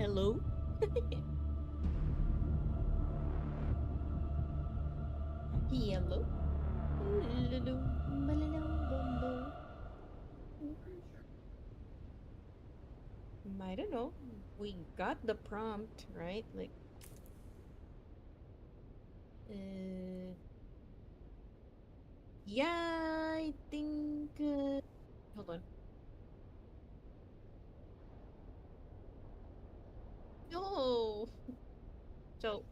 Hello? Hello? Lulu, malalo, bumbo. I don't know. We got the prompt, right? Like, uh, yeah, I think, hold on. No! So,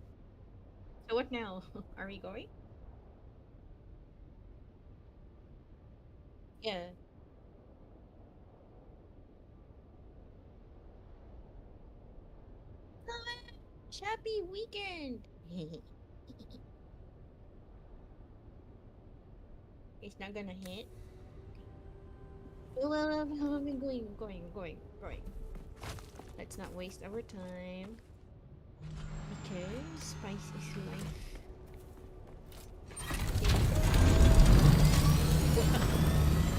so what now? Are we going? Yeah. Happy weekend! It's not gonna hit. Well, I'm going. Let's not waste our time because spice is life.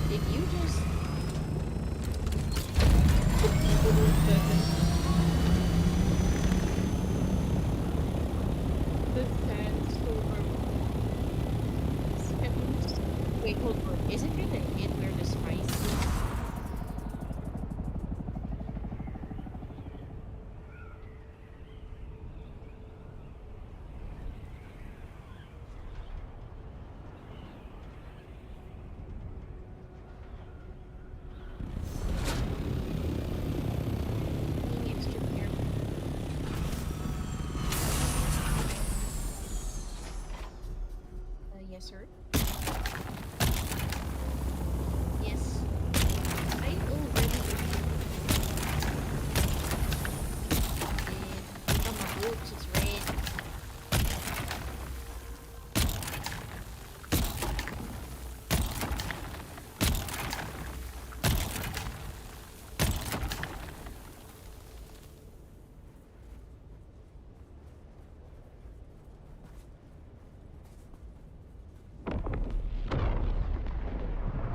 Did you just the sandstorm stems? Wait, hold on. Is it gonna hit where the spice is? Being extra careful. Yes, sir. Yes. I already did. Look on my boots. It's red.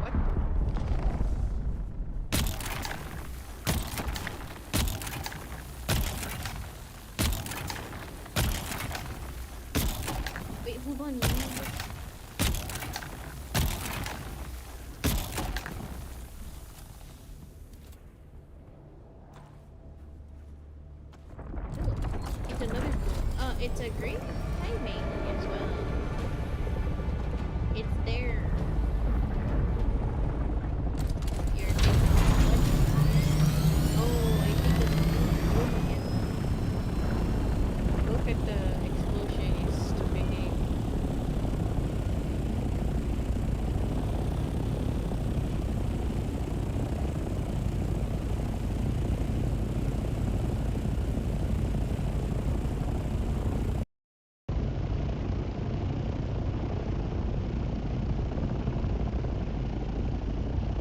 What? Wait, hold on. Oh, it's another boot. It's a great timing as well. It's there. You're taking what? Oh, I think it's moving it. Look at the explosion. It's too big.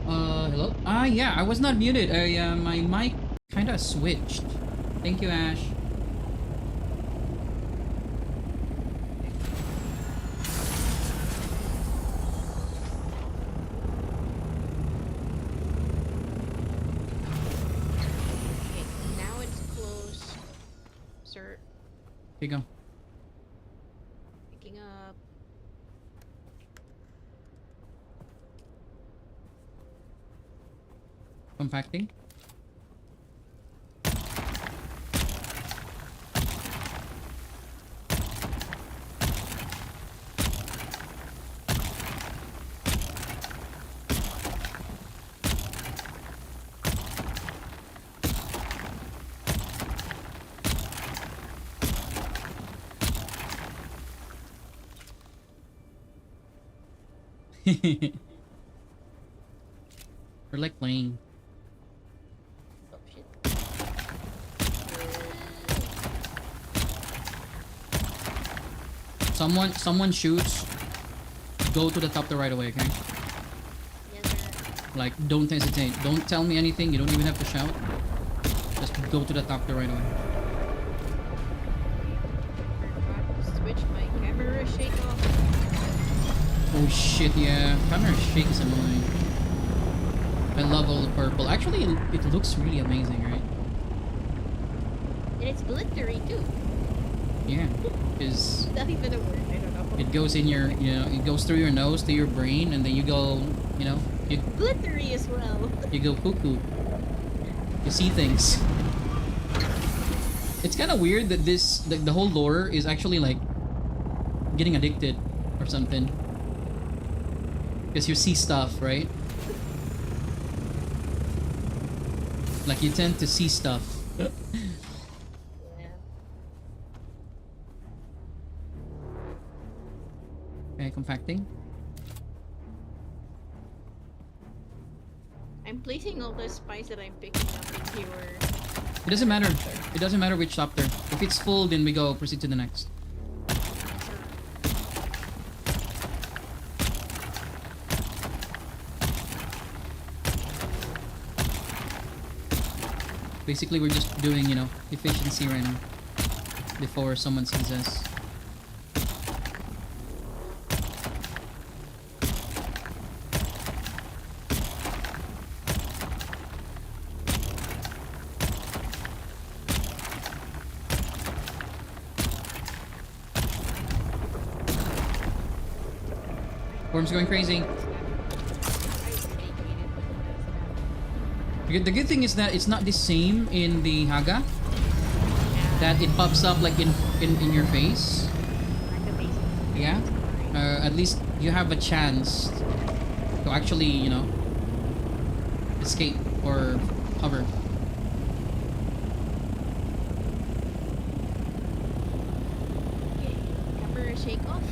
Hello? Yeah, I was not muted. My mic kind of switched. Thank you, Ash. Okay, now it's close, sir. Here you go. Picking up. Compacting. We're like playing. Oh shit. Someone shoots. Go to the top the right away, okay? Yes, sir. Like, don't hesitate. Don't tell me anything. You don't even have to shout. Just go to the top the right away. Forgot to switch my camera shake off. Oh shit, yeah. Camera shake is annoying. I love all the purple. Actually, it looks really amazing, right? And it's glittery too. Yeah, because Not even a word. I don't know. it goes in your, it goes through your nose to your brain, and then you go, you Glittery as well. you go cuckoo. You see things. It's kind of weird that the whole lore is actually like getting addicted or something. Because you see stuff, right? Like you tend to see stuff. Yeah. Okay, compacting. I'm placing all the spice that I'm picking up into your... It doesn't matter. It doesn't matter which chapter. If it's full, then we go proceed to the next. Basically, we're just doing, efficiency right now. Before someone sees us. Worm's going crazy. The good thing is that it's not the same in the Haga. That it pops up like in your face. Yeah. At least you have a chance to actually, escape or hover. Okay, cover shake off.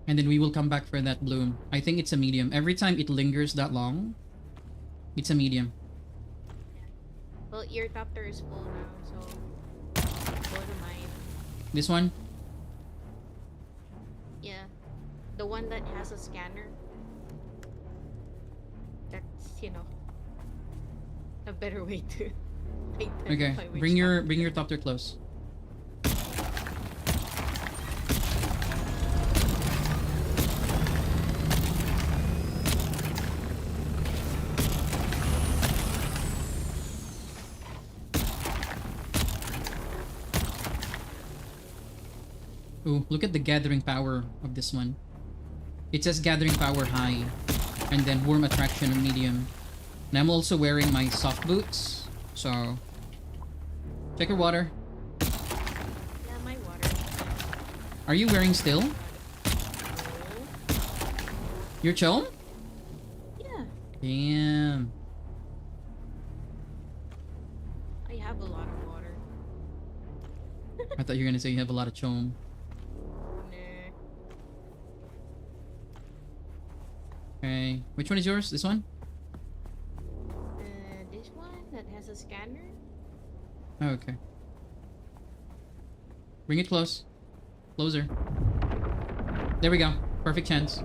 And then we will come back for that bloom. I think it's a medium. Every time it lingers that long, it's a medium. Well, your chapter is full now, so go to mine. This one? Yeah, the one that has a scanner. That's a better way to identify Okay, which bring your chapter. chapter close. Ooh, look at the gathering power of this one. It says gathering power high, and then worm attraction medium. And I'm also wearing my soft boots, so check your water. Yeah, my water. Are you wearing still No. your chome? Yeah, Damn. I have a lot of water. I thought you were gonna say you have a lot of chome. Nah. Okay, which one is yours? This one? This one that has a scanner. Oh, okay. Bring it close. Closer. There we go. Perfect chance.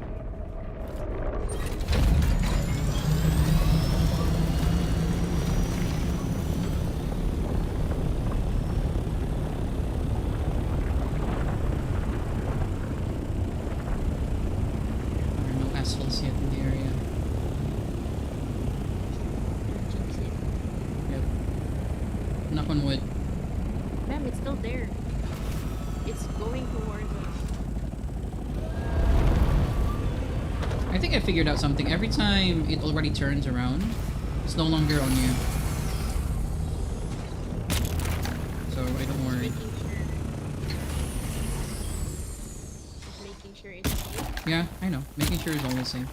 There are no asphalts yet in the area. Jinx it. Yep. Knock on wood. Ma'am, it's still there. It's going towards us. I think I figured out something. Every time it already turns around, it's no longer on you. So I don't worry. Making sure it's safe. Yeah, I know. Making sure is always safe.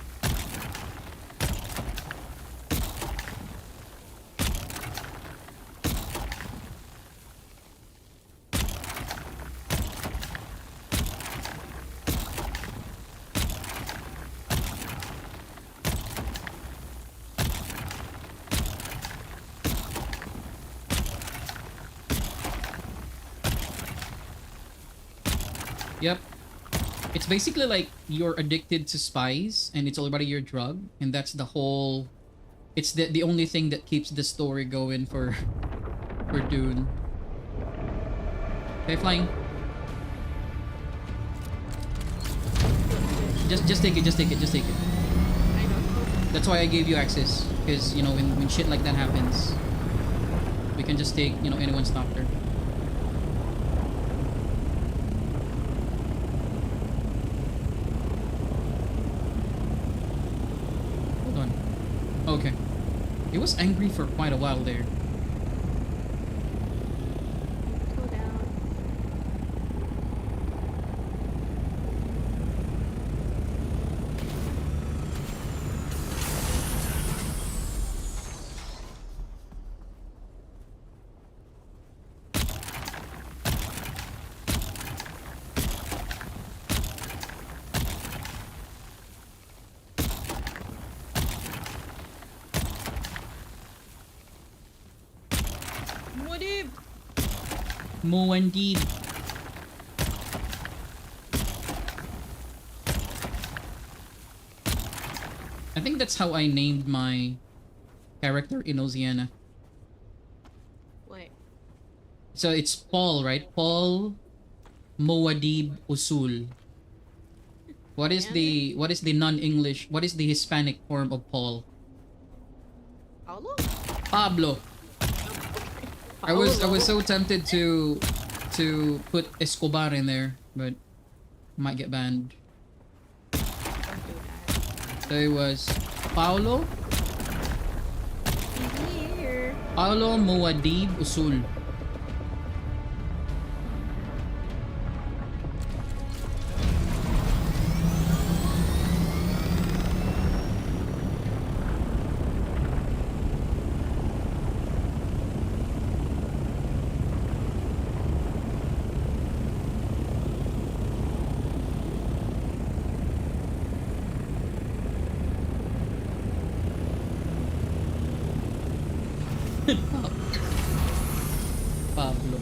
Yep. It's basically like you're addicted to spice and it's already your drug, and that's the whole, it's the only thing that keeps the story going for Dune. Okay, flying. Just take it. Just take it. Just take it. I know. That's why I gave you access. Because you know when shit like that happens, we can just take anyone's doctor. Hold on. Okay. He was angry for quite a while there. Go down. Modib! Mo indeed. I think that's how I named my character in Oceana. What? So it's Paul, right? Paul Moadib Usul. What is And the non-English? What is the Hispanic form of Paul? Paulo? Pablo. I was so tempted to put Escobar in there, but might get banned. Don't do that. So it was Paulo He's here. Paulo Moadib Usul. Pablo.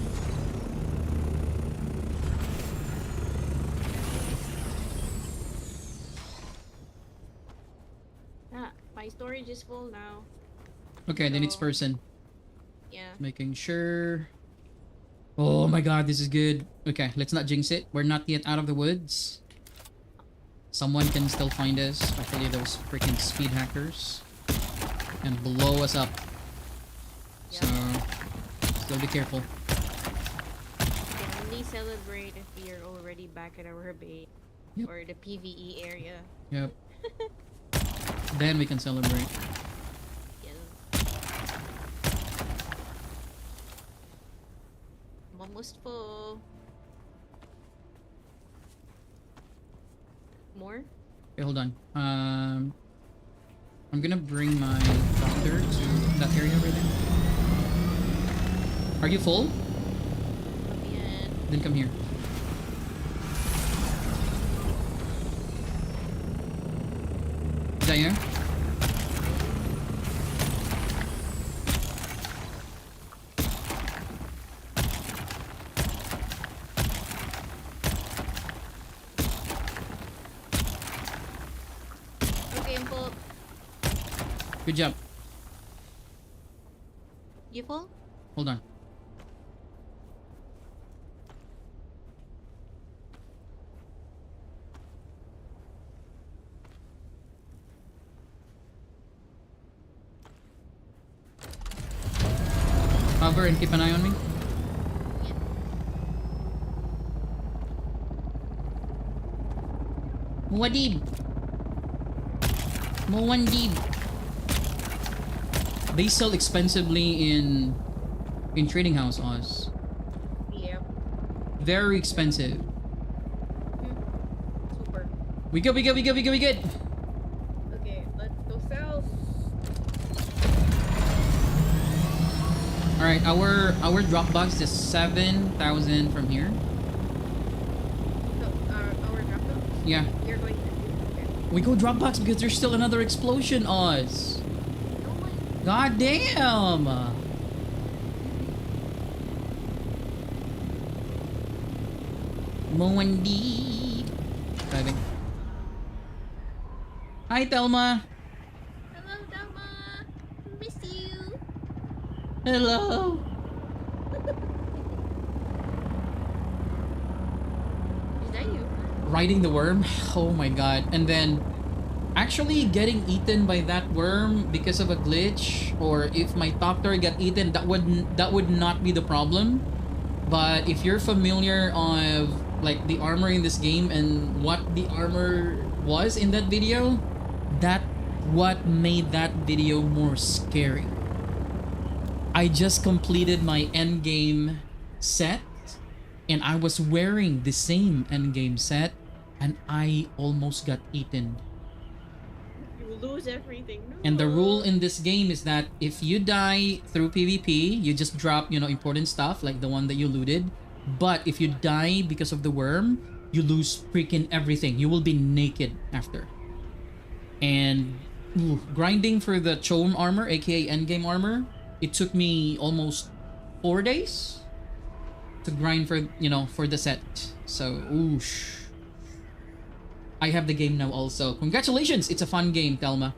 Ah, my storage is full now. Okay, then it's So- person. Yeah. Making sure. Oh my god, this is good. Okay, let's not jinx it. We're not yet out of the woods. Someone can still find us, especially those freaking speed hackers, and blow us up. Yeah. So, still be careful. We can only celebrate if we are already back at our base. Yep. Or the PvE area. Yep. Then we can celebrate. Yes. I'm almost full. More? Okay, hold on. I'm gonna bring my doctor to that area right there. Are you full? Come in. Then come here. Is that you? Okay, I'm full. Good job. You full? Hold on. Cover and keep an eye on me. Yeah. Muad'Dib. Muad'Dib. They sell expensively in trading house Oz. Yeah. Very expensive. Super. We good. Okay, let's go south. All right, our drop box is 7,000 from here. So, our drop box? Yeah, You're going to. Okay. we go drop box because there's still another explosion, Oz. No one. God damn. Muad'Dib. Driving. Hi, Thelma. Hello, Dama. Miss you. Hello. Is that you? riding the worm. Oh my god. And then actually getting eaten by that worm because of a glitch, or if my doctor got eaten, that would not be the problem. But if you're familiar of like the armor in this game and what the armor was in that video, that what made that video more scary. I just completed my endgame set and I was wearing the same endgame set and I almost got eaten. You lose everything. No. And the rule in this game is that if you die through PvP, you just drop, important stuff like the one that you looted. But if you die because of the worm, you lose freaking everything. You will be naked after. And grinding for the Chome armor, aka endgame armor, it took me almost 4 days to grind for the set. So, oosh. I have the game now also. Congratulations! It's a fun game, Thelma.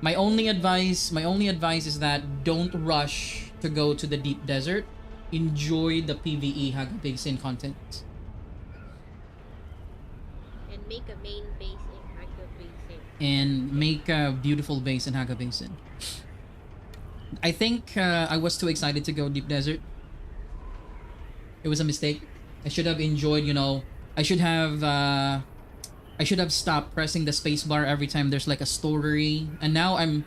My only advice is that don't rush to go to the deep desert. Enjoy the PvE Haga Basin content. And make a main base in Haga Basin. And make a beautiful base in Haga Basin. I think I was too excited to go deep desert. It was a mistake. I should have enjoyed, I should have stopped pressing the spacebar every time there's like a story. And now I'm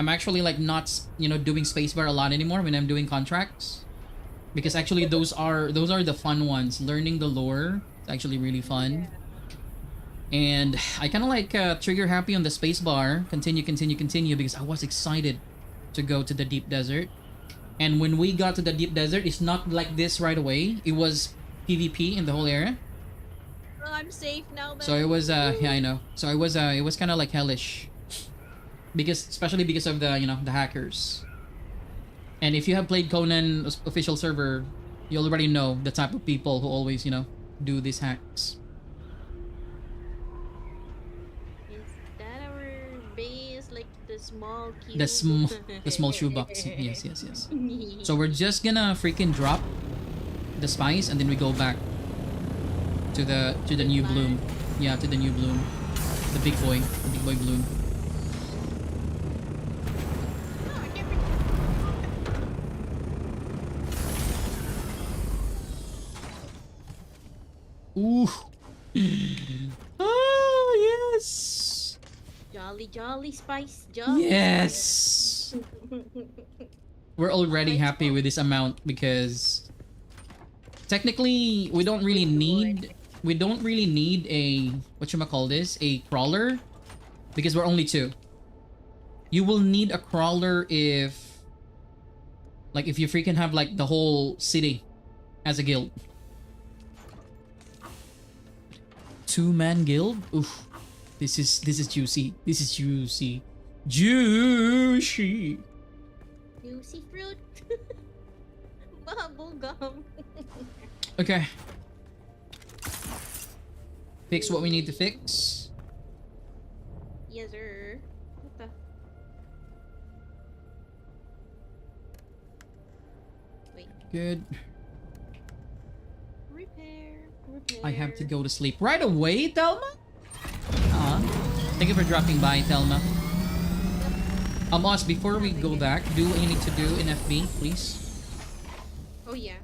actually like not, doing spacebar a lot anymore when I'm doing contracts. Because actually those are the fun ones. Learning the lore is actually really fun. And I kind of like trigger happy on the spacebar. Continue because I was excited to go to the deep desert. And when we got to the deep desert, it's not like this right away. It was PvP in the whole area. Oh, I'm safe now, man. So it was yeah, I know. So it was kind of like hellish. Especially because of the, the hackers. And if you have played Conan official server, you already know the type of people who always, do these hacks. Is that our base, like the small cube? The small shoebox. Yes. So we're just gonna freaking drop the spice and then we go back to the new bloom. Yeah, to the new bloom. The big boy bloom. Ooh. Oh, yes. Jolly spice. Jolly. Yes. We're already happy with this amount because technically we don't really need a a crawler because we're only 2. You will need a crawler if you freaking have like the whole city as a guild. 2-man guild? Oof. This is juicy. This is juicy. Juicy fruit. Bubble gum. Okay. Fix what we need to fix. Yes, sir. What the? Wait. Good. Repair. I have to go to sleep right away, Thelma? Thank you for dropping by, Thelma. Oz, before we go back, do what you need to do in FB, please. Oh yeah.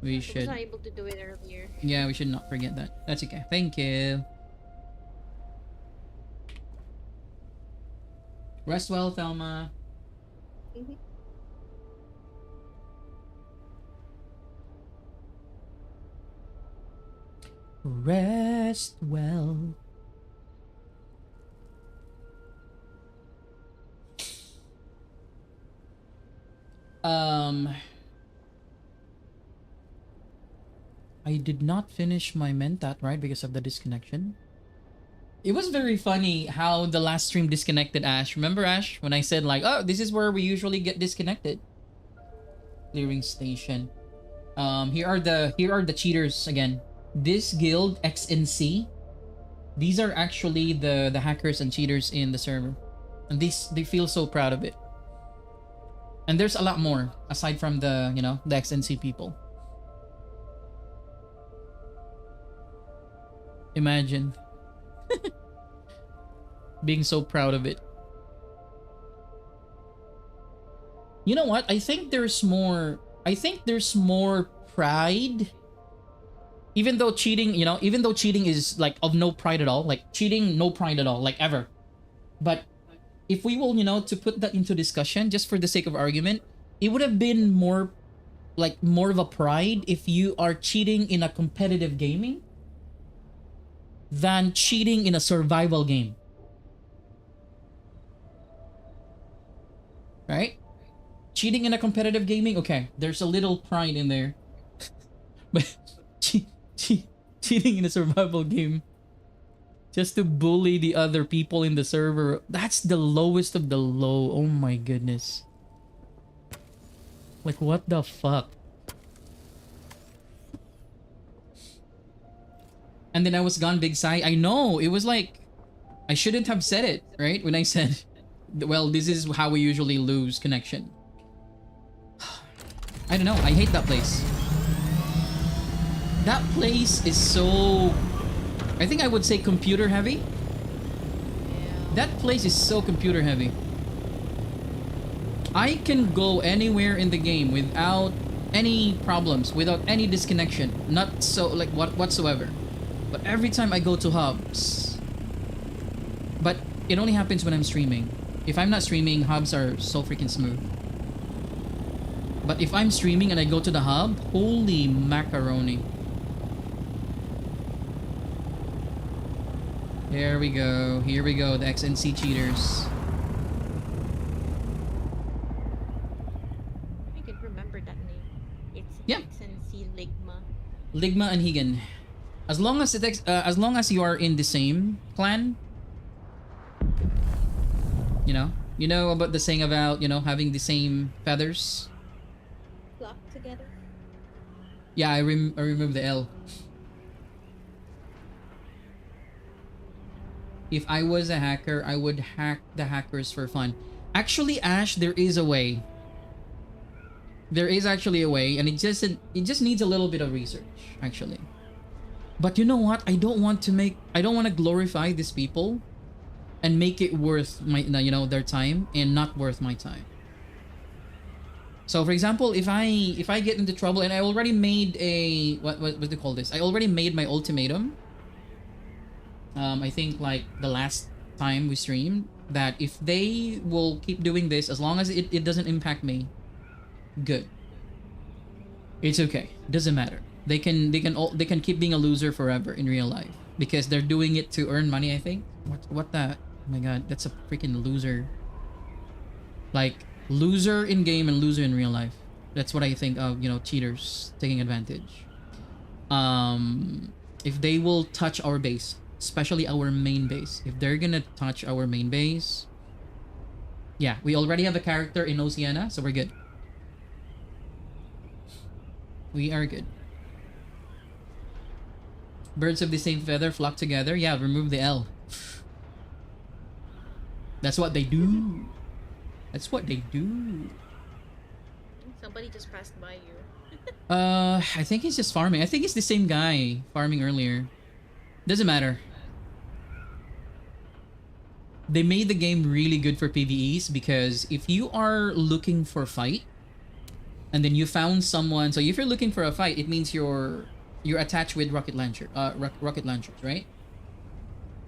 We I should. was not able to do it earlier. Yeah, we should not forget that. That's okay. Thank you. Rest well, Thelma. Rest well. I did not finish my mentat, right, because of the disconnection. It was very funny how the last stream disconnected Ash. Remember, Ash, when I said like, oh, this is where we usually get disconnected. Clearing station. Here are the cheaters again. This guild XNC, these are actually the hackers and cheaters in the server, and they feel so proud of it. And there's a lot more aside from the the XNC people. Imagine. Being so proud of it. You know what? I think there's more pride. Even though cheating, even though cheating is like of no pride at all, like cheating, no pride at all, like ever. But if we will, to put that into discussion, just for the sake of argument, it would have been more of a pride if you are cheating in a competitive gaming than cheating in a survival game. Right? Cheating in a competitive gaming, okay, there's a little pride in there. But cheating in a survival game just to bully the other people in the server, that's the lowest of the low. Oh my goodness. Like, what the fuck? And then I was gone big sigh. I know, it was like, I shouldn't have said it, right? When I said, well, this is how we usually lose connection. I don't know, I hate that place. That place is so, I think I would say computer heavy. Yeah. That place is so computer heavy. I can go anywhere in the game without any problems, without any disconnection, not so like whatsoever. But every time I go to hubs, but it only happens when I'm streaming. If I'm not streaming, hubs are so freaking smooth. But if I'm streaming and I go to the hub, holy macaroni. There we go. Here we go, the XNC cheaters. I could remember that name. It's Yeah. XNC Ligma. Ligma and Higan. As long as you are in the same clan, you know about the saying about, having the same feathers. Flock together. Yeah, I removed the L. If I was a hacker, I would hack the hackers for fun. Actually, Ash, there is a way. There is actually a way, and it just needs a little bit of research, actually. But you know what? I don't want to glorify these people and make it worth their time and not worth my time. So for example, if I get into trouble and I already made a what do you call this? I already made my ultimatum. I think like the last time we streamed, that if they will keep doing this, as long as it doesn't impact me, good. It's okay. Doesn't matter. They can keep being a loser forever in real life because they're doing it to earn money, I think. What the? Oh my god, that's a freaking loser. Like loser in game and loser in real life. That's what I think of, cheaters taking advantage. If they will touch our base, especially our main base, if they're gonna touch our main base, yeah, we already have a character in Oceana, so we're good. We are good. Birds of the same feather flock together. Yeah, remove the L. That's what they do. That's what they do. Somebody just passed by you. I think he's just farming. I think it's the same guy farming earlier. Doesn't matter. They made the game really good for PvEs because if you are looking for a fight and then you found someone, so if you're looking for a fight, it means you're attached with rocket launchers, right?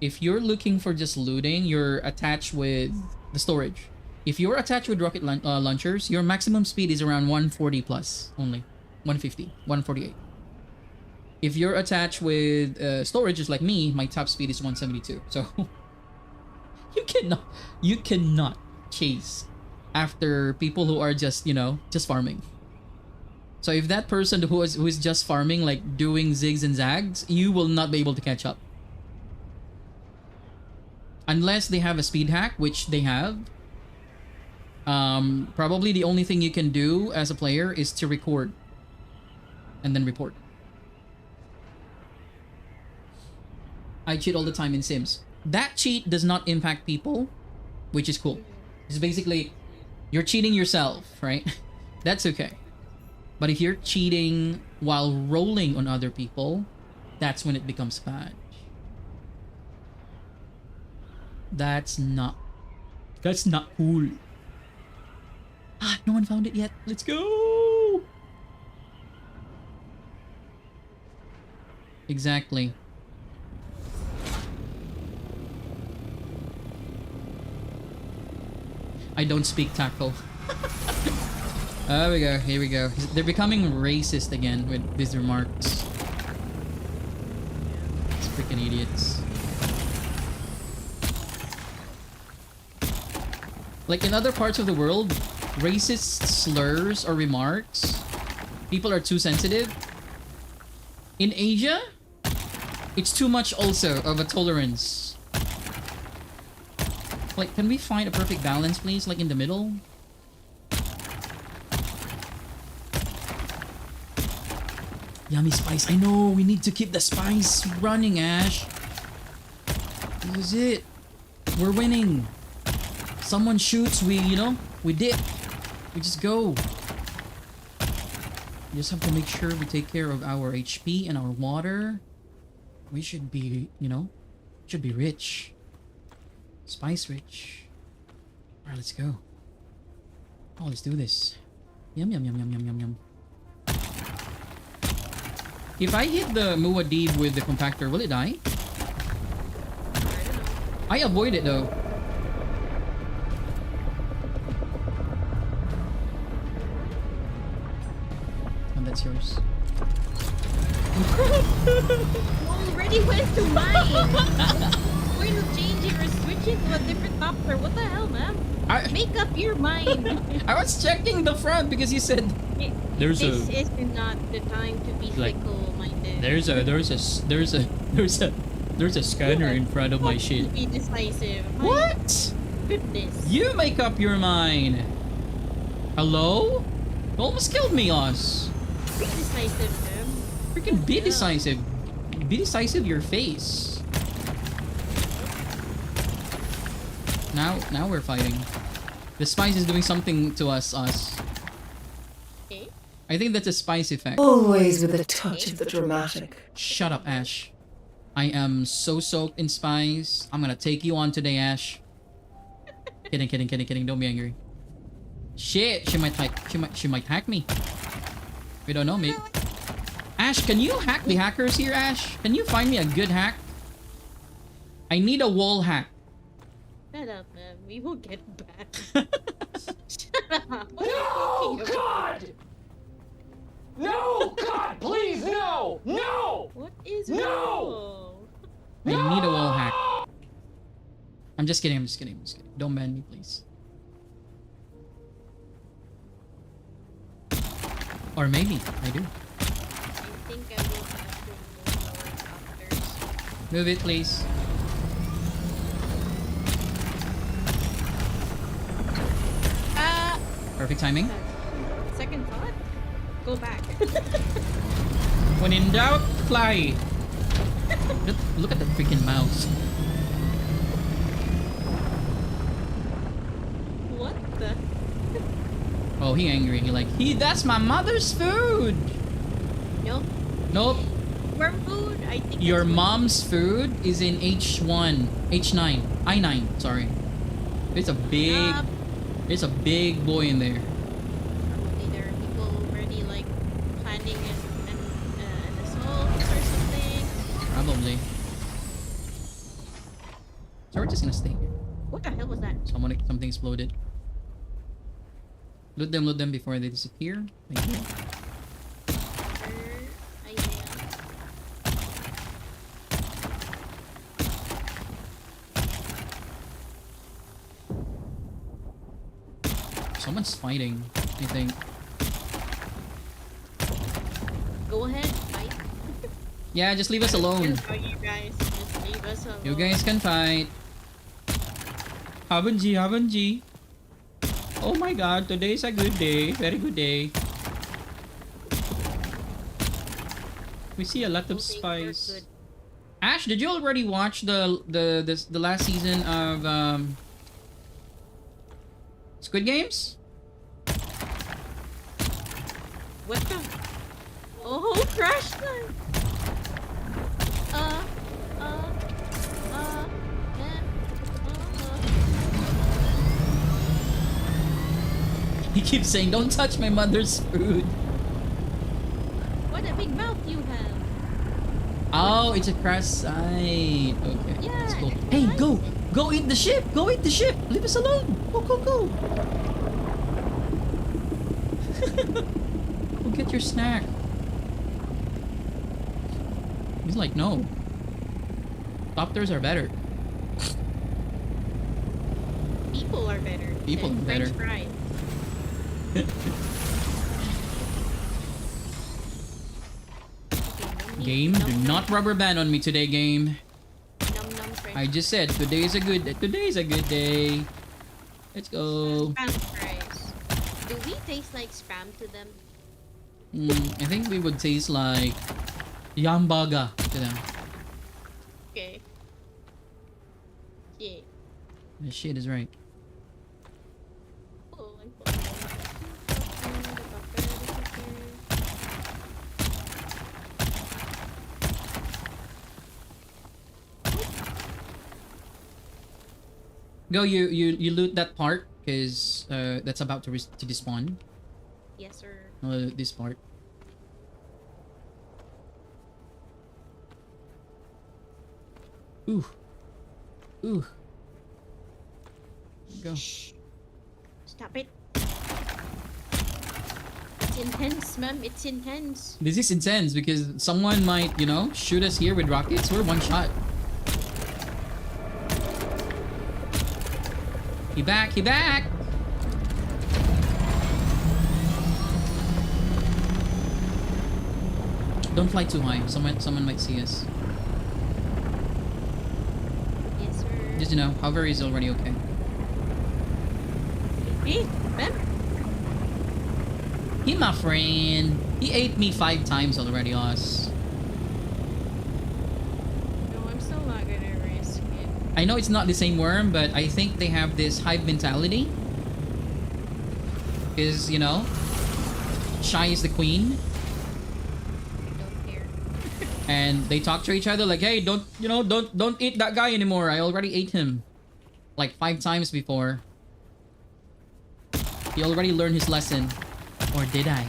If you're looking for just looting, you're attached with the storage. If you're attached with rocket launchers, your maximum speed is around 140 plus only. 150, 148. If you're attached with storage, just like me, my top speed is 172. So you cannot chase after people who are just farming. So if that person who is just farming, like doing zigs and zags, you will not be able to catch up. Unless they have a speed hack, which they have. Probably the only thing you can do as a player is to record and then report. I cheat all the time in Sims. That cheat does not impact people, which is cool. It's basically, you're cheating yourself, right? That's okay. But if you're cheating while rolling on other people, that's when it becomes bad. That's not cool. Ah, no one found it yet. Let's go. Exactly. I don't speak tackle. There we go. Here we go. They're becoming racist again with these remarks. These freaking idiots. Like in other parts of the world, racist slurs or remarks, people are too sensitive. In Asia, it's too much also of a tolerance. Like, can we find a perfect balance, please? Like in the middle? Yummy spice. I know, we need to keep the spice running, Ash. This is it. We're winning. Someone shoots, we dip. We just go. We just have to make sure we take care of our HP and our water. We should be, should be rich. Spice rich. Alright, let's go. Oh, let's do this. Yum, yum, yum, yum, yum, yum, yum. If I hit the Muad'Dib with the compactor, will it die? I avoid it though. And that's yours. Already went to mine. Point of changing or switching to a different doctor. What the hell, man? Make up your mind. I was checking the front because you said this is not the time to be like, fickle-minded. There's a scanner in front of my shit. Be decisive. What? Goodness. You make up your mind. Hello? You almost killed me, Oz. Be decisive, man. Freaking be decisive. Be decisive your face. Now we're fighting. The spice is doing something to us, Oz. Okay. I think that's a spice effect. Always with a touch of the dramatic. Shut up, Ash. I am so soaked in spice. I'm gonna take you on today, Ash. Kidding. Don't be angry. Shit, she might hack me. We don't know, maybe. Ash, can you hack the hackers here, Ash? Can you find me a good hack? I need a wall hack. Shut up, man. We will get back. Shut up. No, God! No, God, please, no! No! What is No! wrong? I need a wall hack. I'm just kidding. Don't ban me, please. Or maybe I do. I think I will have to move more doctors. Move it, please. Perfect timing. Second thought? Go back. When in doubt, fly. Look at that freaking mouse. What the? Oh, he angry. That's my mother's food. Nope. Nope. Worm food? I think Your that's what- mom's food is in H1, H9, I9. Sorry. It's a big boy in there. Probably there are people already like planning an assault or something. Probably. So we're just gonna stay here. What the hell was that? Something exploded. Loot them before they disappear. Thank you. I Someone's fighting, I think. Go ahead, fight. Yeah, just leave us alone. Oh, you guys, just leave us alone. You guys can fight. Haven't. Oh my god, today's a good day. Very good day. We see a lot of All things are spice. good. Ash, did you already watch the last season of Squid Games? What the? Oh, crash time. He keeps saying, "Don't touch my mother's food." What a big mouth you have. Oh, it's a crash site. Okay, Yeah, that's cool. it's Hey, nice. go eat the ship. Go eat the ship. Leave us alone. Go. Go get your snack. He's like, no. Doctors are better. People are better. People than are better. French fries. Game, do not rubber band on me today, game. Num num French. I just said today's a good day. Let's go. Spam fries. Do we taste like spam to them? I think we would taste like yambaga to them. Okay. Yeah. This shit is right. Oh, Go, you loot that part because that's about to despawn. yes, sir. This part. Ooh. Go. Stop it. It's intense, ma'am. It's intense. This is intense because someone might, shoot us here with rockets. We're one shot. He back. Don't fly too high. Someone might see us. Yes, sir. Just hover is already okay. Hey, ma'am. He my friend. He ate me 5 times already, us. No, I'm still not gonna risk it. I know it's not the same worm, but I think they have this hive mentality. Because, Shy is the queen. Don't care. And they talk to each other like, hey, don't eat that guy anymore. I already ate him. Like 5 times before. He already learned his lesson. Or did I?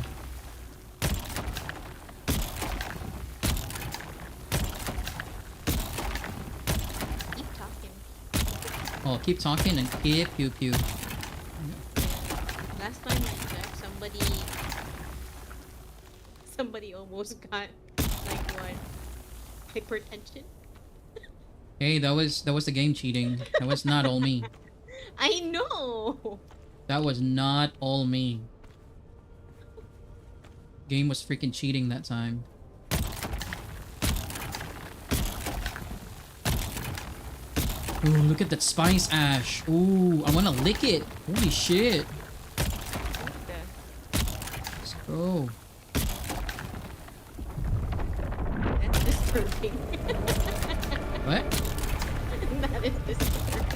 Keep talking. Oh, keep talking and keep pew. Last time I checked, somebody almost got like what? Hypertension. Hey, that was the game cheating. That was not all me. I know. That was not all me. Game was freaking cheating that time. Ooh, look at that spice ash. Ooh, I wanna lick it. Holy shit. Let's go. That's disturbing. What? That is disturbing.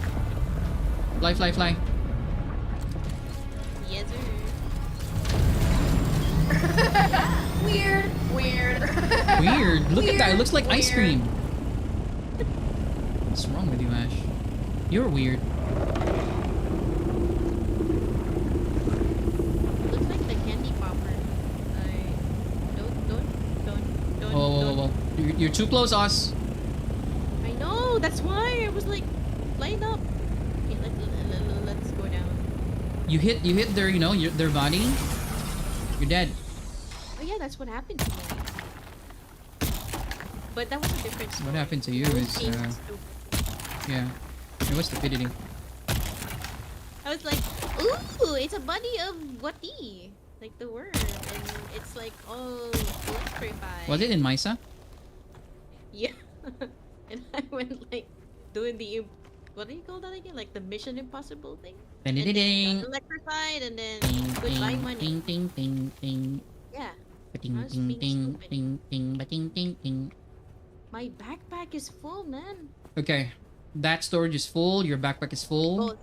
Fly. Yes, sir. Weird. Weird. Look at that. It looks like ice cream. What's wrong with you, Ash? You're weird. Looks like the candy popper. Don't. Whoa. You're too close, us. I know. That's why I was like, line up. Okay, let's go down. You hit their their body. You're dead. Oh yeah, that's what happened to me. But that was a different story. What happened to you Those is games are stupid. yeah. It was stupidity. I was like, ooh, it's a buddy of Wati. Like the worm. And it's like, oh, electrified. Was it in Misa? Yeah. And I went like doing the what do you call that again? Like the Mission Impossible thing. And then Ding. got electrified and then Ding, goodbye money. ding, ding, ding, ding. Yeah. Ding, I was ding, being ding, stupid. ding, ding, ding, ding, ding. My backpack is full, man. Okay, that storage is full. Your backpack is full.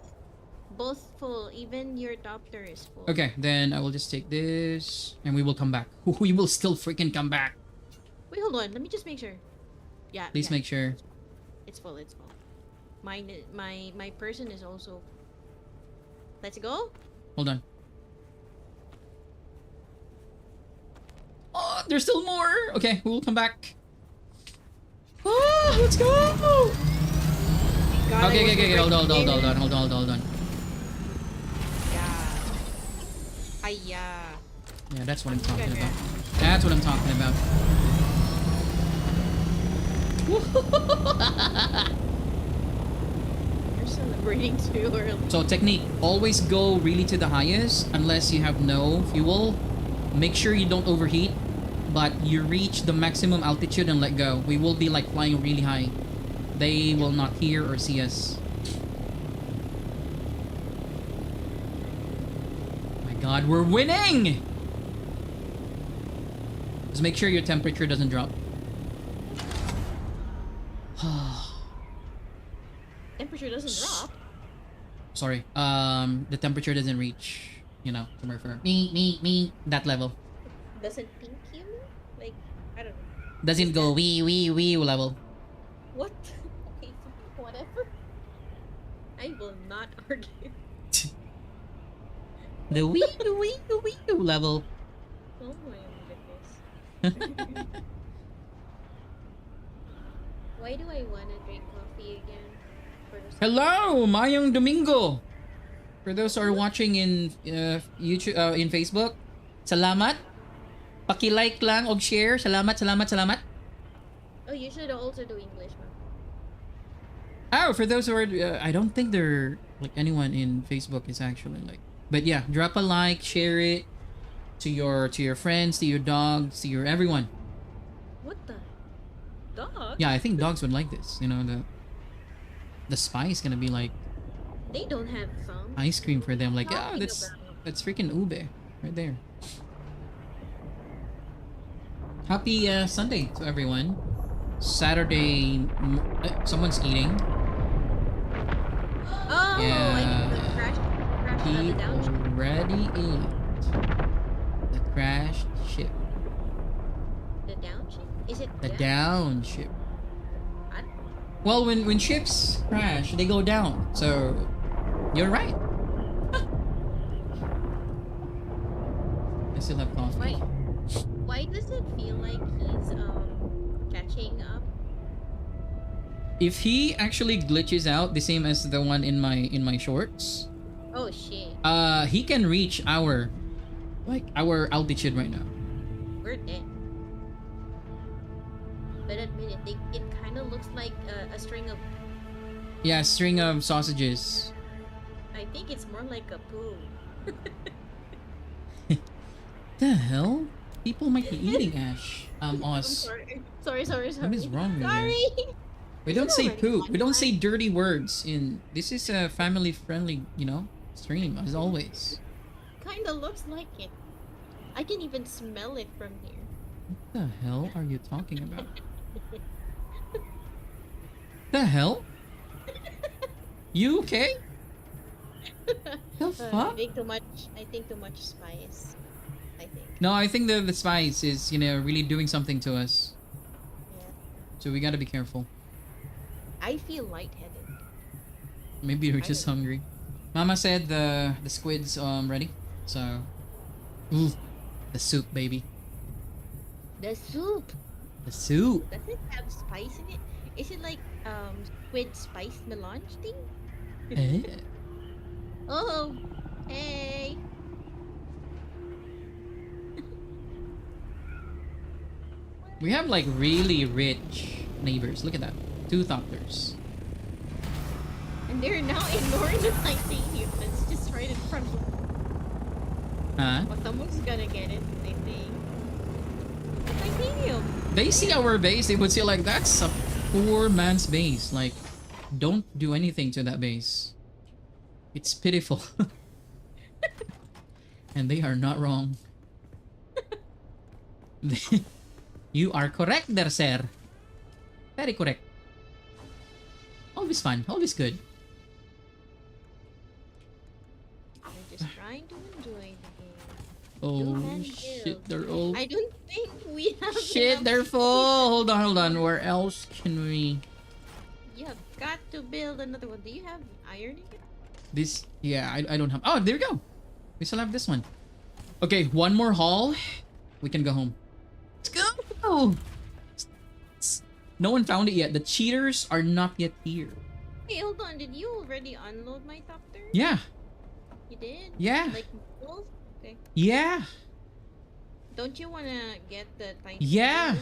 Both full. Even your doctor is full. Okay, then I will just take this, and we will come back. We will still freaking come back. Wait, hold on. Let me just make sure. Yeah. Please make sure. It's full. It's full. My person is also. Let's go. Hold on. There's still more. Okay, we'll come back. Ah, let's go. Okay. Hold on. Yeah. Hiya. Yeah, that's what I'm talking about. That's what I'm talking about. You're celebrating too early. So technique, always go really to the highest unless you have no fuel. Make sure you don't overheat, but you reach the maximum altitude and let go. We will be like flying really high. They will not hear or see us. My god, we're winning! Just make sure your temperature doesn't drop. Temperature doesn't drop. Sorry. The temperature doesn't reach, you know, somewhere for me, that level. Doesn't pink you? Like, I don't know. Doesn't go wee level. What? Okay, whatever. I will not argue. The wee level. Oh my goodness. Why do I want to drink coffee again? Hello, Mayang Domingo. For those who are watching in YouTube, in Facebook, salamat. Paki-like lang og share. Salamat. Oh, you should also do English, man. Oh, for those who are, I don't think they're like anyone in Facebook is actually like. But yeah, drop a like, share it to your friends, to your dogs, to your everyone. What the dog? Yeah, I think dogs would like this. You know, the spice gonna be like They don't have some. ice cream for them. Like, yeah, Talking that's freaking ube right there. Happy Sunday to everyone. Saturday, someone's eating. Oh, Yeah. I need to crash He on the downstream. already ate the crashed ship. The downstream? Is it The down? down ship. What? Well, when ships crash, they go down. So, you're right. I still have coffee. Why does it feel like he's catching up? If he actually glitches out the same as the one in my shorts, Oh shit. he can reach our altitude right now. We're dead. But admit it, it kind of looks like a string of. Yeah, a string of sausages. I think it's more like a poo. The hell? People might be eating Ash. I'm Us. sorry. What is wrong with you? Sorry. We don't say already poop. We don't say one. dirty words. This is a family-friendly, you know, stream as always. Kind of looks like it. I can even smell it from here. What the hell are you talking about? The hell? You okay? The I fuck? think too much. I think too much spice. I think. No, I think the spice is, you know, really doing something to us. Yeah. So we gotta be careful. I feel lightheaded. Maybe you're just hungry. Mama said the squid's ready. So, ooh, the soup, baby. The soup. The soup. Does it have spice in it? Is it like squid spice melange thing? Eh. Oh, hey. We have like really rich neighbors. Look at that. 2 doctors. And they're now ignoring the titanium that's just right in front of them. Huh? Well, someone's gonna get it, I think. The titanium. They see our base, they would say like, that's a poor man's base. Like, don't do anything to that base. It's pitiful. And they are not wrong. You are correct there, sir. Very correct. Always fun, always good. They're just trying to enjoy the game. Oh and shit, you. they're all... I don't think we have Shit, enough they're space. full. Hold on. Where else can we... You have got to build another one. Do you have iron again? This... Yeah, I don't have... Oh, there we go. We still have this one. Okay, one more haul. We can go home. Let's go! No one found it yet. The cheaters are not yet here. Hey, hold on. Did you already unload my copter? Yeah. You did? Yeah. Like both? Okay. Yeah. Don't you wanna get the titanium? Yeah.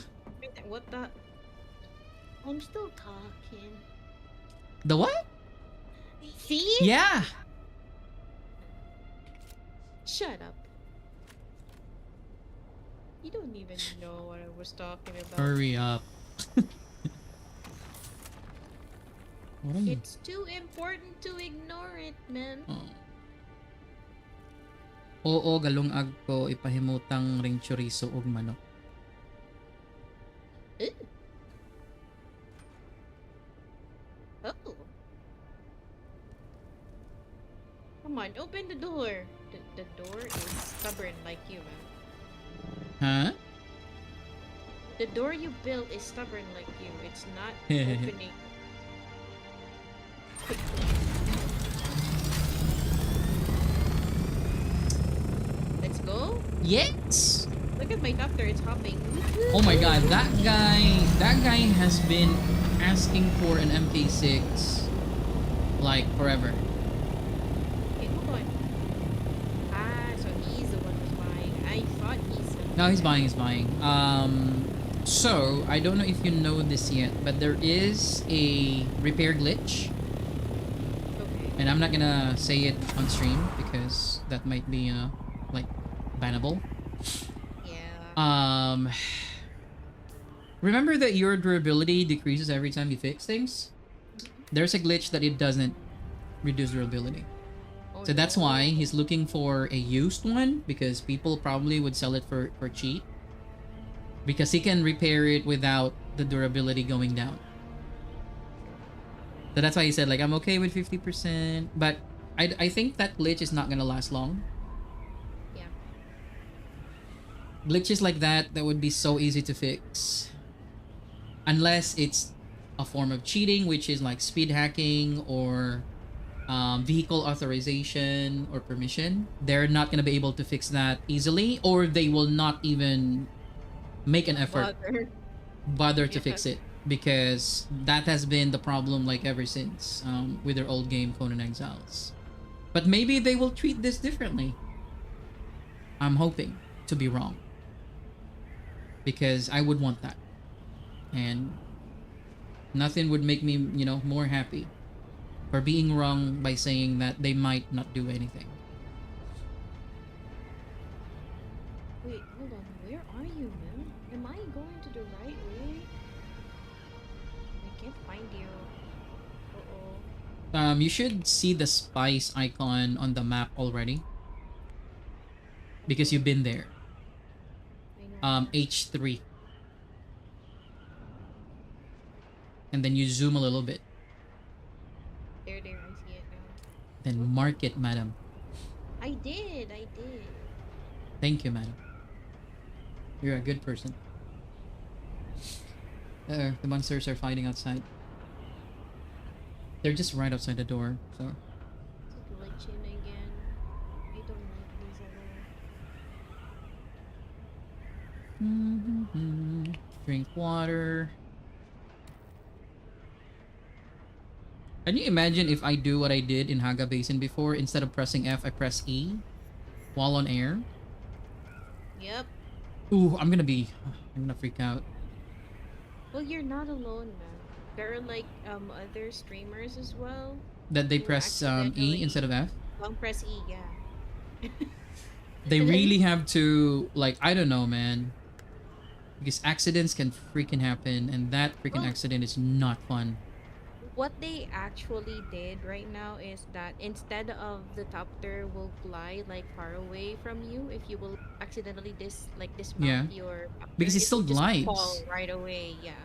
What the? I'm still talking. The what? See? Yeah. Shut up. You don't even know what I was talking about. Hurry up. What are you? It's too important to ignore it, man. Oh. Oo, galong agko ipahimutang ring chorizo ug manok. Ooh. Oh. Come on, open the door. The door is stubborn like you, man. Huh? The door you built is stubborn like you. It's not opening. Let's go. Yes. Look at my copter, it's hopping. Oh my god, that guy has been asking for an MK6 like forever. Okay, hold on. Ah, so he's the one who's buying. I thought No, he's buying. So I don't know if you know this yet, but there is a repair glitch. Okay. And I'm not gonna say it on stream because that might be like bannable. Yeah. Remember that your durability decreases every time you fix things? There's a glitch that it doesn't reduce durability. Oh, So that's no. why he's looking for a used one, because people probably would sell it for cheap. Because he can repair it without the durability going down. So that's why he said, like, I'm okay with 50%. But I think that glitch is not gonna last long. Yeah. Glitches like that would be so easy to fix. Unless it's a form of cheating, which is like speed hacking or vehicle authorization or permission. They're not gonna be able to fix that easily, or they will not even make an effort bother to fix it, because that has been the problem like ever since with their old game Conan Exiles. But maybe they will treat this differently. I'm hoping to be wrong, because I would want that, and nothing would make me, you know, more happy for being wrong by saying that they might not do anything. Wait, hold on. Where are you, man? Am I going to the right way? I can't find you. Uh-oh. You should see the spice icon on the map already, because you've been there. I know. H3, and then you zoom a little bit, There, I see it now. then mark it, madam. I did. Thank you, madam. You're a good person. The monsters are fighting outside. They're just right outside the door, so. It's glitching again. I don't like this at all. Drink water. Can you imagine if I do what I did in Haga Basin before? Instead of pressing F, I press E while on air? Yep. Ooh, I'm gonna freak out. Well, you're not alone, man. There are like other streamers as well. That they who press E accidentally- instead of F? Don't press E, yeah. They really have to, like, I don't know, man. Because accidents can freaking happen, and that freaking Well- accident is not fun. What they actually did right now is that instead of the copter will fly like far away from you, if you will accidentally dismount your copter, Because it still will just glides. fall right away, yeah.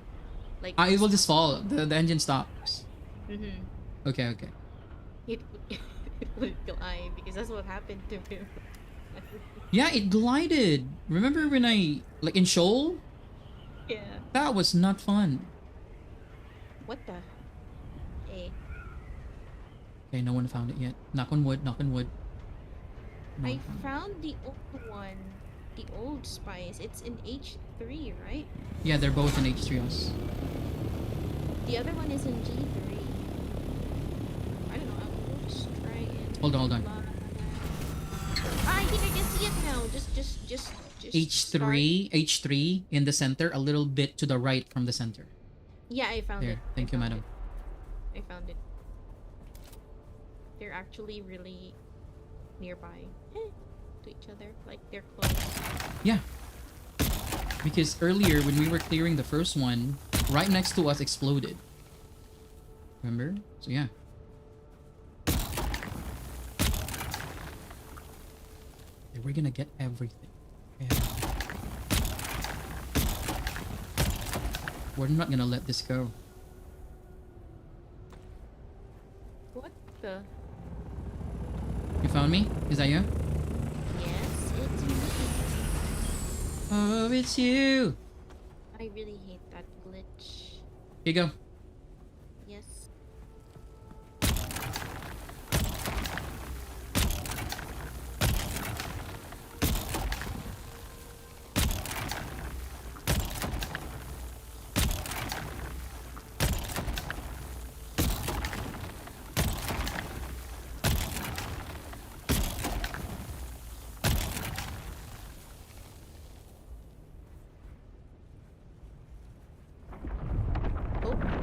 Like It will just fall. The engine stops. Mm-hmm. Okay. It would glide because that's what happened to him. Yeah, it glided. Remember when I, like, in Shoal? Yeah. That was not fun. What the? Eh. Okay, no one found it yet. Knock on wood, knock on wood. No I one found it. found the old one. the old spice. It's in H3, right? Yeah, they're both in H3s. The other one is in G3. I don't know. I'll just try and. Hold on. Ah, I think I can see it now. Just. H3, H3 in the center, a little bit to the right from the center. Yeah, I found it. There. Thank you, madam. I found it. They're actually really nearby to each other. Like they're close. Yeah. Because earlier when we were clearing the first one, right next to us exploded. Remember? So yeah. Yeah, we're gonna get everything. Yeah. We're not gonna let this go. What the? You found me? Is that you? Yes, it's me. Oh, it's you! I really hate that glitch. Here you go. Yes.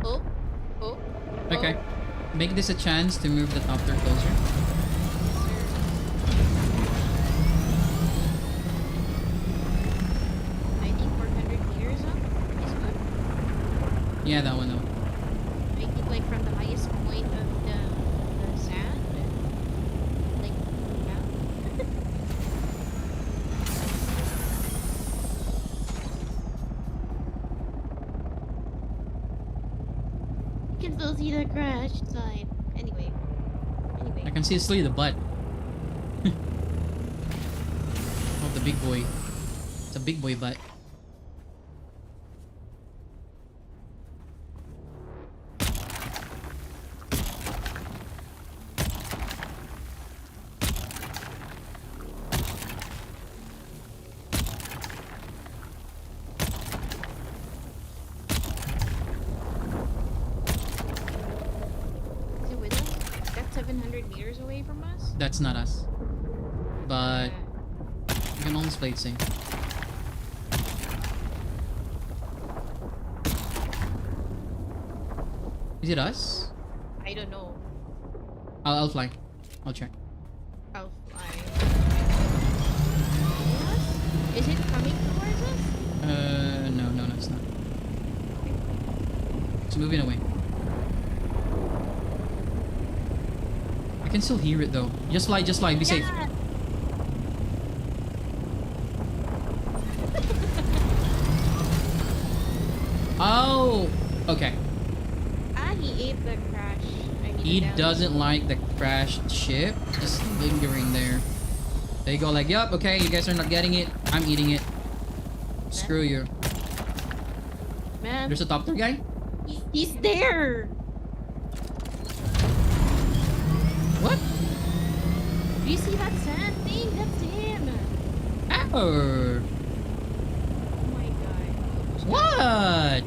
Oh. Okay. Make this a chance to move the copter closer. I think 400 meters up is good. Yeah, that one though. I think like from the highest point of the sand. Like yeah. You can still see the crash sign. Anyway. I can see the butt. Oh, the big boy. It's a big boy butt. Is it with us? That's 700 meters away from us? That's not us. But Yeah. you can almost play it safe. Is it us? I don't know. I'll fly. I'll check. I'll fly. Is it coming towards us? No, it's not. It's moving away. I can still hear it though. Just fly, be safe. Yeah. Oh, okay. Ah, he ate the crash. I mean, He the damage. doesn't like the crashed ship just lingering there. They go like, yup, okay, you guys are not getting it. I'm eating it. Screw you. Man, There's a top tier guy? he's there. What? Do you see that sand thing? That's him. Oh. Oh my god. What?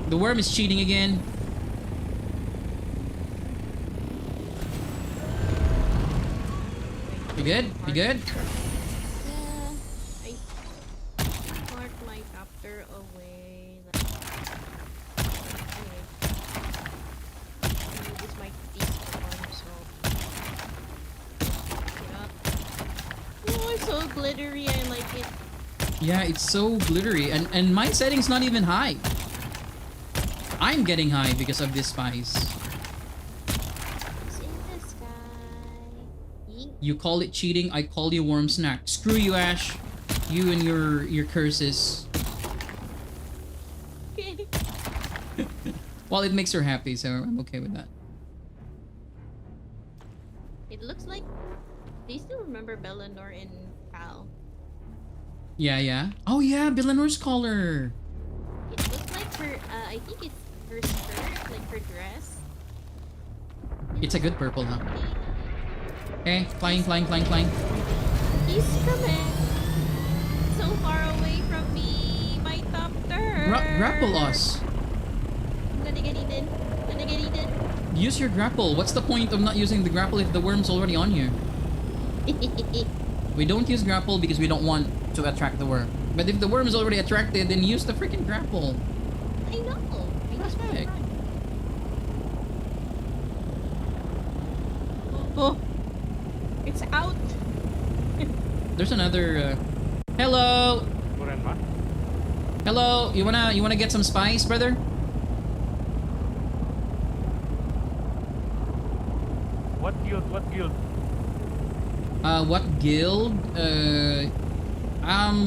The worm is cheating again. You good? You good? Yeah. I parked my copter away. Anyway. This might be the one, so. Pick it up. Oh, it's so glittery. I like it. Yeah, it's so glittery. And my setting's not even high. I'm getting high because of this spice. It's in the sky. Yeet. You call it cheating, I call you worm snack. Screw you, Ash. You and your curses. Well, it makes her happy, so I'm okay with that. It looks like. Do you still remember Bellanor in Cal? Yeah. Oh yeah, Billanore's collar. It looks like her. I think it's her skirt, like her dress. It's a good purple, huh? Okay, flying. He's coming. so far away from me. My doctor. Grapple us. I'm gonna get eaten. I'm gonna get eaten. Use your grapple. What's the point of not using the grapple if the worm's already on you? We don't use grapple because we don't want to attract the worm. But if the worm is already attracted, then use the freaking grapple. I know. That's right. Oh, it's out. There's another. Hello. Hello. You wanna get some spice, brother? What guild? What guild? What guild?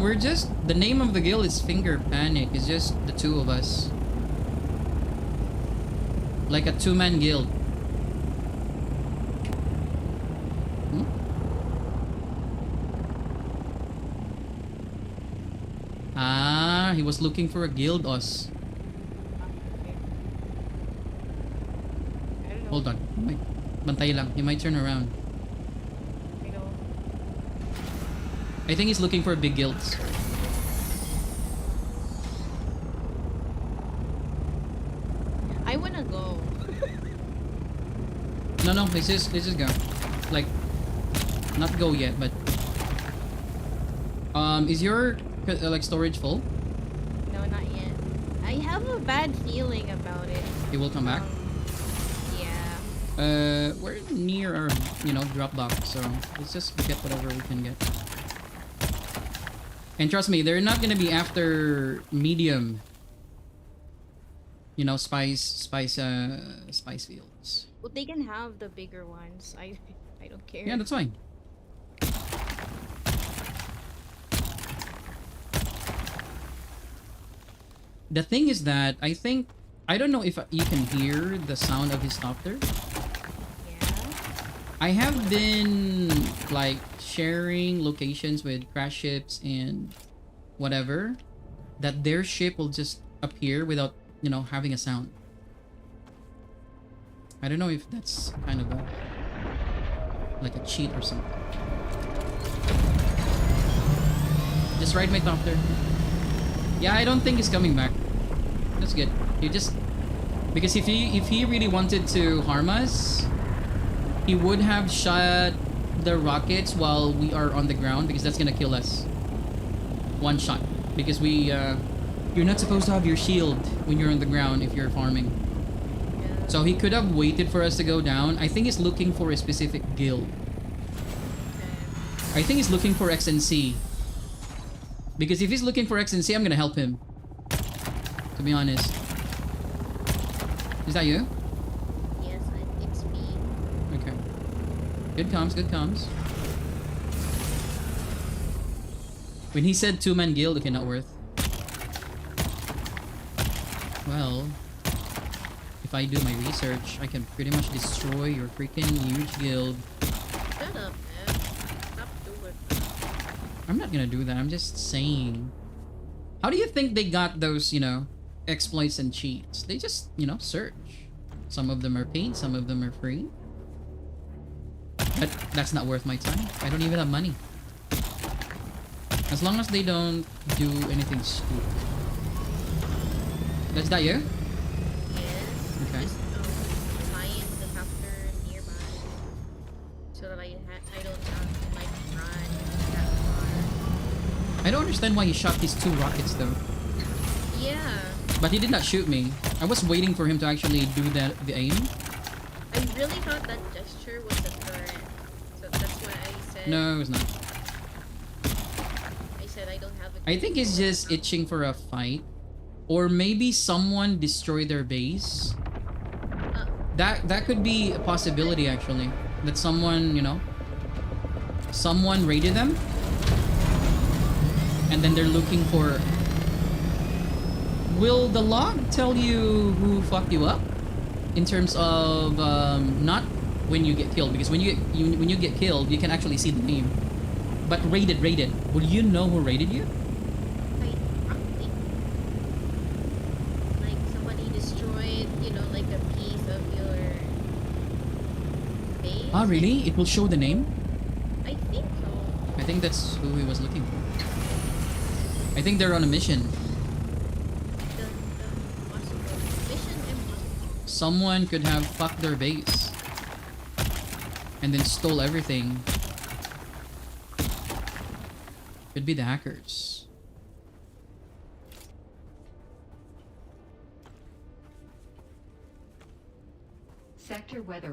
We're just, the name of the guild is Finger Panic. It's just the two of us. Like a two-man guild. Hmm? Ah, he was looking for a guild, us. I don't know. Hold on. Bantay lang. He might turn around. I know. I think he's looking for big guilds. I wanna go. No, let's just go. Like, not go yet, but is your like storage full? No, not yet. I have a bad feeling about it. It will come back. Yeah. We're near our, drop box, so let's just get whatever we can get. And trust me, they're not gonna be after medium. Spice fields. Well, they can have the bigger ones. I don't care. Yeah, that's fine. The thing is that I don't know if you can hear the sound of his doctor. Yeah. I have been like sharing locations with crash ships and whatever, that their ship will just appear without, having a sound. I don't know if that's kind of like a cheat or something. Just ride my doctor. Yeah, I don't think he's coming back. That's good. You just, because if he really wanted to harm us, he would have shot the rockets while we are on the ground, because that's gonna kill us. One shot. Because you're not supposed to have your shield when you're on the ground if you're farming. Yeah. So he could have waited for us to go down. I think he's looking for a specific guild. Okay. I think he's looking for XNC. Because if he's looking for XNC, I'm gonna help him. To be honest. Is that you? Yes, it's me. Okay. Good comms, good comms. When he said two-man guild, okay, not worth. Well, if I do my research, I can pretty much destroy your freaking huge guild. Shut up, man. Stop doing it. I'm not gonna do that, I'm just saying. How do you think they got those, exploits and cheats? They just, search. Some of them are paid, some of them are free. But that's not worth my time. I don't even have money. As long as they don't do anything stupid. That's that you? Yes. Okay. Just find the doctor nearby, so that I don't have to run that far. I don't understand why he shot these two rockets though. Yeah. But he did not shoot me. I was waiting for him to actually do the aim. I really thought that gesture was a threat, so that's why I said. No, it was not. I said I don't have a. I think he's just itching for a fight. Or maybe someone destroyed their base. That could be a possibility actually. That someone, someone raided them. And then they're looking for... Will the log tell you who fucked you up? In terms of not when you get killed, because when you get killed, you can actually see the name. But raided. Will you know who raided you? Probably. Like somebody destroyed, like a piece of your base. Ah, really? It will show the name? I think so. I think that's who he was looking for. I think they're on a mission. Dun, dun, possible. Mission empty. Someone could have fucked their base and then stole everything. Could be the hackers. Sector weather.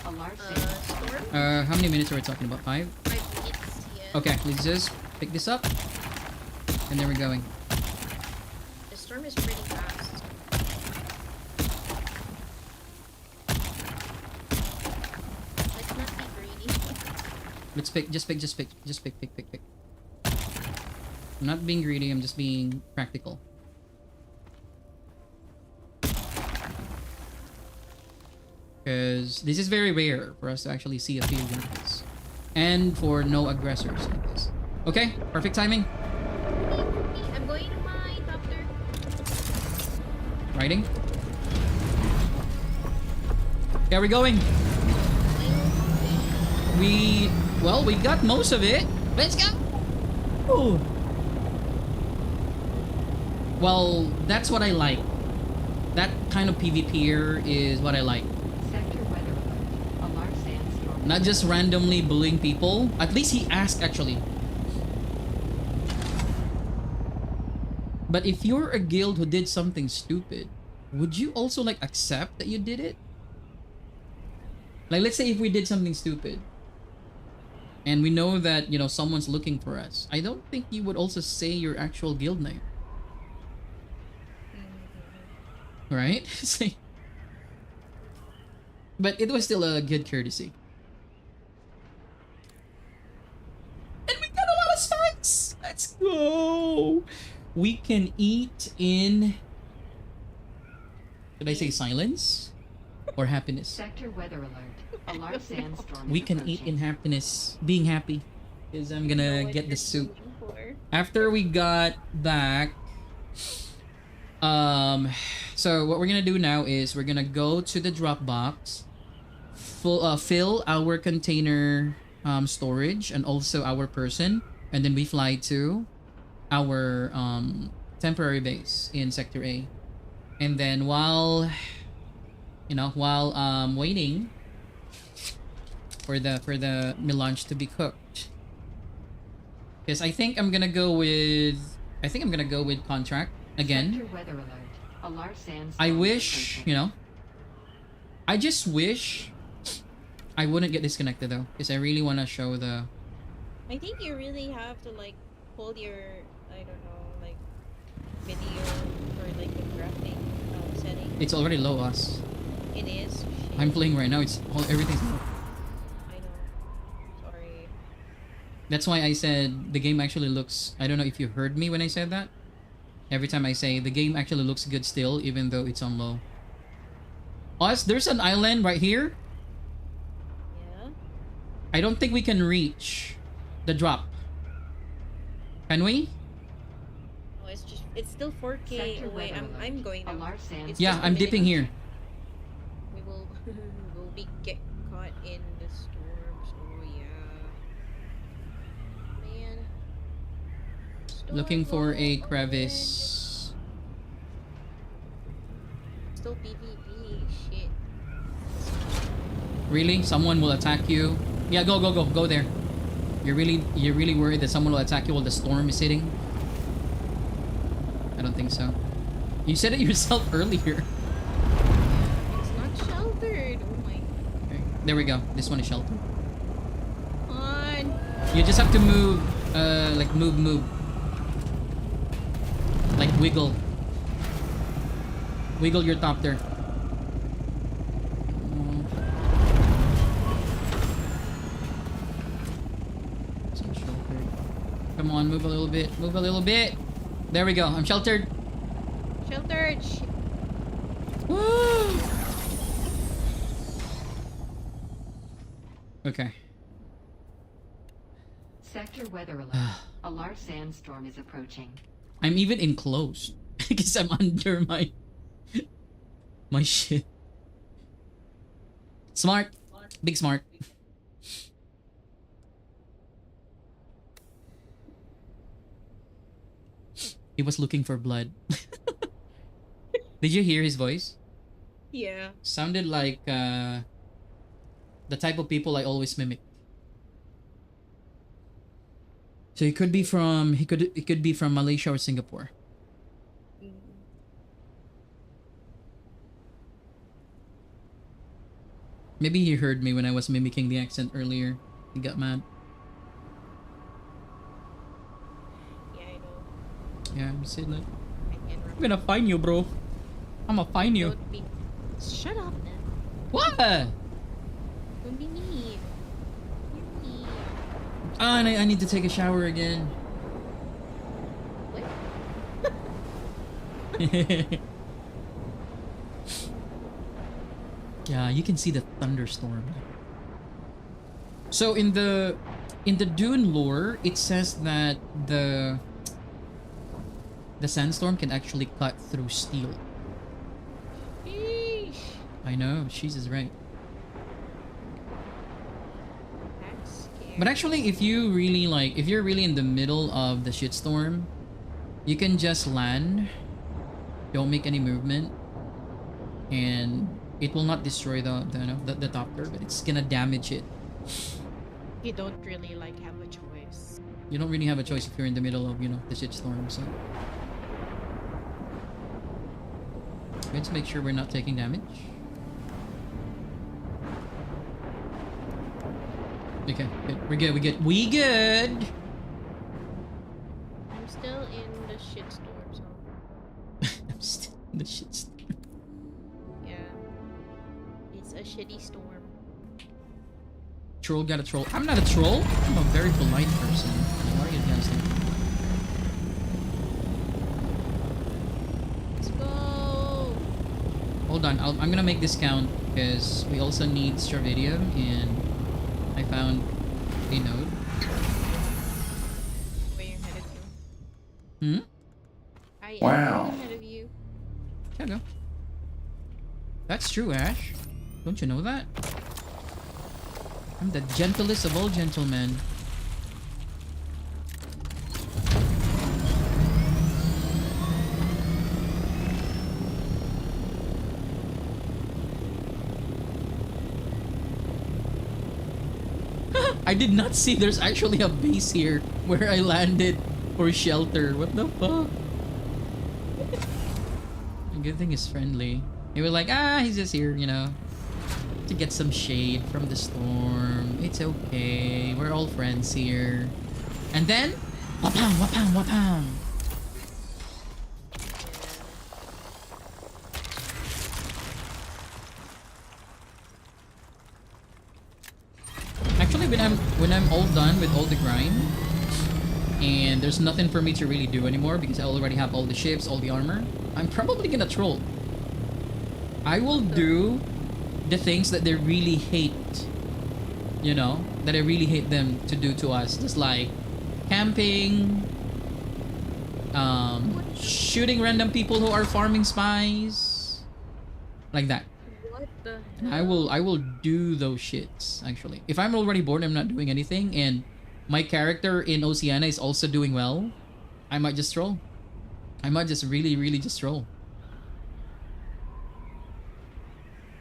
A large Storm? How many minutes are we talking about? 5? 5 minutes, yeah. Okay, let's just pick this up. And there we're going. The storm is pretty fast. Let's not be greedy. Let's pick, just pick. I'm not being greedy, I'm just being practical. Because this is very rare for us to actually see a field like this. And for no aggressors like this. Okay, perfect timing. I'm going to my doctor. Riding. Yeah, we're going. We got most of it. Let's go. Ooh. Well, that's what I like. That kind of PvPer is what I like. sector weather alert. A large sandstorm. Not just randomly bullying people. At least he asked, actually. But if you're a guild who did something stupid, would you also like accept that you did it? Like, let's say if we did something stupid and we know that, you know, someone's looking for us, I don't think you would also say your actual guild name. Right? Say- but it was still a good courtesy. And we got a lot of spikes! Let's go! We can eat in... Did I say silence? Or happiness? Sector weather alert. A large sandstorm. We is can eat in approaching. happiness. Being happy. Because I'm gonna What get you're the soup. shooting for. After we got back... So what we're gonna do now is we're gonna go to the drop box, fill our container storage and also our person, and then we fly to our temporary base in Sector A. And then while waiting for the melange to be cooked, because I think I'm gonna go with contract again. Sector weather alert. A large sandstorm. I is wish, approaching. I just wish I wouldn't get disconnected though, because I really want to show the... I think you really have to like hold your, I don't know, like video or like the graphic setting. It's already low, us. It is. Shit. I'm playing right now, everything's low. I know. Sorry. That's why I said the game actually looks... I don't know if you heard me when I said that. Every time I say the game actually looks good still, even though it's on low. Us, there's an island right here. Yeah. I don't think we can reach the drop. Can we? Oh, it's still 4K Sector away. weather alert. I'm going A now. large sandstorm. It's Yeah, just a I'm minute. dipping here. We will will be get caught in the storms. Oh yeah. Man. Looking for Storm a will crevice. end. Still PvP. Shit. Really? Someone will attack you? Yeah, go there. You're really worried that someone will attack you while the storm is hitting? I don't think so. You said it yourself earlier. It's not sheltered. Oh my Okay, there we go. This one is sheltered. god. You just have to move, like move. Like wiggle. Wiggle your top there. Some sheltered. Come on, move a little bit. Move a little bit. There we go. I'm sheltered. Sheltered. Woo! Okay. Sector weather alert. A large sandstorm is approaching. I'm even enclosed because I'm under my shit. Smart. Big smart. He was looking for blood. Did you hear his voice? Yeah. Sounded like the type of people I always mimic. So he could be from it could be from Malaysia or Singapore. Mm. Maybe he heard me when I was mimicking the accent earlier. He got mad. Yeah, I know. Yeah, I'm saying that. I can I'm remember. gonna find you, bro. I'm gonna find you. Don't be. Shut up, man. What? Don't be mean. You're mean. Ah, and I need to take a shower again. What? Yeah, you can see the thunderstorm. So in the Dune lore, it says that the sandstorm can actually cut through steel. Sheesh. I know, she's is right. That's scary. But actually, if you're really in the middle of the shitstorm, you can just land. Don't make any movement, and it will not destroy the topter, but it's gonna damage it. You don't really like have a choice. You don't really have a choice if you're in the middle of the shitstorm. So let's make sure we're not taking damage. Okay, good. We're good. We good. I'm still in the shitstorm, so I'm still in the shitstorm. yeah. It's a shitty storm. Troll got a troll. I'm not a troll. I'm a very polite person. Why are you guys there? Let's go. Hold on. I'm gonna make this count because we also need Stravadium, and I found a node. Way ahead of you. Hmm? I Wow. am ahead of you. There you go. That's true, Ash. Don't you know that? I'm the gentlest of all gentlemen. I did not see there's actually a base here where I landed for shelter. What the fuck? The good thing is friendly. They were like, he's just here, to get some shade from the storm. It's okay. We're all friends here. And then, wapam, wapam, wapam. Actually, when I'm all done with all the grind, and there's nothing for me to really do anymore because I already have all the ships, all the armor, I'm probably gonna troll. I will do the things that they really hate, that I really hate them to do to us, just like camping, shooting random people who are farming spies, like that. What the I will do those shits. Actually, if I'm already bored, I'm not doing anything, and my character in Oceania is also doing well, I might just troll. I might just really just troll.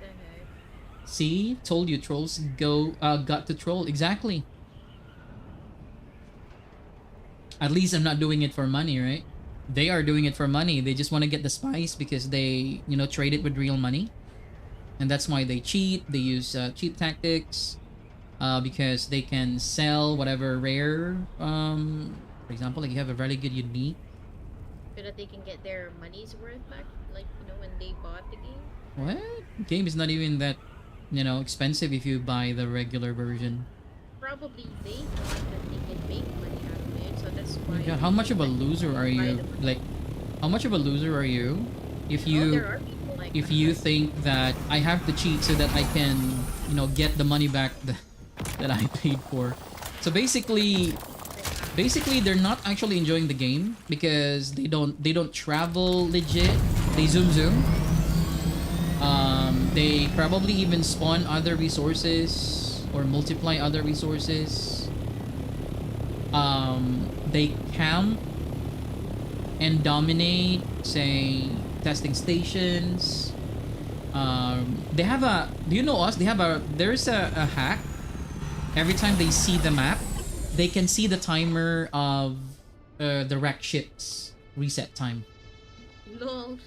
the heck? See, told you, trolls got to troll. Exactly. At least I'm not doing it for money, right? They are doing it for money. They just want to get the spice because they, trade it with real money. And that's why they cheat. They use cheat tactics because they can sell whatever rare. For example, like you have a really good unique. So that they can get their money's worth back, like when they bought the game. What? Game is not even that, expensive if you buy the regular version. Probably they thought that they can make money out of it, so that's Oh why. my God, how much of a loser are you? Like, how much of a loser are you if Oh, you there are people like if that. you think that I have to cheat so that I can, get the money back that I paid for? So basically they're not actually enjoying the game because they don't travel legit. They zoom. They probably even spawn other resources or multiply other resources. They camp and dominate, say, testing stations. They have a. Do you know us? They have a. There's a hack. Every time they see the map, they can see the timer of the wreck ships reset time. Lol.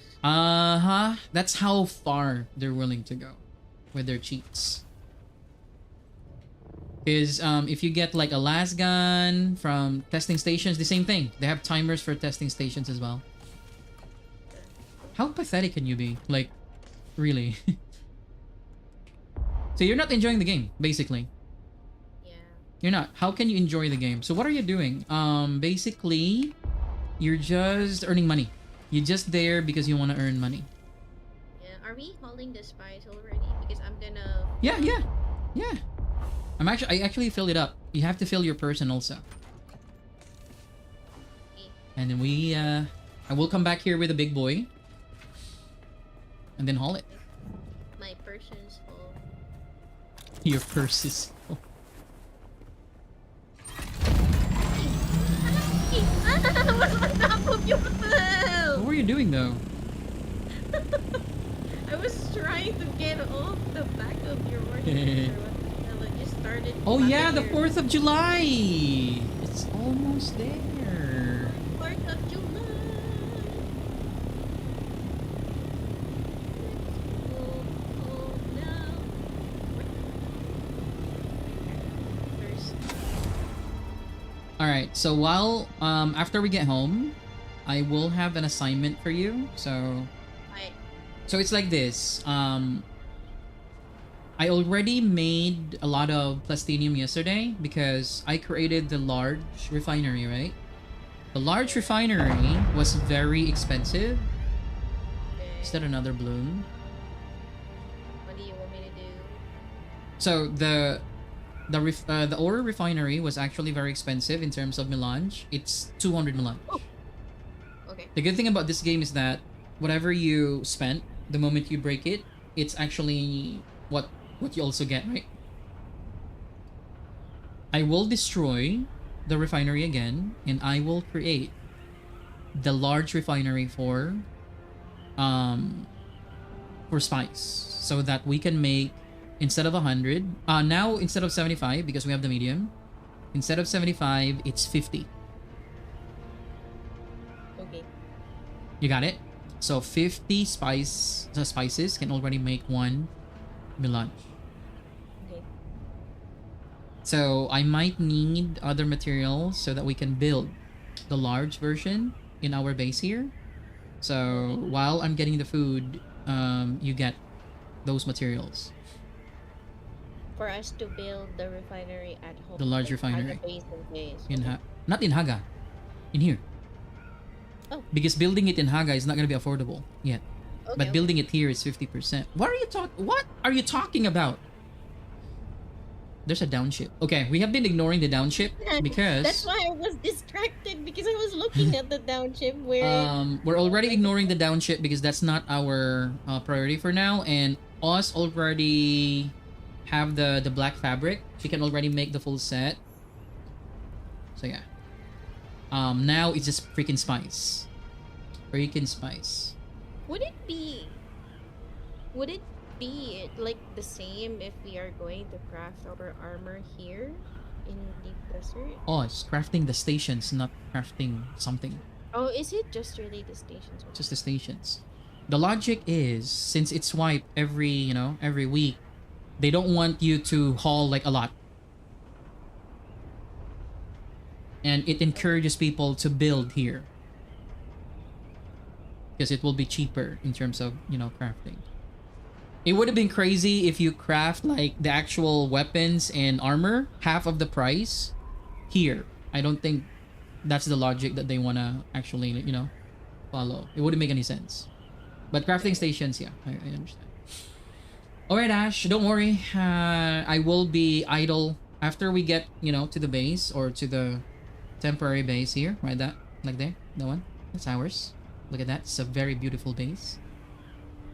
That's how far they're willing to go with their cheats. Because if you get like a las gun from testing stations, the same thing. They have timers for testing stations as well. How pathetic can you be? Like, really? So you're not enjoying the game, basically. Yeah. You're not. How can you enjoy the game? So what are you doing? Basically, you're just earning money. You're just there because you want to earn money. Yeah. Are we hauling the spice already? Because I'm gonna. Yeah. I actually filled it up. You have to fill your person also. And then I will come back here with a big boy. And then haul it. My person's full. Your purse is full. What's on top of your What were you doing though? I was trying to get off the back of your work. I just started. Oh yeah, the your 4th of July! It's almost there. 4th of July. Let's go home now. First. Alright, so while after we get home, I will have an assignment for you. So it's like this. I already made a lot of Plastanium yesterday because I created the large refinery, right? The large refinery was very expensive. Is that another bloom? What do you want me to do? So the ore refinery was actually very expensive in terms of melange. It's 200 melange. Oh. Okay. The good thing about this game is that whatever you spent, the moment you break it, it's actually what you also get, right? I will destroy the refinery again, and I will create the large refinery for spice, so that we can make, instead of 100, now instead of 75, because we have the medium, instead of 75, it's 50. Okay. You got it? So 50 spices can already make one melange. Okay. So I might need other materials so that we can build the large version in our base here. So while I'm getting the food, you get those materials. For us to build the refinery at home. The large like, refinery. At the base and base. Not in Haga, in here. Oh. Because building it in Haga is not gonna be affordable yet. Okay, But building it here is 50%. What are you talking about? There's a downship. Okay, we have been ignoring the downship because That's why I was distracted because I was looking at the downship where. we're already ignoring the downship because that's not our priority for now, and us already have the black fabric. We can already make the full set. So yeah. Now it's just freaking spice. Freaking spice. Would it be like the same if we are going to craft our armor here in the desert? Oh, it's crafting the stations, not crafting something. Oh, is it just really the stations? Just the stations. The logic is, since it's wipe every week, they don't want you to haul like a lot. And it encourages people to build here. Because it will be cheaper in terms of, crafting. It would have been crazy if you craft like the actual weapons and armor half of the price here. I don't think that's the logic that they want to actually, follow. It wouldn't make any sense. But crafting stations, yeah, I understand. Alright, Ash, don't worry. I will be idle after we get, to the base or to the temporary base here. Right, that, like there, that one. That's ours. Look at that. It's a very beautiful base.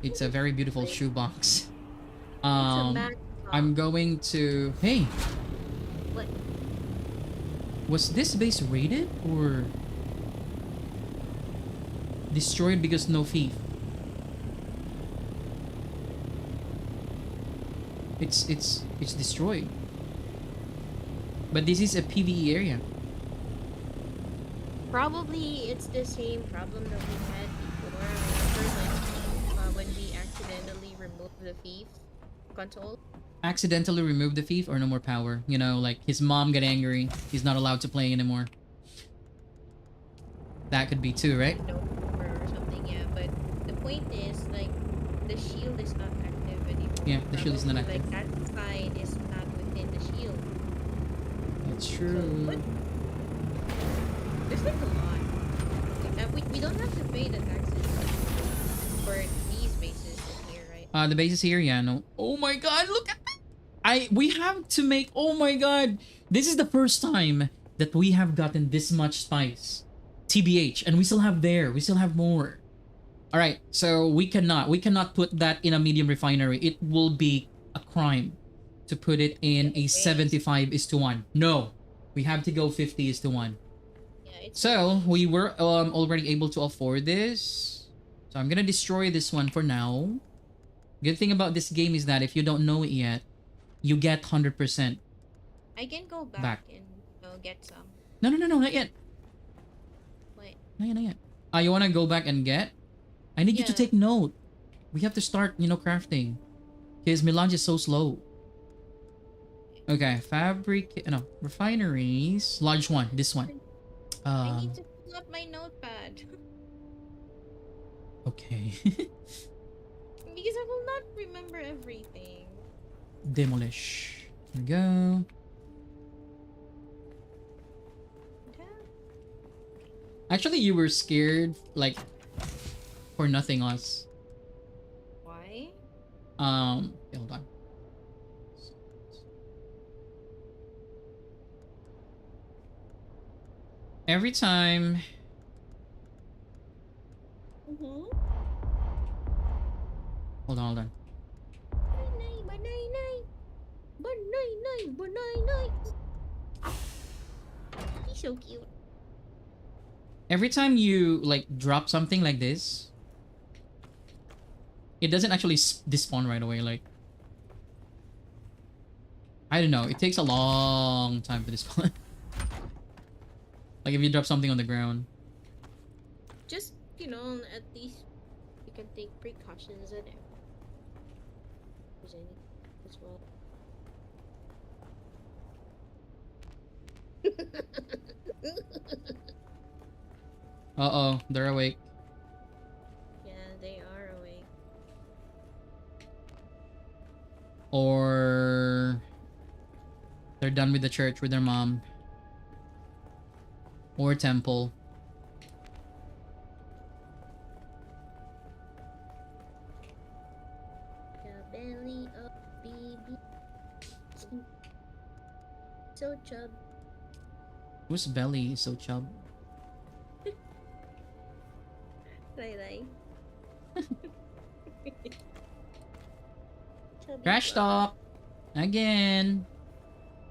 It's a very beautiful shoebox. I'm going to. Hey, What? was this base raided or? Destroyed because no thief. It's destroyed. But this is a PvE area. Probably it's the same problem that we had before. Remember when we accidentally removed the thief console? Accidentally remove the thief or no more power. You know, like his mom got angry. He's not allowed to play anymore. That could be too, right? No, or something, yeah. But the point is, like, the shield is not active anymore. Yeah, the shield is not Probably, active. like, that side is not within the shield. That's So, true. but there's like a lot. Like, we don't have to pay the taxes for these bases in here, right? The bases here, yeah, no. Oh my god, look at that! We have to make, oh my god. This is the first time that we have gotten this much spice. TBH, and we still have more. Alright, so we cannot put that in a medium refinery. It will be a crime to put it in a 75:1. No, we have to go 50:1. Yeah, it's So we were already able to afford this. So I'm gonna destroy this one for now. Good thing about this game is that if you don't know it yet, you get 100%. I can go back, Back. and get some. No, not yet. Wait, Not yet. You wanna go back and get? I need you to Yeah. take note. We have to start, crafting. Because melange is so slow. Okay, refineries. Large one, this one. I need to pull up my notepad Okay. because I will not remember everything. Demolish. There we go. Actually, you were scared, like, for nothing else. Why? Okay, hold on. Every time. Mm-hmm. Hold on. Banay. He's so cute. Every time you, like, drop something like this, it doesn't actually despawn right away. Like, I don't know. It takes a long time to despawn. Like, if you drop something on the ground. Just, at least you can take precautions and everything as well. Uh-oh, they're awake. Yeah, they are awake. Or they're done with the church with their mom. Or temple. The belly of baby. So chub. Whose belly is so chub? Lay. Crash stop! Again!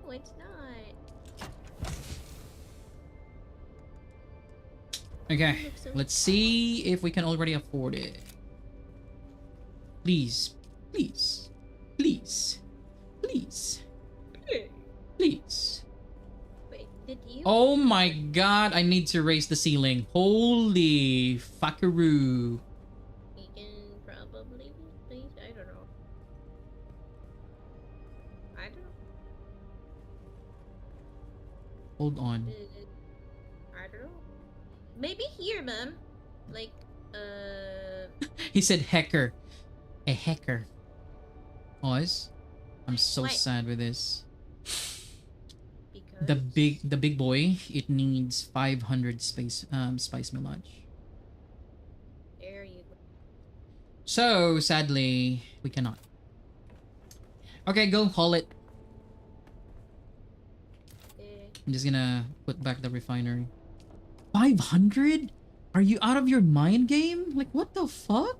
No, it's not. Okay, let's see if we can already afford it. Please. Wait, did you? Oh my god, I need to raise the ceiling. Holy fuckaroo. We can probably please. I don't know. Hold on. I don't know. Maybe here, ma'am. Like, He said hacker. A hacker. Oz? I'm so Why? sad with this. because The big boy, it needs 500 spice melange. there you go. So sadly, we cannot. Okay, go haul it. Eh, I'm just gonna put back the refinery. 500? Are you out of your mind, game? Like, what the fuck?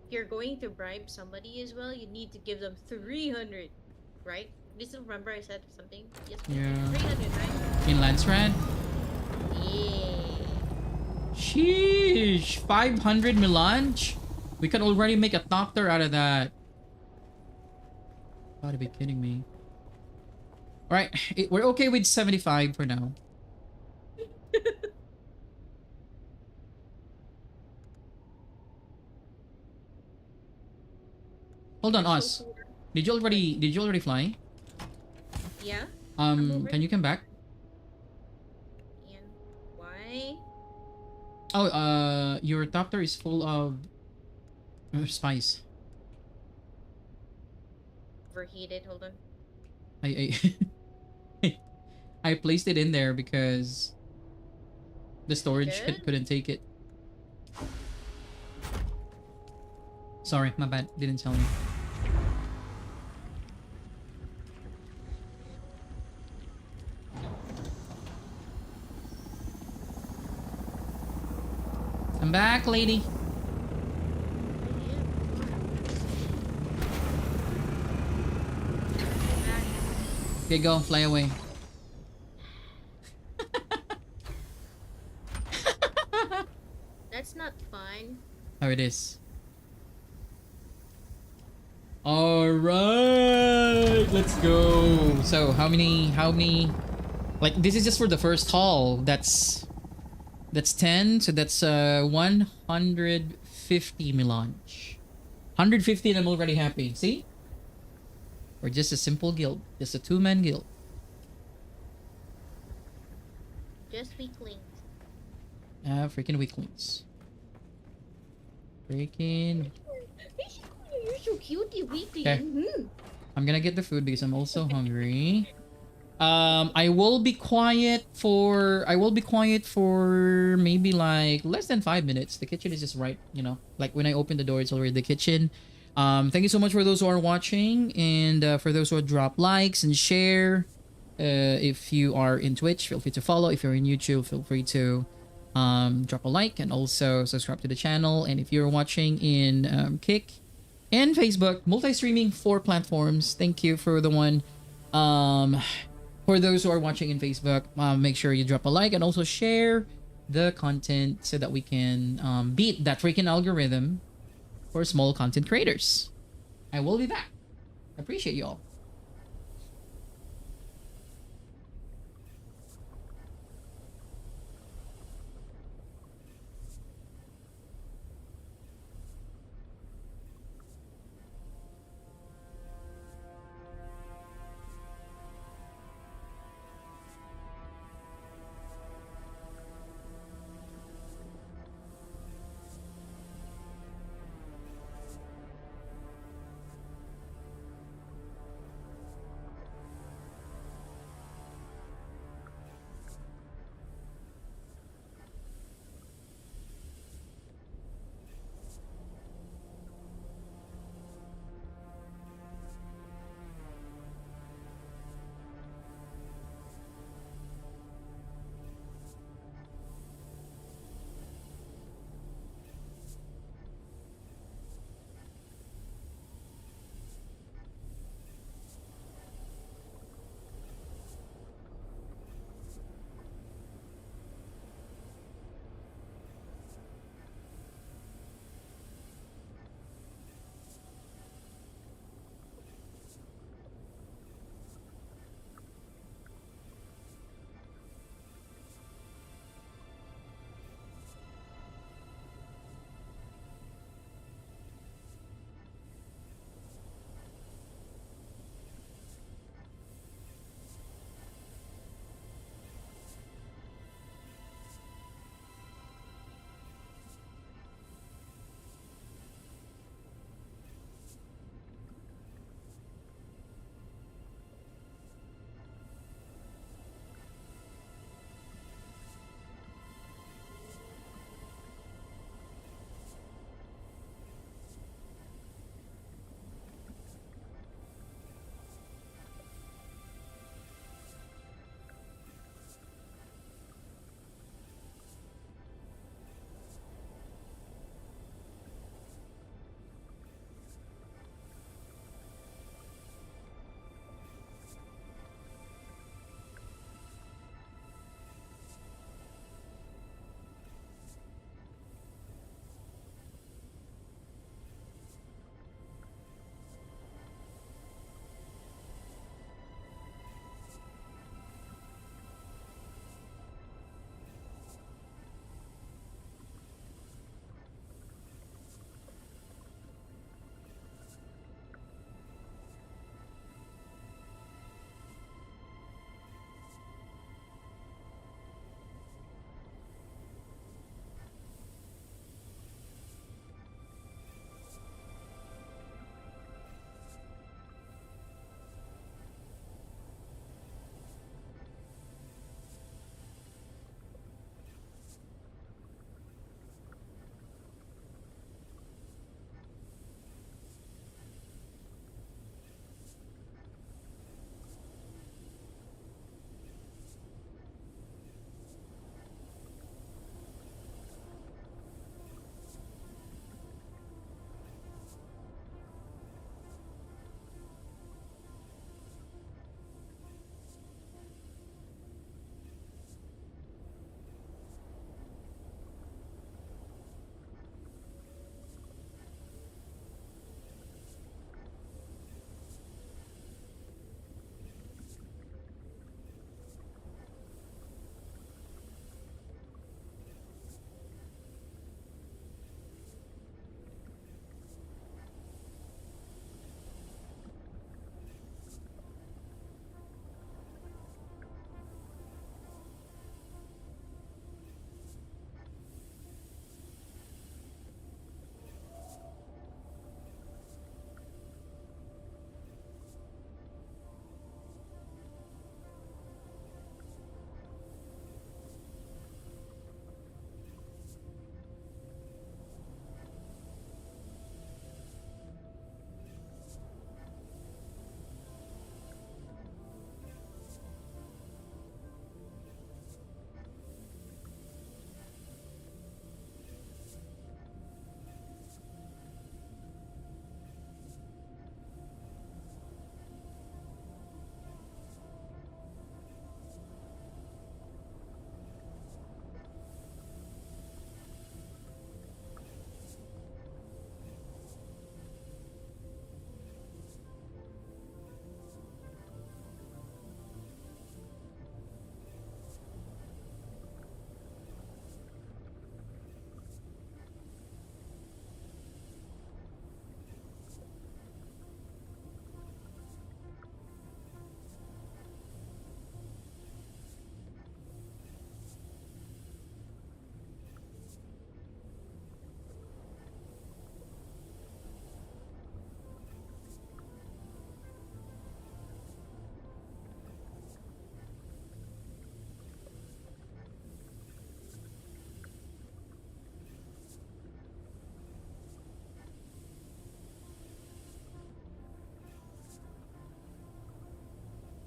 If you're going to bribe somebody as well, you need to give them 300, right? Do you still remember I said something? Yes. Yeah. 300, right? In Lance Rad? Yeah. Sheesh. 500 melange? We can already make a doctor out of that. Gotta be kidding me. Alright, we're okay with 75 for now. Hold on, We're so Oz. poor. Did you already fly? Yeah. I'm Can already. you come back? And why? Oh, your doctor is full of spice. Overheated. Hold on. I I placed it in there because the Is it storage good? couldn't take it. Sorry, my bad. Didn't tell you. Come back, lady. Okay, go. Fly away. That's not fun. How it is. Alright, let's go. So how many like this is just for the first haul. That's 10, so that's 150 melange. 150 and I'm already happy. See? Or just a simple guild. Just a two-man guild. Just weaklings. Freaking weaklings. Freaking. You're so cutie weakling. Okay. I'm gonna get the food because I'm also hungry. I will be quiet for maybe like less than 5 minutes. The kitchen is just right, like when I open the door, it's already the kitchen. Thank you so much for those who are watching and for those who drop likes and share. If you are in Twitch, feel free to follow. If you're in YouTube, feel free to drop a like and also subscribe to the channel. And if you're watching in Kick and Facebook, multi-streaming 4 platforms. Thank you for the one. For those who are watching in Facebook, make sure you drop a like and also share the content so that we can beat that freaking algorithm for small content creators. I will be back. I appreciate you all.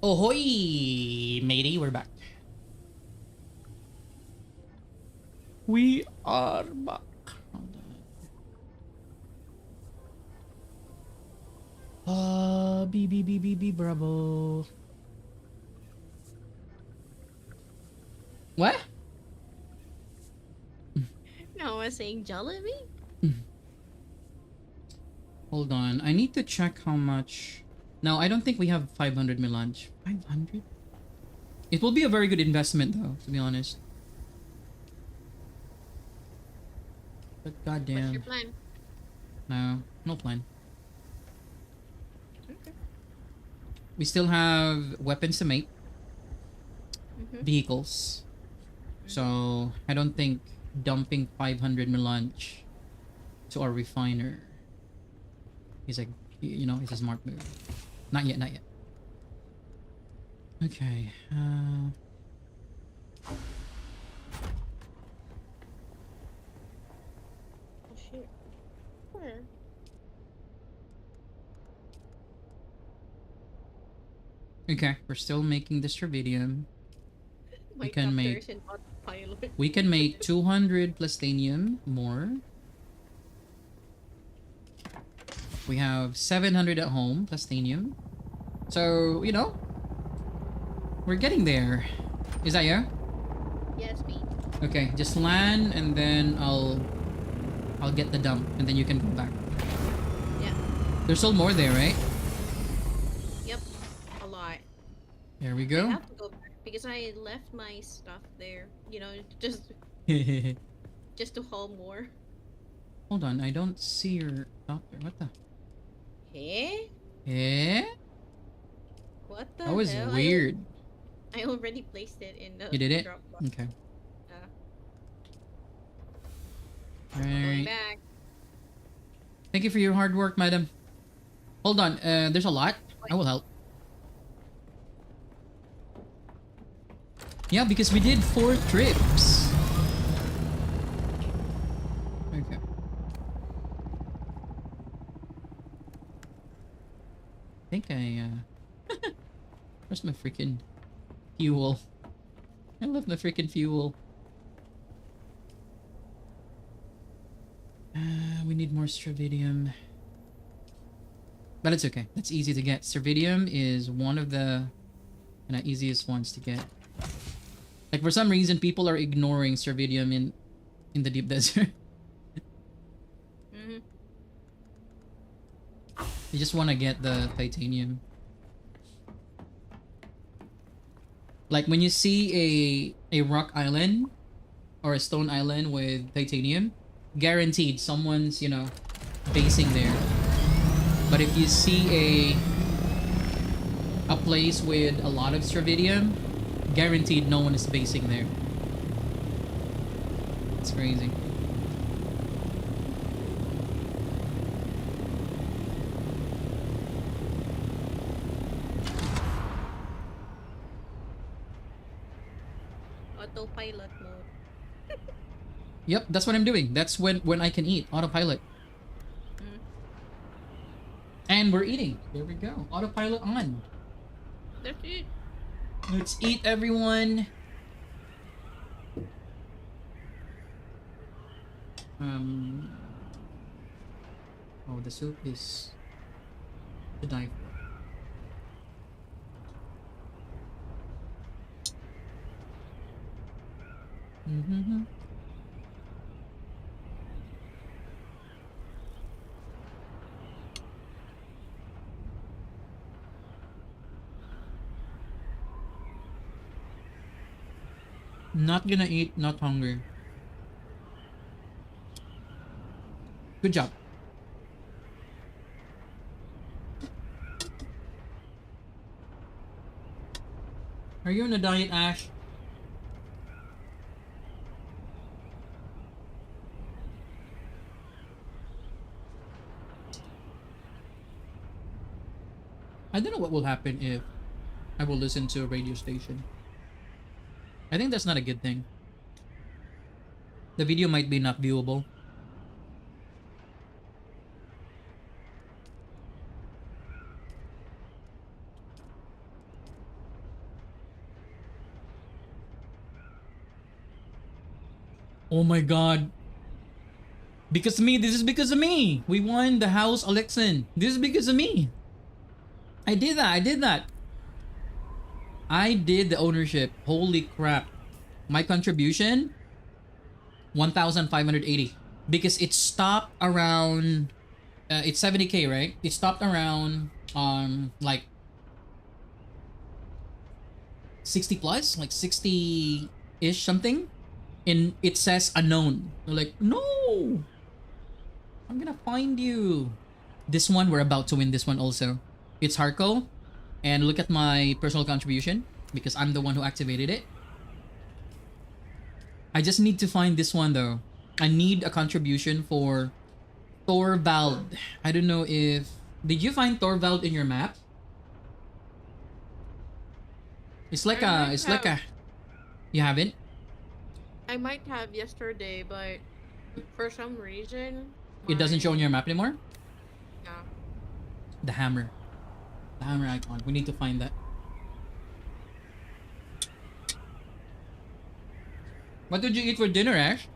Ahoy, matey, we're back. We are back. Hold on. B, bravo. What? No, I was saying Jollibee. Hold on, I need to check how much. No, I don't think we have 500 melange. 500? It will be a very good investment though, to be honest. But What's your goddamn. plan? No, no plan. Okay. We still have weapons to make, Mm-hmm. vehicles. So I don't think dumping 500 melange to our refiner is a, is a smart move. Not yet, not yet. Okay. Oh shit. Where? Okay, we're still making this tritium. We My can doctor make is in autopilot. 200 plastanium more. We have 700 at home plastanium. So, we're getting there. Is that you? Yes, me. Okay, just land and then I'll get the dump and then you can go back. Yeah. There's still more there, right? Yep. A lot. There we I go. have to go back because I left my stuff there. Just just to haul more. Hold on, I don't see your doctor. What the? Eh? Eh? What the That was hell? weird. I already placed it in the You did it? Dropbox. Okay. Going Alright. back. Thank you for your hard work, madam. Hold on, there's a lot. I will help. Yeah, because we did 4 trips. Okay. I think where's my freaking fuel? I left my freaking fuel. We need more stravidium. But it's okay. That's easy to get. Stravidium is one of the easiest ones to get. Like for some reason, people are ignoring stravidium in the deep desert. Mm-hmm. You just want to get the titanium. Like when you see a rock island or a stone island with titanium, guaranteed someone's basing there. But if you see a place with a lot of stravidium, guaranteed no one is basing there. It's crazy. Autopilot mode. Yep, that's what I'm doing. That's when I can eat. Autopilot. Mm. And we're eating. There we go. Autopilot on. That's it. Let's eat, everyone. Oh, the soup is to die for. Mm-hmm. Not gonna eat, not hungry. Good job. Are you on a diet, Ash? I don't know what will happen if I will listen to a radio station. I think that's not a good thing. The video might be not viewable. Oh my god. Because of me, this is because of me. We won the house Alexan. This is because of me. I did that. I did that. I did the ownership. Holy crap. My contribution 1,580 because it stopped around it's 70k, right? It stopped around like 60 plus, like 60 ish something. And it says unknown. They're like, "No. I'm going to find you." This one we're about to win this one also. It's Harko. And look at my personal contribution because I'm the one who activated it. I just need to find this one though. I need a contribution for Thorvald. I don't know if... Did you find Thorvald in your map? It's like I a... might It's like have. a... You haven't? I might have yesterday, but for some reason, It doesn't show on my your map anymore? yeah. The hammer. The hammer icon. We need to find that. What did you eat for dinner, Ash?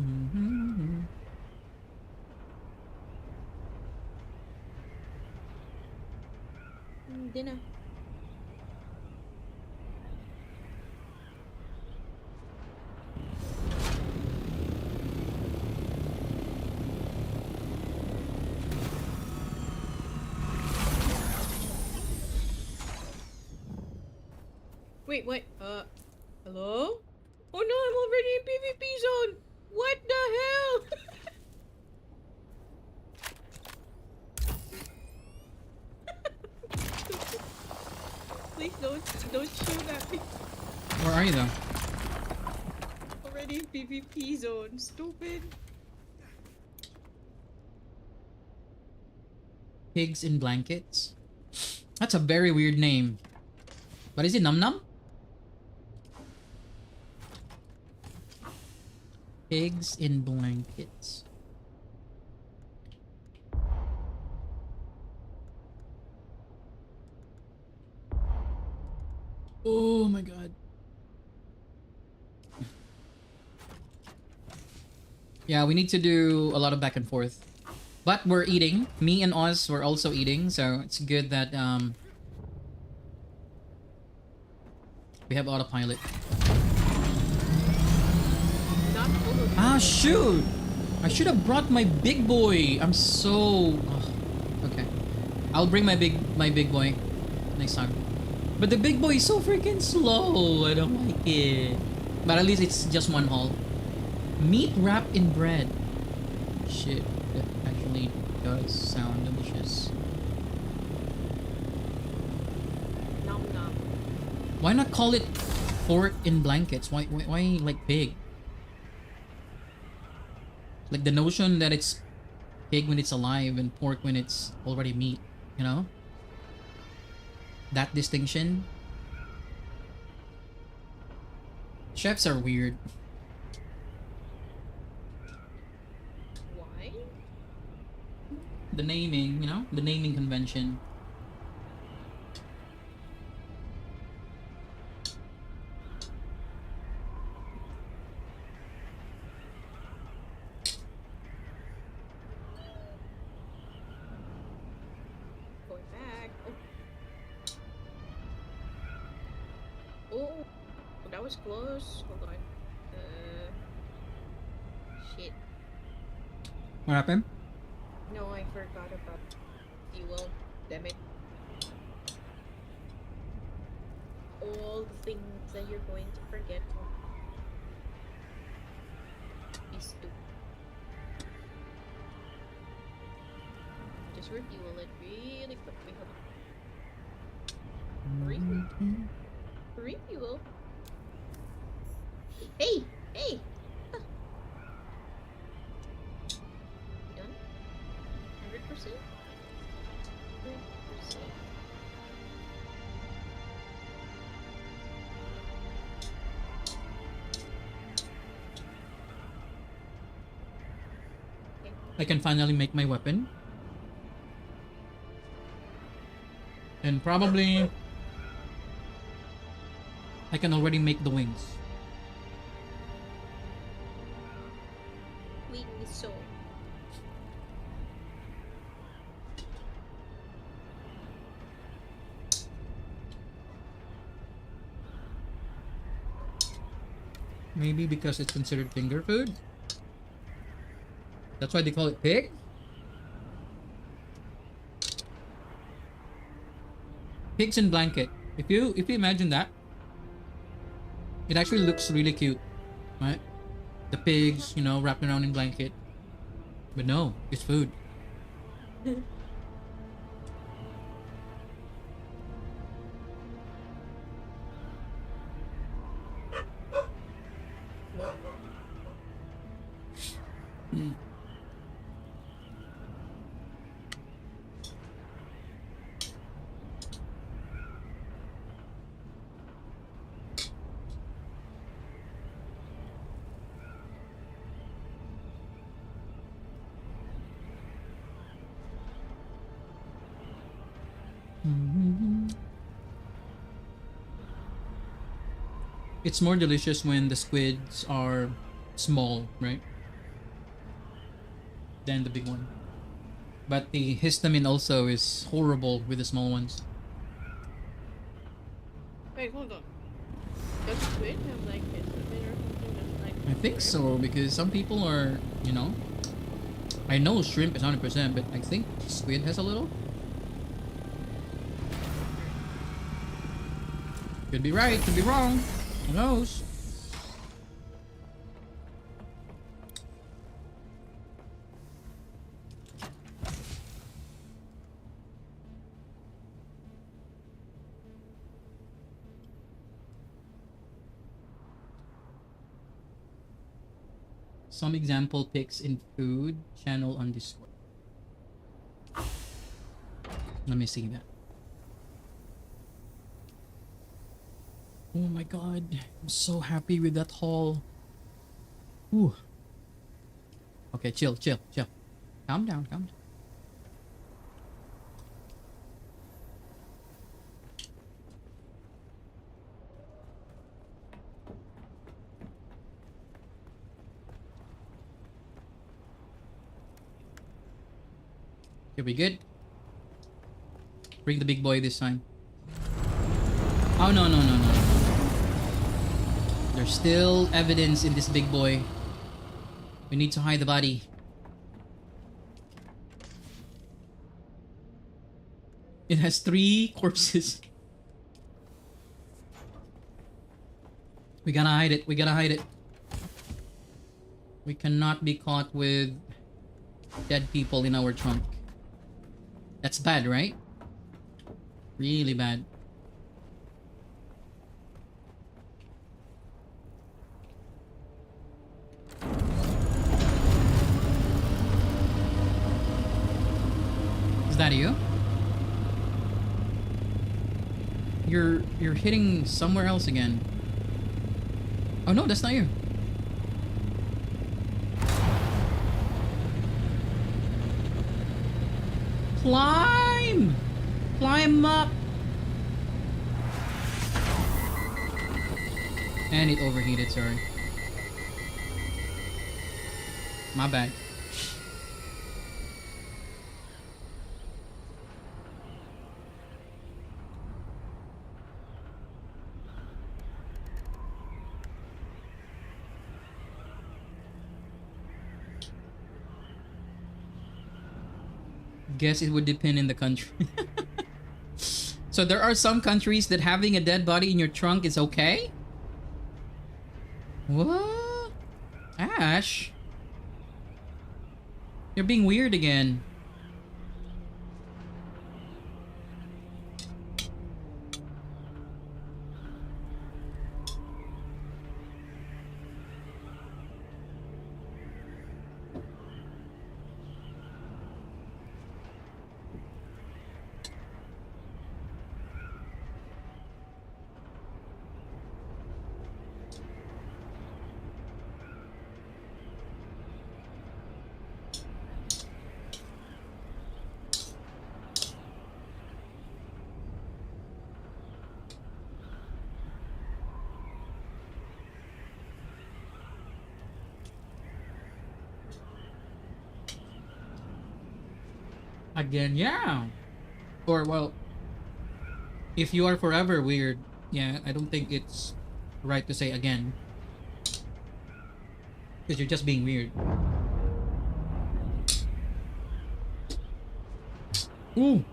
Mm-hmm. Dinner. Wait. Hello? Oh no, I'm already in PvP zone. What the hell? Please don't shoot at me. Where are you though? Already in PvP zone. Stupid. Pigs in blankets? That's a very weird name. But is it Num Num? Pigs in blankets. Oh my god. Yeah, we need to do a lot of back and forth. But we're eating. Me and Oz were also eating, so it's good that we have autopilot. Not over. Ah, shoot! I should have brought my big boy. I'm so... Ugh. Okay. I'll bring my big boy next time. But the big boy is so freaking slow. I don't like it. But at least it's just one haul. Meat wrapped in bread. Shit, that actually does sound delicious. Nom nom. Why not call it pork in blankets? Why like pig? Like the notion that it's pig when it's alive and pork when it's already meat, you know? That distinction. Chefs are weird. Why? The naming, you know? The naming convention. Going back. Oh, that was close. Hold on. Shit. What happened? No, I forgot about fuel. Damn it. All the things that you're going to forget. Is stupid. Just refuel it really quickly. Hold on. Refuel? Hey! Hey! Ah. Done? 100%? 100%. I can finally make my weapon. And probably I can already make the wings. Wing so. Maybe because it's considered finger food. That's why they call it pig. Pigs in blanket. If you imagine that, it actually looks really cute, right? The pigs, wrapped around in blanket. But no, it's food. It's more delicious when the squids are small, right? Than the big one. But the histamine also is horrible with the small ones. Wait, hold on. Does squid have like histamine or something that's like I think shrimp? so because some people are, I know shrimp is 100%, but I think squid has a little. Could be right, could be wrong. Who knows? Some example pics in food channel on Discord. Let me see that. Oh my god, I'm so happy with that haul. Ooh. Okay, chill. Calm down. Okay, we good? Bring the big boy this time. Oh, no. There's still evidence in this big boy. We need to hide the body. It has 3 corpses. We gotta hide it. We cannot be caught with dead people in our trunk. That's bad, right? Really bad. Is that you? You're hitting somewhere else again. Oh no, that's not you. Climb! Climb up! And it overheated, sorry. My bad. Guess it would depend in the country. So there are some countries that having a dead body in your trunk is okay? What? Ash? You're being weird again. Again, yeah. Or well, if you are forever weird, yeah, I don't think it's right to say again because you're just being weird. Ooh,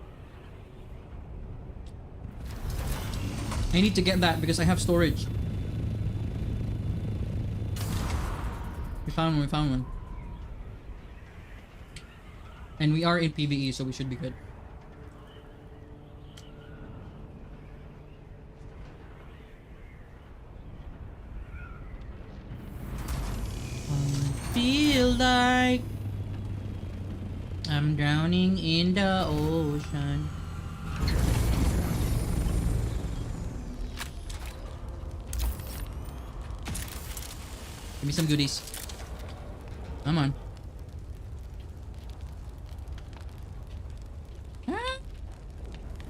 I need to get that because I have storage. We found one. We found one. And we are in PvE, so we should be good. Feel like I'm drowning in the ocean. Give me some goodies. Come on. Ah.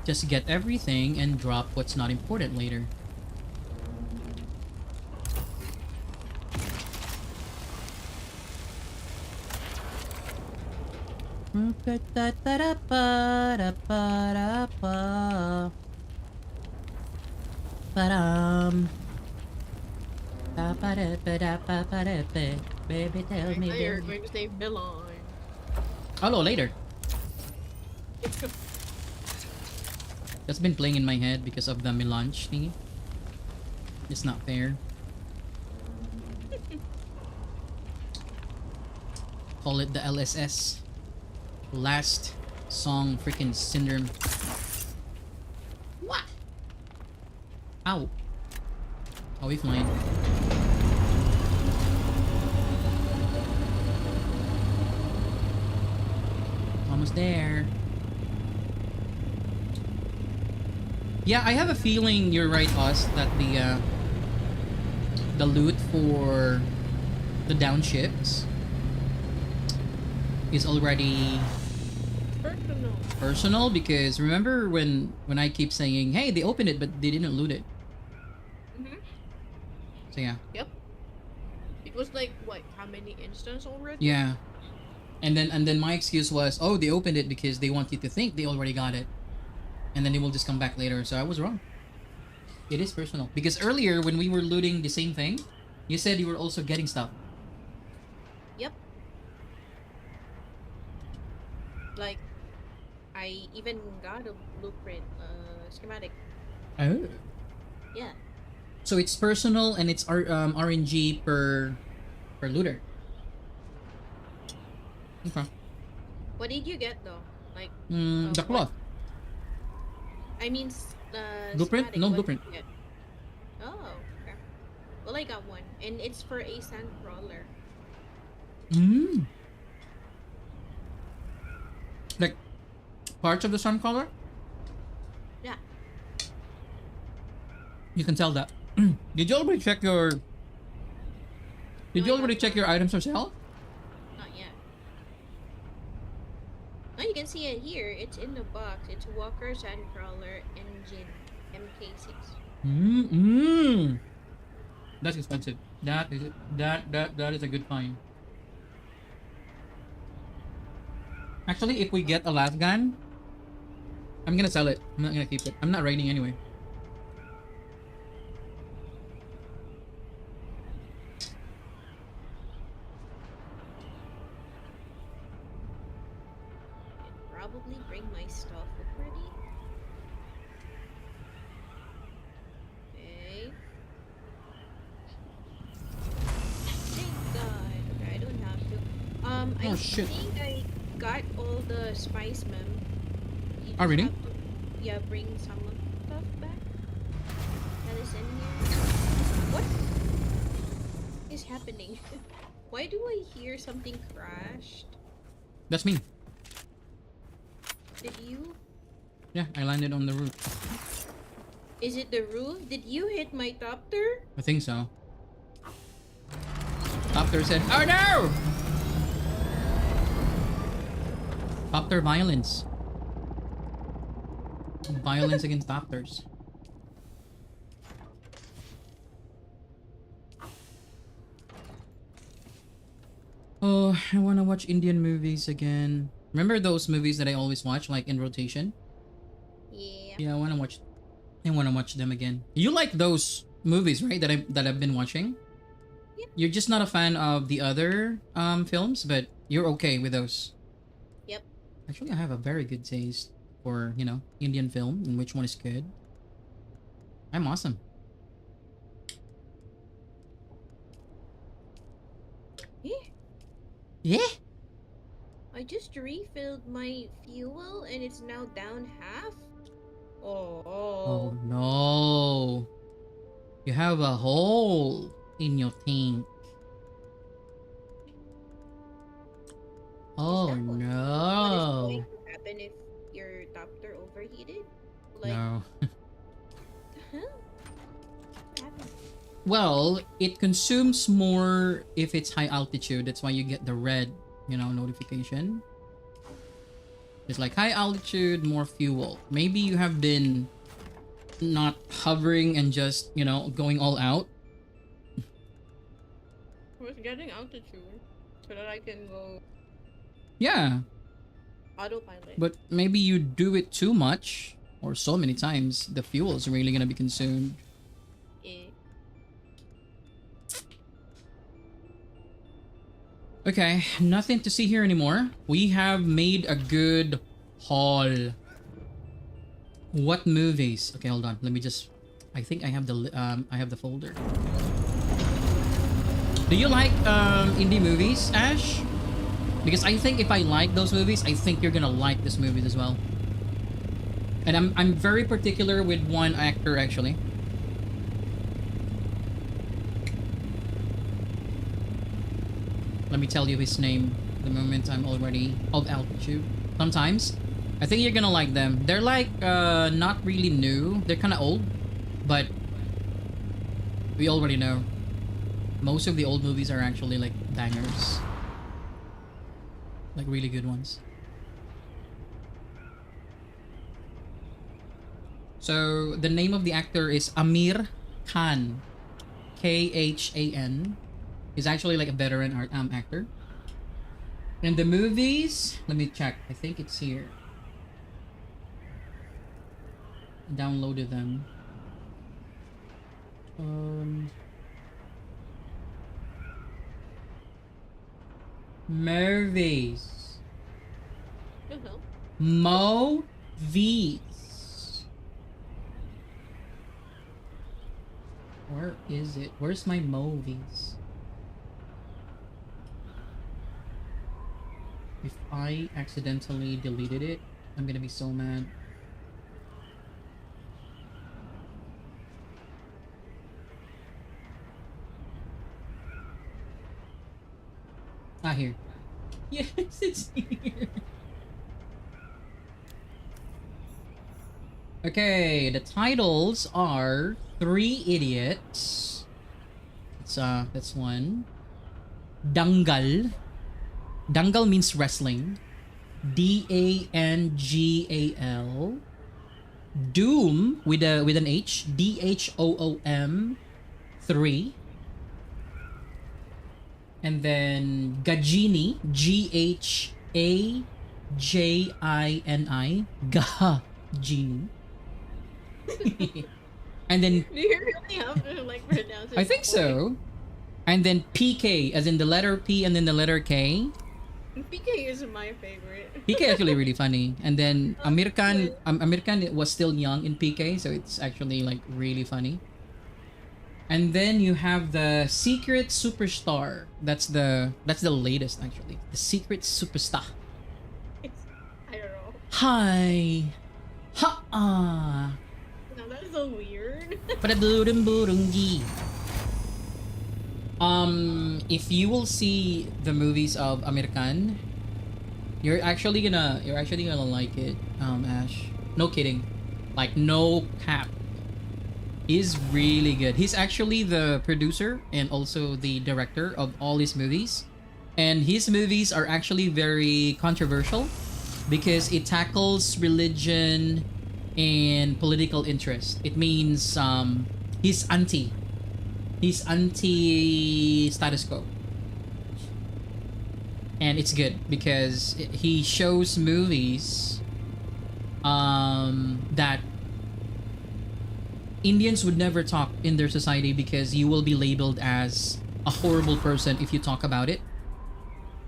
Just get everything and drop what's not important later. Baby, tell me, You're baby. going to say Milan. Hello, later. That's been playing in my head because of the melange thingy. It's not fair. Call it the LSS. Last song freaking syndrome. What? Ow. Are we flying? Almost there. Yeah, I have a feeling you're right, Us, that the loot for the downships is already personal because remember when I keep saying, hey, they opened it but they didn't loot it. Mm-hmm. So yeah. Yep. It was like what? How many instances already? Yeah. And then my excuse was, oh, they opened it because they want you to think they already got it. And then they will just come back later. So I was wrong. It is personal. Because earlier when we were looting the same thing, you said you were also getting stuff. Yep. Like, I even got a blueprint, schematic. Oh. Yeah. So it's personal and it's RNG per looter. Okay. What did you get though? Like, The cloth. I mean, Blueprint? schematic. No What blueprint. did you get? Oh, okay. Well, I got one, and it's for a sand crawler. Mm. Like parts of the sun color? Yeah. You can tell that. Did you already check your Did No, you I already have check your items for sale? Not yet. Oh, you can see it here. It's in the box. It's Walker Sandcrawler Engine MK6. That's expensive. That is a good find. Actually, if we get a last gun, I'm gonna sell it. I'm not gonna keep it. I'm not raiding anyway. Probably bring my stuff already. Okay. Thank God. Okay, I don't have to. I Oh shit. think I got all the spice, ma'am. You Oh just really? have to, yeah, bring some of the stuff back that is in here. What is happening? Why do I hear something crashed? That's me. Did you? Yeah, I landed on the roof. Is it the roof? Did you hit my copter? I think so. Copter said, "Oh no!" Copter violence. Violence against doctors. Oh, I wanna watch Indian movies again. Remember those movies that I always watch, like in rotation? Yeah. Yeah, I wanna watch. I wanna watch them again. You like those movies, right? That I've been watching. Yep. You're just not a fan of the other films, but you're okay with those. Yep. Actually, I have a very good taste for Indian film and which one is good. I'm awesome. Yeah. Yeah. I just refilled my fuel and it's now down half. Oh Oh. no. You have a hole in your tank. Is Oh that what is going no. to happen if your adapter overheated? Like, No. huh? What happened? Well, it consumes more if it's high altitude. That's why you get the red, notification. It's like high altitude, more fuel. Maybe you have been not hovering and just, going all out. I was getting altitude so that I can go Yeah, autopilot. but maybe you do it too much or so many times, the fuel is really gonna be consumed. Eh. Okay, nothing to see here anymore. We have made a good haul. What movies? Okay, hold on. Let me just. I think I have the folder. Do you like indie movies, Ash? Because I think if I like those movies, I think you're gonna like this movies as well. And I'm very particular with one actor actually. Let me tell you his name the moment I'm already of altitude. Sometimes I think you're gonna like them. They're like not really new. They're kind of old, but we already know most of the old movies are actually like bangers, like really good ones. So the name of the actor is Amir Khan, Khan. He's actually like a veteran actor. And the movies, let me check. I think it's here. I downloaded them. Movies. Uh-huh. Movies. Where is it? Where's my movies? If I accidentally deleted it, I'm gonna be so mad. Ah, here. Yes, it's here. Okay, the titles are Three Idiots. That's one. Dangal. Dangal means wrestling. Dangal. Doom with an H. Dhoom 3. And then Gajini. Gajini. Gajini. And then Do you really have to like pronounce it? I think so. And then PK, as in the letter P and then the letter K. PK is my favorite. PK actually really funny. And then Amir Khan was still young in PK, so it's actually like really funny. And then you have the Secret Superstar. That's the latest actually. The Secret Superstar. I don't know. Hi. Ha-ah. No, that's so weird. If you will see the movies of Amir Khan, you're actually gonna like it, Ash. No kidding. Like no cap. He's really good. He's actually the producer and also the director of all his movies. And his movies are actually very controversial because it tackles religion and political interest. It means he's anti status quo. And it's good because he shows movies that Indians would never talk in their society because you will be labeled as a horrible person if you talk about it.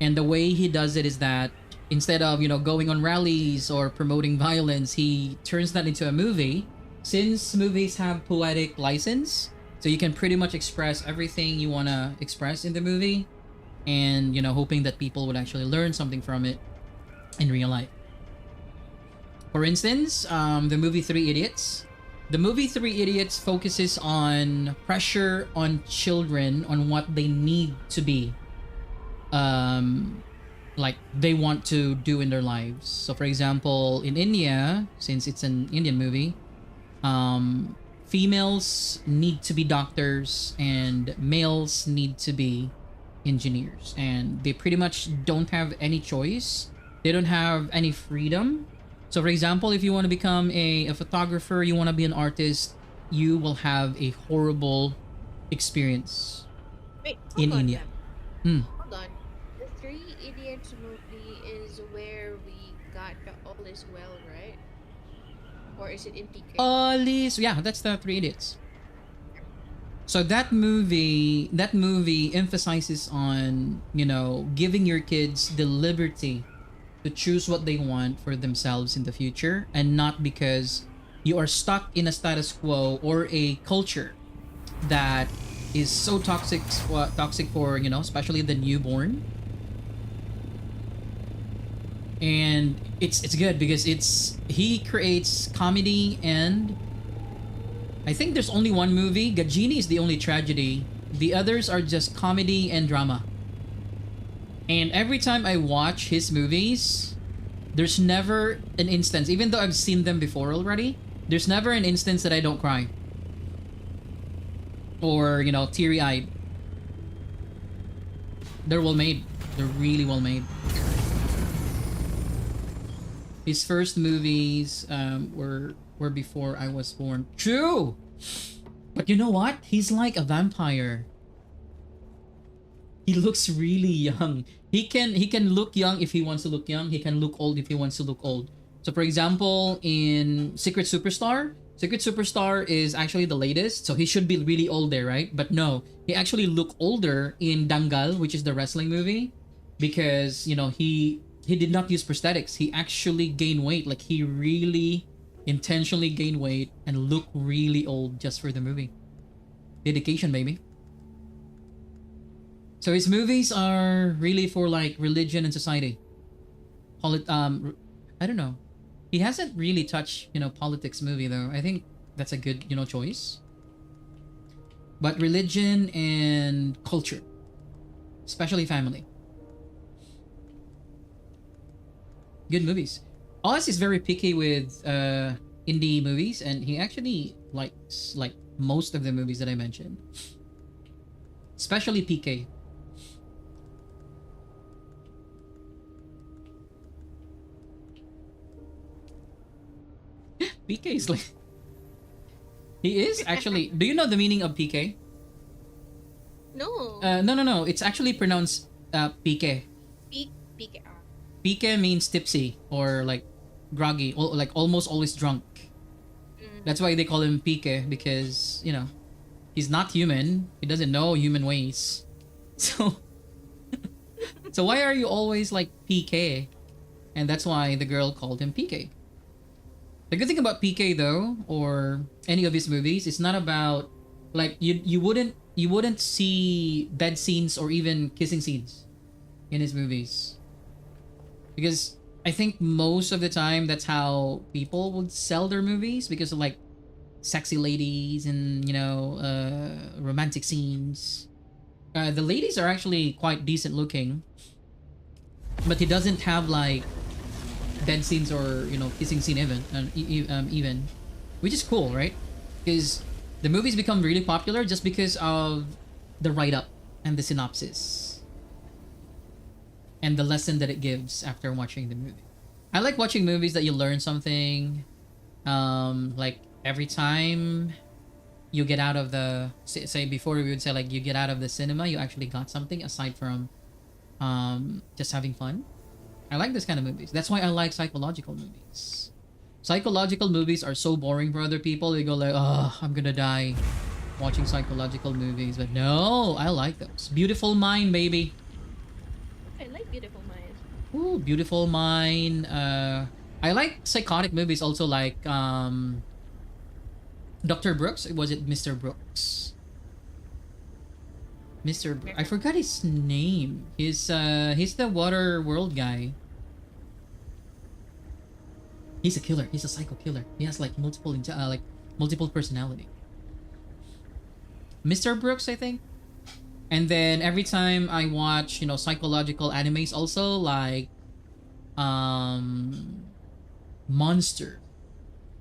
And the way he does it is that instead of, going on rallies or promoting violence, he turns that into a movie. Since movies have poetic license, so you can pretty much express everything you want to express in the movie, and, hoping that people would actually learn something from it in real life. For instance, the movie Three Idiots. The movie Three Idiots focuses on pressure on children on what they need to be, like they want to do in their lives. So, for example, in India, since it's an Indian movie, females need to be doctors and males need to be engineers, and they pretty much don't have any choice. They don't have any freedom. So, for example, if you want to become a photographer, you want to be an artist, you will have a horrible experience Wait, in hold on, India. Em. Hmm. Hold on. The Three Idiots movie is where we got the All Is Well, right? Or is it in PK? Yeah, that's the Three Idiots. So that movie emphasizes on, giving your kids the liberty to choose what they want for themselves in the future, and not because you are stuck in a status quo or a culture that is so toxic for, especially the newborn. And it's good because he creates comedy, and I think there's only one movie. Gajini is the only tragedy. The others are just comedy and drama. And every time I watch his movies, there's never an instance, even though I've seen them before already, there's never an instance that I don't cry. Or, teary eyed. They're well made. They're really well made. His first movies were before I was born. True! But you know what? He's like a vampire. He looks really young. He can look young if he wants to look young. He can look old if he wants to look old. So, for example, in Secret Superstar is actually the latest, so he should be really old there, right? But no, he actually looked older in Dangal, which is the wrestling movie, because he did not use prosthetics. He actually gained weight. Like, he really intentionally gained weight and looked really old just for the movie. Dedication, baby. So his movies are really for like religion and society. I don't know. He hasn't really touched, politics movie though. I think that's a good, choice. But religion and culture, especially family. Good movies. Oz is very picky with indie movies, and he actually likes like most of the movies that I mentioned, especially PK. PK is like, he is actually. Do you know the meaning of PK? No. No. It's actually pronounced PK. PK. PK means tipsy or like groggy, or like almost always drunk. That's why they call him PK, because he's not human. He doesn't know human ways. So so why are you always like PK? And that's why the girl called him PK. The good thing about PK though, or any of his movies, it's not about like you wouldn't see bed scenes or even kissing scenes in his movies. Because I think most of the time that's how people would sell their movies, because of like sexy ladies and romantic scenes. The ladies are actually quite decent looking, but he doesn't have like bed scenes or kissing scene even, which is cool, right? Because the movies become really popular just because of the write-up and the synopsis and the lesson that it gives after watching the movie. I like watching movies that you learn something. Like every time you get out of the say before we would say like you get out of the cinema, you actually got something aside from just having fun. I like this kind of movies. That's why I like psychological movies. Psychological movies are so boring for other people. They go like, "Oh, I'm gonna die watching psychological movies." But no, I like those. Beautiful Mind, baby. I like Beautiful Mind. Ooh, Beautiful Mind. I like psychotic movies also, like Dr. Brooks. Was it Mr. Brooks? I forgot his name. He's the Water World guy. He's a killer. He's a psycho killer. He has like multiple personality. Mr. Brooks, I think. And then every time I watch, psychological animes also, like Monster,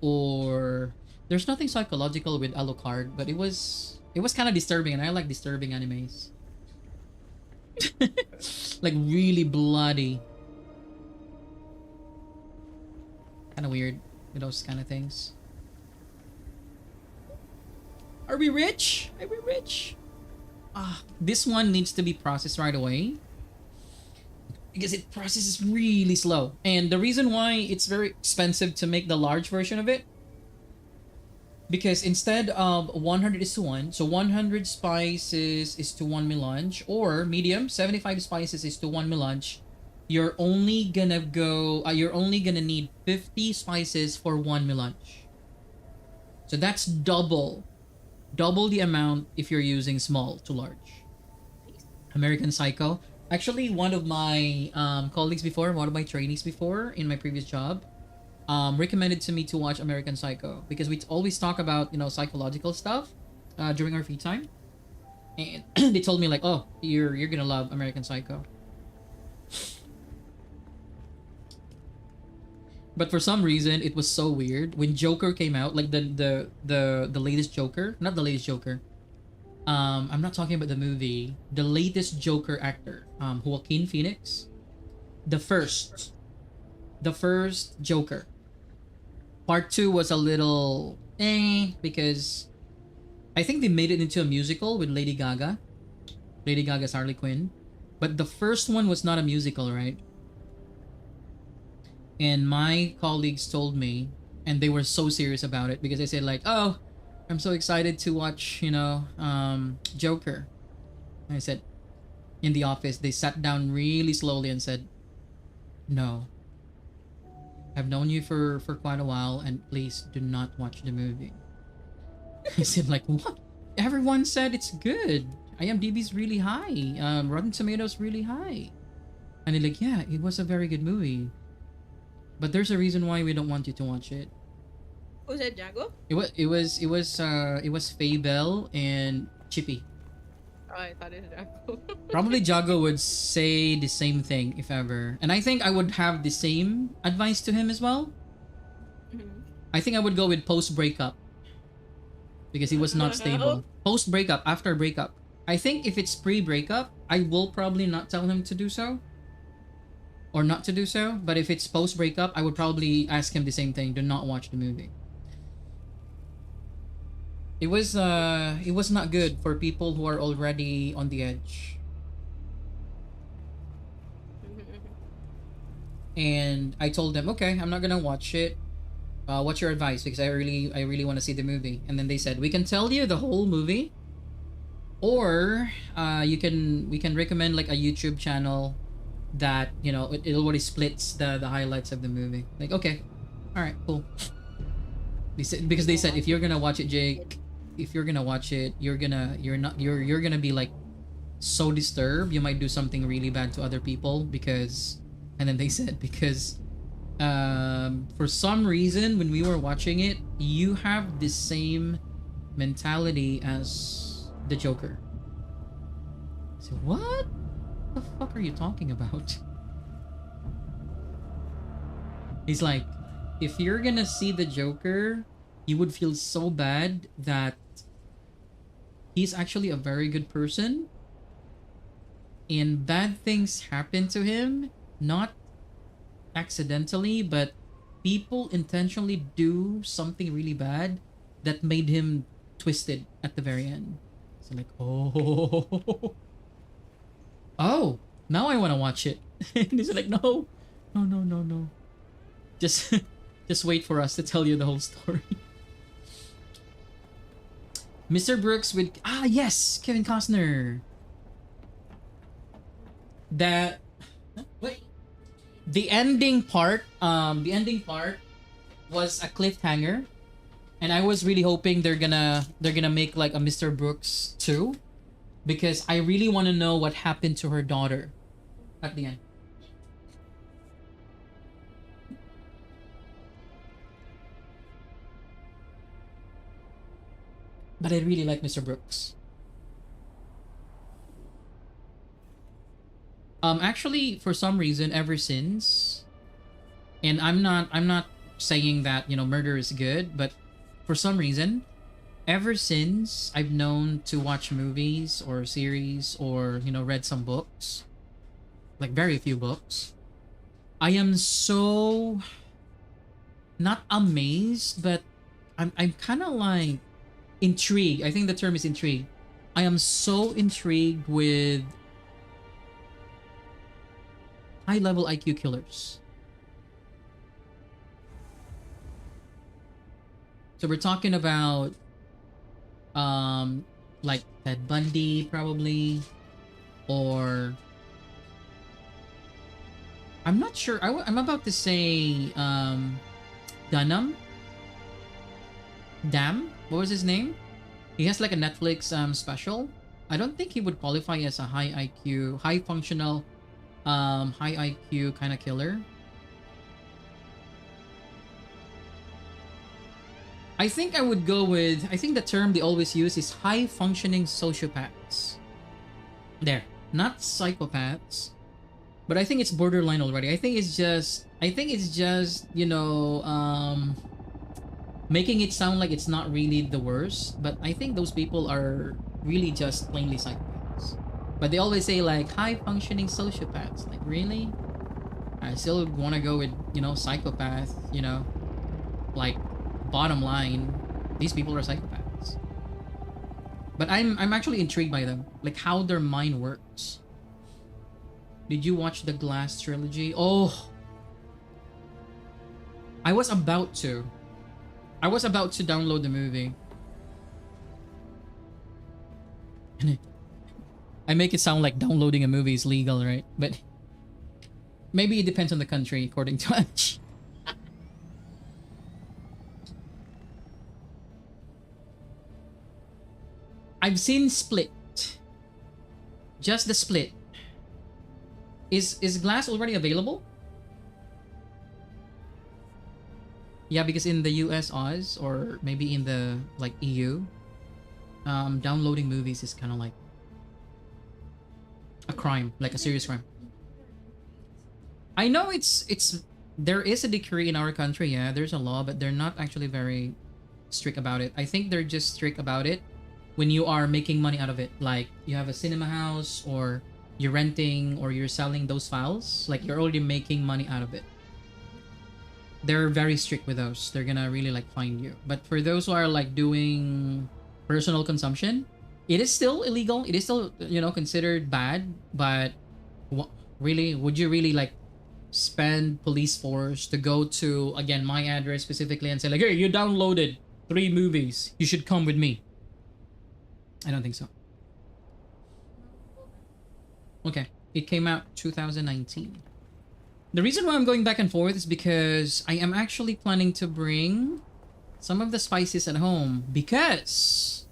or there's nothing psychological with Alucard, but it was kind of disturbing, and I like disturbing animes. Like really bloody. Kind of weird with those kind of things. Are we rich? Are we rich? This one needs to be processed right away because it processes really slow. And the reason why it's very expensive to make the large version of it, because instead of 100:1, so 100 spices is to 1 melange, or medium 75 spices is to 1 melange, you're only gonna need 50 spices for 1 melange. So that's double the amount if you're using small to large. American Psycho. Actually, one of my colleagues before, one of my trainees before in my previous job, recommended to me to watch American Psycho because we always talk about psychological stuff during our free time, and they told me like, oh, you're gonna love American Psycho. But for some reason, it was so weird when Joker came out, like the latest Joker, not the latest Joker. I'm not talking about the movie. The latest Joker actor, Joaquin Phoenix, the first Joker. Part 2 was a little because I think they made it into a musical with Lady Gaga. Lady Gaga's Harley Quinn, but the first one was not a musical, right? And my colleagues told me, and they were so serious about it because they said like, oh, I'm so excited to watch Joker. And I said, in the office they sat down really slowly and said, no, I've known you for quite a while, and please do not watch the movie. I said like, what? Everyone said it's good. IMDb's really high, Rotten Tomatoes really high. And they're like, yeah, it was a very good movie, but there's a reason why we don't want you to watch it. Was it Jago? It was Faye Bell and Chippy. Oh, I thought it was Jago. Probably Jago would say the same thing if ever, and I think I would have the same advice to him as well. Mhm. I think I would go with post breakup because he was not stable. Post breakup, after breakup. I think if it's pre breakup, I will probably not tell him to do so. Or not to do so, but if it's post breakup, I would probably ask him the same thing: do not watch the movie. It was not good for people who are already on the edge. And I told them, okay, I'm not gonna watch it. What's your advice? Because I really want to see the movie. And then they said, we can tell you the whole movie, or we can recommend like a YouTube channel that it already splits the highlights of the movie. Like, okay, all right, cool. They said, because they said if you're gonna watch it, Jake, if you're gonna watch it, you're gonna be like so disturbed, you might do something really bad to other people. Because, and then they said, because for some reason when we were watching it, you have the same mentality as the Joker. So what the fuck are you talking about? He's like, if you're gonna see the Joker, you would feel so bad that he's actually a very good person and bad things happen to him, not accidentally, but people intentionally do something really bad that made him twisted at the very end. So like, oh. Oh, Now I want to watch it. And he's like, no, no, no, no, no. Just, just wait for us to tell you the whole story. Mr. Brooks with yes, Kevin Costner. That wait, the ending part was a cliffhanger, and I was really hoping they're gonna make like a Mr. Brooks 2, because I really want to know what happened to her daughter at the end. But I really like Mr. Brooks. Actually, for some reason, ever since, and I'm not saying that murder is good, but for some reason, ever since I've known to watch movies or series or read some books, like very few books, I am so not amazed, but I'm kind of like intrigued. I think the term is intrigued. I am so intrigued with high level IQ killers. So we're talking about like Ted Bundy probably, or I'm not sure. I'm about to say Dunham. Dam, what was his name? He has like a Netflix special. I don't think he would qualify as a high IQ, high functional, high IQ kind of killer. I think I would go with, I think the term they always use is high functioning sociopaths. There, not psychopaths, but I think it's borderline already. I think it's just making it sound like it's not really the worst, but I think those people are really just plainly psychopaths. But they always say like high functioning sociopaths. Like, really? I still want to go with psychopath. Like, bottom line, these people are psychopaths. But I'm actually intrigued by them, like how their mind works. Did you watch the Glass trilogy? Oh, I was about to download the movie. I make it sound like downloading a movie is legal, right? But maybe it depends on the country, according to Ange. I've seen Split. Just the Split. Is Glass already available? Yeah, because in the US Oz, or maybe in the like EU, downloading movies is kind of like a crime, like a serious crime. I know it's there is a decree in our country, yeah, there's a law, but they're not actually very strict about it. I think they're just strict about it when you are making money out of it, like you have a cinema house or you're renting or you're selling those files, like you're already making money out of it. They're very strict with those. They're gonna really like find you. But for those who are like doing personal consumption, it is still illegal. It is still considered bad. But really, would you really like spend police force to go to, again, my address specifically and say like, hey, you downloaded 3 movies, you should come with me? I don't think so. Okay, it came out 2019. The reason why I'm going back and forth is because I am actually planning to bring some of the spices at home because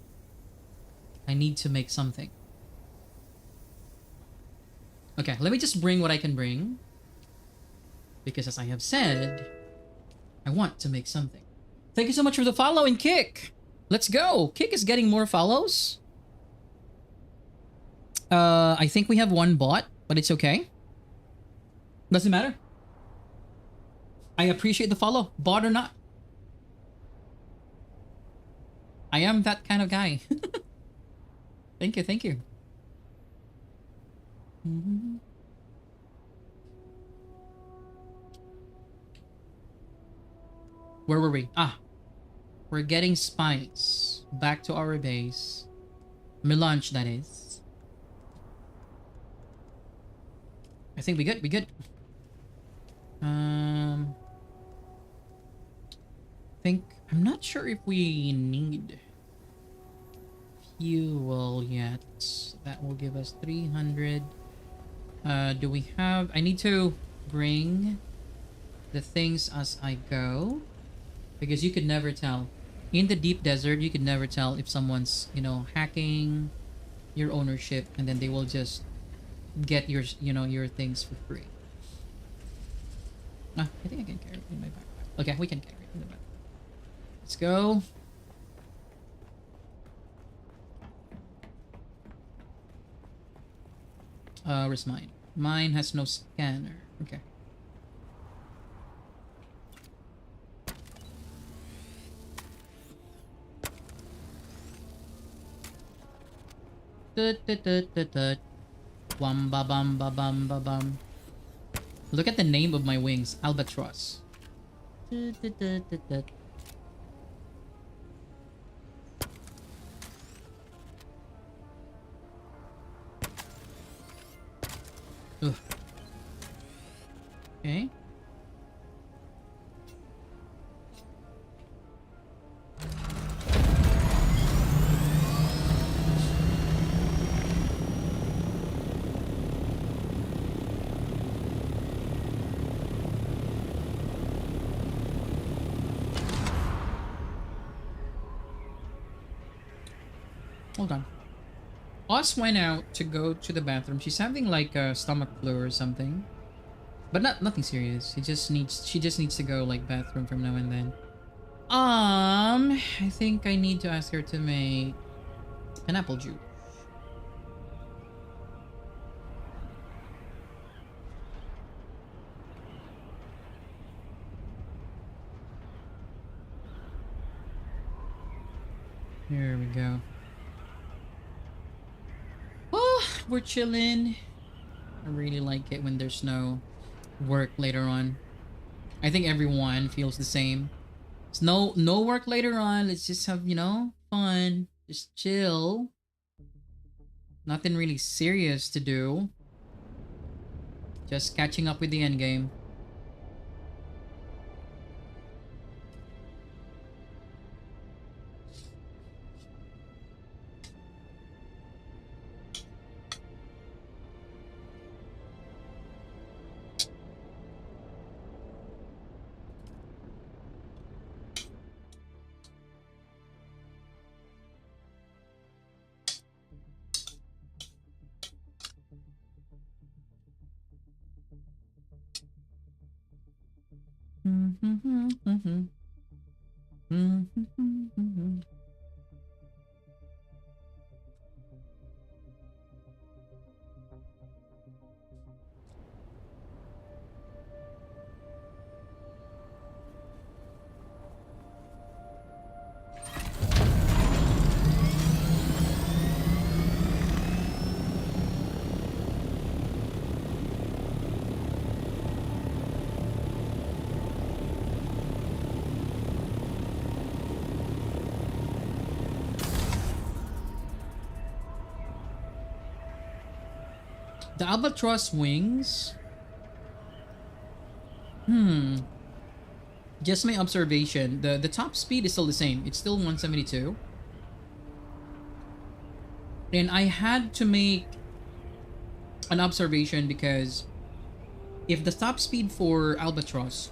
I need to make something. Okay, let me just bring what I can bring, because as I have said, I want to make something. Thank you so much for the follow, and Kick. Let's go. Kick is getting more follows. I think we have 1 bot, but it's okay. Doesn't matter. I appreciate the follow, bot or not. I am that kind of guy. Thank you, thank you. Where were we? We're getting spice. Back to our base. Melange, that is. think we good. We good. Um, think I'm not sure if we need fuel yet. That will give us 300. Do we have? I need to bring the things as I go, because you could never tell. In the deep desert, you could never tell if someone's, hacking your ownership, and then they will just get your things for free. I think I can carry it in my backpack. Okay, we can carry it in the back. Let's go. Where's mine? Mine has no scanner. Okay. Tut. Wum ba bum ba bum ba bum. Look at the name of my wings, albatross. Tut. Ugh. Okay. Hold on. Oz went out to go to the bathroom. She's having like a stomach flu or something. But nothing serious. She just needs to go like bathroom from now and then. I think I need to ask her to make an apple juice. Here we go. Oh, we're chilling. I really like it when there's no work later on. I think everyone feels the same. It's no work later on. Let's just have, fun. Just chill. Nothing really serious to do. Just catching up with the end game. The albatross wings. Just my observation. The top speed is still the same. It's still 172. And I had to make an observation because if the top speed for albatross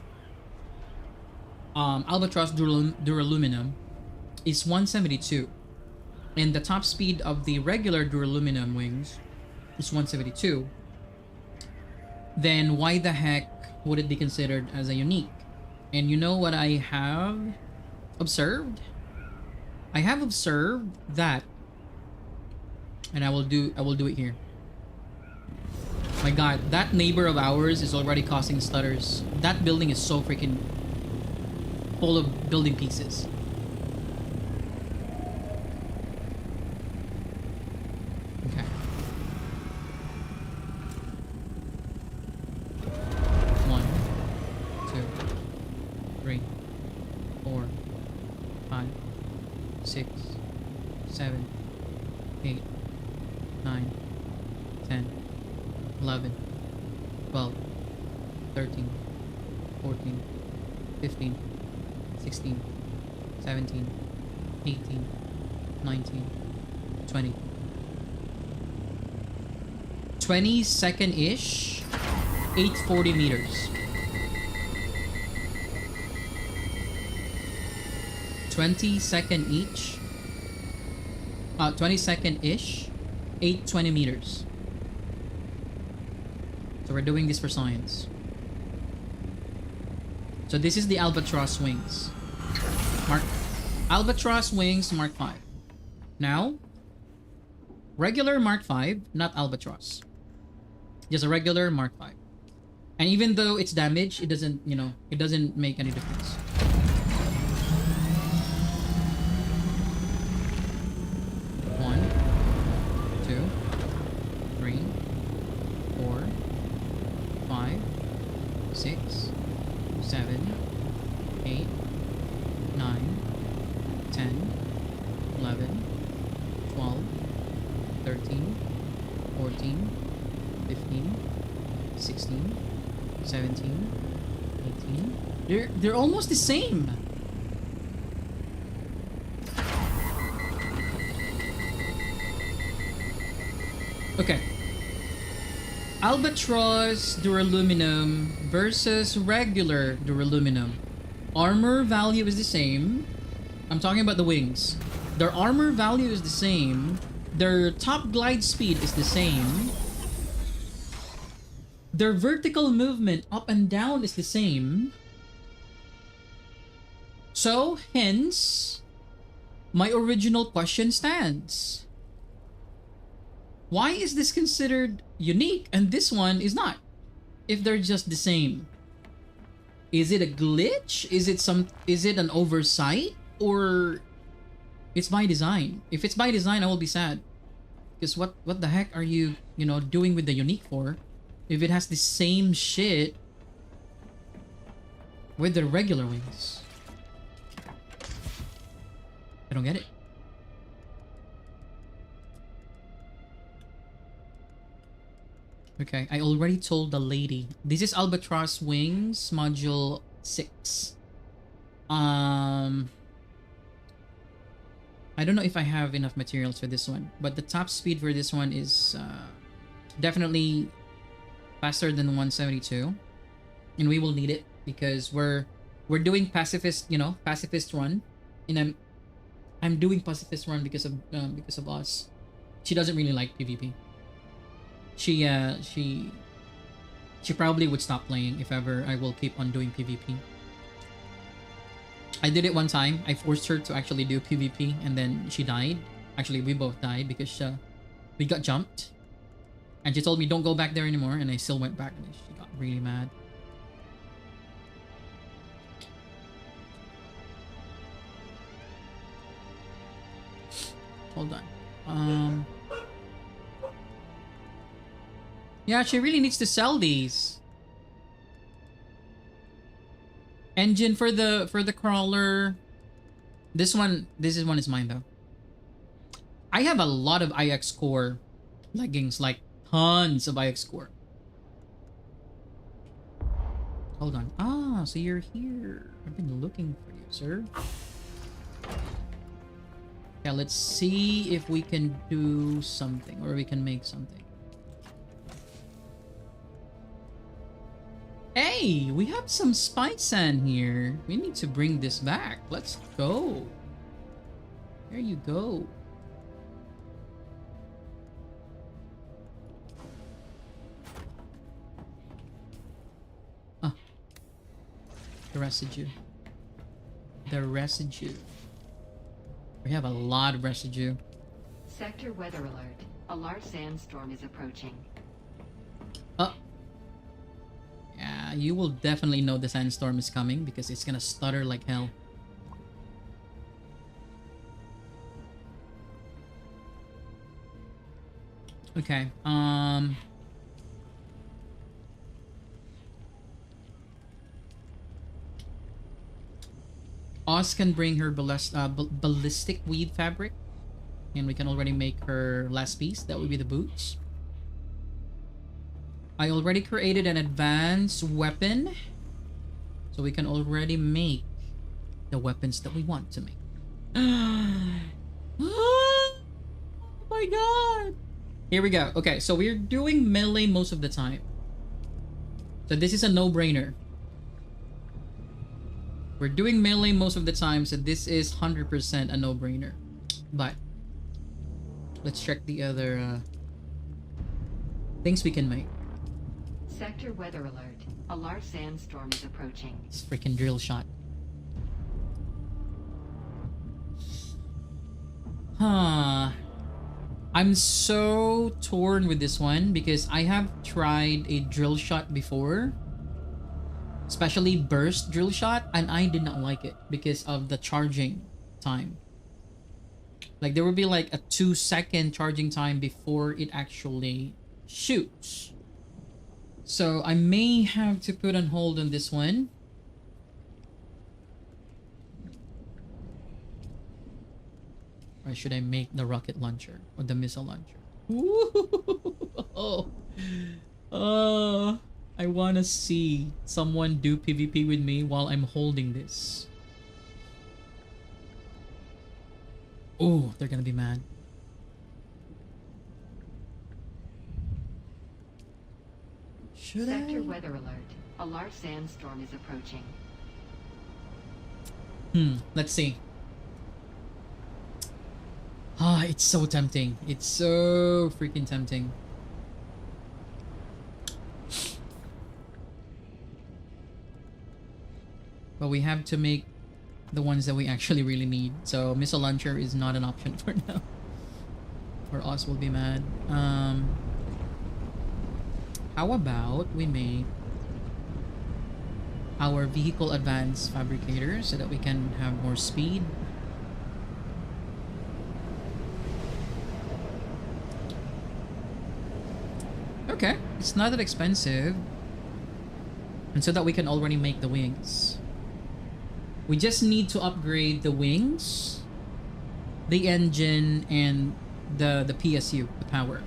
duraluminum is 172, and the top speed of the regular duraluminum wings is 172, then why the heck would it be considered as a unique? And you know what I have observed? I have observed that, and I will do it here. My god, that neighbor of ours is already causing stutters. That building is so freaking full of building pieces. Okay. One, two, three, 4, 5, 6, 7, 8, 9, 10, 11, 12, 13, 14, 15, 16, 17, 18, 19, 20. 22nd-ish, 840 meters. 22nd each. 22nd-ish, 820 meters. So we're doing this for science. So this is the albatross wings. Albatross wings Mark 5. Now, regular Mark 5, not albatross. Just a regular Mark 5. And even though it's damaged, it doesn't, it doesn't make any difference. One, two, three, 4, 5, 6, 7, 8, 9, 10, 11, 12, 13, 14, 15, 16, 17, 18. They're almost the same. Okay. Albatross duraluminum versus regular duraluminum. Armor value is the same. I'm talking about the wings. Their armor value is the same. Their top glide speed is the same. Their vertical movement up and down is the same. So, hence, my original question stands. Why is this considered unique and this one is not? If they're just the same. Is it a glitch? Is it an oversight? Or it's by design? If it's by design, I will be sad. Because what the heck are you, doing with the unique for? If it has the same shit with the regular wings. I don't get it. Okay, I already told the lady. This is Albatross Wings, Module 6. I don't know if I have enough materials for this one, but the top speed for this one is definitely faster than 172, and we will need it because we're doing pacifist, pacifist run, and I'm doing pacifist run because of us. She doesn't really like PvP. She probably would stop playing if ever I will keep on doing PvP. I did it one time. I forced her to actually do PvP and then she died. Actually, we both died because we got jumped. And she told me don't go back there anymore, and I still went back and she got really mad. Hold on. Yeah, she really needs to sell these. Engine for the crawler. This one is mine though. I have a lot of IX core leggings, like tons of IX core. Hold on. Ah, so you're here. I've been looking for you, sir. Yeah, let's see if we can do something or we can make something. Hey, we have some spite sand here. We need to bring this back. Let's go. There you go. Ah. The residue. The residue. We have a lot of residue. Sector weather alert. A large sandstorm is approaching. Yeah, you will definitely know the sandstorm is coming because it's gonna stutter like hell. Okay, Oz can bring her ballistic weave fabric, and we can already make her last piece. That would be the boots. I already created an advanced weapon. So we can already make the weapons that we want to make. Oh my god. Here we go. Okay, so we're doing melee most of the time. So this is a no-brainer. We're doing melee most of the time, so this is 100% a no-brainer. But let's check the other things we can make. Sector weather alert. A large sandstorm is approaching. This freaking drill shot. Huh. I'm so torn with this one because I have tried a drill shot before. Especially burst drill shot, and I did not like it because of the charging time. Like there will be like a 2-second charging time before it actually shoots. So I may have to put on hold on this one. Or should I make the rocket launcher or the missile launcher? Ooh. Oh, I want to see someone do PvP with me while I'm holding this. Oh, they're gonna be mad. Should Sector I? weather alert. A large sandstorm is approaching. Let's see. Ah, it's so tempting. It's so freaking tempting. But we have to make the ones that we actually really need. So missile launcher is not an option for now. Or us will be mad. How about we make our vehicle advanced fabricator so that we can have more speed. Okay, it's not that expensive. And so that we can already make the wings. We just need to upgrade the wings, the engine, and the PSU, the power.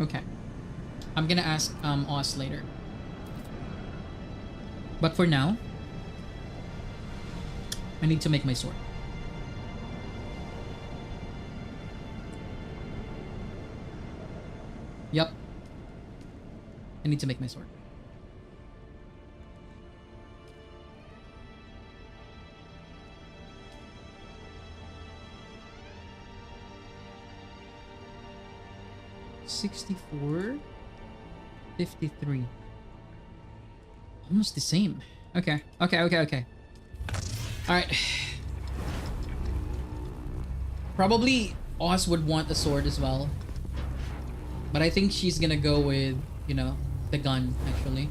Okay. I'm gonna ask Oz later. But for now, I need to make my sword. Yup. I need to make my sword. $64, $53. Almost the same. Okay. Okay. Alright. Probably Oz would want a sword as well. But I think she's gonna go with, you know, the gun, actually.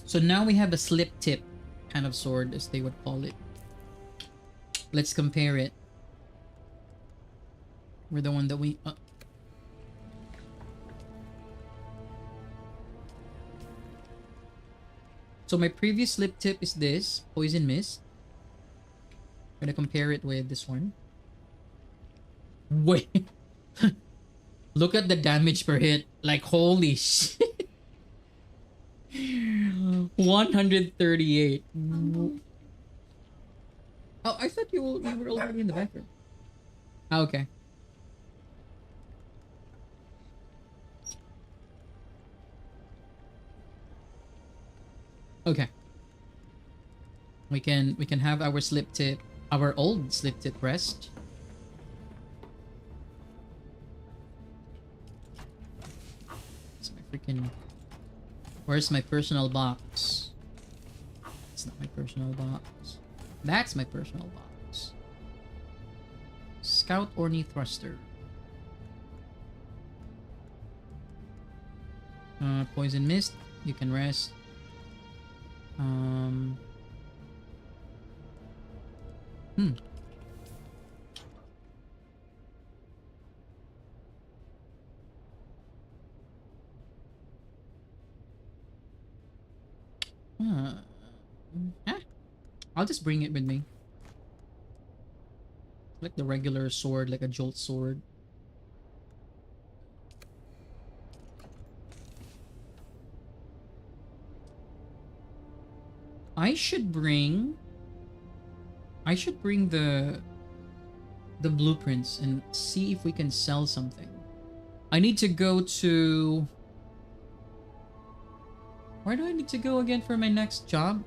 So now we have a slip tip kind of sword, as they would call it. Let's compare it. We're the one that we... So my previous slip tip is this, Poison Mist. I'm gonna compare it with this one. Wait. Look at the damage per hit. Like, holy shit. 138. Oh, I thought you were already in the background. Ah, okay. Okay. We can have our slip tip, our old slip tip rest. It's my freaking... Where's my personal box? It's not my personal box. That's my personal box. Scout Orny Thruster. Poison Mist. You can rest. Huh. Eh, I'll just bring it with me. Like the regular sword, like a jolt sword. I should bring the blueprints and see if we can sell something. I need to go to... Where do I need to go again for my next job?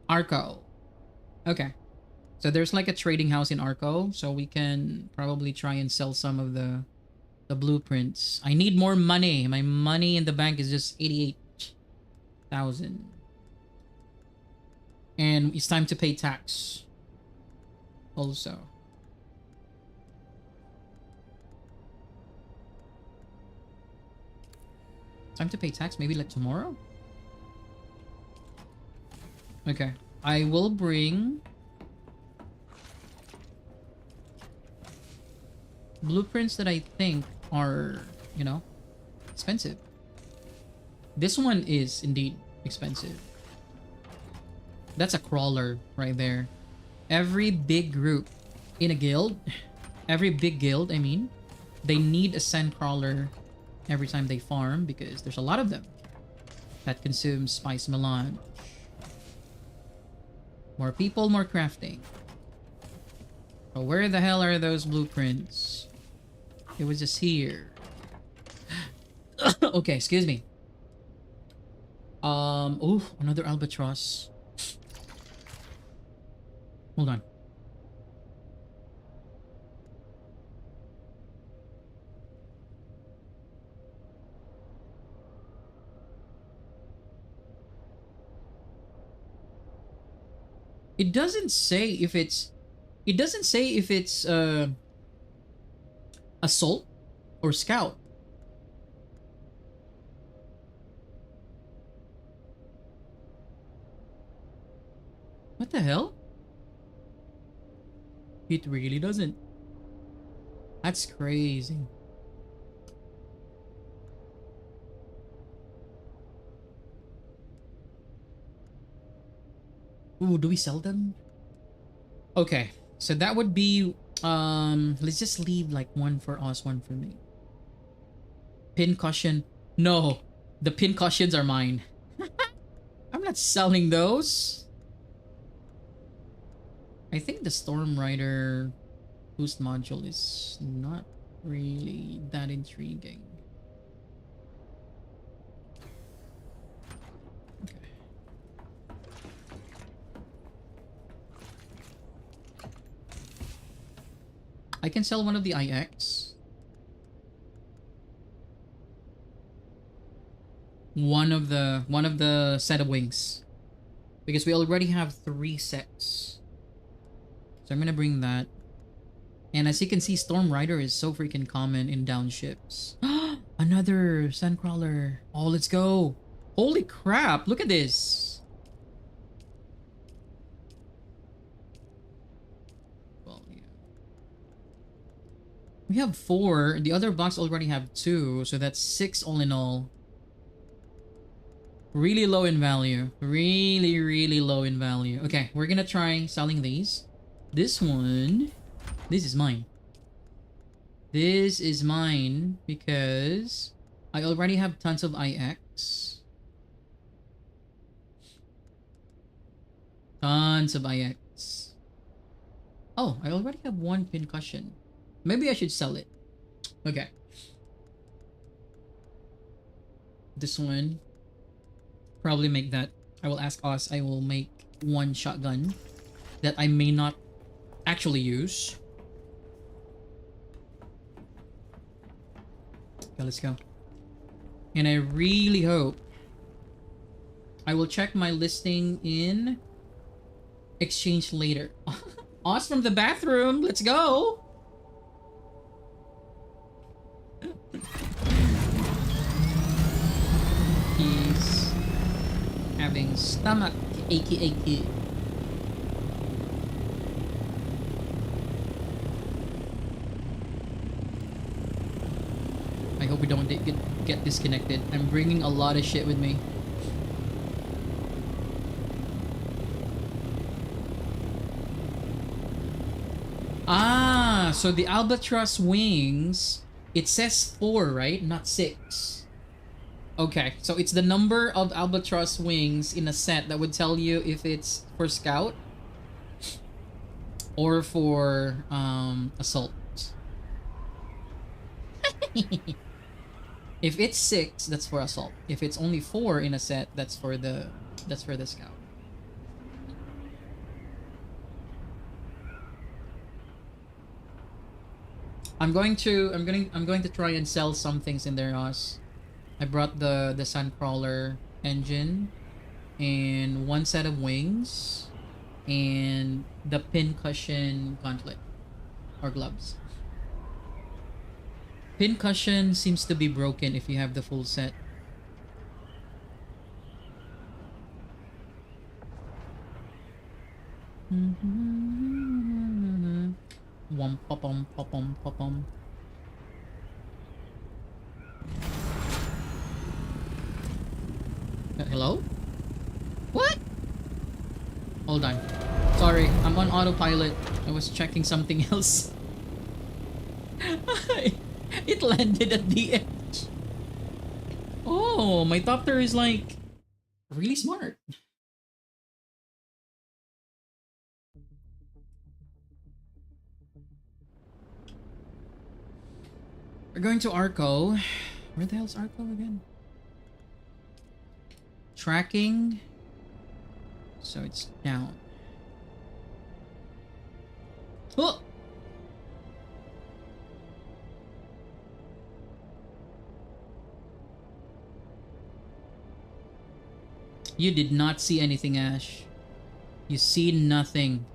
Arco. Okay. So there's like a trading house in Arco, so we can probably try and sell some of the blueprints. I need more money. My money in the bank is just 88,000. And it's time to pay tax. Also. Time to pay tax, maybe like tomorrow? Okay. I will bring blueprints that I think are, you know, expensive. This one is indeed expensive. That's a crawler right there. Every big group in a guild, every big guild, I mean, they need a sand crawler every time they farm because there's a lot of them that consume spice melange. More people, more crafting. But where the hell are those blueprints? It was just here. Okay, excuse me. Oh, another albatross. Hold on. It doesn't say if it's... It doesn't say if it's assault or scout. What the hell? It really doesn't. That's crazy. Ooh, do we sell them? Okay, so that would be let's just leave like one for us, one for me. Pin cushion. No, the pin cushions are mine. I'm not selling those. I think the Storm Rider boost module is not really that intriguing. Okay. I can sell one of the IX. One of the set of wings. Because we already have 3 sets. So I'm gonna bring that. And as you can see, Storm Rider is so freaking common in down ships. Another Sandcrawler. Oh, let's go. Holy crap, look at this. Well, yeah. We have 4. The other box already have 2. So that's 6 all in all. Really low in value. Really, really low in value. Okay, we're gonna try selling these. This one, this is mine. This is mine because I already have tons of IX. Tons of IX. Oh, I already have 1 pin cushion. Maybe I should sell it. Okay. This one. Probably make that. I will ask Oz. I will make 1 shotgun that I may not actually use. Okay, let's go. And I really hope I will check my listing in exchange later. Oz from the bathroom. Let's go. He's having stomach achy. hope we don't get disconnected. I'm bringing a lot of shit with me. Ah, so the albatross wings, it says 4, right? Not 6. Okay, so it's the number of albatross wings in a set that would tell you if it's for scout or for assault. If it's 6, that's for assault. If it's only 4 in a set, that's for the scout. I'm going to try and sell some things in there, Ross. I brought the Suncrawler engine and 1 set of wings and the pincushion gauntlet or gloves. Pincushion seems to be broken if you have the full set. Wom pom pom pom. Hello? What? Hold on. Sorry, I'm on autopilot. I was checking something else. It landed at the edge. Oh, my Thopter is like really smart. We're going to Arco. Where the hell's Arco again? Tracking. So it's down. Oh! You did not see anything, Ash. You see nothing.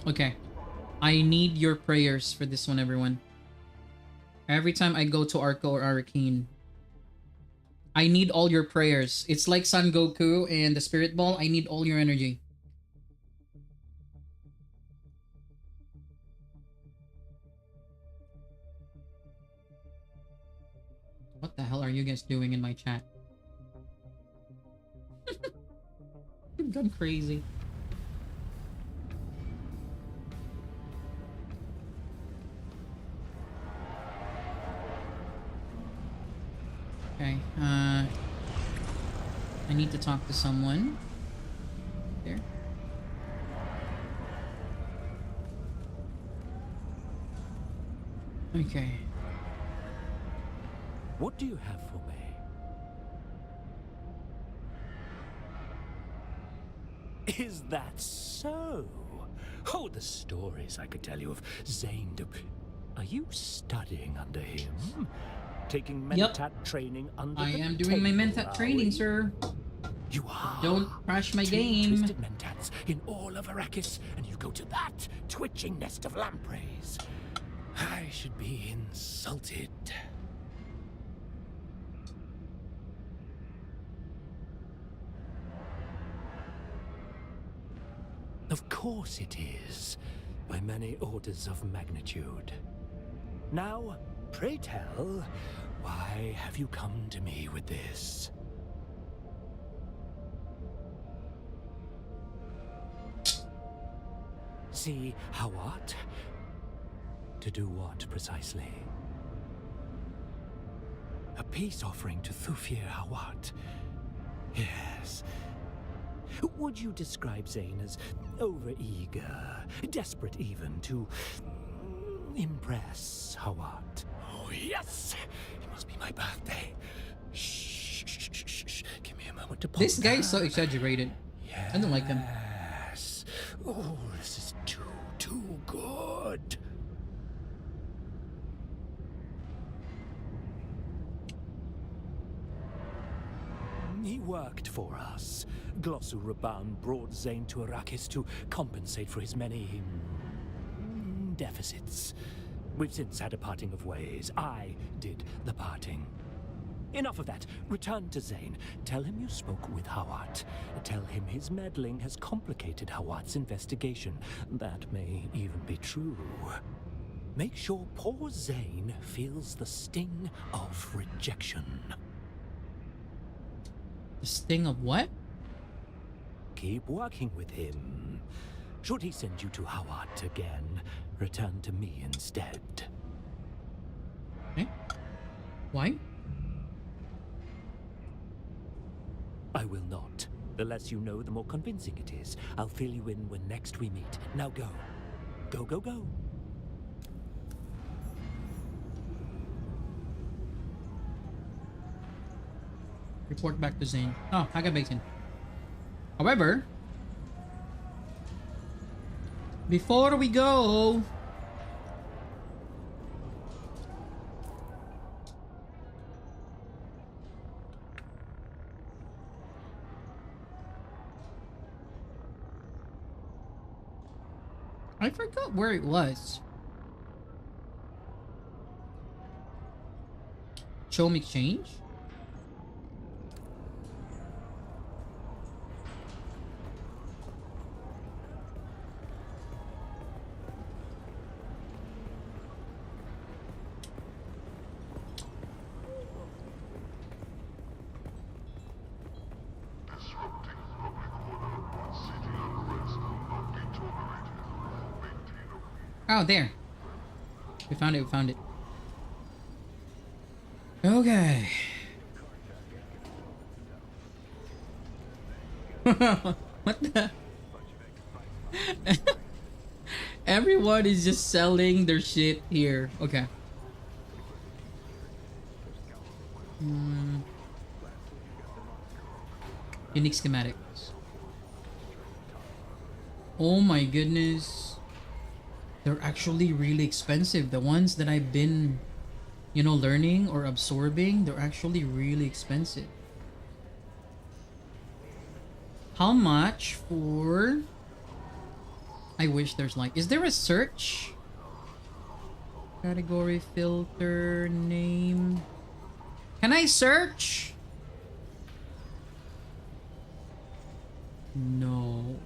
Okay. I need your prayers for this one, everyone. Every time I go to Arco or Arcane, I need all your prayers. It's like Son Goku and the Spirit Ball. I need all your energy. What the hell are you guys doing in my chat? You've gone crazy. Okay, I need to talk to someone. There. Okay. What do you have for me? Is that so? Oh, the stories I could tell you of Zane de... Are you studying under him? Taking mentat training under I the am doing my table, mentat training, we? sir. You are. Don't crash my Two game. twisted mentats in all of Arrakis, and you go to that twitching nest of lampreys. I should be insulted. Of course it is, by many orders of magnitude. Now, pray tell, why have you come to me with this? See how what? To do what precisely? A peace offering to Thufir Hawat. Yes. Would you describe Zane as overeager, desperate even to impress Hawat? Oh, yes! It must be my birthday. Shh, shh, shh, shh, shh. Give me a moment to ponder. This guy is so exaggerated. Yes. I don't like him. Oh, this is too good. He worked for us. Glossu Raban brought Zane to Arrakis to compensate for his many deficits. We've since had a parting of ways. I did the parting. Enough of that. Return to Zane. Tell him you spoke with Hawat. Tell him his meddling has complicated Hawat's investigation. That may even be true. Make sure poor Zane feels the sting of rejection. The sting of what? Keep working with him. Should he send you to Hawat again, return to me instead. Okay. Why? I will not. The less you know, the more convincing it is. I'll fill you in when next we meet. Now go. Go, go, go. Report back to Zane. Oh, I got bacon. However, before we go, I forgot where it was. Chome exchange? Oh, there. We found it, we found it. Okay. What the? Everyone is just selling their shit here. Okay. Unique schematics. Oh my goodness. They're actually really expensive. The ones that I've been, you know, learning or absorbing, they're actually really expensive. How much for... I wish there's like... Is there a search? Category, filter, name... Can I search? No.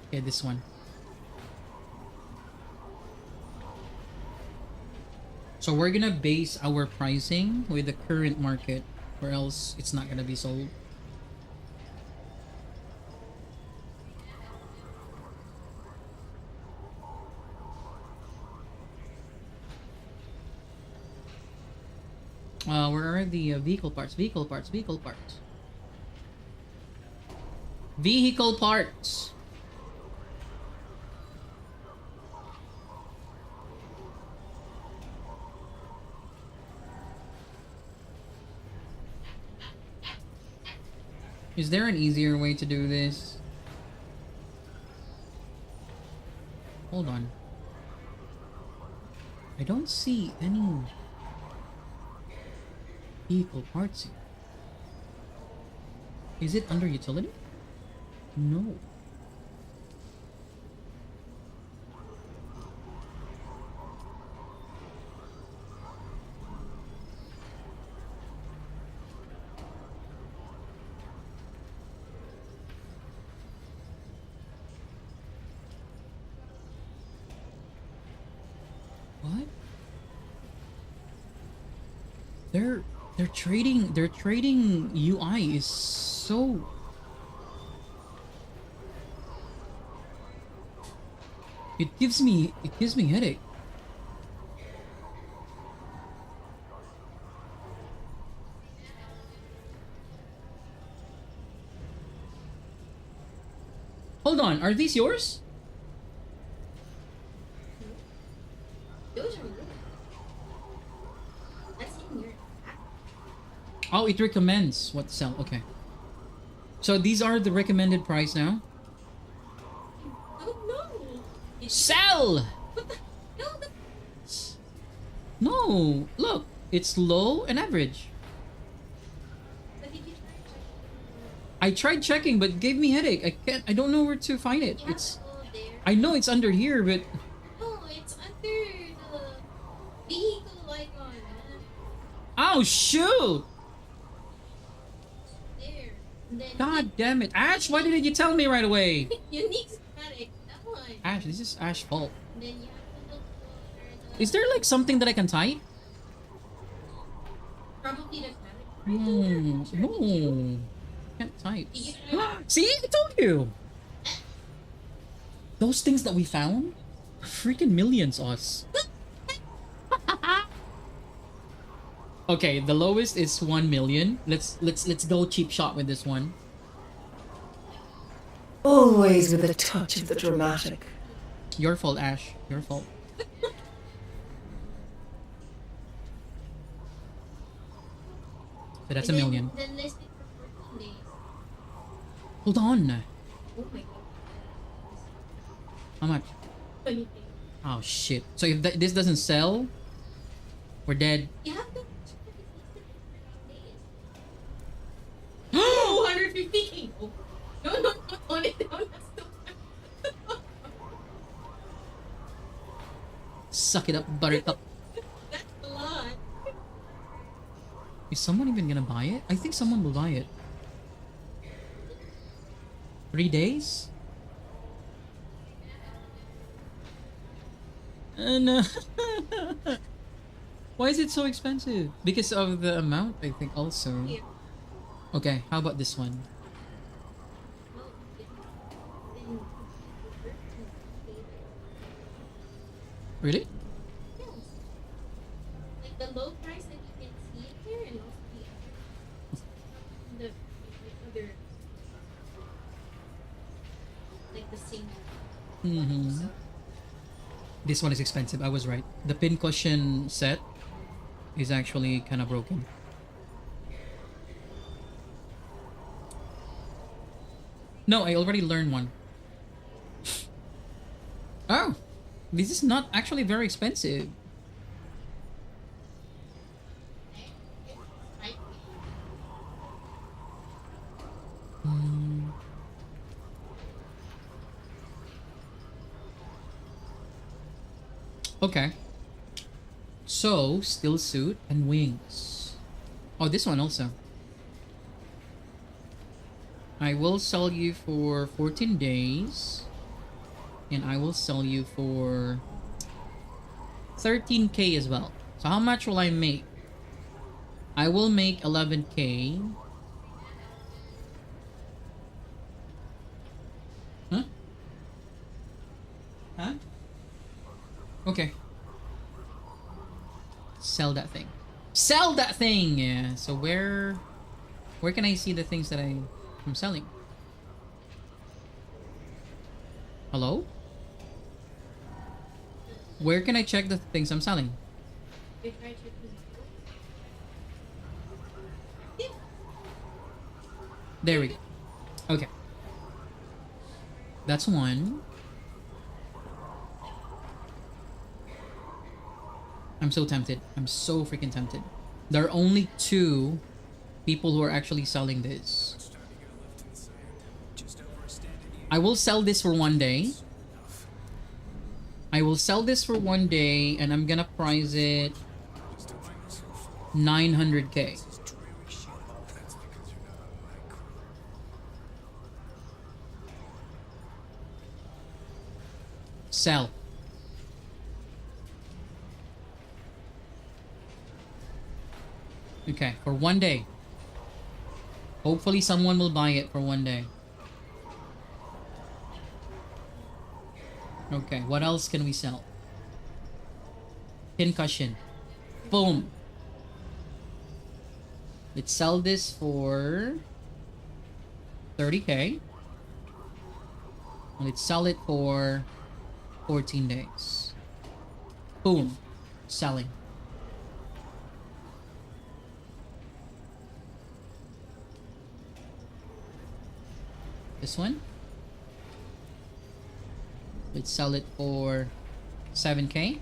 Okay, this one. So we're gonna base our pricing with the current market, or else it's not gonna be sold. Where are the vehicle parts? Vehicle parts, vehicle parts. Vehicle parts! Is there an easier way to do this? Hold on. I don't see any vehicle parts here. Is it under utility? No. What? Their trading UI is so... It gives me headache. Hold on, are these yours? Those are yours. That's in your app. Oh, it recommends what to sell. Okay. So these are the recommended price now. Oh no! Sell! What the? No, No, look, it's low and average. but did you try checking? I tried checking, but it gave me headache. I don't know where to find it. You have It's to go there I know it's under here, but No, it's under the vehicle icon, man. oh shoot! There. And then God damn it, Ash! Why didn't you tell me right away? unique schematic. That one. Ash, this is Ash's fault. And then you have to look for Is there like something that I can type? probably the character. No, can't type. You can- See, I told you. Those things that we found, freaking millions, us. Okay, the lowest is 1 million. Let's go cheap shot with this one. Always with a touch of the dramatic. Your fault, Ash. Your fault. So that's a And million. Then list it for 14 days. Hold on. Oh my god. How much? 20 Oh shit. So if this doesn't sell, we're dead. You have to check if it's listed for 150K. No, tone it down. That's too much. Suck it up, buttercup. That's a lot. Is someone even gonna buy it? I think someone will buy it. 3 days? No. Why is it so expensive? Because of the amount, I think also. Yeah. Okay, how about this one? Well, then Really? yes. Like the low price that you can see it here and also the other like the same. Mm-hmm. This one is expensive. I was right. The pin cushion set is actually kind of broken. No, I already learned one. Oh, this is not actually very expensive. Hmm. Okay. So, still suit and wings. Oh, this one also. I will sell you for 14 days. And I will sell you for 13K as well. So how much will I make? I will make 11K. Huh? Huh? Okay. Sell that thing. Sell that thing! Yeah. So where can I see the things that I'm selling? Hello? Where can I check the things I'm selling? If I check this out. There we go. Okay. That's one. I'm so tempted. I'm so freaking tempted. There are only 2 people who are actually selling this. I will sell this for 1 day. I will sell this for 1 day and I'm gonna price it 900K. Sell. Okay, for 1 day. Hopefully someone will buy it for 1 day. Okay, what else can we sell? Pin cushion. Boom. Let's sell this for 30K. Let's sell it for 14 days. Boom. Selling. This one. Let's sell it for 7K.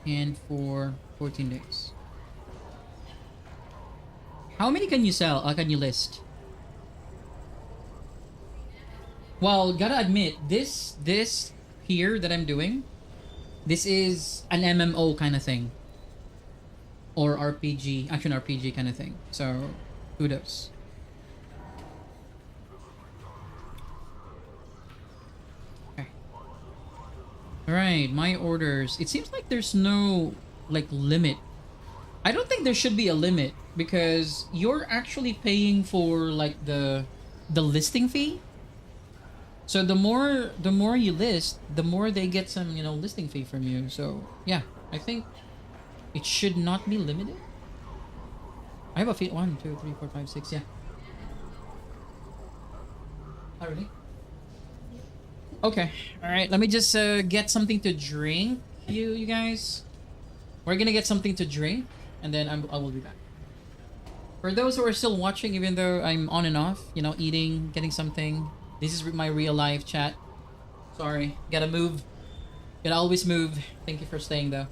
And for 14 days. How many can you sell? Can you list? Well, gotta admit, this here that I'm doing, this is an MMO kind of thing. Or RPG, action RPG kind of thing. So, kudos. Okay. Alright, my orders. It seems like there's no, like, limit. I don't think there should be a limit because you're actually paying for, like, the listing fee. So the more you list, the more they get some, you know, listing fee from you. So, yeah, I think it should not be limited. I have a fee. 1, 2, 3, 4, 5, 6. Yeah. Oh, really? Okay. All right. Let me just get something to drink. You guys. We're gonna get something to drink, and then I will be back. For those who are still watching, even though I'm on and off, you know, eating, getting something. This is my real life chat. Sorry. Gotta move. Gotta always move. Thank you for staying though.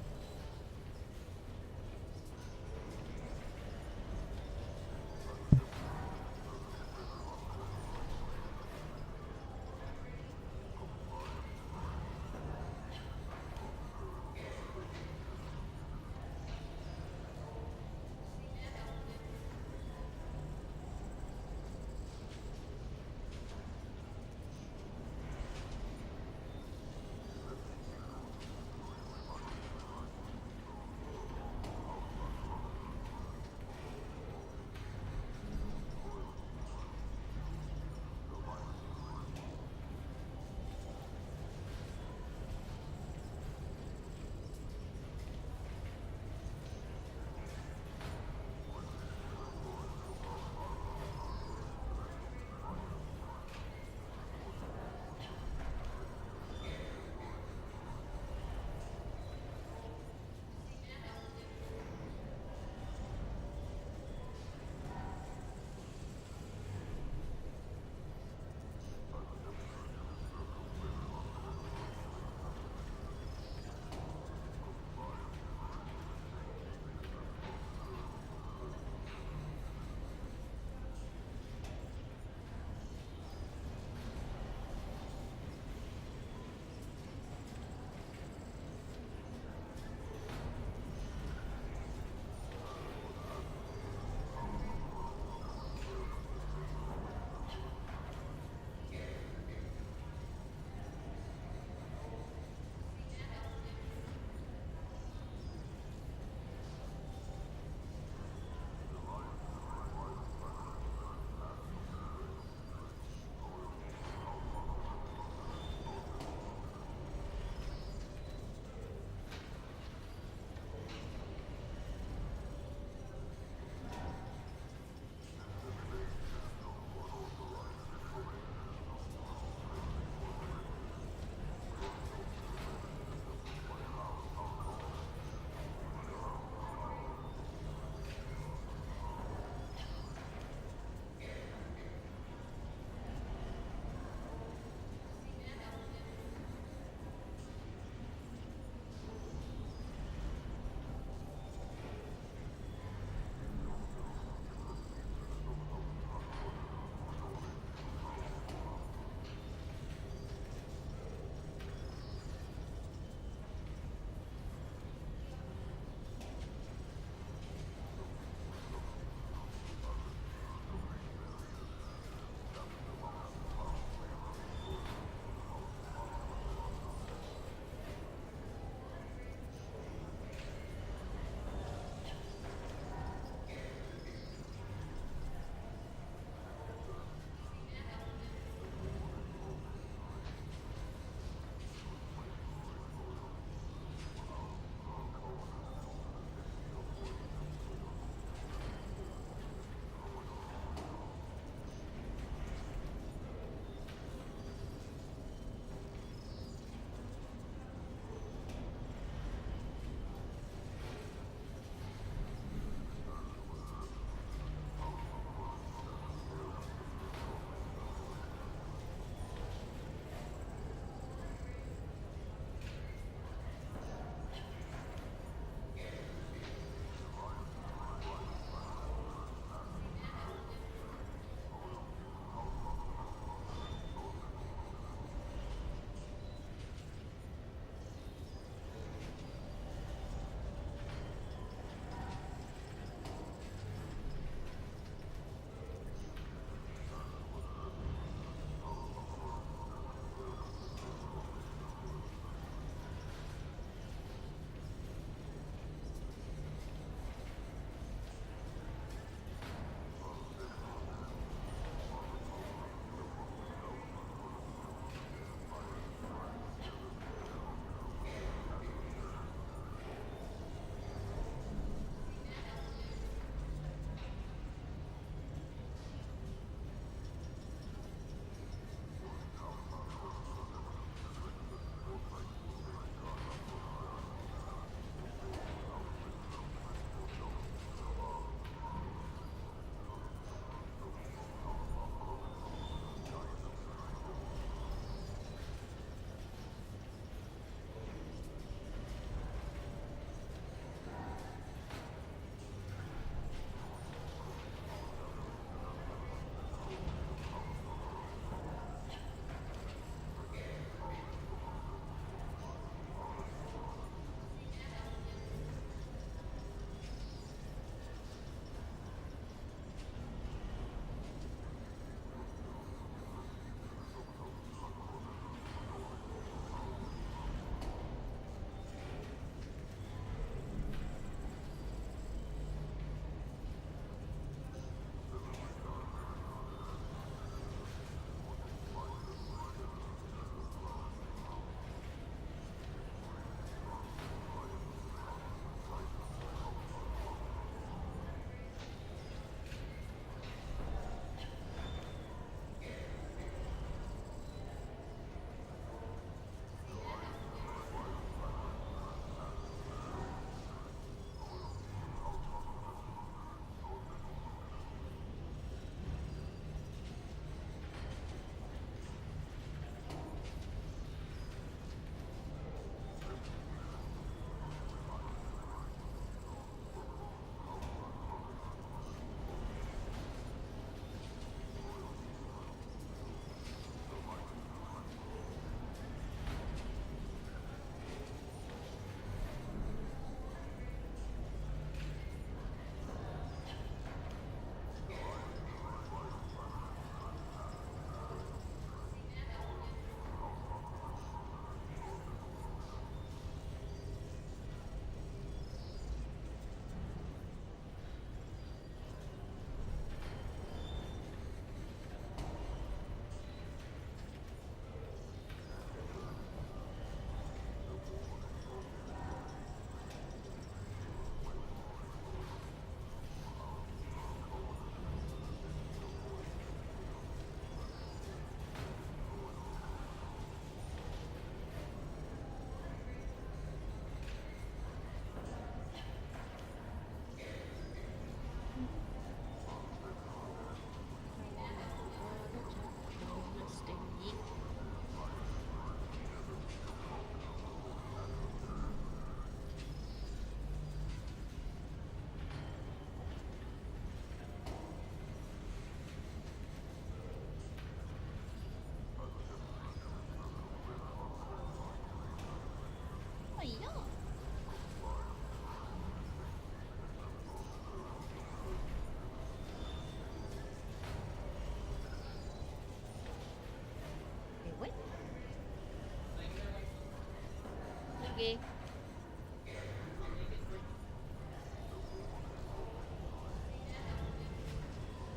Okay.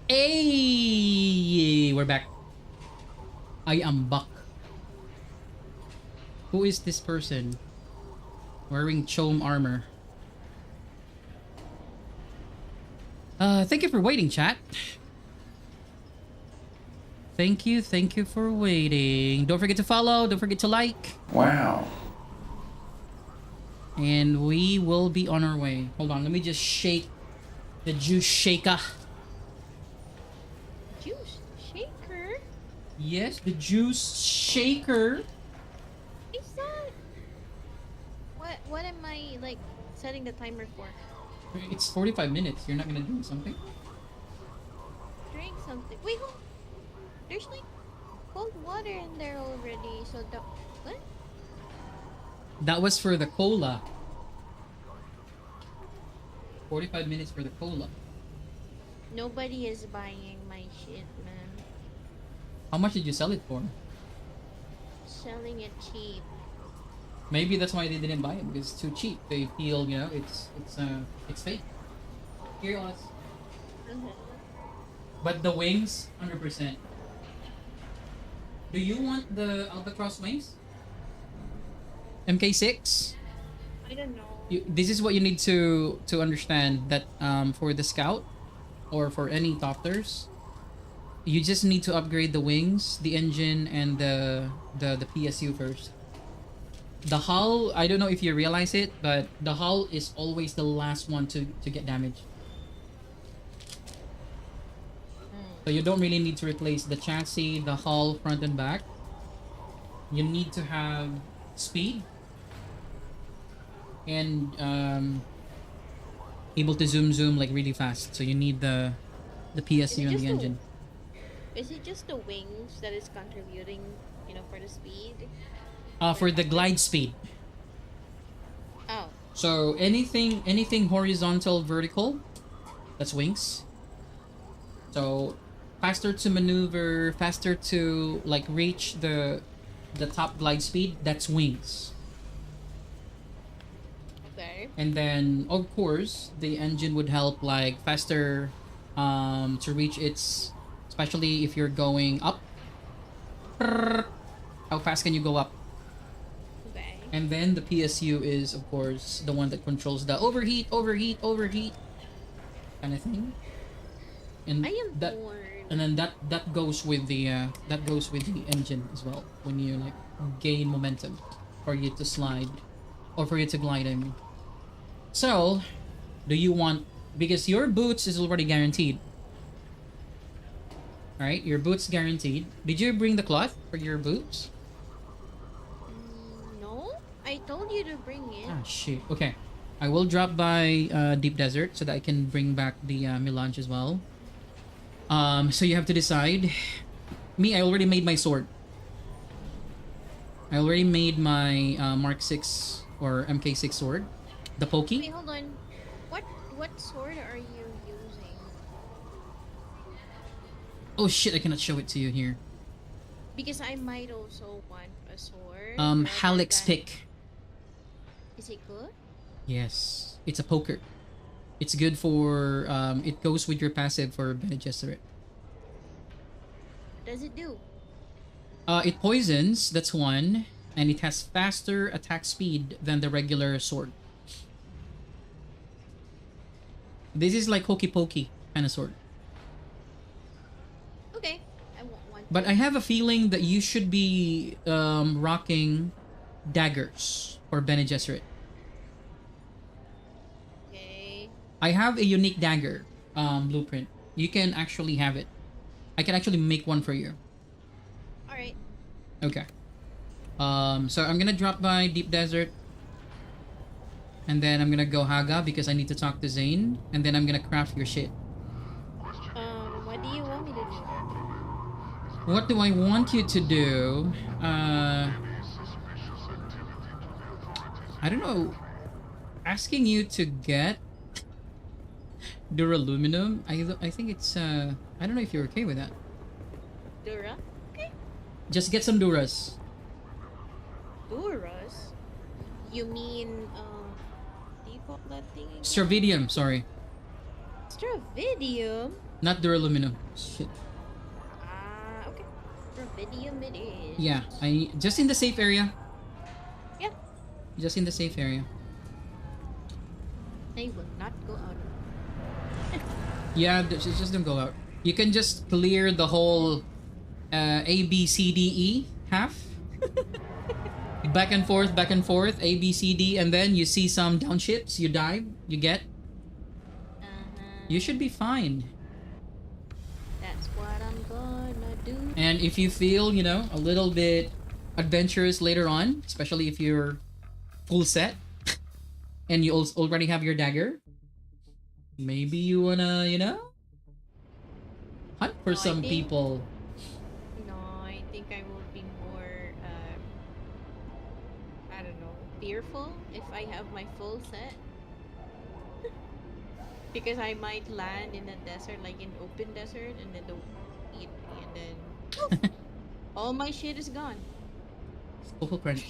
Hey, we're back. I am Buck. Who is this person wearing chome armor? Thank you for waiting, chat. Thank you for waiting. Don't forget to follow, don't forget to like. Wow. And we will be on our way. Hold on, let me just shake the juice shaker. Juice shaker? Yes, the juice shaker. Is that... What am I, like, setting the timer for? It's 45 minutes. You're not gonna do something? Drink something. Wait, hold. There's like cold water in there already, so the... What? That was for the cola. 45 minutes for the cola. Nobody is buying my shit, man. How much did you sell it for? Selling it cheap. Maybe that's why they didn't buy it, because it's too cheap. They feel, you know, it's fake. Here, us. But the wings, 100%. Do you want the Albatross wings? MK6? I don't know. This is what you need to understand, that for the Scout or for any Topters, you just need to upgrade the wings, the engine, and the PSU first. The hull, I don't know if you realize it, but the hull is always the last one to get damaged. So you don't really need to replace the chassis, the hull, front and back. You need to have speed and able to zoom like really fast. So you need the PSU and the engine. Is it just the wings that is contributing, you know, for the speed? For the glide speed. Oh. So anything horizontal, vertical, that's wings. So faster to maneuver, faster to like reach the top glide speed, that's wings. Okay. And then of course the engine would help, like faster to reach its, especially if you're going up. How fast can you go up? Okay. And then the PSU is of course the one that controls the overheat kind of thing. And I am that bored. and then that goes with the engine as well, when you like gain momentum for you to slide or for you to glide, I mean. So do you want, because your boots is already guaranteed, all right? Your boots guaranteed. Did you bring the cloth for your boots? No, I told you to bring it. Ah shit. Okay, I will drop by Deep Desert so that I can bring back the melange as well. So you have to decide. Me, I already made my sword. I already made my Mark 6 or MK6 sword. The pokey. Wait, hold on. What sword are you using? Oh shit, I cannot show it to you here. Because I might also want a sword. Halix pick. Is it good? Yes, it's a poker. It's good for it goes with your passive for Bene Gesserit. What does it do? It poisons, that's one, and it has faster attack speed than the regular sword. This is like hokey pokey kind of sword. Okay, I want one. But I have a feeling that you should be rocking daggers for Bene Gesserit. Okay. I have a unique dagger blueprint. You can actually have it. I can actually make one for you. All right. Okay. So I'm gonna drop by Deep Desert, and then I'm gonna go Haga because I need to talk to Zane, and then I'm gonna craft your shit. What do you want me to do? What do I want you to do? I don't know. Asking you to get duraluminum. I think it's I don't know if you're okay with that. Dura? Okay. Just get some duras. Duras? You mean what do you call that thing again? Stravidium, sorry. Stravidium? Not duraluminum. Shit. Ah, okay. Stravidium it is. Yeah, I just in the safe area. Yeah, Just in the safe area. I will not go out. Yeah, just don't go out. You can just clear the whole A, B, C, D, E half. Back and forth, A, B, C, D, and then you see some downships, you dive, you get. You should be fine. That's what I'm gonna do. And if you feel, you know, a little bit adventurous later on, especially if you're full set and you also already have your dagger, maybe you wanna, you know, hunt for No, some people. No, I think I will be more, I don't know, fearful if I have my full set. Because I might land in a desert, like in open desert, and then the eat me, and then poof, all my shit is gone. Full crunch.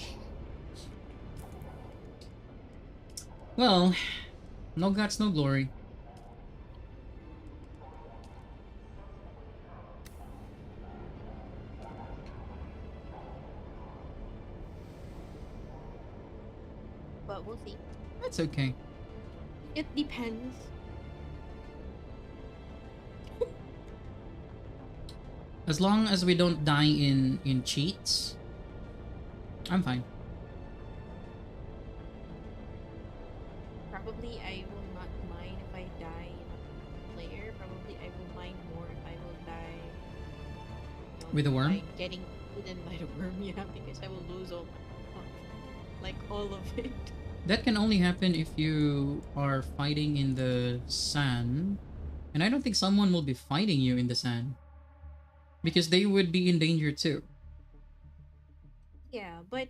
Well, no guts, no glory. But we'll see. That's okay. It depends. As long as we don't die in cheats, I'm fine. Probably I will not mind if I die in a player. Probably I will mind more if I will die, With a worm? by getting eaten by the worm. Yeah, because I will lose all my like all of it. That can only happen if you are fighting in the sand. And I don't think someone will be fighting you in the sand. Because they would be in danger too. Yeah, but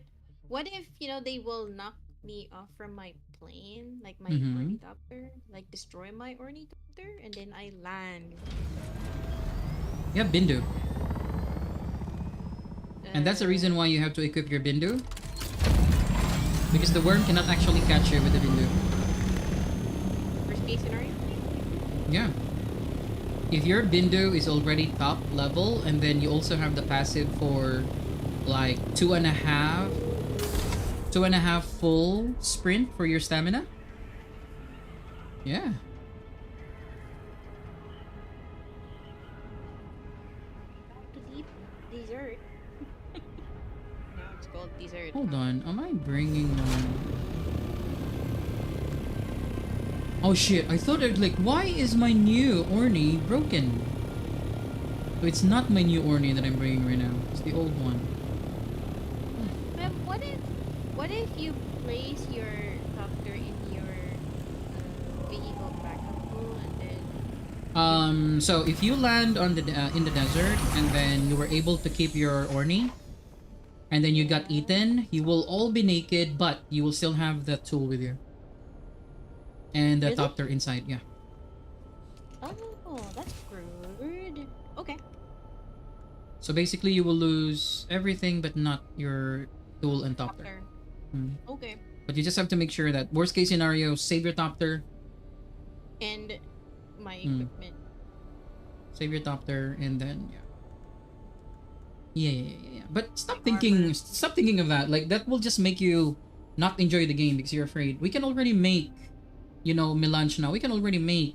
what if, they will knock me off from my plane, like my Mm-hmm. ornithopter, like destroy my ornithopter, and then I land. You have Bindu. And that's the Uh, reason why you have to equip your Bindu. Because the worm cannot actually catch you with the Bindu. Worst case scenario. Yeah. If your Bindu is already top level, and then you also have the passive for like 2.5 full sprint for your stamina. Yeah. To deep dessert. Now it's called dessert. Hold on, am I bringing Oh shit, I thought it like, why is my new Orny broken? So it's not my new Orny that I'm bringing right now. It's the old one. But what if you place your copter in your vehicle backup pool and then So if you land on the in the desert and then you were able to keep your Orny, and then you got eaten, you will all be naked, but you will still have the tool with you. And the Really? copter inside, yeah. oh, that's good. Okay. So basically you will lose everything but not your tool and copter. Copter. Hmm. Okay. But you just have to make sure that worst case scenario, save your topter, And my Mm. equipment. save your topter, and then yeah. But stop My thinking of that. Like that will just make you not enjoy the game because you're afraid. We can already make, melange now. We can already make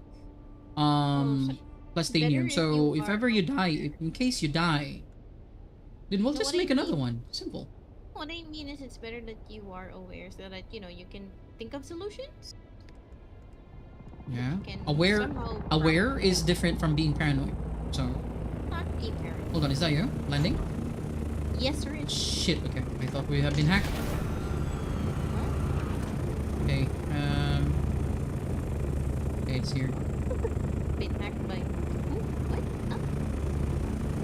so Plastanium. better if So you if are ever you die, in case you die, then we'll So just what I make another mean- one. Simple. What I mean is it's better that you are aware so that you can think of solutions. Yeah. Can Aware somehow aware is different from being paranoid. So not be paranoid. hold on, is that you? Landing? Yes, sir. It's Shit, okay. I thought we had been hacked. Okay, okay, it's here. been hacked by. Ooh, what? Huh?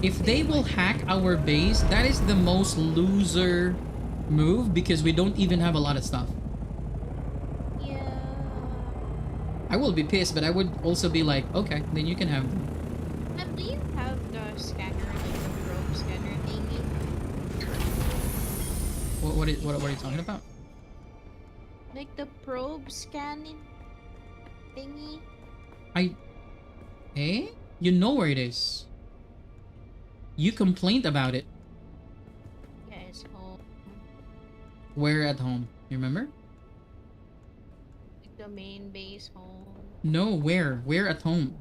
If they will hack our base, that is the most loser move because we don't even have a lot of stuff. Yeah. I will be pissed, but I would also be like, okay, then you can have them. Do you have the scanner, like the probe scanner thingy? What are you talking about? Like the probe scanning thingy. I... Eh? You know where it is. You complained about it. Yeah, it's home. Where at home? You remember? Like the main base home. No, where? Where at home?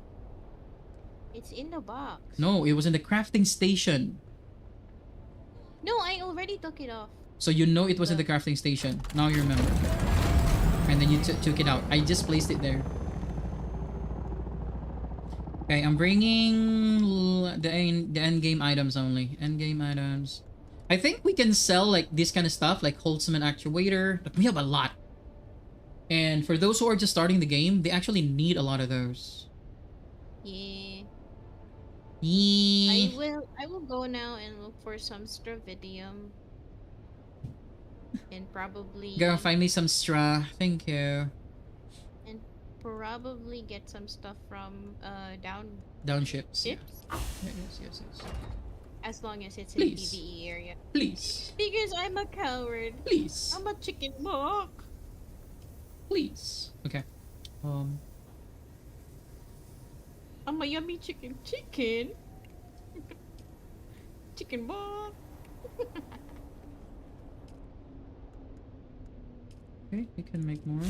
It's in the box. No, it was in the crafting station. No, I already took it off. So you know it was in the crafting station. Now you remember. And then you took it out. I just placed it there. Okay, I'm bringing the end game items only. End game items. I think we can sell like this kind of stuff, like wholesome and actuator. But we have a lot. And for those who are just starting the game, they actually need a lot of those. Yeah. Yeah. I will go now and look for some stravidium. And probably Go find me some straw. Thank you. and probably get some stuff from Downships. Yeah. ships. Yes. As long as it's Please. in PvE area. Please. Because I'm a coward. Please. I'm a chicken mock. Please. Okay. I'm a yummy chicken. Chicken mock. Okay, we can make more.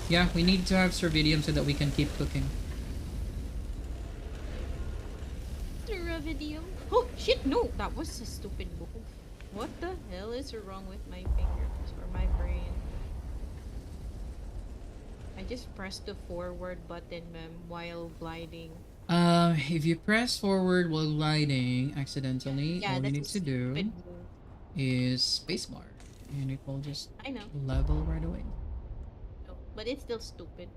Yeah, we need to have cervidium so that we can keep cooking. Stravidium. Oh shit! No, that was a stupid move. What the hell is wrong with my fingers or my brain? I just pressed the forward button, ma'am, while gliding. If you press forward while gliding accidentally, Yeah, all you that's need a to do stupid move. is spacebar, and it will just I know, level right away. no, but it's still stupid.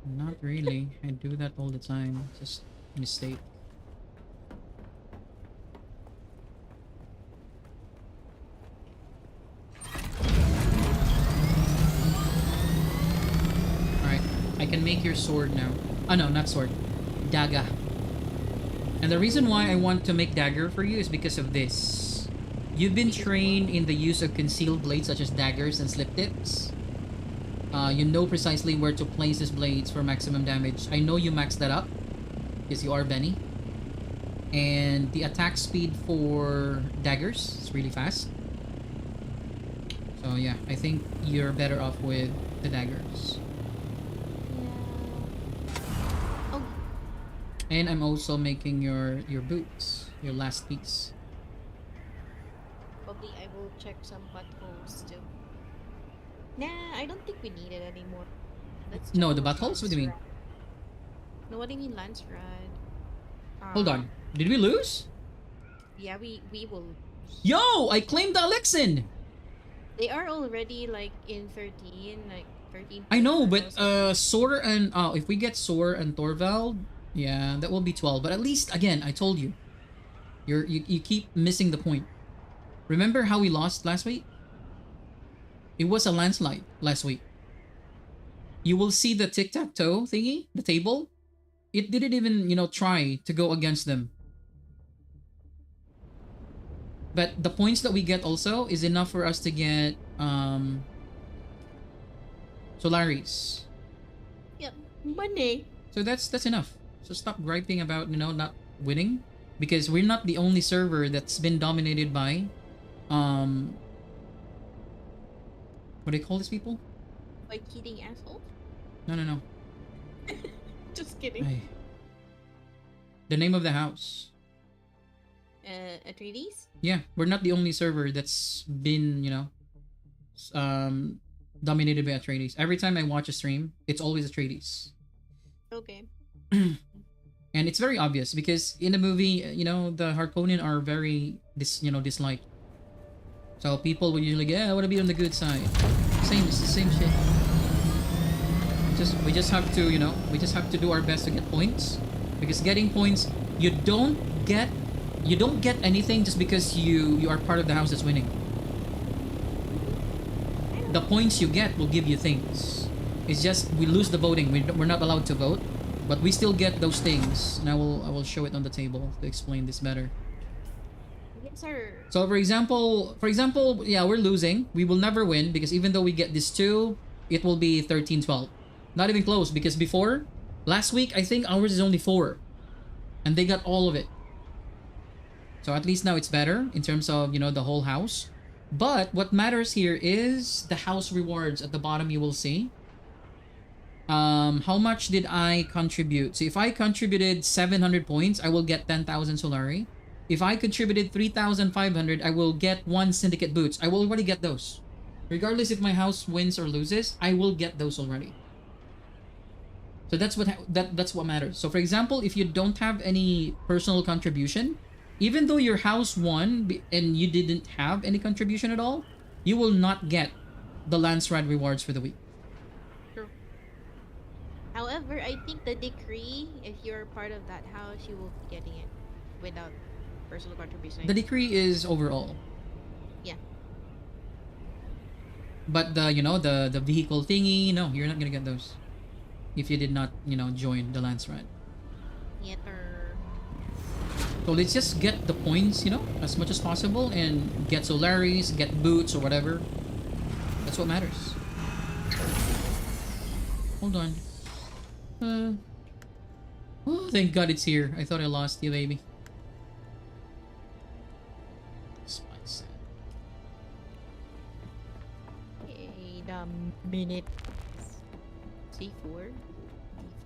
Not really. I do that all the time. Just mistake. Alright, I can make your sword now. Oh no, not sword. Dagger. And the reason why I want to make dagger for you is because of this. You've been trained in the use of concealed blades such as daggers and slip tips. You know precisely where to place these blades for maximum damage. I know you maxed that up because you are Benny. And the attack speed for daggers is really fast. So yeah, I think you're better off with the daggers. Yeah. Oh, And I'm also making your boots, your last piece. probably I will check some buttholes too. Nah, I don't think we need it anymore. Let's check No, the for buttholes? What do you mean? Lance Rod. No, what do you mean, Lance Rod? Hold on. Did we lose? Yeah, we will. Yo, I claimed the Alexin! They are already like in 13, like 13. I know, but thousand. Sor and if we get Sor and Torvald, yeah, that will be 12. But at least again, I told you. You keep missing the point. Remember how we lost last week? It was a landslide last week. You will see the tic-tac-toe thingy, the table. It didn't even, try to go against them. But the points that we get also is enough for us to get Solaris. Yep, money. So that's enough. So stop griping about, not winning, because we're not the only server that's been dominated by what do they call these people? By cheating asshole. No. Just kidding. Ay. The name of the house. Atreides? Yeah, we're not the only server that's been, dominated by Atreides. Every time I watch a stream, it's always Atreides. Okay. And it's very obvious because in the movie, the Harkonnen are very disliked. So people will usually go, I want to be on the good side. It's the same shit. We just have to do our best to get points, because getting points, you don't get anything just because you are part of the house that's winning. The points you get will give you things. It's just we lose the voting. We're not allowed to vote, but we still get those things. And I will show it on the table to explain this better. Yes, sir. So for example, yeah, we're losing. We will never win because even though we get this 2, it will be 13-12. Not even close because before, last week, I think ours is only 4. And they got all of it. So at least now it's better in terms of, the whole house. But what matters here is the house rewards at the bottom you will see. How much did I contribute? So if I contributed 700 points, I will get 10,000 Solari. If I contributed 3,500, I will get 1 syndicate boots. I will already get those. Regardless if my house wins or loses, I will get those already. So that's what matters. So for example, if you don't have any personal contribution, even though your house won and you didn't have any contribution at all, you will not get the Lance Rad rewards for the week. True. However, I think the decree, if you're part of that house, you will be getting it without personal contribution. The decree is overall. Yeah. But the vehicle thingy, no, you're not gonna get those. If you did not, join the Lance Rad. Yeah, sir. So let's just get the points, as much as possible and get Solaris, get boots or whatever. That's what matters. Hold on. Oh, thank God it's here. I thought I lost you, baby. Spice. Wait a minute. C4.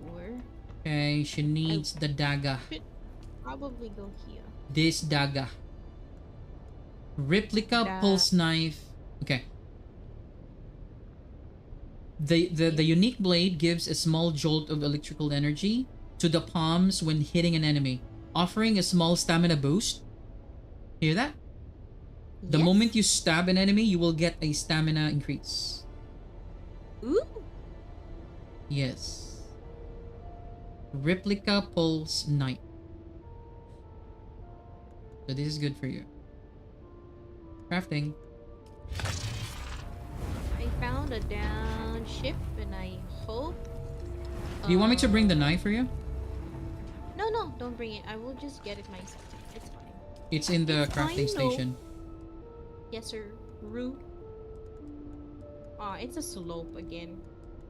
D4. Okay, she needs the dagger. Should probably go here. This dagger. Replica pulse knife. Okay. The unique blade gives a small jolt of electrical energy to the palms when hitting an enemy, offering a small stamina boost. Hear that? The Yes. moment you stab an enemy, you will get a stamina increase. Ooh. Yes. Replica pulse knife. So this is good for you. Crafting. I found a down ship and I hope. Do you want me to bring the knife for you? No, don't bring it. I will just get it myself. It's fine. It's in the It's crafting fine, though. station. Yes, sir. Rude. It's a slope again.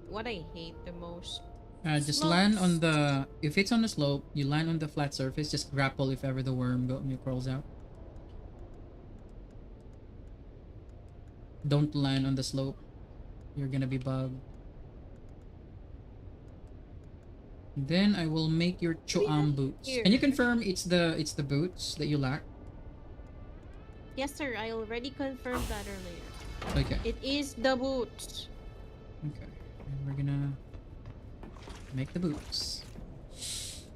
What I hate the most. Just land on the... If it's on the slope, you land on the flat surface. Just grapple if ever the worm crawls out. Don't land on the slope. You're gonna be bugged. Then I will make your Choam boots. here? Can you confirm it's the boots that you lack? Yes, sir. I already confirmed that earlier. Okay. It is the boots. Okay. And we're gonna make the boots. Is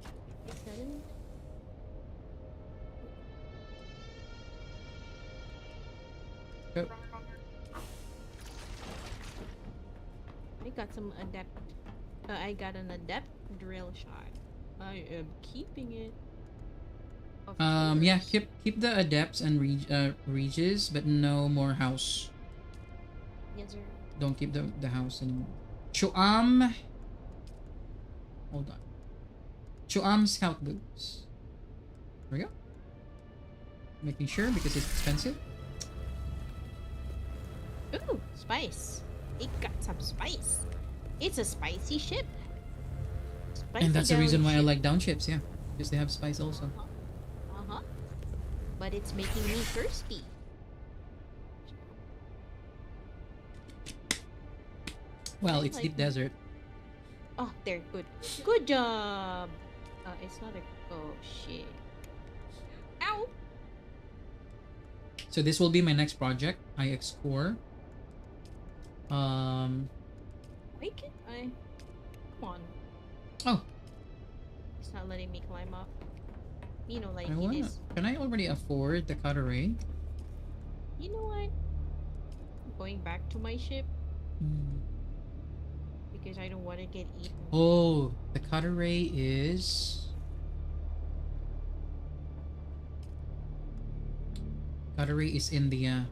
that it? Go. I got some adept. I got an adept drill shot. I am keeping it. Of Yeah, course. keep the adepts and reges, but no more house. Yes, sir. Don't keep the house anymore. Choam. Hold on. Choam scout boots. There we go. Making sure because it's expensive. Ooh, spice. It got some spice. It's a spicy ship. Spicy And that's the reason why I ship. like downships, yeah. Because they have spice also. Uh-huh. But it's making me thirsty. Well, it's like deep desert. Oh, there. Good. Good job. It's not a... Oh, shit. Ow! So this will be my next project. IX core. Why can't I... Come on. Oh, It's not letting me climb up. You know, like I it wanna. is. Can I already afford the cut array? You know what? I'm going back to my ship because I don't want to get eaten. Oh, the cut array is. Cut array is in the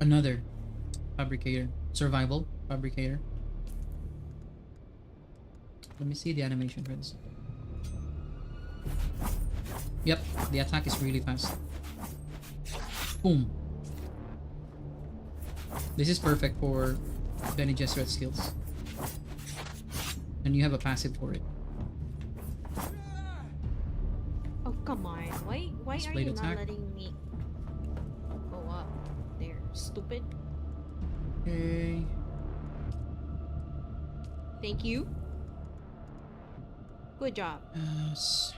another fabricator, survival fabricator. Let me see the animation for this. Yep, the attack is really fast. Boom. This is perfect for Bene Gesserit skills. And you have a passive for it. Oh, come on. Why are Blade you attack. not letting me go up there? Stupid. Okay. Thank you. Good job. Yes.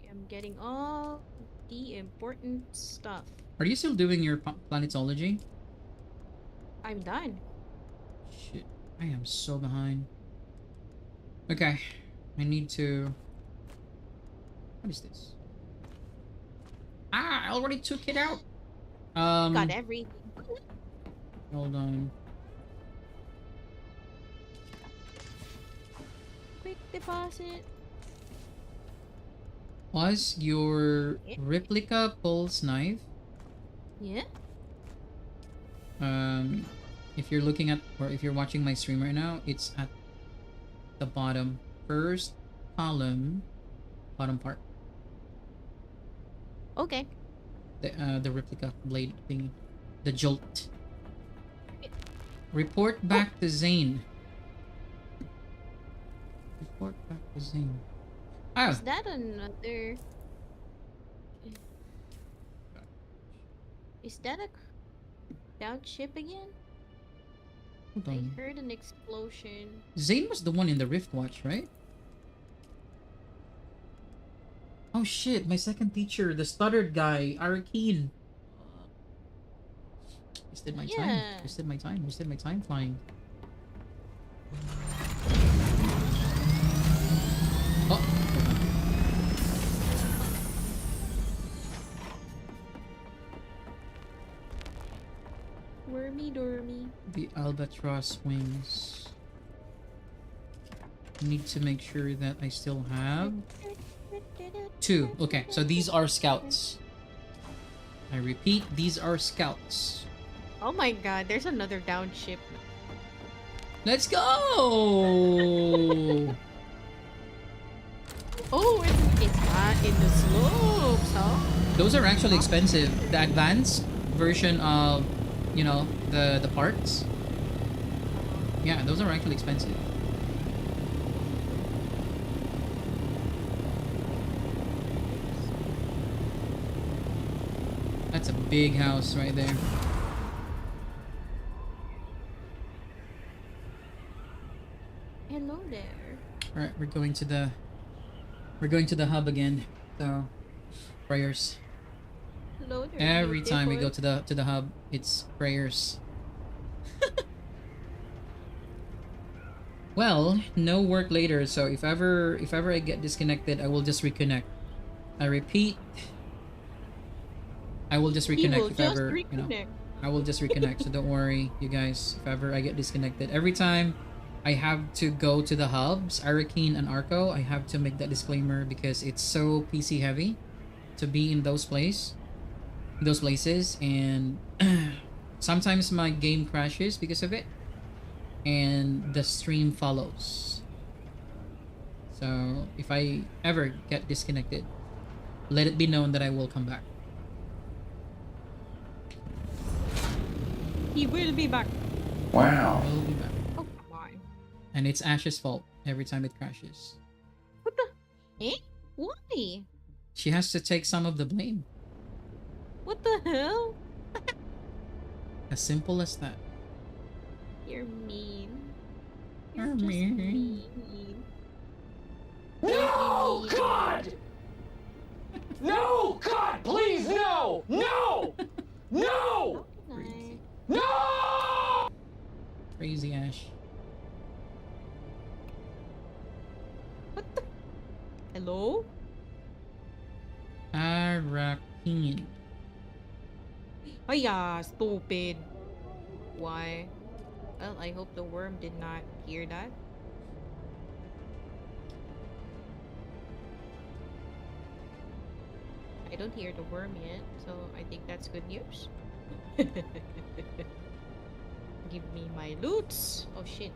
I'm getting all the important stuff. Are you still doing your planetology? I'm done. Shit. I am so behind. Okay. I need to... What is this? Ah, I already took it out. Got everything. Hold on. Quick deposit. Was your Yeah. replica pulse knife? Yeah. If you're looking at, or if you're watching my stream right now, it's at the bottom. First column, bottom part. Okay. The replica blade thingy. The jolt. Report back to Zane. Report back to Zane. Oh, Is that another? Is that a down ship again? hold I on. heard an explosion. Zane was the one in the Rift Watch, right? Oh shit, my second teacher, the stuttered guy, Arakeen. Wasted my time. Yeah. Wasted my time. Wasted my time flying. Oh. Wormy dormy. The albatross wings. Need to make sure that I still have 2. Okay, so these are scouts. I repeat, these are scouts. Oh my god, there's another down ship. Let's go! Oh, it's not in the slopes, huh? Those are actually expensive. The advanced version of, you know, the parts. Yeah, those are actually expensive. That's a big house right there. Hello there. All right, we're going to the hub again. So, prayers. Hello there. Every time we go beautiful. to the hub, it's prayers. Well, no work later, so if ever I get disconnected, I will just reconnect. I repeat, I will just He reconnect will if just ever, you know. reconnect. I will just reconnect, so don't worry, you guys. If ever I get disconnected, every time I have to go to the hubs, Arakeen and Arco, I have to make that disclaimer because it's so PC heavy to be in those places, and sometimes my game crashes because of it, and the stream follows. So if I ever get disconnected, let it be known that I will come back. He will be back. Wow. I will be back. Oh, come on. And it's Ash's fault every time it crashes. What the? Eh? Why? She has to take some of the blame. What the hell? As simple as that. You're mean. You're just mean. mean. No, God! No, God, please, no! No! No! Nice. No! Crazy Ash. What the? Hello? Arakeen. Hiya, stupid. Why? Well, I hope the worm did not hear that. I don't hear the worm yet, so I think that's good news. Give me my loots. Oh shit.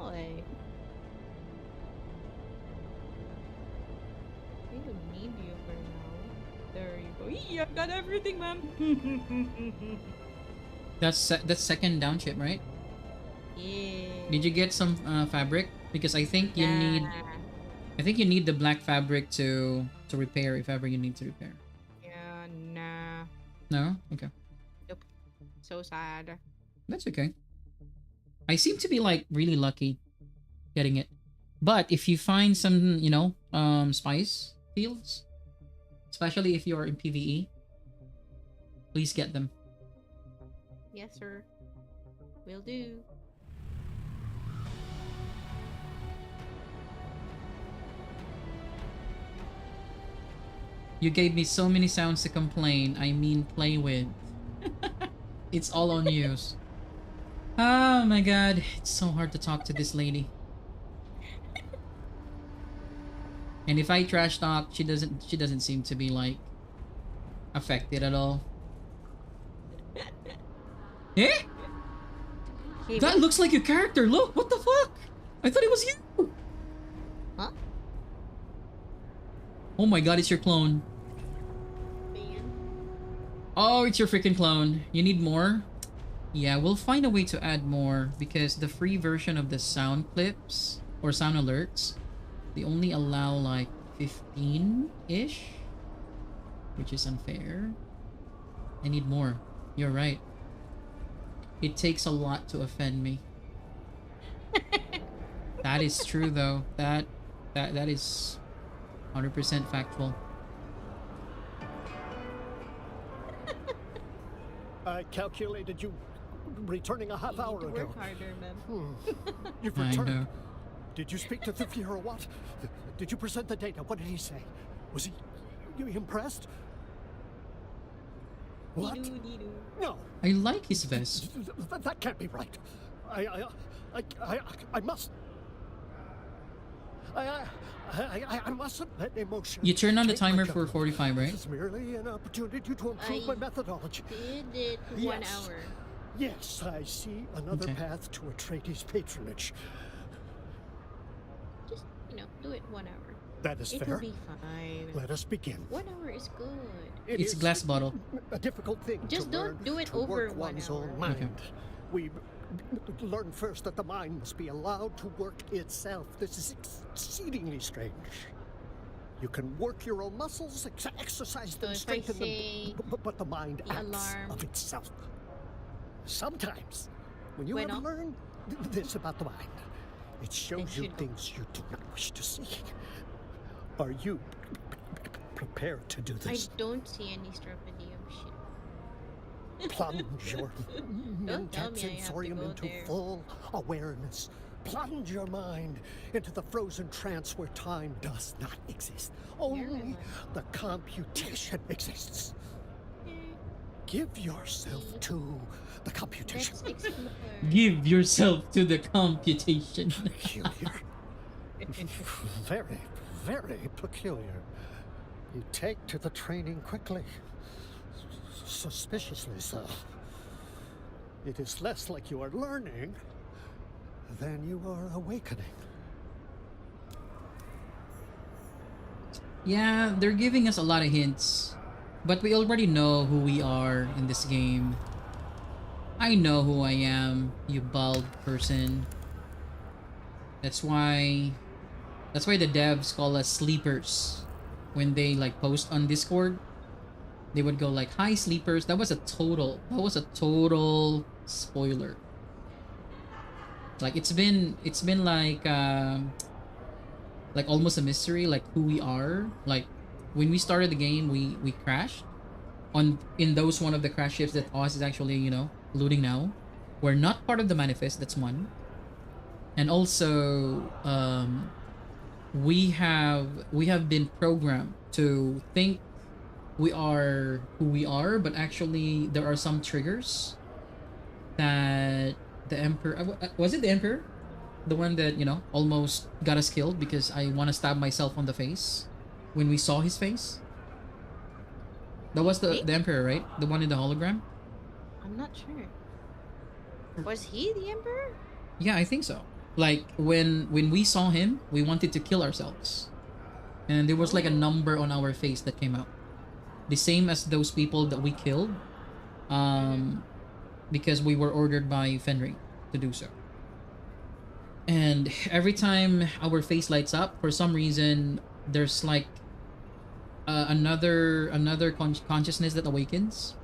Oi. don't need you for now. There you go. Yee, I've got everything, ma'am. That's second down chip, right? Yeah. Did you get some fabric? Because I think you need. Yeah. I think you need the black fabric to repair if ever you need to repair. Yeah, nah. No? Okay. Nope. So sad. That's okay. I seem to be like really lucky getting it. But if you find some, spice fields, especially if you're in PvE, please get them. Yes, sir. Will do. You gave me so many sounds to complain. I mean, play with. It's all on you. Oh my god, it's so hard to talk to this lady. And if I trash talk, she doesn't seem to be like affected at all. Eh? Hey, That what? looks like your character. Look, what the fuck? I thought it was you. Huh? Oh my god, it's your clone. Man. Oh, it's your freaking clone. You need more? Yeah, we'll find a way to add more because the free version of the sound clips or sound alerts, they only allow like 15-ish, which is unfair. I need more. You're right. It takes a lot to offend me. That is true though. That is 100% factual. I calculated you returning a half You hour need to ago. work harder, ma'am. You've I returned. know. Did you speak to the Fuhrer? What? Did you present the data? What did he say? Was he impressed? What? Dee-doo. No, I like his vest. that can't be right. I must. I mustn't let emotion. You turn on the take my timer for judgment. 45, right? It's merely an opportunity to improve my methodology. Did it 1 Yes. hour. Yes, I see another Okay. path to Atreides' patronage. Just, do it 1 hour. That is It'll fair. be fine. Let us begin. 1 hour is good. It It's is glass bottle. a difficult thing Just to don't learn do it to over work 1 one's hour. own mind. Okay. We learn first that the mind must be allowed to work itself. This is exceedingly strange. You can work your own muscles, exercise them, if I strengthen say them, but the mind the acts alarm. of itself. Sometimes, when you Bueno. have learned this about the mind, it shows you should go. things you do not wish to see. Are you prepared to do I this? don't see any stropedium shit. Plunge your Don't tell mentat me I have to sensorium go into there. full awareness. Plunge your mind into the frozen trance where time does not exist. Only mind. the computation exists. Eh, Give yourself to the computation. Let's explore. Give yourself to the computation. Peculiar. Very, very peculiar. You take to the training quickly. Suspiciously so. It is less like you are learning than you are awakening. Yeah, they're giving us a lot of hints. But we already know who we are in this game. I know who I am, you bald person. That's why the devs call us sleepers. When they like post on Discord, they would go like, "Hi sleepers." That was a total spoiler. Like it's been like almost a mystery, like who we are. Like when we started the game, we crashed in those one of the crash ships that Oz is actually looting now. We're not part of the manifest. That's one. And also we have been programmed to think we are who we are, but actually there are some triggers that the Emperor was it the Emperor, the one that almost got us killed because I want to stab myself on the face when we saw his face. That was the Emperor, right? The one in the hologram. I'm not sure. Was he the Emperor? Yeah, I think so. Like when we saw him, we wanted to kill ourselves. And there was like a number on our face that came out. The same as those people that we killed. Because we were ordered by Fenrir to do so. And every time our face lights up, for some reason, there's like another consciousness that awakens.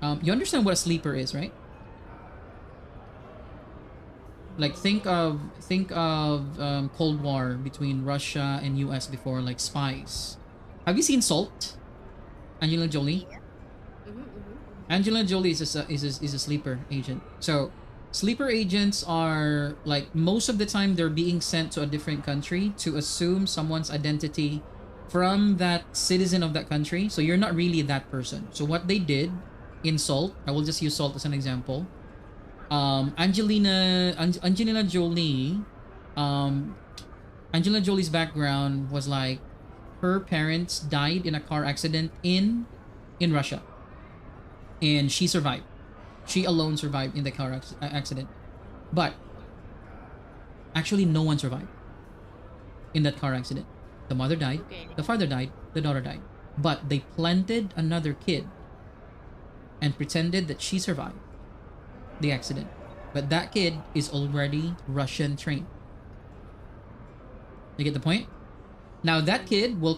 You understand what a sleeper is, right? Like think of Cold War between Russia and US before, like spies. Have you seen Salt? Angelina Jolie. Angelina Jolie is a sleeper agent. So sleeper agents are like, most of the time they're being sent to a different country to assume someone's identity from that citizen of that country. So you're not really that person. So what they did in Salt, I will just use Salt as an example. Angelina Jolie, Angelina Jolie's background was like, her parents died in a car accident in Russia, and she survived. She alone survived in the car accident, but actually no one survived in that car accident. The mother died, the father died, the daughter died, but they planted another kid and pretended that she survived the accident, but that kid is already Russian trained. You get the point? Now that kid will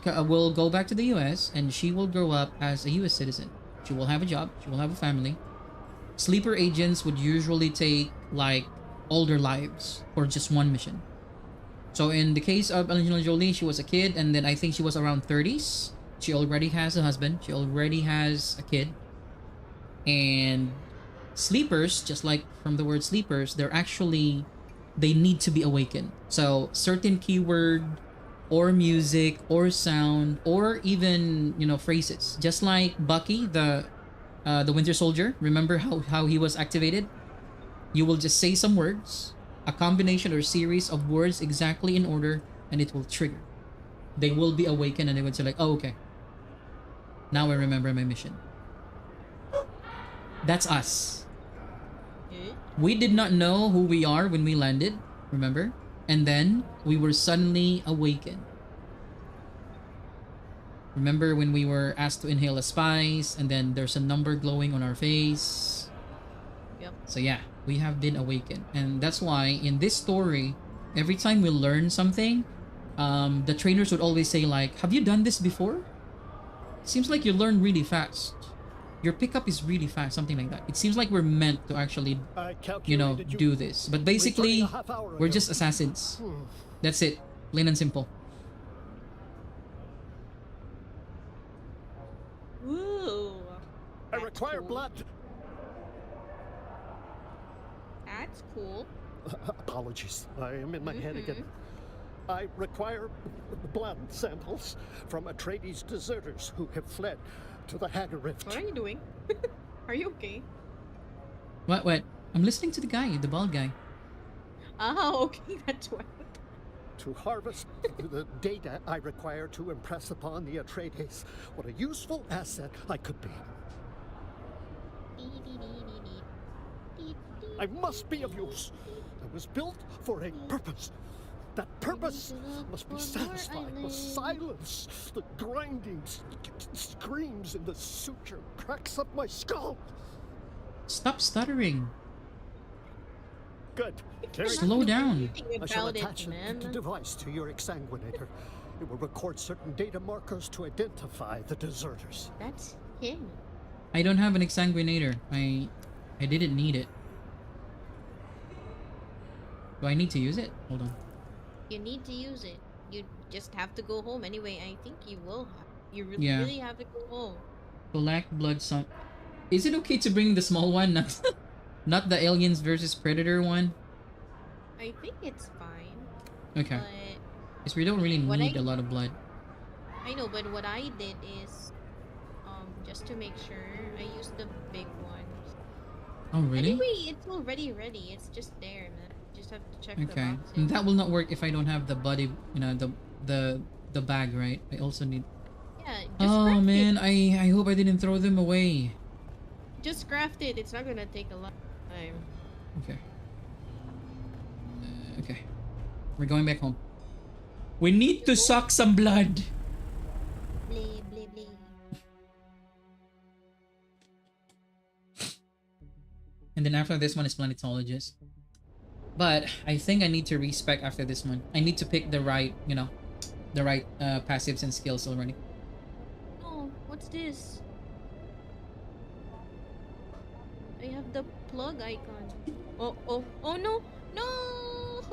go back to the US, and she will grow up as a US citizen. She will have a job, she will have a family. Sleeper agents would usually take like older lives for just one mission. So in the case of Angelina Jolie, she was a kid, and then I think she was around 30s. She already has a husband, she already has a kid. And sleepers, just like from the word sleepers, they need to be awakened. So certain keyword or music or sound or even, phrases, just like Bucky, the Winter Soldier. Remember how he was activated? You will just say some words, a combination or series of words exactly in order, and it will trigger. They will be awakened, and they would say like, oh, okay, now I remember my mission. That's us. We did not know who we are when we landed, remember? And then we were suddenly awakened. Remember when we were asked to inhale a spice, and then there's a number glowing on our face? Yep. So yeah, we have been awakened. And that's why in this story, every time we learn something, the trainers would always say like, have you done this before? Seems like you learn really fast. Your pickup is really fast, something like that. It seems like we're meant to actually, do this. But basically, we're just assassins. That's it. Plain and simple. Ooh. I require cool. blood. That's cool. Apologies, I am in my head again. I require blood samples from Atreides deserters who have fled to the Hagar Rift. What are you doing? Are you okay? What? I'm listening to the guy, the bald guy. Oh, okay, that's what. To harvest the data I require to impress upon the Atreides what a useful asset I could be. I must be of use. I was built for a purpose. That purpose must be satisfied, must silence the grinding screams in the suture cracks up my skull. Stop stuttering. Good. Slow down. I shall attach a device to your exsanguinator. It will record certain data markers to identify the deserters. That's him. I don't have an exsanguinator. I didn't need it. Do I need to use it? Hold on. You need to use it. You just have to go home anyway. I think you will have. You Yeah. really have to go home. Collect blood some. Is it okay to bring the small one, not the Aliens versus Predator one? I think it's fine. Okay. But Because we don't really need a lot of blood. I know, but what I did is, just to make sure, I used the big ones. Oh really? Anyway, it's already ready. It's just there, man. You just have to check the Okay. box. And that will not work if I don't have the body, the bag, right? I also need. Yeah. Just Oh craft man, it. I hope I didn't throw them away. Just craft it. It's not gonna take a lot of time. Okay. Okay. We're going back home. We need to suck some blood. Blah, blah, blah. And then after this one is planetologist. But I think I need to respec after this one. I need to pick the right, you know, the right passives and skills already. Oh, what's this? I have the plug icon. Oh no! No!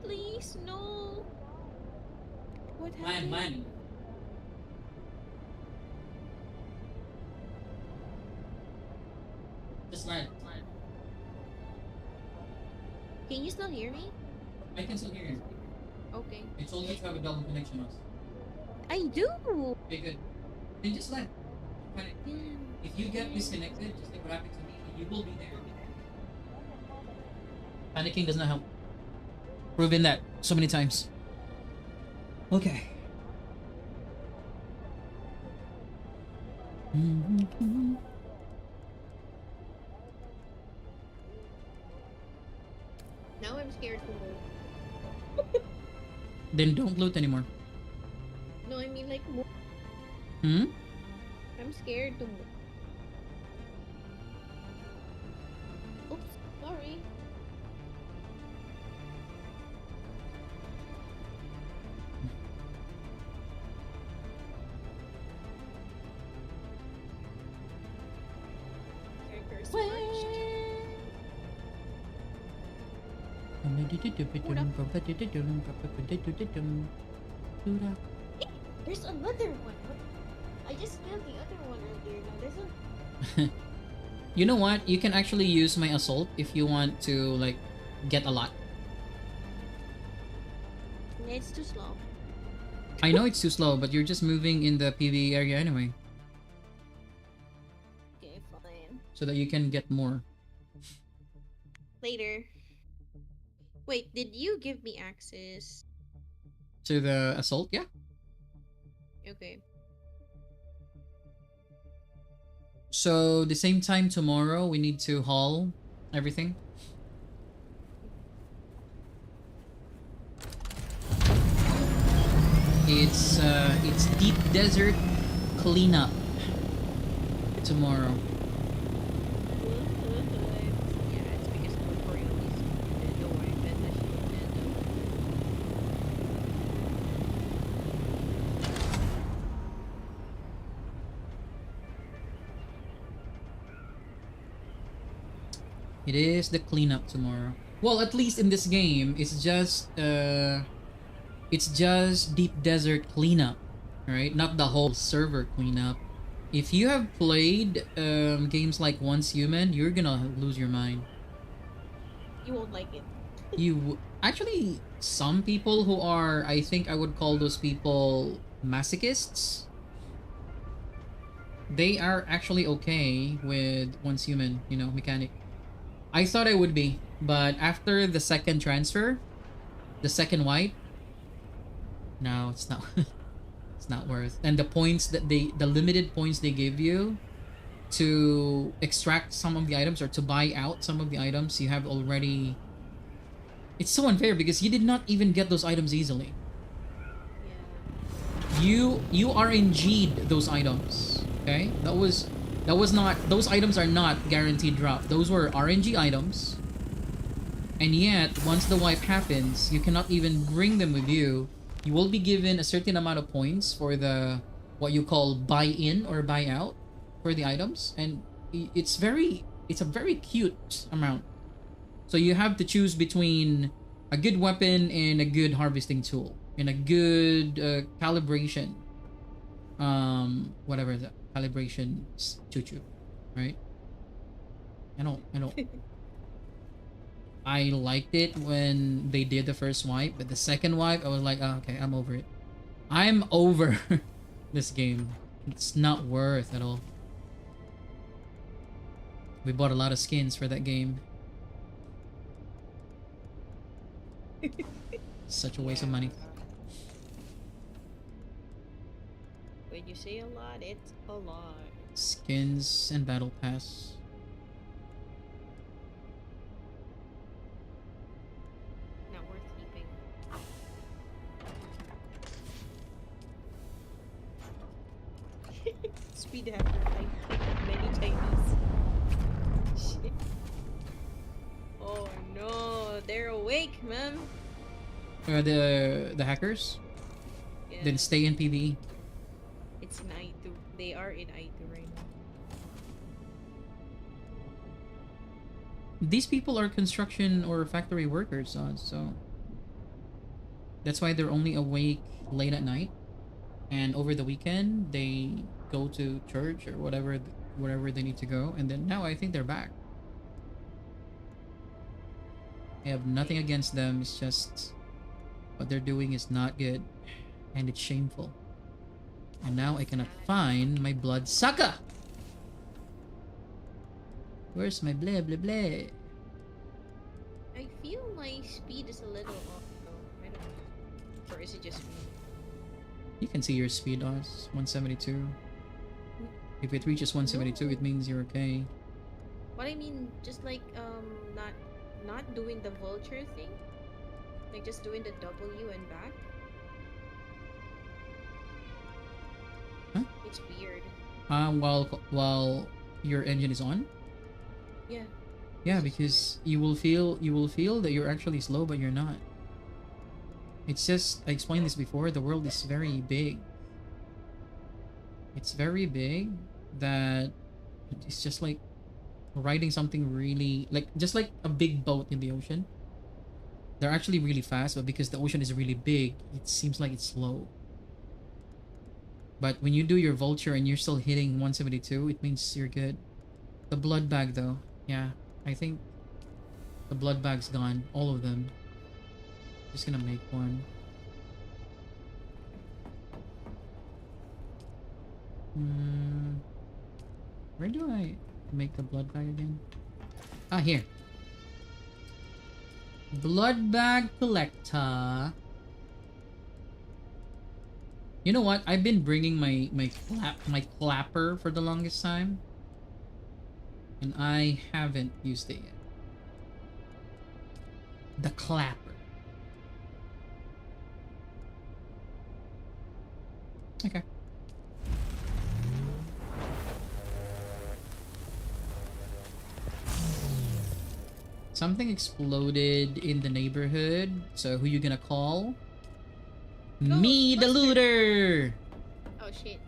Please, no! What happened? Man. Just land. Can you still hear me? I can still hear you. Okay. It's only if you have a double connection. I do! Okay, good. Then just land. Panic. Damn. If you get disconnected, just like what happened to me, you will be there. Panicking does not help. Proven that so many times. Okay. Now I'm scared to move. Then don't loot anymore. No, I mean like move. Hmm? I'm scared to move. Oops, sorry. Characters first. Hey, there's another one. What? I just killed the other one earlier. Now there's a. You know what? You can actually use my assault if you want to like get a lot. It's too slow. I know it's too slow, but you're just moving in the PvE area anyway, Okay, fine. so that you can get more. Later. Wait, did you give me access? To the assault, yeah. Okay. So the same time tomorrow, we need to haul everything. It's deep desert cleanup tomorrow. Yeah, it's because Corporeal is the wife and the It is the cleanup tomorrow. Well, at least in this game, it's just deep desert cleanup, right? Not the whole server cleanup. If you have played games like Once Human, you're gonna lose your mind. You won't like it. Actually, some people who are, I think I would call those people masochists. They are actually okay with Once Human, you know, mechanic. I thought I would be, but after the second transfer, the second wipe, no, it's not. It's not worth. And the points that the limited points they give you to extract some of the items or to buy out some of the items, you have already. It's so unfair because you did not even get those items easily. Yeah. You RNG'd those items. Okay, that was not. Those items are not guaranteed drop. Those were RNG items. And yet, once the wipe happens, you cannot even bring them with you. You will be given a certain amount of points for the what you call buy in or buy out for the items, and it's a very cute amount. So you have to choose between a good weapon and a good harvesting tool and a good calibration, whatever the calibration choo, right? I don't. I liked it when they did the first wipe, but the second wipe, I was like, oh, okay, I'm over it. I'm over this game. It's not worth at all. We bought a lot of skins for that game. Such a waste of money. When you say a lot, it's a lot. Skins and battle pass. speed hacker like many Chinese. Shit. Oh no, they're awake, man. The hackers? Yeah. Then stay in PvE. It's in I2. They are in I2 right now. These people are construction or factory workers, so that's why they're only awake late at night, and over the weekend they go to church or wherever they need to go, and then now I think they're back. I have nothing against them. It's just what they're doing is not good, and it's shameful. And now I cannot find my blood sucker. Where's my blah blah blah? I feel my speed is a little off though. I don't know. Or is it just me? You can see your speed is 172. If it reaches 172, it means you're okay. What I mean, just like not doing the vulture thing, like just doing the W and back. Huh? It's weird. While your engine is on. Yeah. Yeah, because you will feel that you're actually slow, but you're not. It's just, I explained this before, the world is very big. It's very big that it's just like riding something really, like just like a big boat in the ocean. They're actually really fast, but because the ocean is really big, it seems like it's slow. But when you do your vulture and you're still hitting 172, it means you're good. The blood bag though, yeah, I think the blood bag's gone, all of them. Just gonna make one. Where do I make the blood bag again? Ah, here. Blood bag collector. You know what? I've been bringing my clapper for the longest time, and I haven't used it yet. The clapper. Okay. Something exploded in the neighborhood. So who you gonna call? Me, the looter! Oh shit.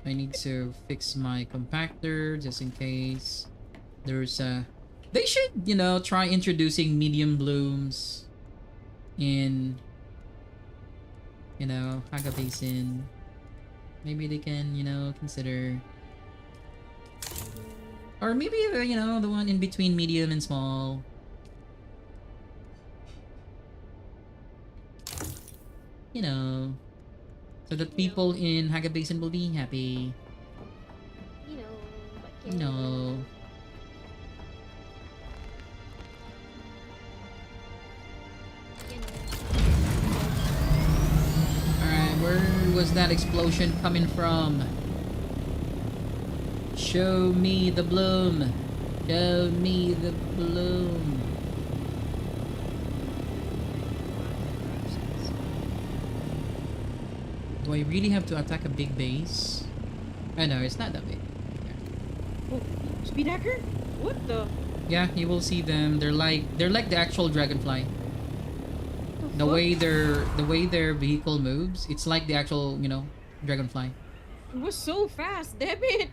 I need to fix my compactor just in case there's a... They should, you know, try introducing medium blooms in, you know, Haga Basin. Maybe they can, you know, consider... Or maybe, you know, the one in between medium and small. You know, so that people in Haga Basin will be happy. You know, but You know. Alright, where was that explosion coming from? Show me the bloom. Show me the bloom. Do I really have to attack a big base? Oh no, it's not that big. Oh, speed hacker? What the? Yeah, you will see them. They're like the actual dragonfly. The way their vehicle moves, it's like the actual, you know, dragonfly. It was so fast, damn it!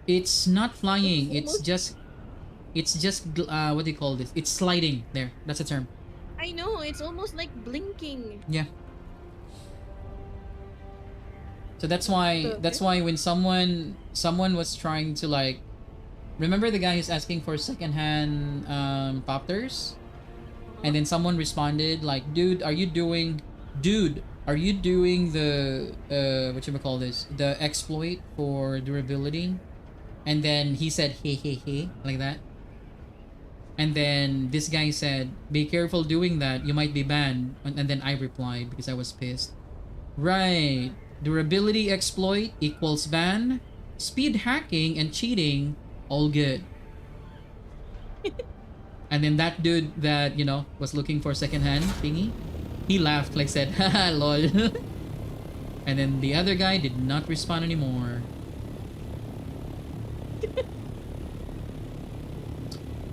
It's not flying. It's just what do you call this? It's sliding. There, that's the term. I know, it's almost like blinking. Yeah. So that's why when someone was trying to, like, remember the guy who's asking for secondhand poppers, and then someone responded like, dude, are you doing the whatchamacallit, the exploit for durability? And then he said hey hey hey like that, and then this guy said, be careful doing that, you might be banned. And then I replied, because I was pissed, right, durability exploit equals ban, speed hacking and cheating all good. And then that dude that, you know, was looking for secondhand thingy, he laughed, like said, haha, lol. And then the other guy did not respond anymore.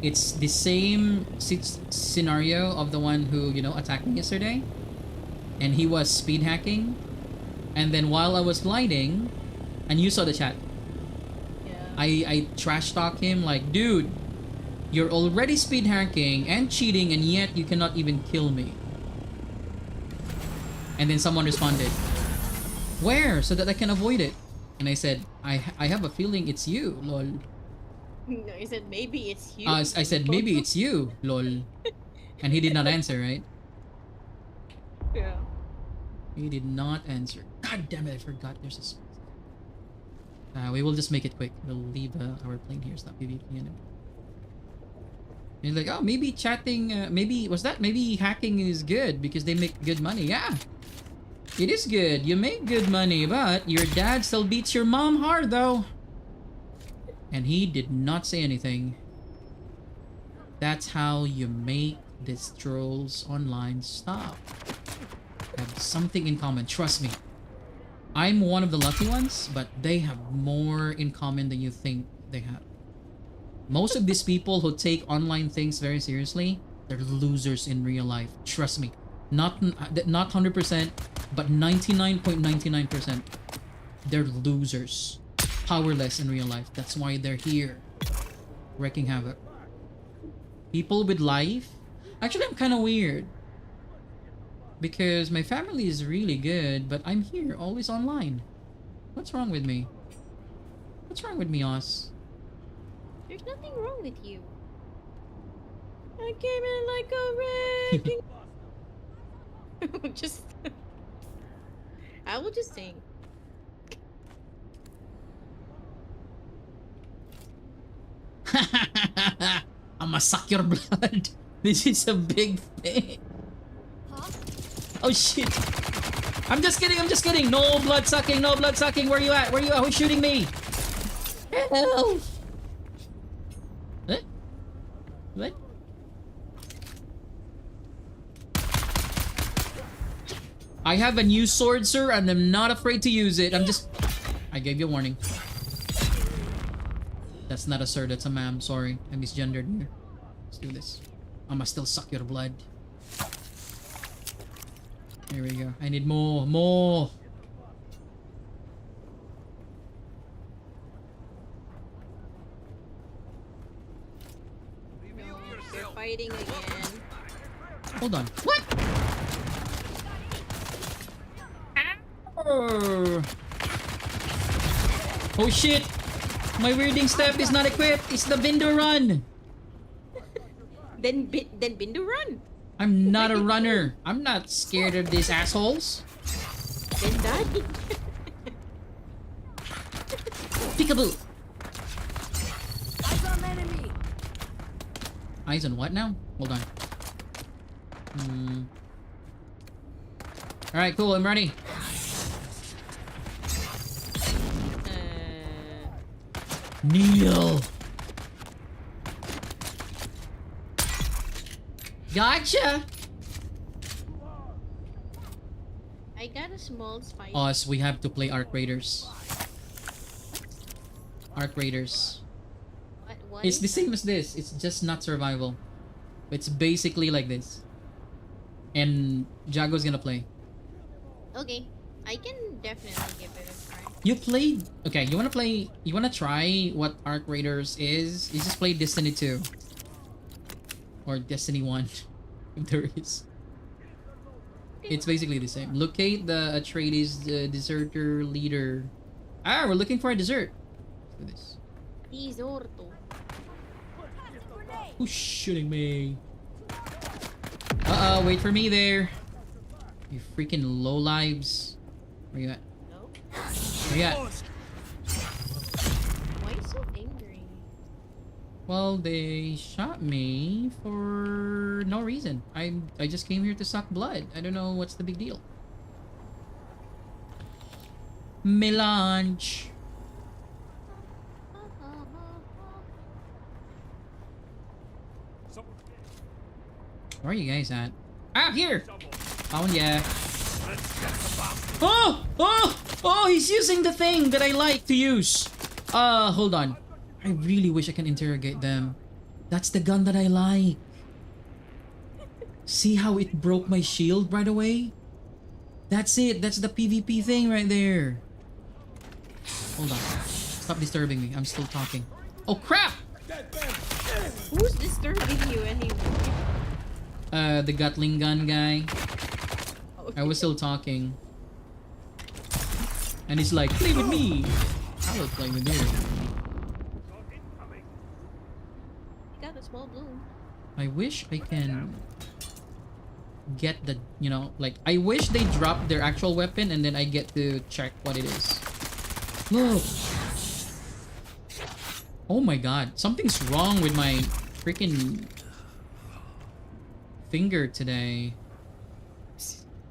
It's the same scenario of the one who, you know, attacked me yesterday. And he was speed hacking. And then while I was gliding, and you saw the chat, Yeah. I trash talk him like, dude, you're already speed hacking and cheating, and yet you cannot even kill me. And then someone responded, where? So that I can avoid it. And I said, I have a feeling it's you, lol. No, I said maybe it's you. I said, maybe it's you, lol. And he did not answer, right? Yeah. He did not answer. God damn it, I forgot there's a space. We will just make it quick. We'll leave our plane here. Stop PvP. And he's like, oh, maybe chatting, maybe hacking is good because they make good money. Yeah, it is good. You make good money, but your dad still beats your mom hard though. And he did not say anything. That's how you make these trolls online stop. Have something in common, trust me. I'm one of the lucky ones, but they have more in common than you think they have. Most of these people who take online things very seriously, they're losers in real life. Trust me. Not 100%, but 99.99%. They're losers. Powerless in real life. That's why they're here. Wreaking havoc. People with life? Actually, I'm kind of weird. Because my family is really good, but I'm here, always online. What's wrong with me? What's wrong with me, Oz? There's nothing wrong with you. I came in like a wrecking. Just. I will just sing. I'ma suck your blood. This is a big thing. Huh? Oh shit. I'm just kidding. No blood sucking, Where you at? Who's shooting me? Help! What? I have a new sword, sir, and I'm not afraid to use it. I gave you a warning. That's not a sir, that's a ma'am. Sorry, I misgendered here. Let's do this. I'ma still suck your blood. There we go. I need more. No, they're fighting again. Hold on. What? Ow. Oh shit! My weirding step is not equipped. It's the Bindo run. Then Bindu run. I'm not a runner. I'm not scared of these assholes. Then die. Peekaboo. Eyes on enemy. Eyes on what now? Hold on. Alright, cool. I'm ready. Kneel. Gotcha. I got a small spice. Us, we have to play Arc Raiders. Arc Raiders. What It's is the same as this. It's just not survival. It's basically like this. And Jago's gonna play. that? Okay, I can definitely give it a try. You played... Okay, you wanna play... You wanna try what Arc Raiders is? You just play Destiny 2. Or Destiny 1. If there is. It's basically the same. Locate the Atreides deserter leader. Ah, we're looking for a dessert. Let's do this. Disorto. Who's shooting me? Uh-oh, wait for me there. You freaking low lives. Where you at? No? Where you at? Why are you so angry? Well, they shot me for no reason. I just came here to suck blood. I don't know what's the big deal. Melange. Where are you guys at? Ah, here! Found ya. Oh! Oh! Oh, he's using the thing that I like to use. Hold on. I really wish I can interrogate them. That's the gun that I like. See how it broke my shield right away? That's it. That's the PvP thing right there. Hold on. Stop disturbing me. I'm still talking. Oh crap! Who's disturbing you anyway? The Gatling gun guy. Okay. I was still talking. And he's like, play with me. I will play with you. Got a small bloom. I wish I can get the, you know, like, I wish they drop their actual weapon and then I get to check what it is. Look. Oh my god. Something's wrong with my freaking finger today.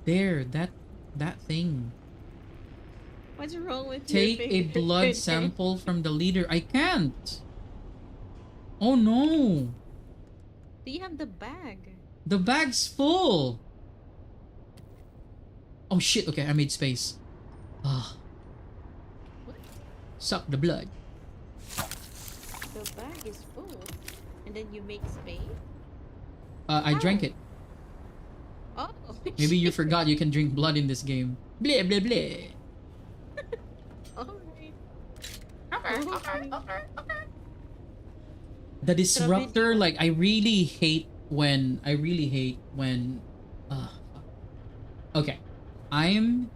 There, that thing. What's wrong with Take your a finger? blood sample from the leader. I can't. Oh no. Do you have the bag? The bag's full. Oh shit. Okay, I made space. Ah. What? Suck the blood. The bag is full, and then you make space. I drank it. Oh. Maybe you forgot you can drink blood in this game. Blah blah blah. Alright. The disruptor, like I really hate when okay. I'm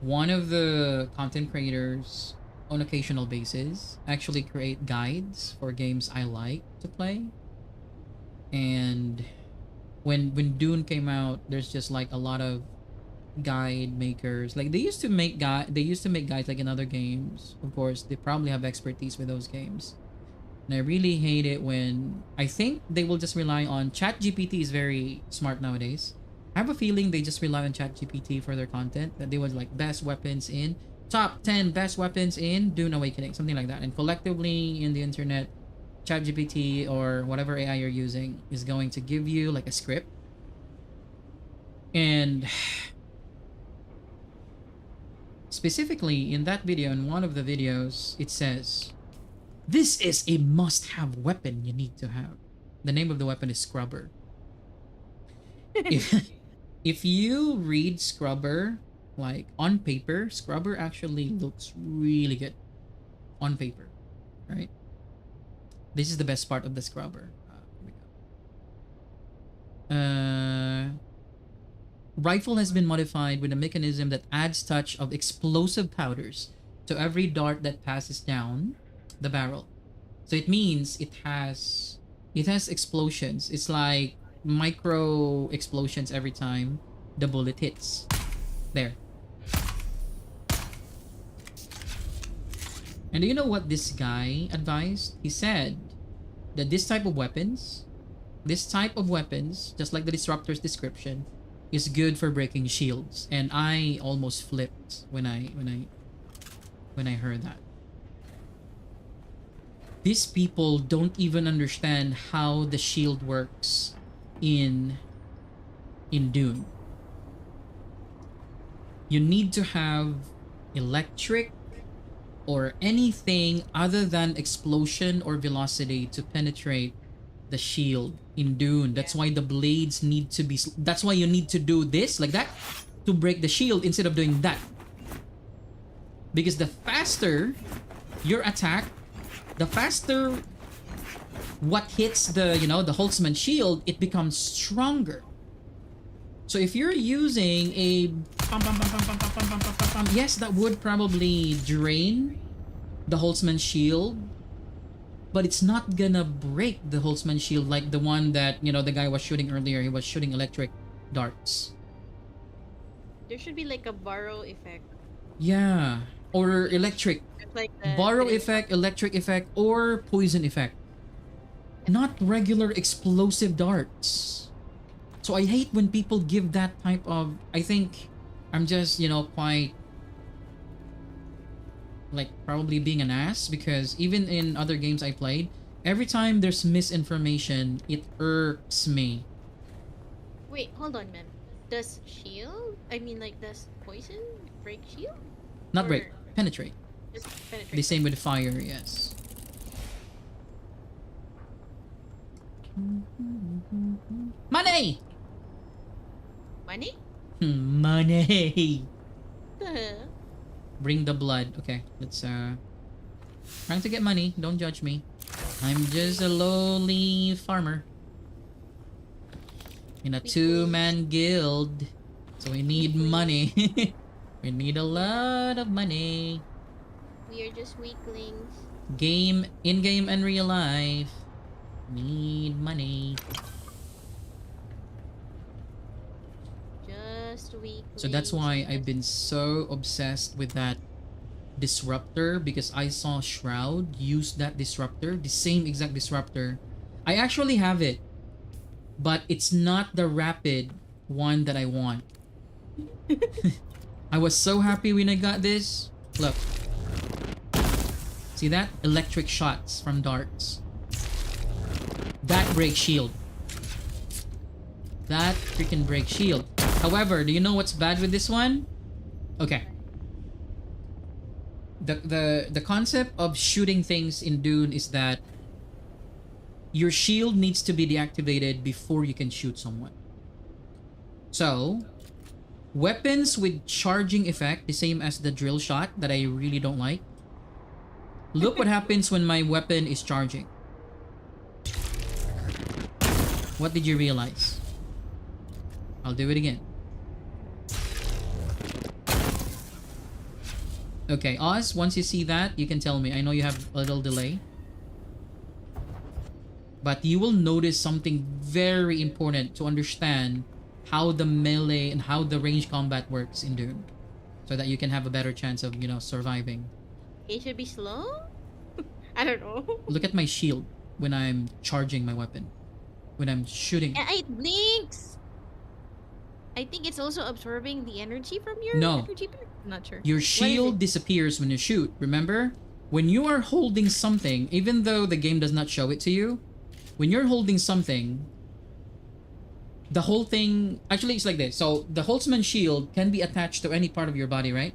one of the content creators on occasional basis actually create guides for games I like to play. And when Dune came out, there's just like a lot of guide makers. Like they used to make guides like in other games. Of course, they probably have expertise with those games. And I really hate it when I think they will just rely on ChatGPT is very smart nowadays. I have a feeling they just rely on ChatGPT for their content. That they was like best weapons in top 10 best weapons in Dune Awakening, something like that. And collectively in the internet, ChatGPT or whatever AI you're using is going to give you like a script. And specifically in that video, in one of the videos, it says, "This is a must-have weapon you need to have." The name of the weapon is Scrubber. If you read Scrubber, like on paper, Scrubber actually looks really good on paper, right? This is the best part of the Scrubber. Here we go. Rifle has been modified with a mechanism that adds touch of explosive powders to every dart that passes down the barrel. So it means it has explosions. It's like micro explosions every time the bullet hits. There. And do you know what this guy advised? He said that this type of weapons, just like the Disruptor's description, is good for breaking shields. And I almost flipped when I heard that. These people don't even understand how the shield works in Dune. You need to have electric or anything other than explosion or velocity to penetrate the shield in Dune. That's why the blades need to be... That's why you need to do this, like that, to break the shield instead of doing that. Because the faster your attack, the faster what hits the, you know, the Holtzman shield, it becomes stronger. So if you're using a... Yes, that would probably drain the Holtzman shield, but it's not gonna break the Holtzman shield like the one that, you know, the guy was shooting earlier. He was shooting electric darts. There should be like a Barrow effect. Yeah. Or electric. Like Barrow effect, electric effect, or poison effect. Not regular explosive darts. So I hate when people give that type of... I think I'm just, you know, quite... like probably being an ass, because even in other games I played, every time there's misinformation, it irks me. Wait, hold on, man. Does does poison break shield? Not Or break, penetrate. just The penetrate? same with fire, yes. Money! Money? Money! The Bring the blood. Okay, let's trying to get money. Don't judge me. I'm just a lowly farmer in a two-man guild. So we need money. We need a lot of money. we are just weaklings. Game, in-game and real life. Need money. Just weaklings. So that's why I've been so obsessed with that disruptor, because I saw Shroud use that disruptor, the same exact disruptor. I actually have it, but it's not the rapid one that I want. I was so happy when I got this. Look. See that? Electric shots from darts. That breaks shield. That freaking breaks shield. However, do you know what's bad with this one? Okay. The concept of shooting things in Dune is that your shield needs to be deactivated before you can shoot someone. So, weapons with charging effect, the same as the drill shot that I really don't like. Look what happens when my weapon is charging. What did you realize? I'll do it again. Okay, Oz, once you see that, you can tell me. I know you have a little delay. But you will notice something very important to understand how the melee and how the range combat works in Dune. So that you can have a better chance of, you know, surviving. It should be slow? I don't know. Look at my shield when I'm charging my weapon. When I'm shooting. And it blinks! I think it's also absorbing the energy from your No. energy pack? I'm not sure. Your What is shield it? disappears when you shoot, remember? When you are holding something, even though the game does not show it to you, when you're holding something, the whole thing... Actually, it's like this. So, the Holtzman shield can be attached to any part of your body, right?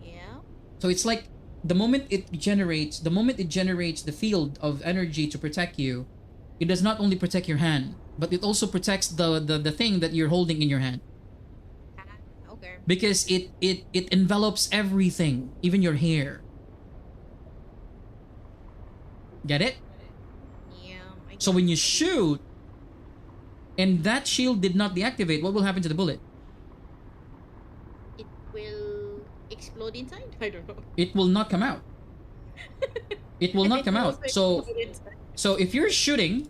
Yeah. So, it's like the moment it generates the field of energy to protect you, it does not only protect your hand, but it also protects the thing that you're holding in your hand. Okay. Because it envelops everything, even your hair. Get it? Yeah. So when you shoot, and that shield did not deactivate, what will happen to the bullet? It will explode inside? I don't know. It will not come out. It will not come out. So if you're shooting,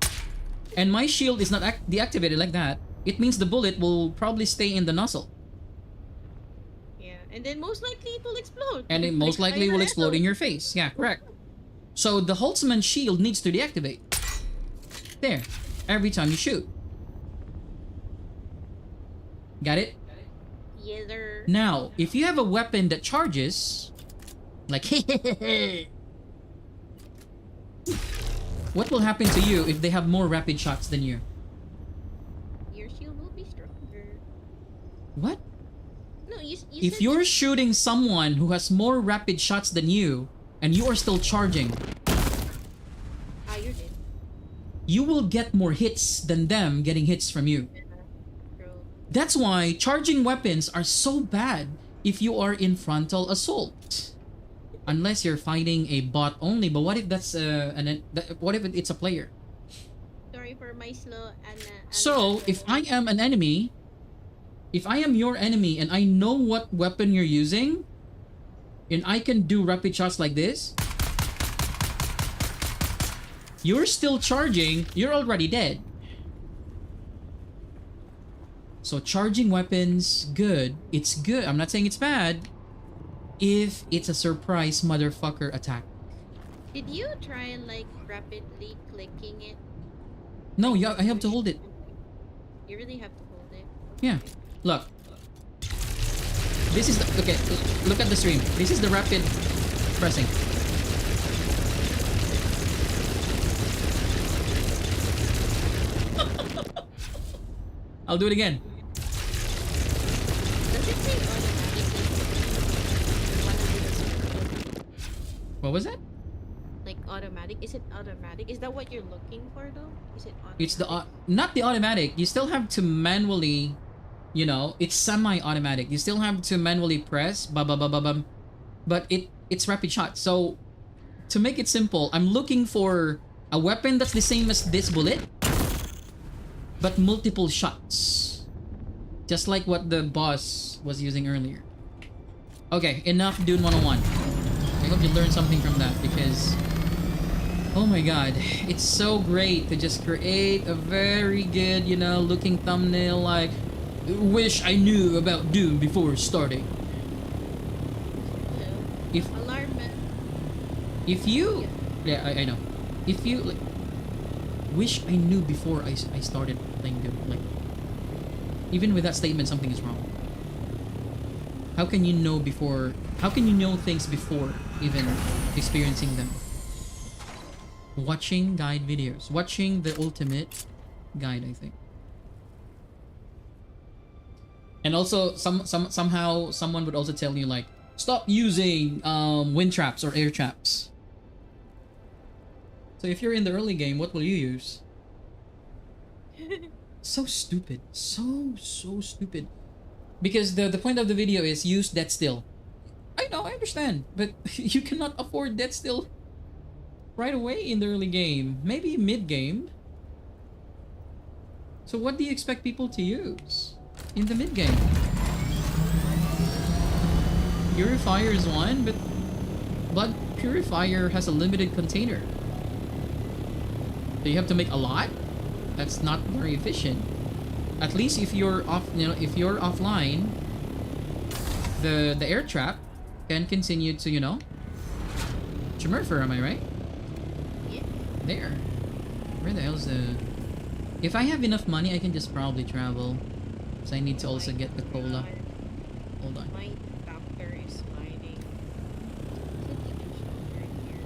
and my shield is not deactivated like that, it means the bullet will probably stay in the nozzle. Yeah, and then most likely it will explode. And it most likely will explode in your face. Yeah, correct. So the Holtzman shield needs to deactivate. There. Every time you shoot. Got it? Yes, sir. Now, if you have a weapon that charges, like what will happen to you if they have more rapid shots than you? Your shield will be stronger. What? No, you If said you're shooting someone who has more rapid shots than you, and you are still charging, you're dead. you will get more hits than them getting hits from you. True. That's why charging weapons are so bad if you are in frontal assault. Unless you're fighting a bot only, but what if that's what if it's a player? Sorry for my slow So, if I am an enemy, if I am your enemy and I know what weapon you're using, and I can do rapid shots like this, you're still charging, you're already dead. So charging weapons, good. It's good. I'm not saying it's bad if it's a surprise motherfucker attack. Did you try and like rapidly clicking it? No, yeah, I have to hold it. You really have to hold it. Yeah. Look. This is the... Okay, look at the stream. This is the rapid pressing. I'll do it again. Does it say automatically? What was that? Like automatic. Is it automatic? Is that what you're looking for though? Is it It's the automatic? not the automatic. You still have to manually, it's semi-automatic. You still have to manually press, but it's rapid shot. So to make it simple, I'm looking for a weapon that's the same as this bullet, but multiple shots, just like what the boss was using earlier. Okay, enough Dune 101. I hope you learned something from that because, oh my god, it's so great to just create a very good, looking thumbnail like, wish I knew about Doom before starting. Hello. If Alarm. if you, yeah, I know. If you like, wish I knew before I started playing Doom. Like, even with that statement, something is wrong. How can you know before? How can you know things before even experiencing them? Watching guide videos, watching the ultimate guide, I think. And also, somehow someone would also tell you like, stop using wind traps or air traps. So if you're in the early game, what will you use? So stupid, so stupid. Because the point of the video is use dead still. I know, I understand, but you cannot afford dead still right away in the early game. Maybe mid game. So what do you expect people to use in the mid game? Purifier is one, but blood purifier has a limited container. So you have to make a lot? That's not very efficient. At least if you're off, if you're offline, the air trap can continue to, Chimurfer, am I right? Yeah. There. Where the hell's the... If I have enough money, I can just probably travel. So I need to also get the cola. Hold on. My doctor is sliding. Is it even stronger here?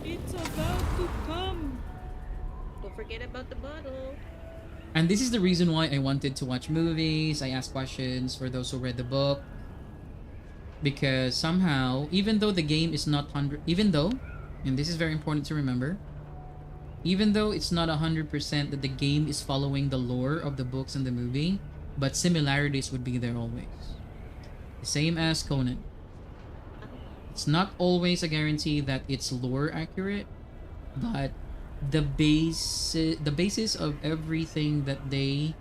Okay, it's about to come. Don't forget about the bottle. And this is the reason why I wanted to watch movies. I asked questions for those who read the book. Because somehow, even though the game is not 100... Even though, and this is very important to remember, even though it's not 100% that the game is following the lore of the books and the movie, but similarities would be there always. The same as Conan. It's not always a guarantee that it's lore accurate, but the basis of everything that they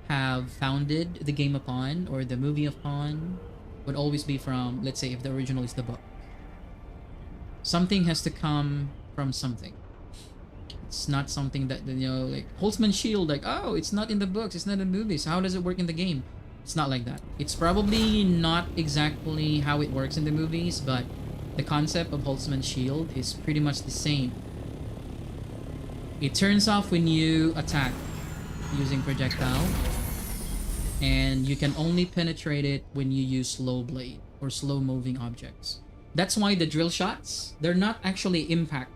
have founded the game upon or the movie upon would always be from, let's say, if the original is the book. Something has to come from something. It's not something that, like Holtzman's shield, like, oh, it's not in the books, it's not in the movies, how does it work in the game? It's not like that. It's probably not exactly how it works in the movies, but the concept of Holtzman's shield is pretty much the same. It turns off when you attack using projectile, and you can only penetrate it when you use slow blade or slow moving objects. That's why the drill shots, they're not actually impact.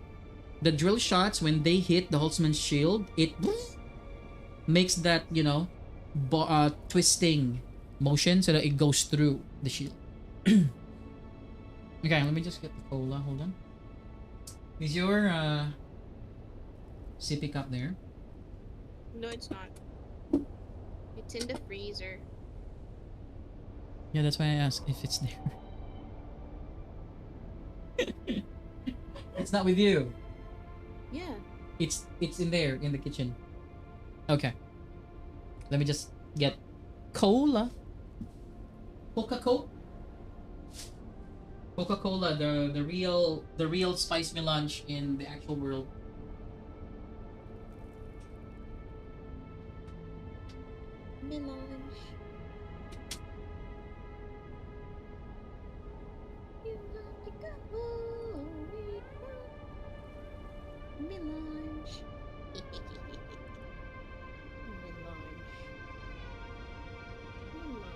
The drill shots, when they hit the Holtzman's shield, it makes that, twisting motion so that it goes through the shield. Okay, let me just get the cola. Hold on. Is your sippy cup there? No, it's not. It's in the freezer. Yeah, that's why I asked if it's there. It's not with you. Yeah. It's in there in the kitchen. Okay. Let me just get cola. Coca-Cola. Coca-Cola, the real spice melange in the actual world. Melange. You have to go away from melange. Melange. Melange.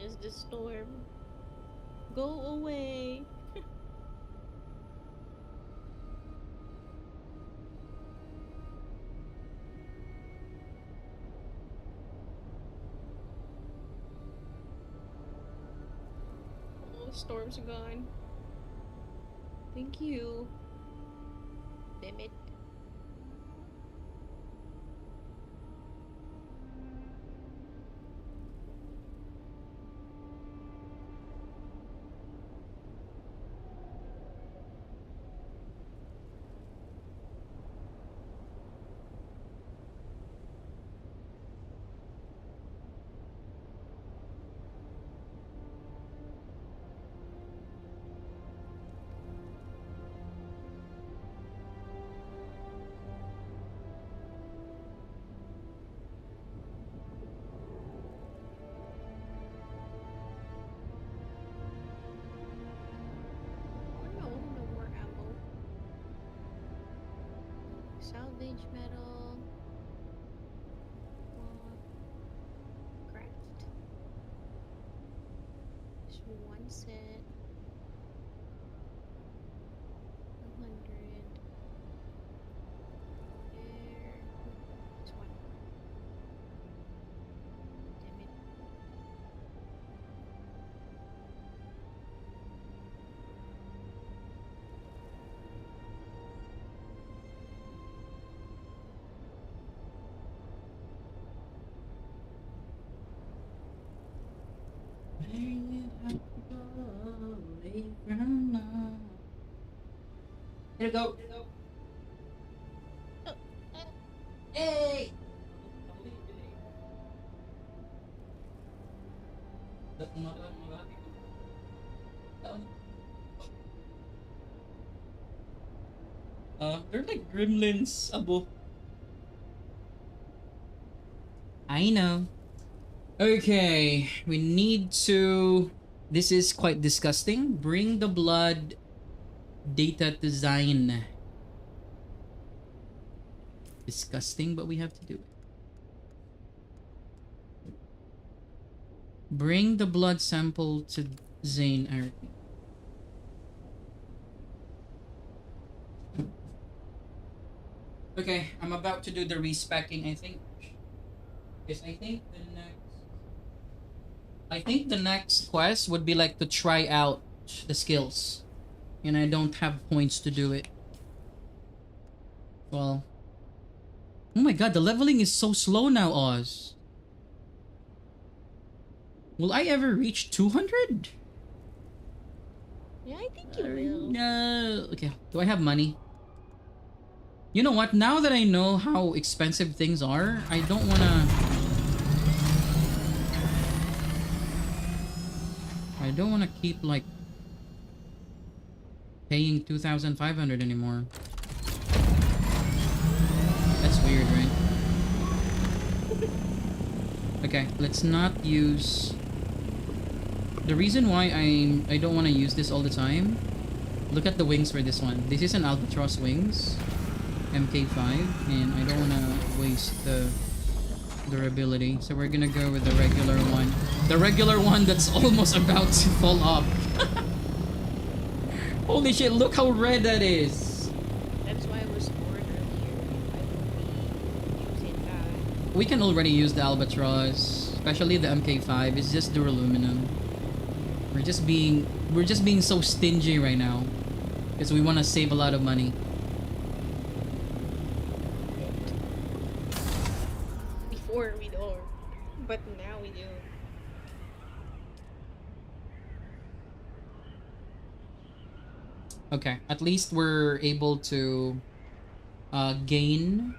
Just the storm. Go away. Oh, storm's gone. Thank you. Damn it. Oh no, no more ammo. Salvage metal. Craft. Just one set. 100. There. This one. Damn it. Here you go. Oh, Hey! They're like gremlins, abo. I know. Okay, we need to... This is quite disgusting. Bring the blood data design. Disgusting, but we have to do it. Bring the blood sample to Zane Eric. Okay, I'm about to do the respecking, I think. Yes, I think the next quest would be like to try out the skills. And I don't have points to do it. Well. Oh my god, the leveling is so slow now, Oz. Will I ever reach 200? yeah, I think you will. No. Okay, do I have money? You know what? Now that I know how expensive things are, I don't wanna... I don't wanna keep, like, paying 2,500 anymore. That's weird, right? Okay, let's not use... The reason why I don't want to use this all the time, look at the wings for this one. This is an Albatross wings, MK5, and I don't want to waste the durability. So we're gonna go with the regular one. The regular one that's almost about to fall off. Holy shit, look how red that is. That's why I was bored earlier. I would be using that. We can already use the Albatross, especially the MK5. It's just duraluminum. We're just being so stingy right now because we want to save a lot of money. Before we don't, but now we do. Okay, at least we're able to gain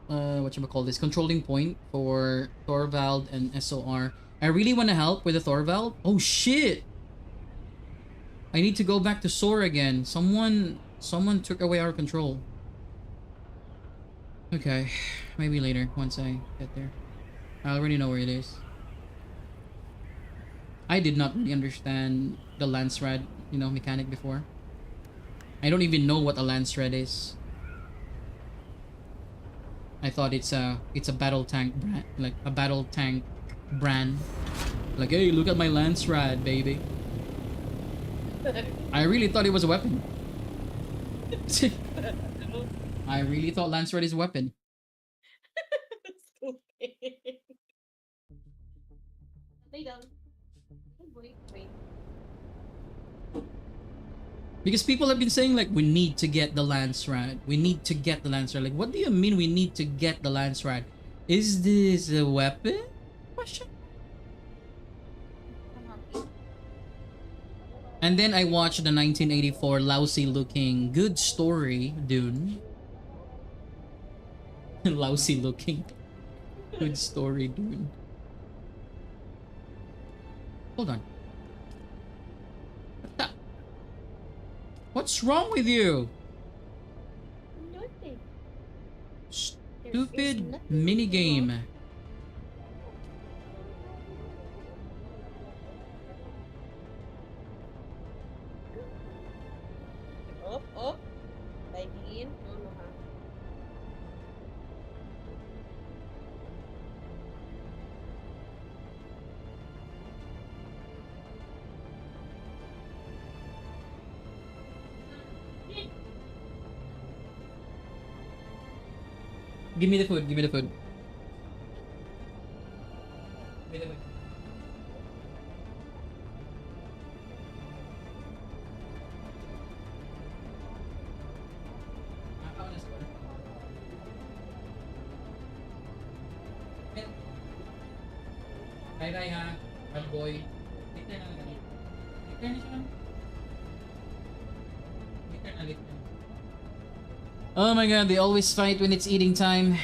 whatchamacall this controlling point for Thorvald and SOR. I really want to help with the Thorvald. Oh shit! I need to go back to SOR again. Someone took away our control. Okay, maybe later once I get there. I already know where it is. I did not really understand the lance rad, mechanic before. I don't even know what a lance rad is. I thought it's a battle tank brand, like a battle tank Bran. Like, hey, look at my lance rod, baby. I really thought it was a weapon. I really thought lance rod is a weapon. Stupid. Lay down. Wait, wait. Because people have been saying like, we need to get the lance rod. We need to get the lance rod. Like, what do you mean we need to get the lance rod? Is this a weapon? Question. And then I watched the 1984 lousy looking good story Dune. Lousy looking good story Dune. Hold on. What the? What's wrong with you? Nothing. Stupid minigame. Up, up. Diving in. No, no, ha. Give me the food, give me the food. Give me the food. I found this one. Ray ha, bad boy. Later na lang. Later na siya. Later na, later. Oh my god, they always fight when it's eating time.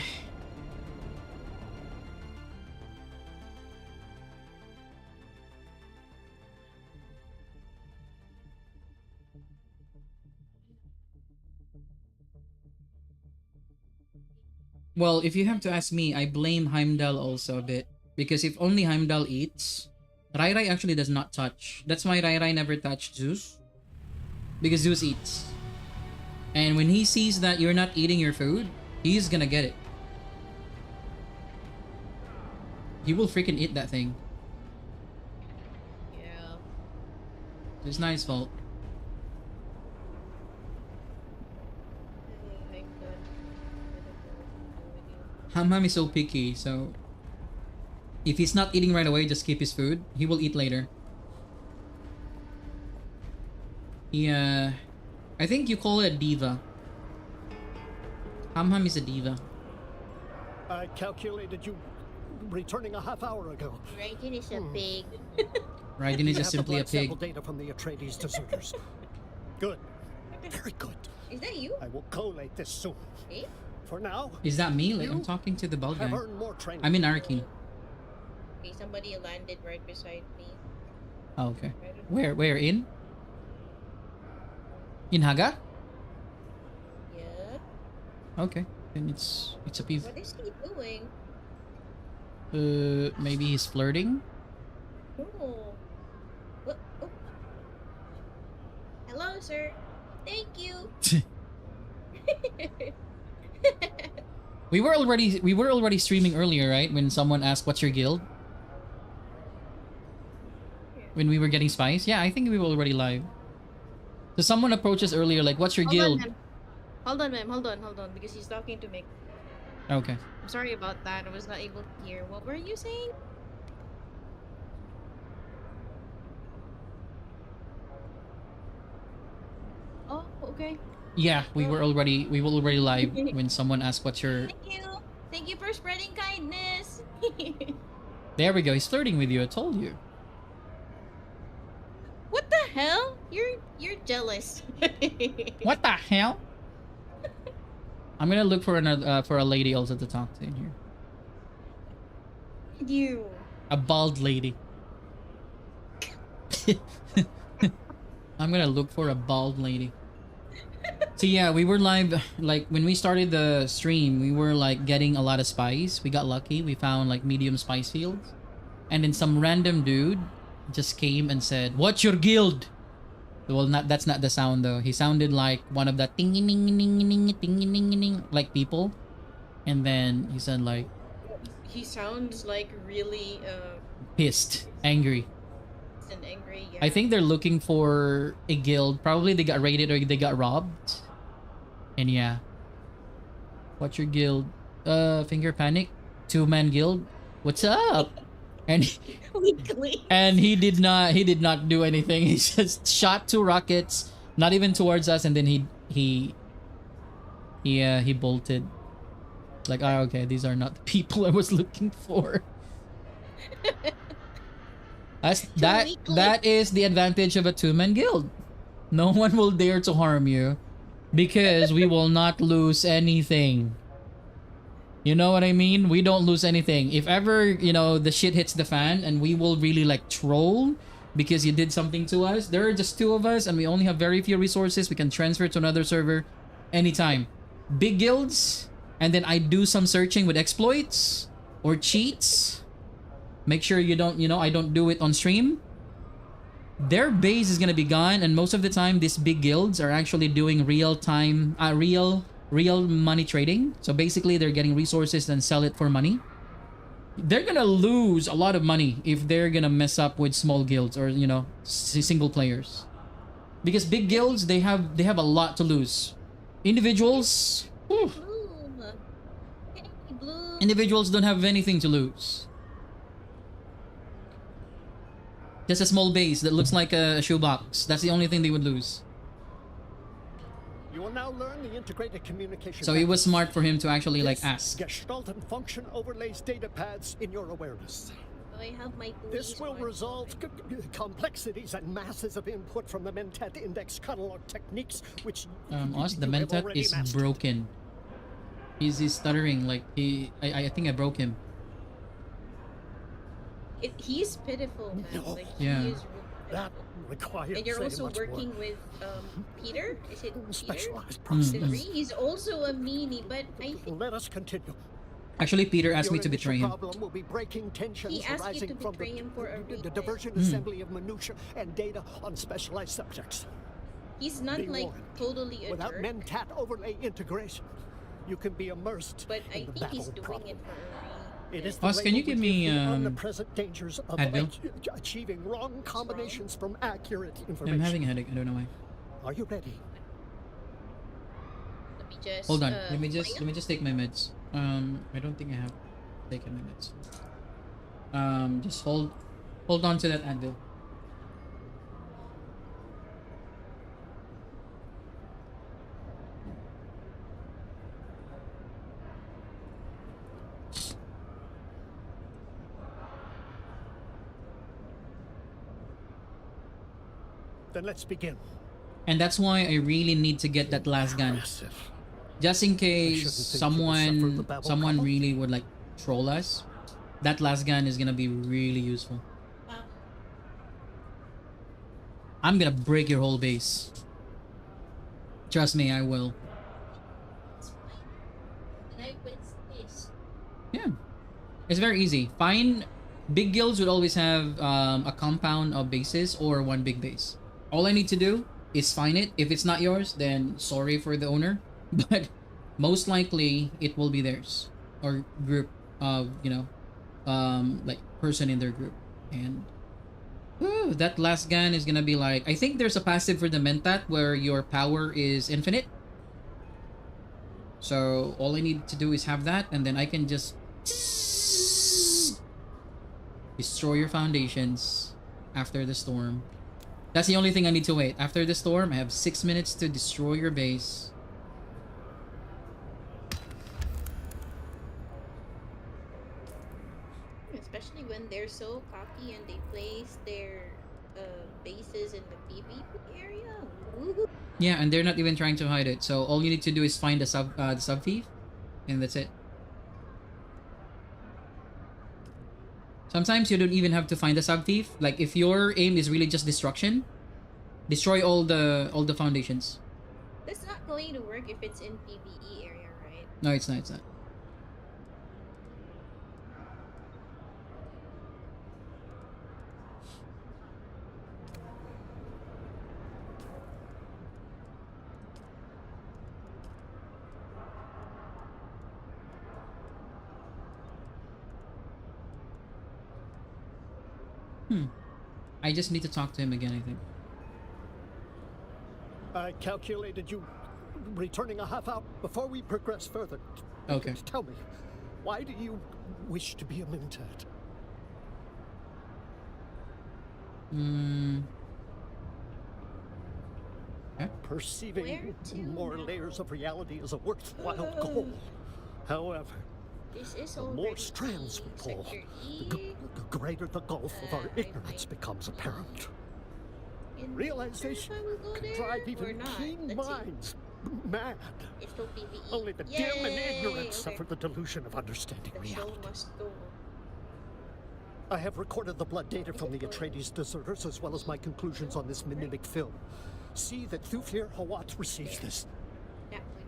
Well, if you have to ask me, I blame Heimdall also a bit. Because if only Heimdall eats, Rai Rai actually does not touch. That's why Rai Rai never touched Zeus. Because Zeus eats. And when he sees that you're not eating your food, he's gonna get it. He will freaking eat that thing. Yeah. It's not his fault. Thank God. Ham Ham is so picky, so if he's not eating right away, just keep his food. He will eat later. Yeah, I think you call it a diva. Ham Ham is a diva. I calculated you returning a half hour ago. Raiden is a pig. Raiden is You just have the simply a blood sample pig. data from the Atreides deserters. Good. Very good. Is that you? I will collate this soon. Eh? For now, Is that me? Like, You I'm talking to the bald guy. have earned more training. I'm in Arki. Okay, somebody landed right beside me. Oh, okay. I don't know. Where? Where? In Haga? Yeah. Okay. Then it's a piece. What is he doing? Maybe he's flirting. Oh. What? Oh. Hello, sir. Thank you. We were already streaming earlier, right? When someone asked, "What's your guild?" When we were getting spice. Yeah, I think we were already live. So someone approached us earlier, like, "What's your guild?" Hold on, ma'am. Hold on, because he's talking to me. Okay. I'm sorry about that. I was not able to hear. What were you saying? Oh, okay. Yeah, we were already live when someone asked, "What's your?" Thank you. Thank you for spreading kindness. There we go. He's flirting with you. I told you. What the hell? You're jealous. What the hell? I'm gonna look for another for a lady also to talk to in here. You. A bald lady. I'm gonna look for a bald lady. So yeah, we were live, like when we started the stream, we were like getting a lot of spice. We got lucky. We found like medium spice fields. And then some random dude just came and said, "What's your guild?" Well, that's not the sound though. He sounded like one of the ting ning ning ning ting ning ning like people. And then he said like, he sounds like really Pissed, angry. and angry. I Yeah. think they're looking for a guild. Probably they got raided or they got robbed. And yeah. What's your guild? Finger Panic, 2-man guild. What's up? And Weakly. and he did not do anything. He just shot 2 rockets, not even towards us, and then he bolted. Like, oh, okay, these are not the people I was looking for. That's Too that weakly. that is the advantage of a 2-man guild. No one will dare to harm you because we will not lose anything. You know what I mean? We don't lose anything. If ever, the shit hits the fan and we will really like troll because you did something to us, there are just 2 of us and we only have very few resources. We can transfer to another server anytime. Big guilds, and then I do some searching with exploits or cheats. Make sure I don't do it on stream. Their base is gonna be gone, and most of the time these big guilds are actually doing real money trading. So basically they're getting resources and sell it for money. They're gonna lose a lot of money if they're gonna mess up with small guilds or single players, because big guilds they have a lot to lose. Individuals, Bloom. Hey, Bloom. individuals don't have anything to lose. Just a small base that looks like a shoebox. That's the only thing they would lose. You will now learn the integrated communication. So it was smart for him to actually This ask. Gestalt and function overlays data pads in your awareness. Oh, I have my This police will one. resolve complexities and masses of input from the Mentat Index catalog techniques, which Us, the you have Mentat already is mastered. broken. He's stuttering like I think I broke him. He's pitiful, man. No. Like Yeah. he is really That pitiful. requires And you're very also much working more with Peter. Is it Peter? specialized Mm. process. He's also a meanie, but I think Let us continue. Actually, Peter asked me Your to initial betray him. problem will be breaking tensions He asked you arising to from betray him for a the reason. diversion Hmm. assembly of minutia and data on specialized subjects. he's not Be like warned. totally a Without jerk. Mentat overlay integration, you can be immersed But I in the think he's battle doing problem. it for a It is reason. the Boss, can you label give we me, the um, omnipresent dangers of Advil? achieving wrong combinations from accurate I'm information. having a headache. I don't know why. Are you ready? Let me just Hold on. Let me Maya? just take my meds. I don't think I have taken my meds. Just hold on to that Advil. Then let's begin. And that's why I really need to get that last gun. Impressive. Just in I case shouldn't think you would suffer the someone babble really would like troll us. That last gun is gonna be really useful. Wow. I'm gonna break your whole base. Trust me, I will. And I win this. Yeah. It's very easy. Find big guilds would always have a compound of bases or one big base. All I need to do is find it. If it's not yours, then sorry for the owner. But most likely it will be theirs. Or group of, like person in their group. And that last gun is gonna be like, I think there's a passive for the Mentat where your power is infinite. So all I need to do is have that, and then I can just destroy your foundations after the storm. That's the only thing I need to wait. After the storm, I have 6 minutes to destroy your base. Especially when they're so cocky and they place their bases in the PvP area. Woohoo. Yeah, and they're not even trying to hide it. So all you need to do is find the sub thief, and that's it. Sometimes you don't even have to find the sub thief. Like if your aim is really just destruction, destroy all the foundations. That's not going to work if it's in PvE area, right? No, it's not. It's not. Hmm. I just need to talk to him again, I think. I calculated you returning a half hour before we progress further. Okay. Tell me, why do you wish to be a Mentat? Hmm. Okay. Perceiving Where to more now? layers of reality is a worthwhile goal. However, This is the already more strands we pull, Sector the E. greater the gulf of our I ignorance find becomes apparent. in Realization if I will go can there drive or even not. keen Let's see. minds mad. It's still PvE. Only the Yay! dim and ignorant Okay. suffer the delusion of understanding The show reality. must go. I have recorded the blood data from the Atreides deserters as well as my conclusions on this mimic film. See that Thufir Hawat receives this. That way.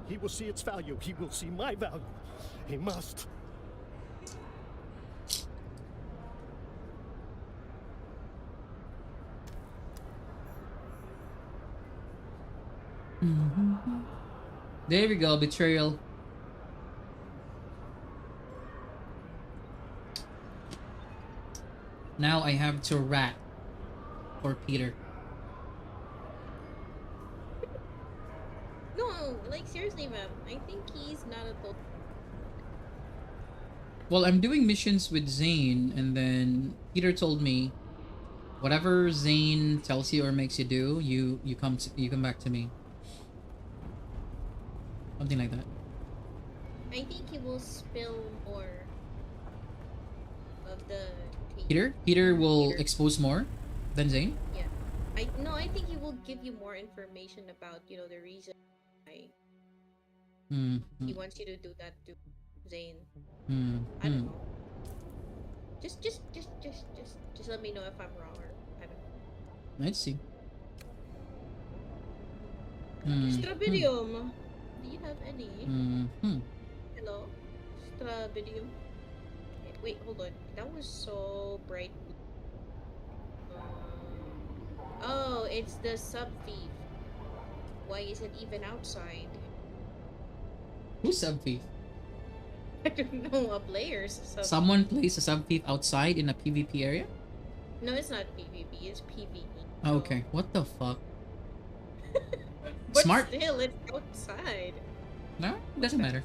He will see its value. He will see my value. He must. There we go, betrayal. Now I have to rat for Peter. No, like seriously, ma'am. I think he's not a total. Well, I'm doing missions with Zane, and then Peter told me, whatever Zane tells you or makes you do, you come back to me. Something like that. I think he will spill more of the tea. Peter will Peter. expose more than Zane. Yeah. I think he will give you more information about, the reason why he wants you to do that to Zane. I don't know. Just let me know if I'm wrong or I don't know. Let's see. Strabidium. Do you have any? Hello? Strabidium. Wait, hold on. That was so bright. Oh, it's the sub thief. Why is it even outside? Who's sub thief? I don't know. A player's sub. Someone plays a sub thief outside in a PvP area? No, it's not PvP. It's PvE. Oh, okay. What the fuck? But Smart. still, it's outside. No, it doesn't matter.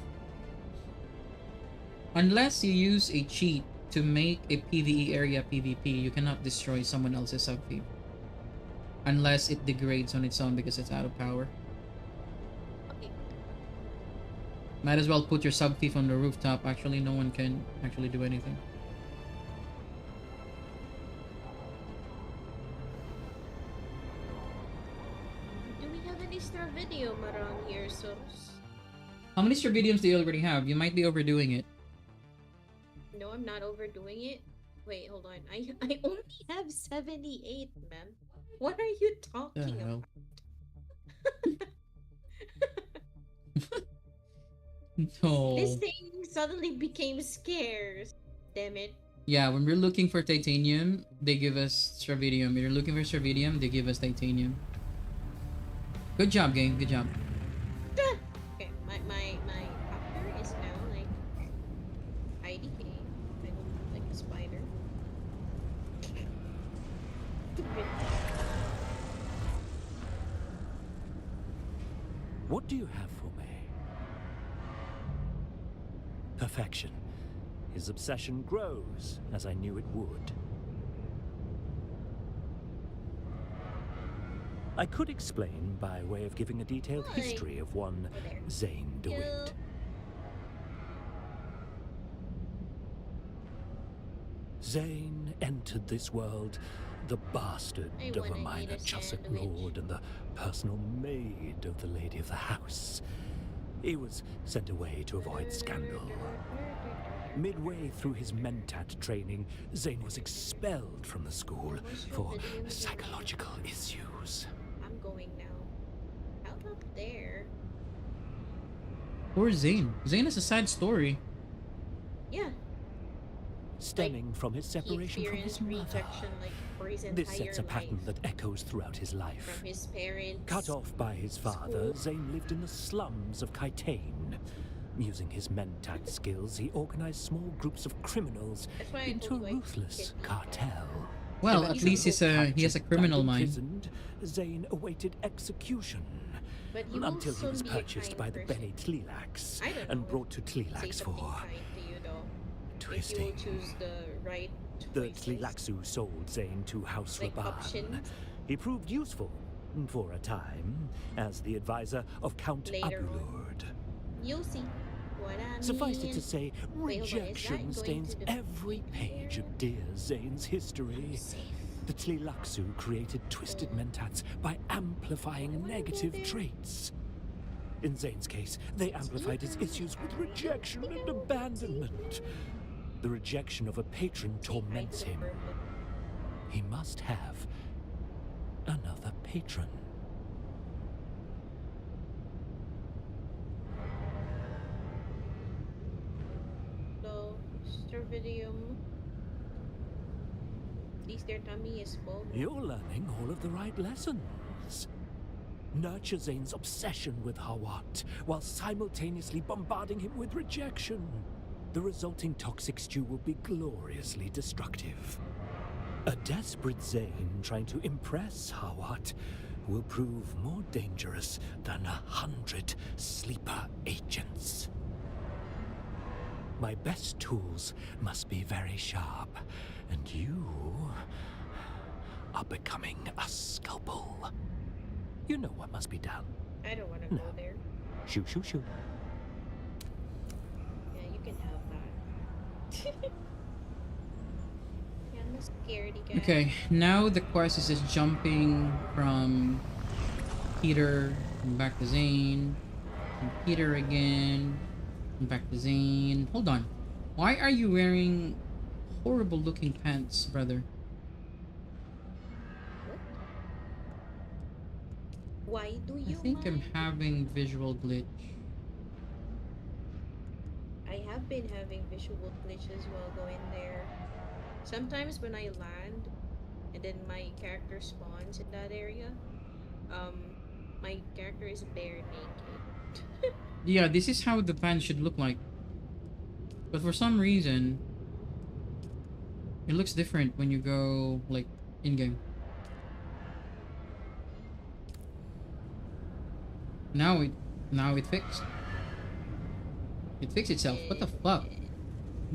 Unless you use a cheat to make a PvE area PvP, you cannot destroy someone else's sub thief. Unless it degrades on its own because it's out of power. Okay. Might as well put your sub thief on the rooftop. Actually, no one can actually do anything. Do we have any Stravidium around here, Soros? How many Stravidiums do you already have? You might be overdoing it. No, I'm not overdoing it. Wait, hold on. I only have 78, man. What are you talking hell? about? No. This thing suddenly became scarce. Damn it. Yeah, when we're looking for titanium, they give us Stravidium. When you're looking for Stravidium, they give us titanium. Good job, game. Good job. Okay, my copter is now like IDK. I look like a spider. What do you have for me? Perfection. His obsession grows, as I knew it would. I could explain by way of giving a detailed Hi. history of one Over there. Zane Hello. DeWitt. Zane entered this world the bastard I of a wanna eat minor a Chussock sandwich. lord and the personal maid of the lady of the house. He was sent away to avoid scandal. Midway through his Mentat training, Zane was expelled from the school for psychological issues. I'm going now. How about there? Poor Zane. Zane is a sad story. Yeah. Stemming from his He separation from his experienced mother. rejection like for his entire This sets a pattern life. that echoes throughout his life. From his parents. Cut off by his father, Zane lived in the slums of Kaitane. Using his Mentat skills, he organized small groups of criminals That's why I into a told you I ruthless kidnapped cartel. Well, at least he has a criminal mind. Imprisoned, Zane awaited execution. But he will Until he soon was be a purchased by kind the person. Bene Tleilax I don't know. and brought to Say Tleilax something for kind to you though. twisting. If you will choose the right The choices. Tleilaxu sold Zane to House Like Raban. options? He proved useful for a time as the advisor of Count Later on. Abulurd. You'll see what I mean. Suffice it to say, Wait, hold on, is that rejection going stains to the every page of dear Zane's history. Safe. The Tleilaxu created twisted mentats by amplifying negative traits. In Zane's case, they amplified his issues with rejection and abandonment. The rejection of a patron torments him. He must have another patron. So, Stravidium. At least their tummy is full. You're learning all of the right lessons. Nurture Zane's obsession with Hawat while simultaneously bombarding him with rejection. The resulting toxic stew will be gloriously destructive. A desperate Zane trying to impress Hawat will prove more dangerous than 100 sleeper agents. My best tools must be very sharp, and you are becoming a scalpel. You know what must be done. I don't want to go there. Shoo, shoo, shoo. Yeah, you can have that. Yeah, I'm a scaredy cat. Okay, now the quest is just jumping from Peter back to Zane, and Peter again, and back to Zane. Hold on. Why are you wearing horrible looking pants, brother? Why do I you think I'm mind? having visual glitch. I have been having visual glitches while going there. Sometimes when I land and then my character spawns in that area, my character is bare naked. Yeah, this is how the pants should look like. But for some reason, it looks different when you go, like, in-game. Now it fixed. It fixed itself. What the fuck?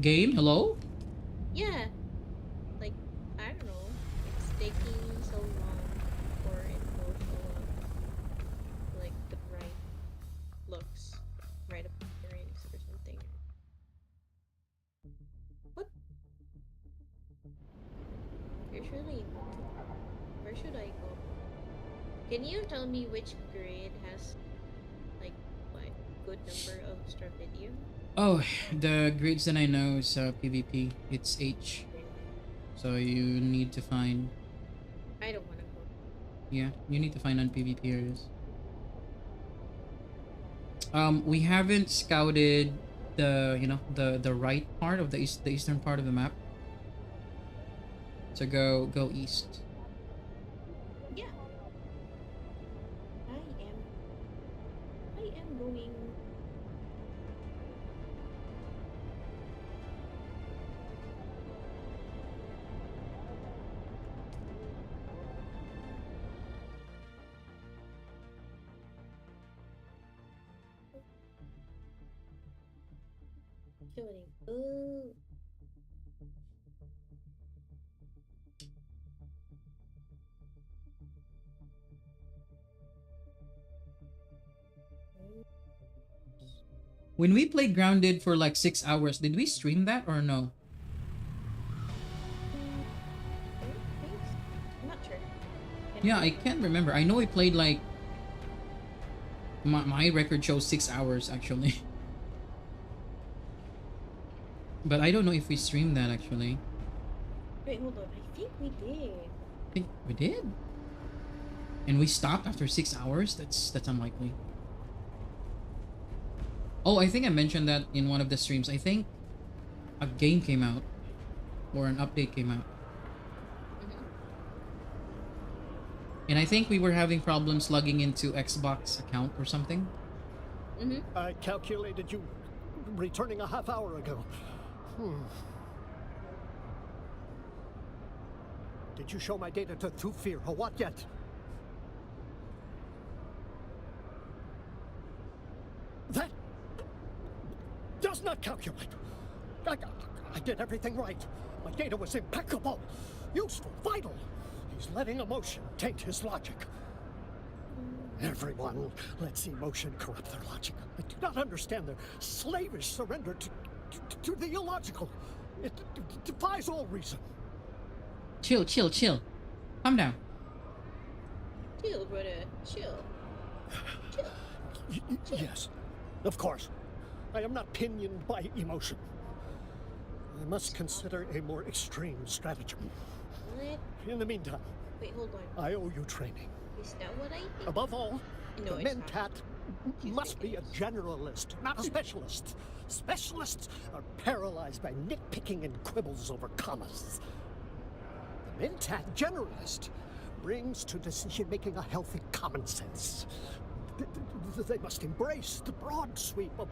Game? Hello? Yeah. Like, I don't know. It's taking so long for it to show up. Like, the right looks. Right appearance or something. What? Where should I go? Can you tell me which grade has, like, what good number of Stravidium? Oh, the grades that I know is PvP. It's H. So you need to find... I don't want to go. Yeah, you need to find on PvP areas. We haven't scouted the, you know, the right part of the eastern part of the map. So go east. Yeah. I am going. Shooting. Ooh. When we played Grounded for like 6 hours, did we stream that or no? I'm not sure. Yeah, I can't remember. I know we played like... My record shows 6 hours actually. But I don't know if we streamed that actually. Wait, hold on. I think we did. I think we did. And we stopped after 6 hours? That's unlikely. Oh, I think I mentioned that in one of the streams. I think a game came out. Or an update came out. And I think we were having problems logging into Xbox account or something. I calculated you returning a half hour ago. Did you show my data to Thufir or what yet? That does not calculate. I did everything right. My data was impeccable, useful, vital. He's letting emotion taint his logic. Everyone lets emotion corrupt their logic. I do not understand their slavish surrender to the illogical. It defies all reason. Chill. Calm down. Chill, brother. Chill. Yes, of course. I am not pinioned by emotion. I must consider a more extreme stratagem. What? In the meantime, Wait, hold on. I owe you training. Is that what I think? Above all, No, the it's Mentat must be a generalist, not a specialist. Specialists are paralyzed by nitpicking and quibbles over commas. The Mentat generalist brings to decision-making a healthy common sense. They must embrace the broad sweep of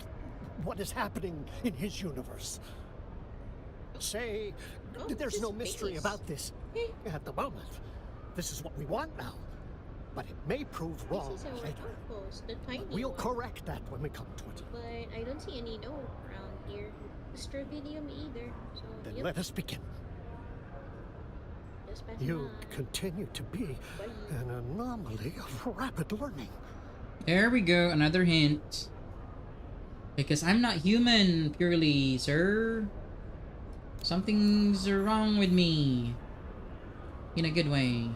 what is happening in his universe. Say, there's no mystery about this at the moment. This is what we want now. But it may prove wrong This is our later. outpost, the tiny We'll one. correct that when we come to it. But I don't see any note around here. Stravidium either. So, Then yep. let us begin. Just pass You by. continue to be Bye. an anomaly of rapid learning. There we go, another hint. Because I'm not human, purely, sir. Something's wrong with me. In a good way.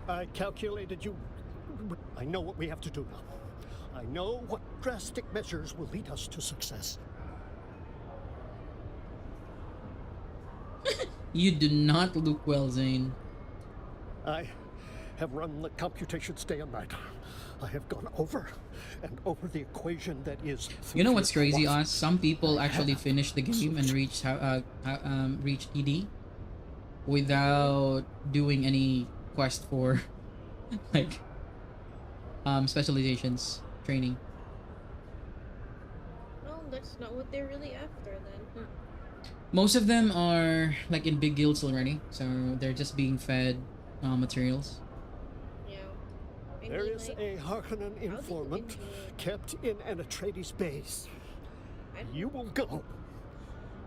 I calculated you. I know what we have to do now. I know what drastic measures will lead us to success. You do not look well, Zane. I have run the computations day and night. I have gone over and over the equation that is. You know what's crazy, Us? Oz? Some people actually finish the game and reach ED without doing any quest for like specializations training. No, that's not what they're really after then. Most of them are like in big guilds already, so they're just being fed materials. Yeah. I There mean, is like, a Harkonnen you informant continue? kept in an Atreides base. I don't You will go.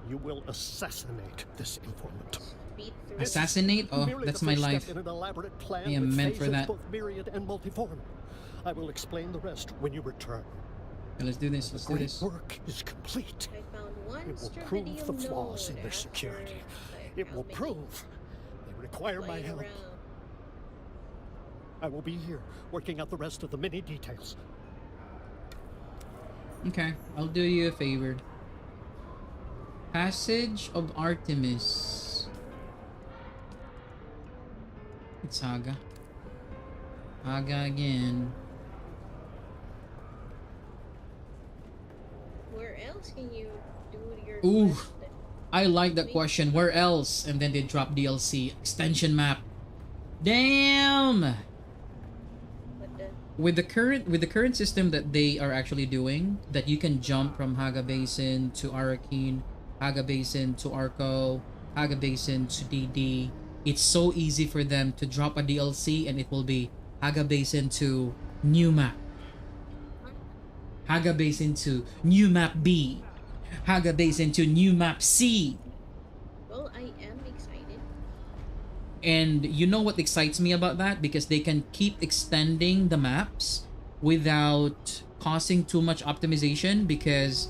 You will assassinate this informant. beat through Assassinate? Oh, Merely that's the my first step life. in an elaborate plan I am with meant for phases that. both myriad and multiform. I will explain the rest when you return. Okay, let's do this. The Let's do great this. work is complete. I found one It will prove the Stravidium flaws in node their after, security. like, It how will many prove they require my flying help. around. I will be here working out the rest of the many details. Okay, I'll do you a favor. Passage of Artemis. It's Haga. Haga again. Where else can you do your Ooh. quest? I like that question. Where else? And then they drop DLC extension map. Damn. What the? With the current system that they are actually doing, that you can jump from Haga Basin to Arakeen, Haga Basin to Arco, Haga Basin to DD. It's so easy for them to drop a DLC and it will be Haga Basin to new map. Haga Basin to new map B. Haga Basin to new map C. Well, I am excited. And you know what excites me about that? Because they can keep extending the maps without causing too much optimization, because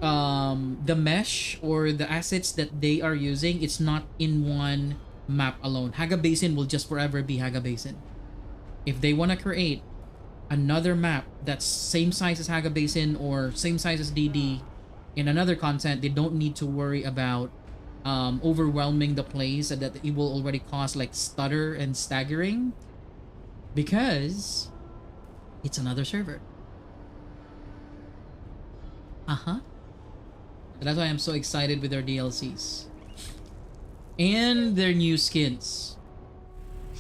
the mesh or the assets that they are using, it's not in one map alone. Haga Basin will just forever be Haga Basin. If they want to create another map that's same size as Haga Basin or same size as DD in another content, they don't need to worry about overwhelming the plays, and that it will already cause like stutter and staggering, because it's another server. So that's why I'm so excited with their DLCs. And their new skins.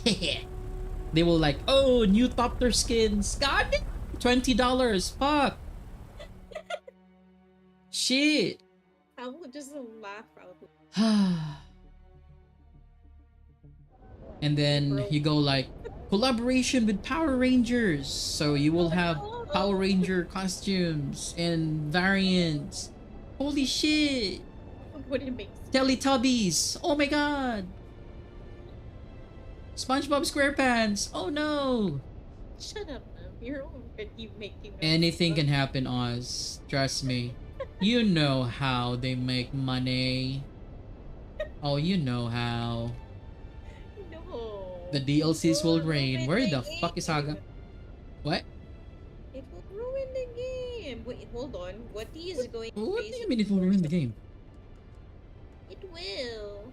They will like, oh, new Topter skins. God damn, $20. Fuck. Shit. I will just laugh out. And then you go like, collaboration with Power Rangers. So you will have Power Ranger costumes and variants. Holy shit. Wouldn't make sense. Teletubbies. Oh my god. SpongeBob SquarePants. Oh no. Shut up, man. You're already making. Anything can happen, Oz. Trust me. You know how they make money. Oh, you know how. No. The DLCs will Ruin rain. Where the game. fuck is Haga? What? It will ruin the game. Wait, hold on. What is going to What do you mean it will ruin the game? It will.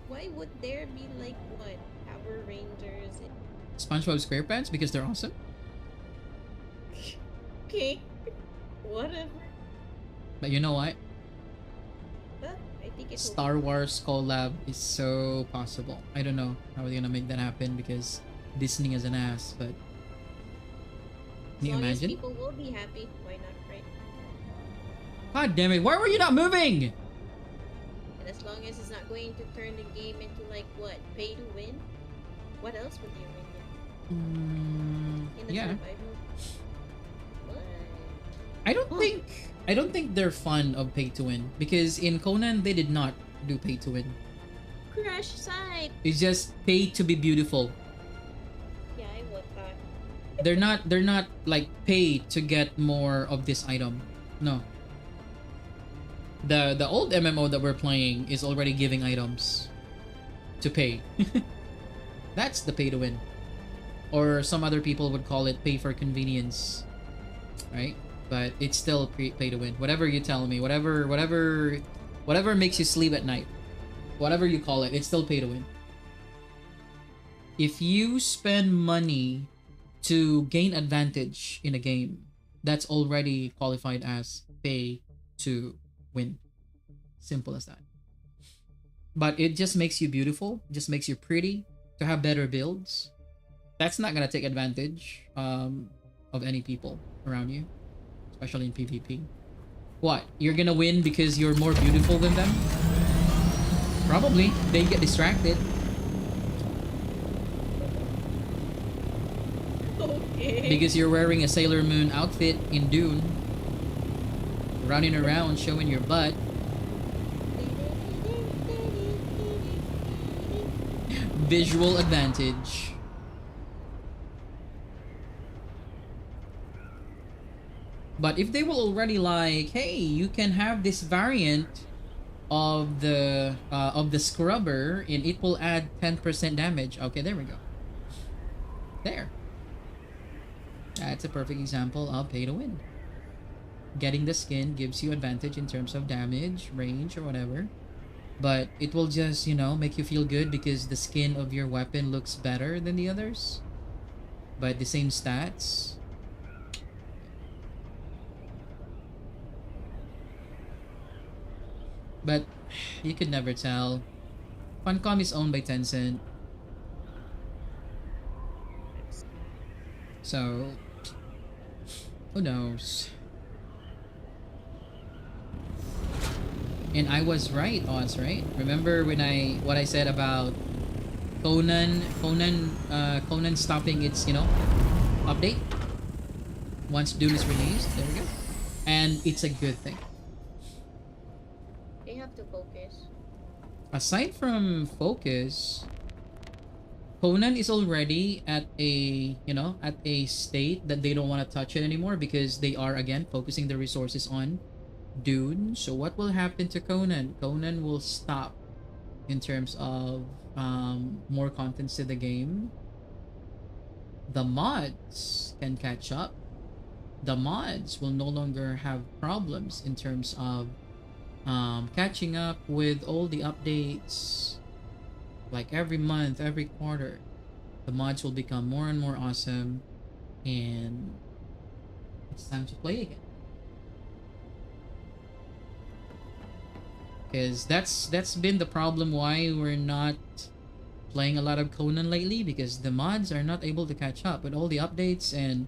Why would there be like what? Power Rangers? SpongeBob SquarePants because they're awesome? Okay. Whatever. But you know what? But I think it Star Wars collab is so possible. I don't know how they're gonna make that happen because Disney is an ass, but can you imagine? People will be happy. Why not, right? God damn it, why were you not moving? And as long as it's not going to turn the game into like what? Pay to win? What else would you win in the Yeah. survival? What? I don't think they're fun of pay to win because in Conan they did not do pay to win. Crash site. It's just pay to be beautiful. Yeah, I want that. They're not like pay to get more of this item. No. The old MMO that we're playing is already giving items to pay. That's the pay to win. Or some other people would call it pay for convenience. Right? But it's still pay to win. Whatever you tell me, whatever makes you sleep at night. Whatever you call it, it's still pay to win. If you spend money to gain advantage in a game, that's already qualified as pay to win. Simple as that. But it just makes you beautiful, just makes you pretty, to have better builds. That's not gonna take advantage of any people around you, especially in PvP. What? You're gonna win because you're more beautiful than them? Probably. They get distracted. Okay. Because you're wearing a Sailor Moon outfit in Dune. Running around showing your butt. Visual advantage. But if they will already like, hey, you can have this variant of the scrubber and it will add 10% damage. Okay, there we go. There. That's a perfect example of pay to win. Getting the skin gives you advantage in terms of damage, range, or whatever. But it will just, you know, make you feel good because the skin of your weapon looks better than the others. But the same stats. But you could never tell. Funcom is owned by Tencent. So, who knows? And I was right, Oz, right? Remember when what I said about Conan stopping its, you know, update once Dune is released. There we go. And it's a good thing. They have to focus. Aside from focus, Conan is already at a, you know, at a state that they don't want to touch it anymore because they are again focusing their resources on Dune. So what will happen to Conan? Conan will stop in terms of more contents to the game. The mods can catch up. The mods will no longer have problems in terms of catching up with all the updates. Like every month, every quarter, the mods will become more and more awesome, and it's time to play again. Because that's been the problem why we're not playing a lot of Conan lately, because the mods are not able to catch up with all the updates. And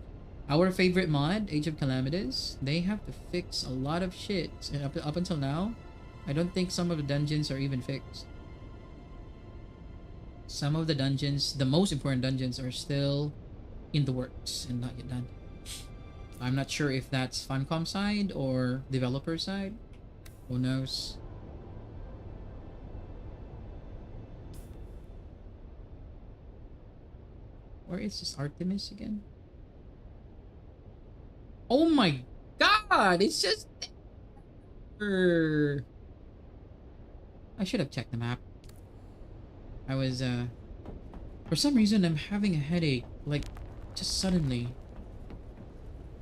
our favorite mod, Age of Calamities, they have to fix a lot of shit. And up until now, I don't think some of the dungeons are even fixed. Some of the dungeons, the most important dungeons, are still in the works and not yet done. I'm not sure if that's Funcom side or developer side. Who knows? Where is this Artemis again? Oh my god! It's just there. I should have checked the map. I was for some reason I'm having a headache, like just suddenly.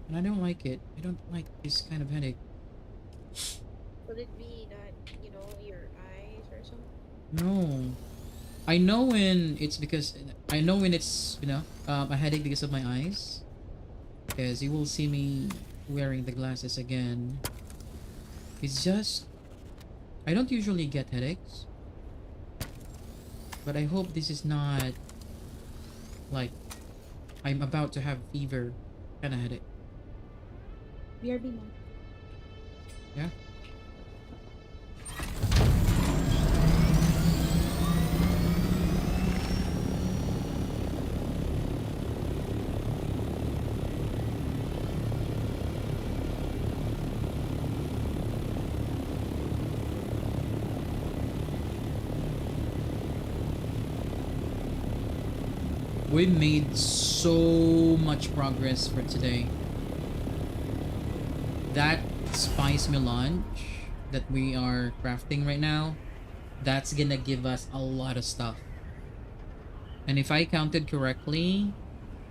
And I don't like it. I don't like this kind of headache. Could it be that, your eyes or something? No. I know when it's because I know when it's, a headache because of my eyes. Because you will see me wearing the glasses again. It's just I don't usually get headaches. But I hope this is not like I'm about to have fever kind of headache. BRB man. Yeah. We made so much progress for today. That spice melange that we are crafting right now, that's gonna give us a lot of stuff. And if I counted correctly,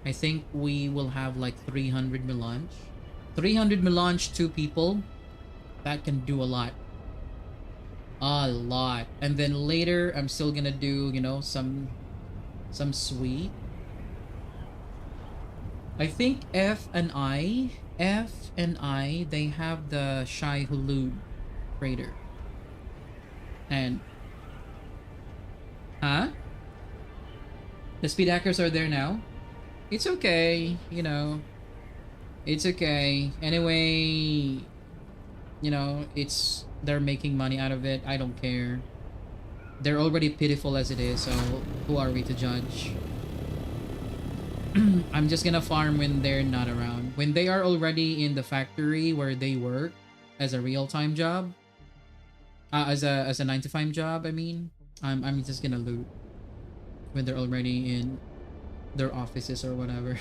I think we will have like 300 melange. 300 melange, 2 people. That can do a lot. A lot. And then later, I'm still gonna do, some sweet. I think F and I, they have the Shai Hulud crater. And huh? The speed hackers are there now. It's okay, It's okay. Anyway, they're making money out of it. I don't care. They're already pitiful as it is, so who are we to judge? I'm just gonna farm when they're not around. When they are already in the factory where they work as a real-time job, as a 9 to 5 job, I mean, I'm just gonna loot when they're already in their offices or whatever.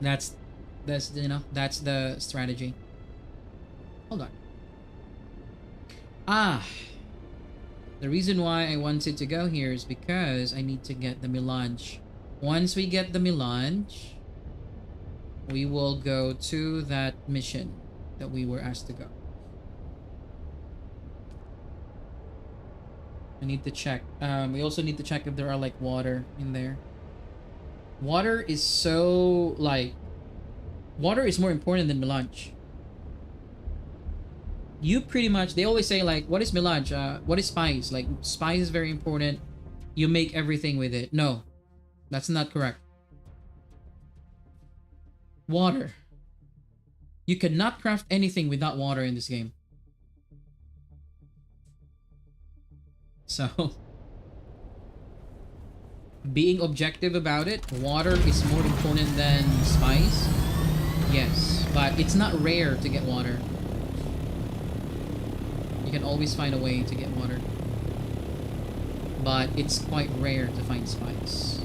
That's the strategy. Hold on. The reason why I wanted to go here is because I need to get the melange. Once we get the melange, we will go to that mission that we were asked to go. I need to check. We also need to check if there are like water in there. Water is so water is more important than melange. You pretty much, they always say like, what is melange? What is spice? Like, spice is very important. You make everything with it. No, that's not correct. Water. You cannot craft anything without water in this game. So, being objective about it, water is more important than spice. Yes, but it's not rare to get water. You can always find a way to get water. But it's quite rare to find spice.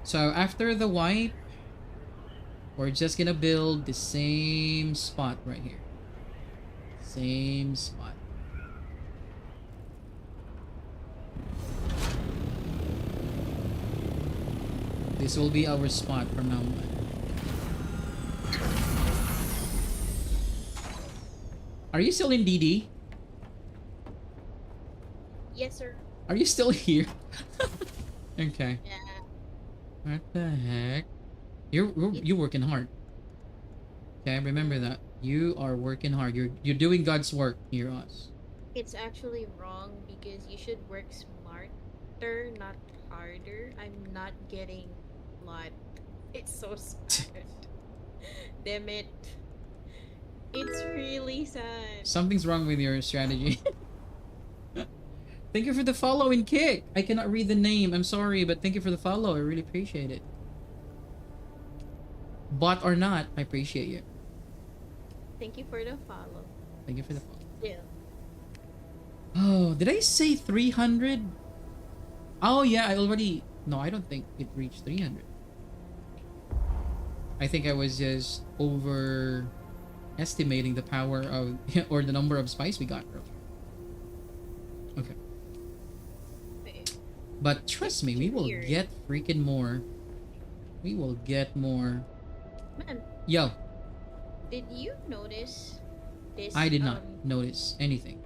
So after the wipe, we're just gonna build the same spot right here. Same spot. This will be our spot from now on. Are you still in DD? Yes, sir. Are you still here? Okay. Yeah. What the heck? You're working hard. Okay, remember that. You are working hard. You're doing God's work here, us. It's actually wrong because you should work smarter, not harder. I'm not getting a lot. It's so sad. Damn it. It's really sad. Something's wrong with your strategy. Thank you for the follow and kick. I cannot read the name. I'm sorry, but thank you for the follow. I really appreciate it. Bot or not, I appreciate you. Thank you for the follow. Thank you for the follow. Yeah. Oh, did I say 300? Oh yeah, I already... No, I don't think it reached 300. I think I was just overestimating the power of... or the number of spice we got earlier. Okay. But trust me, we will get freaking more. We will get more. Man, Yo, did you notice this? I did not notice anything.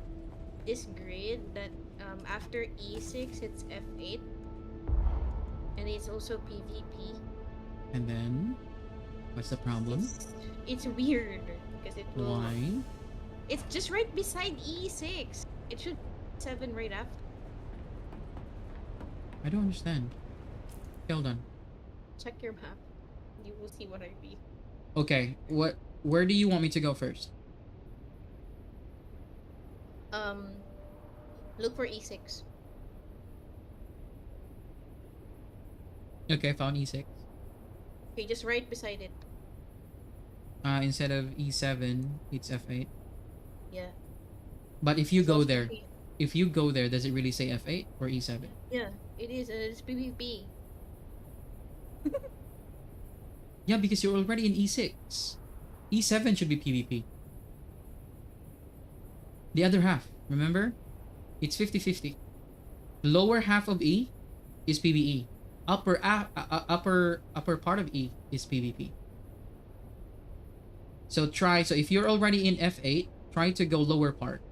This grid that after E6 it's F8, and it's also PvP. And then, what's the problem? It's weird because it will. Why? It's just right beside E6. It should 7 right after. I don't understand. Hold on. Check your map. You will see what I mean. Okay, where do you want me to go first? Look for E6. Okay, found E6. Okay, just right beside it. Instead of E7, it's F8. Yeah. But if you It's go also there, does it really say F8 or E7? Yeah, it is. It's PvP. Yeah, because you're already in E6. E7 should be PvP. The other half, remember? It's 50-50. Lower half of E is PvE. Upper part of E is PvP. So if you're already in F8, try to go lower part.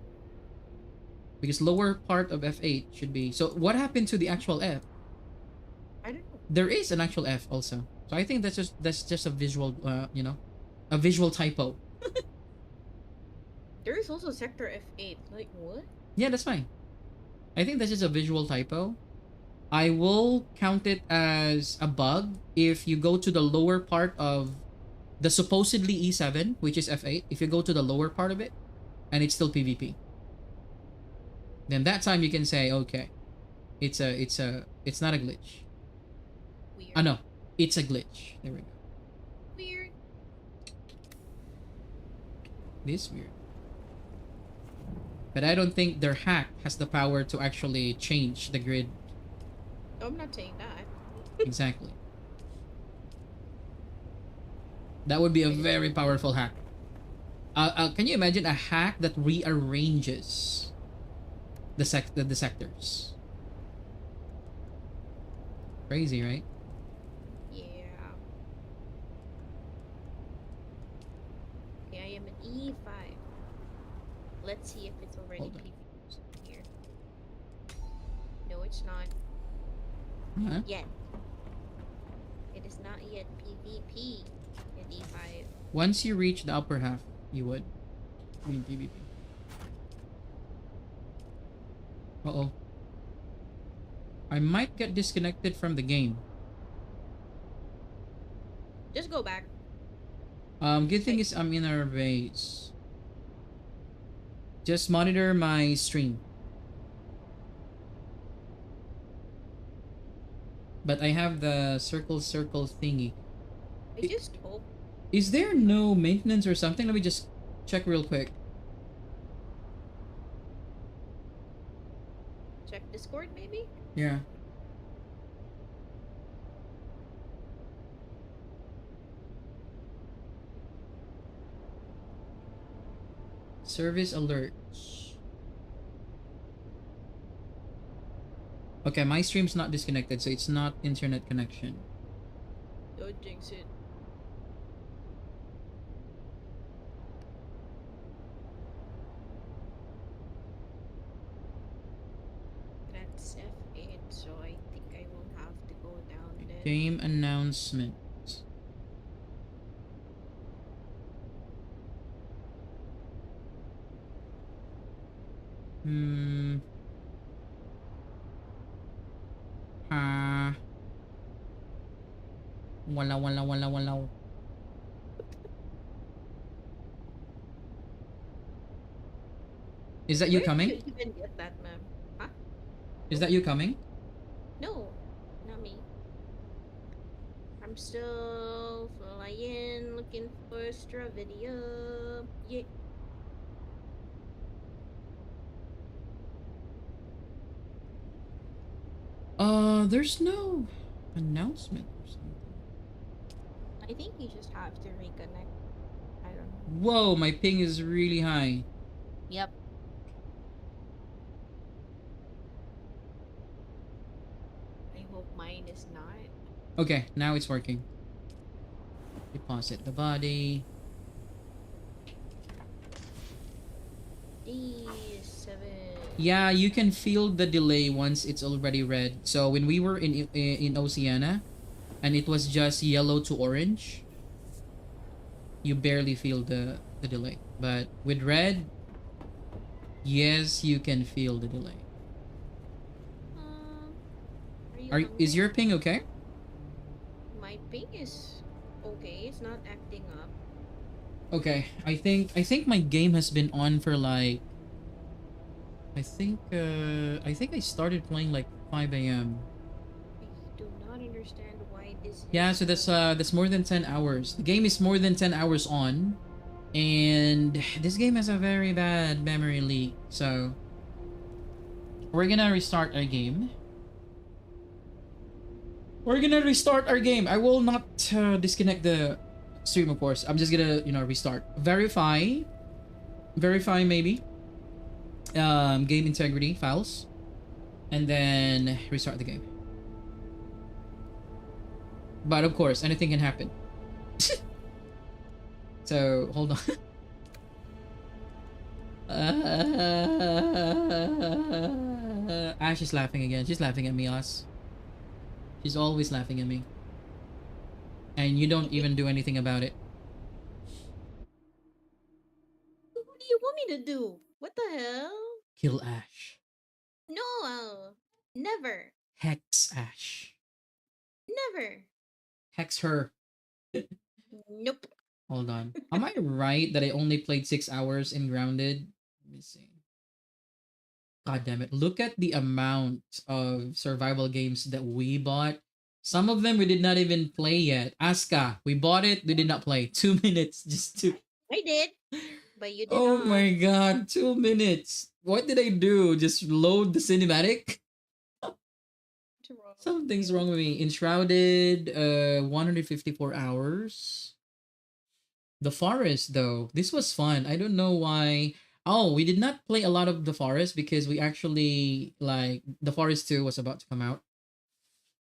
Because lower part of F8 should be... So what happened to the actual F? I don't know. There is an actual F also. So I think that's just a visual, a visual typo. There is also sector F8. Like what? Yeah, that's fine. I think that's just a visual typo. I will count it as a bug if you go to the lower part of the supposedly E7, which is F8. If you go to the lower part of it, and it's still PvP, then that time you can say, okay, it's not a glitch. Weird. Ah no, it's a glitch. There we go. Weird. This weird. But I don't think their hack has the power to actually change the grid. Oh, I'm not saying that. Exactly. That would be a very powerful hack. Can you imagine a hack that rearranges the sectors? Crazy, right? Yeah. Okay, I am an E5. Let's see if it's already Hold on. PvP here. No, it's not Huh? yet. It is not yet PvP in E5. Once you reach the upper half, you would be in PvP. Uh-oh. I might get disconnected from the game. Just go back. Good thing is I'm in our base. Just monitor my stream. But I have the circle thingy. I just hope. Is there no maintenance or something? Let me just check real quick. Check Discord, maybe? Yeah. Service alerts. Okay, my stream's not disconnected, so it's not internet connection. Don't jinx it. That's F8, so I think I will have to go down then. Game announcement. Hmm. Ah. Wala, wala, wala, wala. Is that you Where did coming? you even get that, ma'am? Huh? Is that you coming? No, not me. I'm still flying, looking for extra video. Yeah. There's no announcement or something. I think you just have to reconnect. I don't know. Whoa, my ping is really high. Yep. I hope mine is not. Okay, now it's working. Deposit the body. D7. Yeah, you can feel the delay once it's already red. So when we were in Oceania, and it was just yellow to orange, you barely feel the delay. But with red, yes, you can feel the delay. Are you Is hungry? your ping okay? My ping is okay. It's not acting up. Okay, I think my game has been on for like I think I started playing like 5 a.m. I do not understand why this Yeah, is. so that's more than 10 hours. The game is more than 10 hours on, and this game has a very bad memory leak. So we're gonna restart our game. I will not disconnect the stream, of course. I'm just gonna restart. Verify maybe. Game integrity files, and then restart the game. But of course, anything can happen. So hold on. Ash is laughing again. She's laughing at me, Oz. She's always laughing at me. And you don't even do anything about it. What do you want me to do? What the hell? Kill Ash. No, never, Hex Ash. never. Hex her. Nope. Hold on. Am I right that I only played 6 hours in Grounded? Let me see. God damn it. Look at the amount of survival games that we bought. Some of them we did not even play yet. Aska, we bought it, we did not play. 2 minutes just to. I did, but you did Oh not. my god, 2 minutes. What did I do? Just load the cinematic? Something's wrong with me. Enshrouded, 154 hours. The Forest, though. This was fun. I don't know why. Oh, we did not play a lot of The Forest because we actually, like, The Forest 2 was about to come out.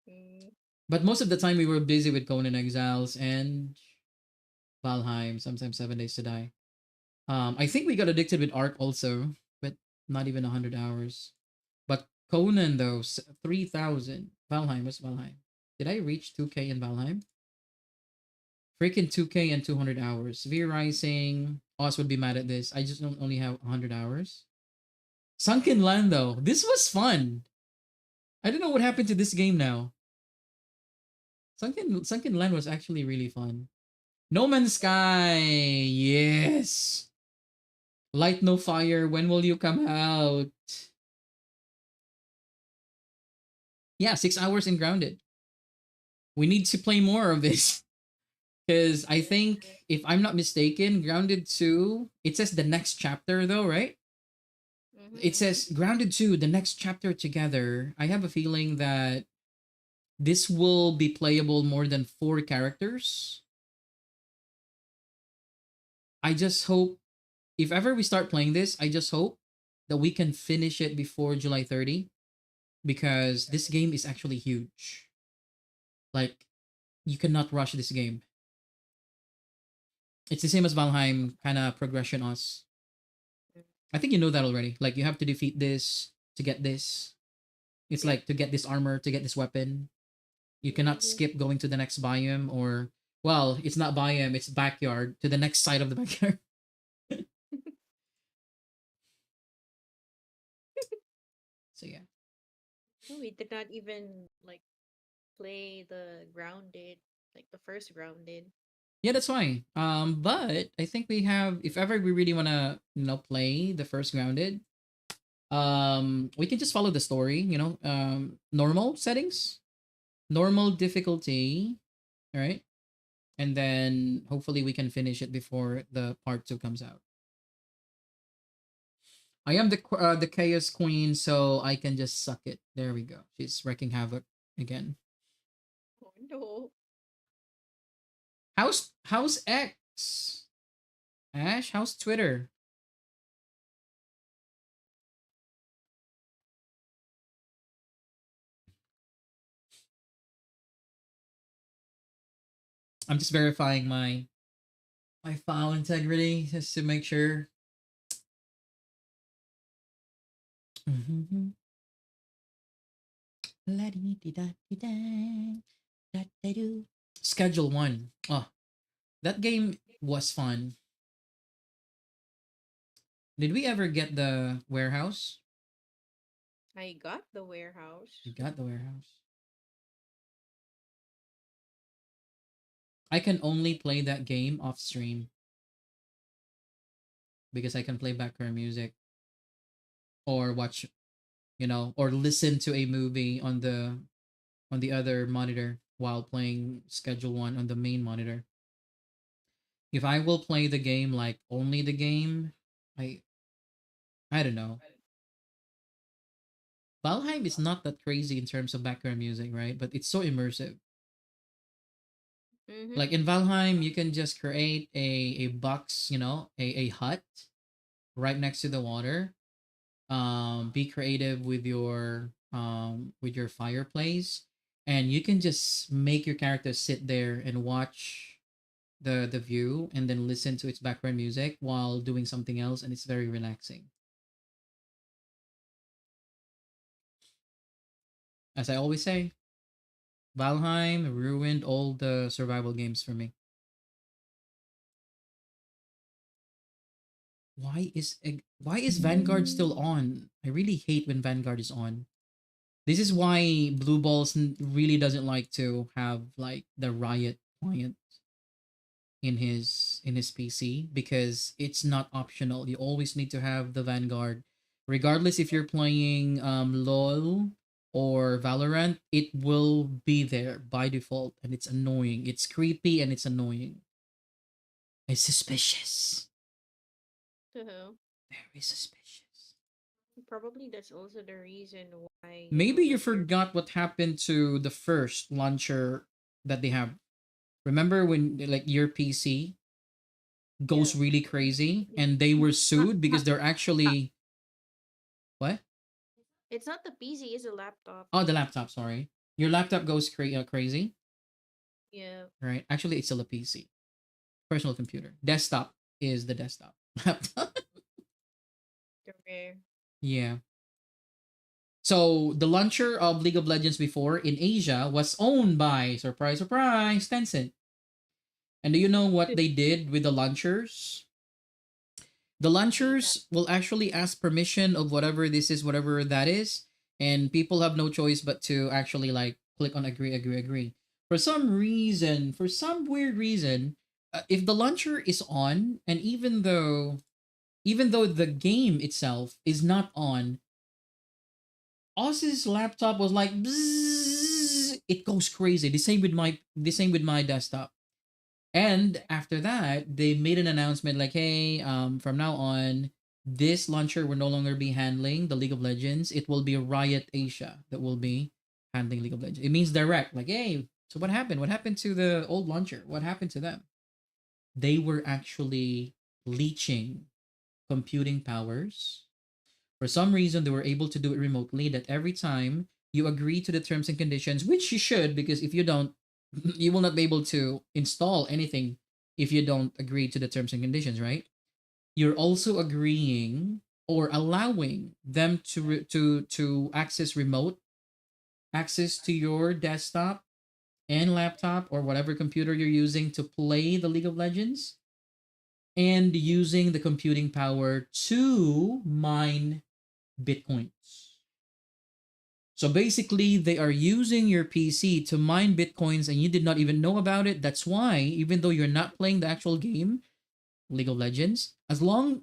Mm. But most of the time we were busy with Conan Exiles and Valheim, sometimes 7 Days to Die. I think we got addicted with Ark also, but not even 100 hours. But Conan, though, 3,000. Valheim, what's Valheim? Did I reach 2K in Valheim? Freaking 2K and 200 hours. V Rising. Oz would be mad at this. I just don't only have 100 hours. Sunken Land, though. This was fun. I don't know what happened to this game now. Sunken Land was actually really fun. No Man's Sky. Yes. Light No Fire. When will you come out? Yeah, 6 hours in Grounded. We need to play more of this. Because I think, if I'm not mistaken, Grounded 2, it says the next chapter though, right? It says Grounded 2, the next chapter together. I have a feeling that this will be playable more than 4 characters. I just hope, if ever we start playing this, I just hope that we can finish it before July 30. Because this game is actually huge. Like, you cannot rush this game. It's the same as Valheim kind of progression us. I think you know that already. Like, you have to defeat this to get this. It's like to get this armor, to get this weapon. You cannot Mm-hmm. skip going to the next biome, or well, it's not biome, it's backyard, to the next side of the backyard. So yeah. No, we did not even like play the grounded, like the first grounded. Yeah, that's fine. But I think we have, if ever we really wanna, play the first grounded, we can just follow the story, normal settings, normal difficulty, all right? And then hopefully we can finish it before the part 2 comes out. I am the chaos queen, so I can just suck it. There we go. She's wreaking havoc again. Oh no. How's X? Ash, how's Twitter? I'm just verifying my file integrity just to make sure. Mm-hmm. Schedule 1. Oh, that game was fun. Did we ever get the warehouse? I got the warehouse. We got the warehouse. I can only play that game off stream because I can play background music or watch, or listen to a movie on the other monitor while playing schedule 1 on the main monitor. If I will play the game like only the game, I I don't know. Valheim is not that crazy in terms of background music, right? But it's so immersive. Mm-hmm. Like in Valheim, you can just create a box, a hut right next to the water. Be creative with your fireplace, and you can just make your character sit there and watch the view and then listen to its background music while doing something else, and it's very relaxing. As I always say, Valheim ruined all the survival games for me. Why is Vanguard still on? I really hate when Vanguard is on. This is why Blue Balls really doesn't like to have like the Riot client in his PC, because it's not optional. You always need to have the Vanguard, regardless if you're playing LOL or Valorant. It will be there by default, and it's annoying. It's creepy and it's annoying. It's suspicious. So Very suspicious. probably that's also the reason why, Maybe you like your forgot what happened to the first launcher that they have. Remember when like your PC yeah. goes really crazy and they were sued because they're actually what? It's not the PC, it's a laptop. Oh, the laptop. Sorry, your laptop goes crazy. Yeah. Right? Actually, it's still a PC, personal computer. Desktop is the desktop. Laptop. The rare. Yeah. So the launcher of League of Legends before in Asia was owned by, surprise, surprise, Tencent. And do you know what they did with the launchers? The Made that. launchers will actually ask permission of whatever this is, whatever that is, and people have no choice but to actually like click on agree, agree, agree. For some reason, for some weird reason, if the launcher is on, and even though the game itself is not on, Oz's laptop was like bzzz, it goes crazy. The same with my desktop. And after that, they made an announcement like, hey, from now on, this launcher will no longer be handling the League of Legends. It will be Riot Asia that will be handling League of Legends. It means direct. Like, hey, so what happened? What happened to the old launcher? What happened to them? They were actually leeching computing powers. For some reason, they were able to do it remotely, that every time you agree to the terms and conditions, which you should, because if you don't, you will not be able to install anything if you don't agree to the terms and conditions, right? You're also agreeing or allowing them to access remote access to your desktop and laptop or whatever computer you're using to play the League of Legends, and using the computing power to mine bitcoins. So basically, they are using your PC to mine bitcoins and you did not even know about it. That's why, even though you're not playing the actual game, League of Legends, as long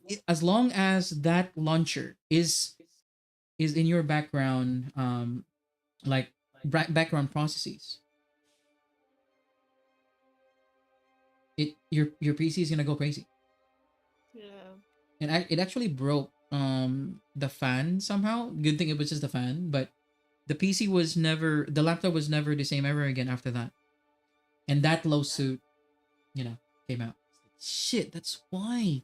as that launcher is in your background, like background processes, your PC is gonna go crazy. Yeah. And it actually broke the fan somehow. Good thing it was just the fan, but the laptop was never the same ever again after that. And that lawsuit, came out. Shit, that's why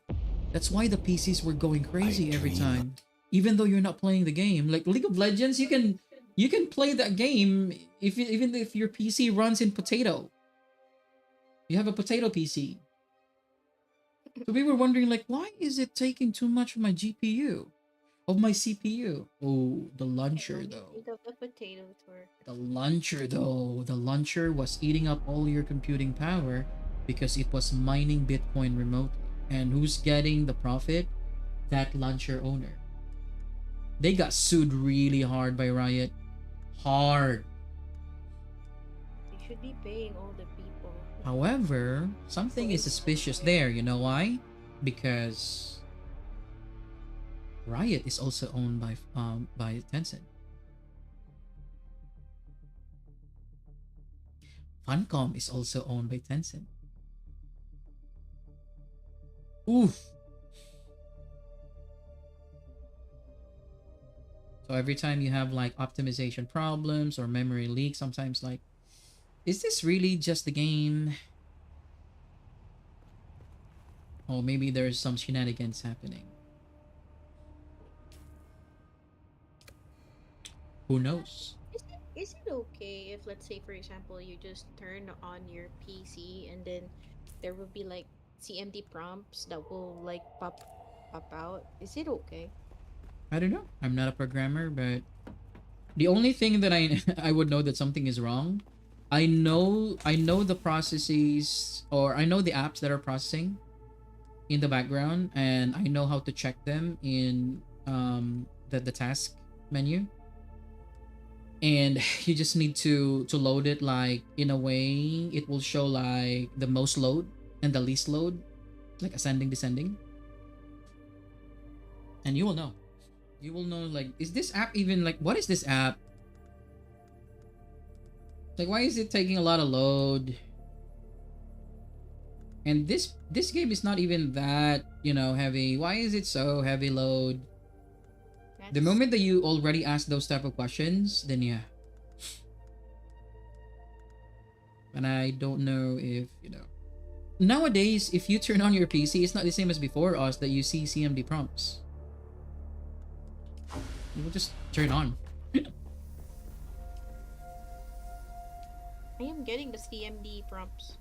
the PCs were going crazy every time. Even though you're not playing the game. Like League of Legends, you can play that game even if your PC runs in potato. You have a potato PC. So we were wondering, like, why is it taking too much of my GPU? Of my CPU? Oh, the launcher though. Think of the potatoes work. The launcher though. The launcher was eating up all your computing power because it was mining Bitcoin remotely. And who's getting the profit? That launcher owner. They got sued really hard by Riot. Hard. They should be paying all the people. However, something is suspicious there. You know why? Because Riot is also owned by Tencent. Funcom is also owned by Tencent. Oof. So every time you have like optimization problems or memory leaks, sometimes like, is this really just the game? Or maybe there's some shenanigans happening. Who knows? Is it okay if, let's say, for example, you just turn on your PC and then there will be like CMD prompts that will like pop out? Is it okay? I don't know. I'm not a programmer, but the only thing that I I would know that something is wrong, I know the processes, or I know the apps that are processing in the background, and I know how to check them in the task menu. And you just need to load it like in a way it will show like the most load and the least load, like ascending, descending, and you will know. You will know, like, is this app even, like, what is this app? Like, why is it taking a lot of load? And this game is not even that, heavy. Why is it so heavy load? The moment that you already ask those type of questions, then yeah. And I don't know if, nowadays, if you turn on your PC, it's not the same as before us that you see CMD prompts. You will just turn on. I am getting the CMD prompts.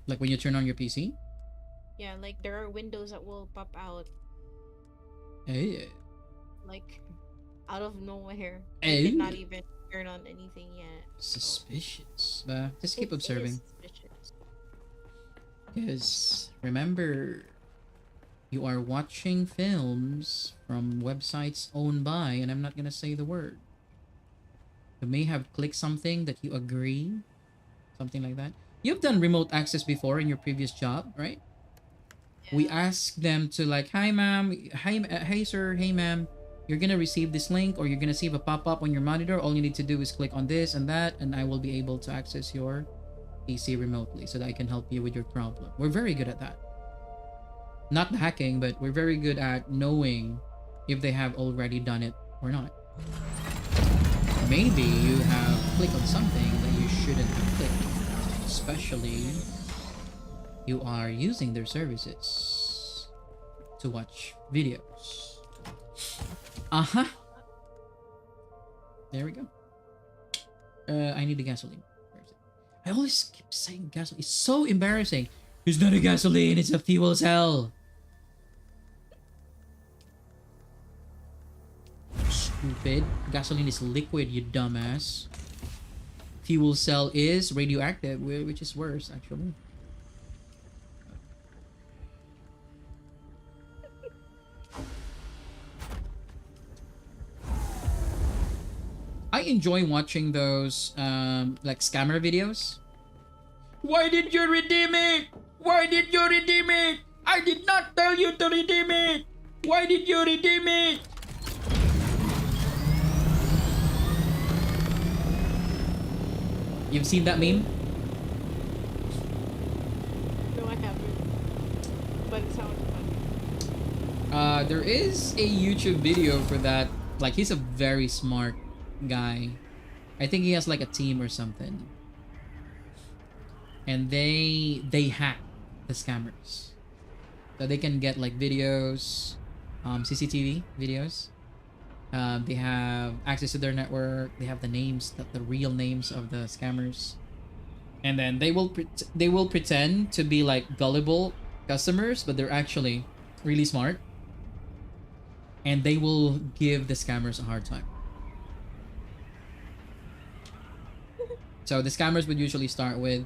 Like when you turn on your PC? Yeah, like there are windows that will pop out. Hey. Like out of nowhere. I Hey. did not even turn on anything yet. Suspicious. But just keep It observing. is suspicious. Because remember, you are watching films from websites owned by, and I'm not gonna say the word. You may have clicked something that you agree, something like that. You've done remote access before in your previous job, right? Yeah. We ask them to like, hi ma'am, hey sir, hey ma'am, you're gonna receive this link or you're gonna see a pop-up on your monitor. All you need to do is click on this and that, and I will be able to access your PC remotely so that I can help you with your problem. We're very good at that. Not the hacking, but we're very good at knowing if they have already done it or not. Maybe you have clicked on something that you shouldn't have clicked, especially you are using their services to watch videos. Uh-huh. There we go. I need the gasoline. Where is it? I always keep saying gasoline. It's so embarrassing. It's not a gasoline, it's a fuel cell. Stupid. Gasoline is liquid, you dumbass. fuel cell is radioactive, which is worse actually. I enjoy watching those like scammer videos. Why did you redeem it? Why did you redeem it? I did not tell you to redeem it. Why did you redeem it? You've seen that meme? No, I haven't. But it sounds fun. There is a YouTube video for that. Like, he's a very smart guy. I think he has like a team or something. And they hack the scammers. So they can get like videos, CCTV videos. They have access to their network. They have the names, the real names of the scammers. And then they will pretend to be like gullible customers, but they're actually really smart. And they will give the scammers a hard time. So the scammers would usually start with,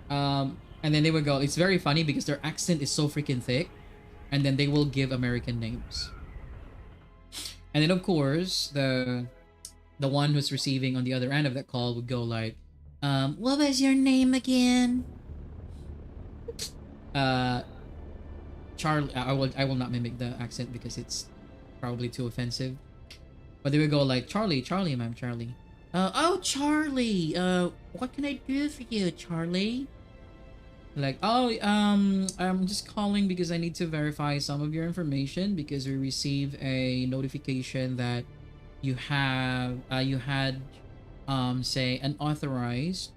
and then they would go, it's very funny because their accent is so freaking thick. And then they will give American names. And then of course, the one who's receiving on the other end of that call would go like, what was your name again? Charlie. I will not mimic the accent because it's probably too offensive. But they would go like, Charlie, ma'am, Charlie. Oh, Charlie. What can I do for you, Charlie? Like, oh, I'm just calling because I need to verify some of your information because we received a notification that you have, you had, say, an authorized